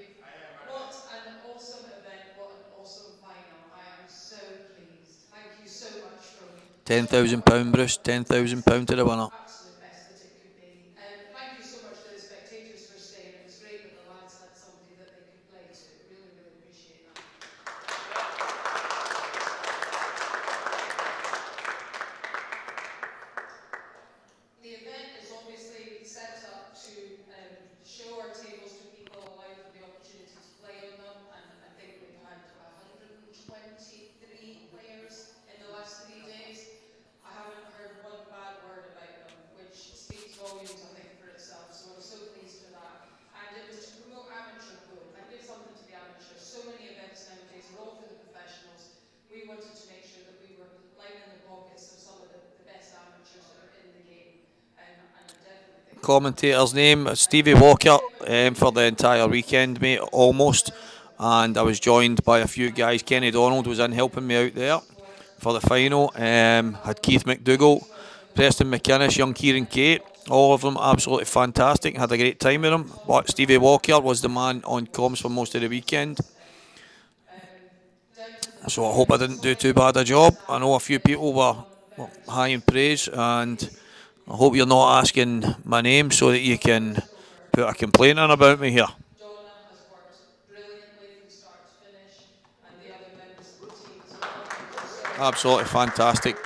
an awesome event. What an awesome final. I am so pleased. Thank you so much from £10,000, Bruce. £10,000 to the winner. absolute best that it could be. Thank you so much to the spectators for staying. It was great that the lads had somebody that they could play to. Really, really appreciate that. The event is obviously set up to show our tables to people, allow them the opportunity to play on them, and I think we've had 123 players in the last 3 days. I haven't heard one bad word about them, which speaks volumes, I think, for itself, so I'm so pleased for that. And it was to promote amateur pool and give something to the amateurs. So many events nowadays are all for the professionals. We wanted to make sure that we were lining the pockets of some of the best amateurs that are in the game. And I definitely think Commentator's name, Stevie Walker, for the entire weekend, mate, almost. And I was joined by a few guys. Kenny Donald was in helping me out there for the final. Had Keith McDougall, Preston McInnes, young Kieran Kate. All of them absolutely fantastic. Had a great time with them. But Stevie Walker was the man on comms for most of the weekend. So I hope I didn't do too bad a job. I know a few people were high in praise, and I hope you're not asking my name so that you can put a complaint in about me here. Donna has worked brilliantly from start to finish, and the other members of the team as well. Thank you so much. Absolutely fantastic. And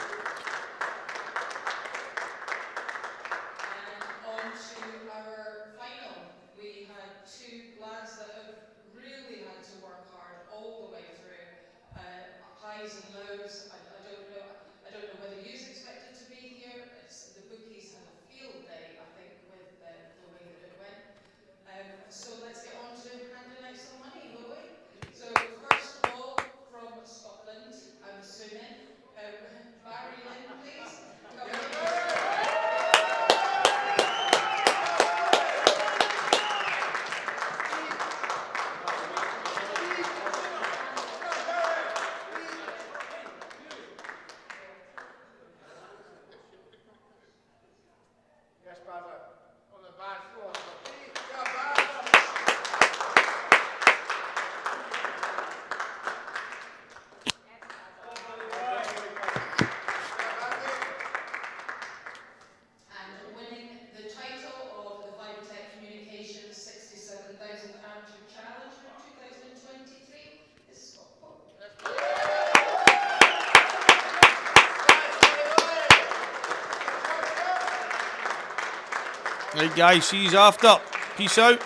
on to our final. We had two lads that have really had to work hard all the way through. Highs and lows. I don't know whether you expected to be here. The bookies had a field day, I think, with the way that it went. So let's get on to handing out some money, will we? So first of all, from Scotland, I'm assuming, Barry Lynn, please. Come on. And winning the title of the Fibretec Communications 67,000 Amateur Challenge for 2023 is Scott Pope. Right, guys, see you after. Peace out.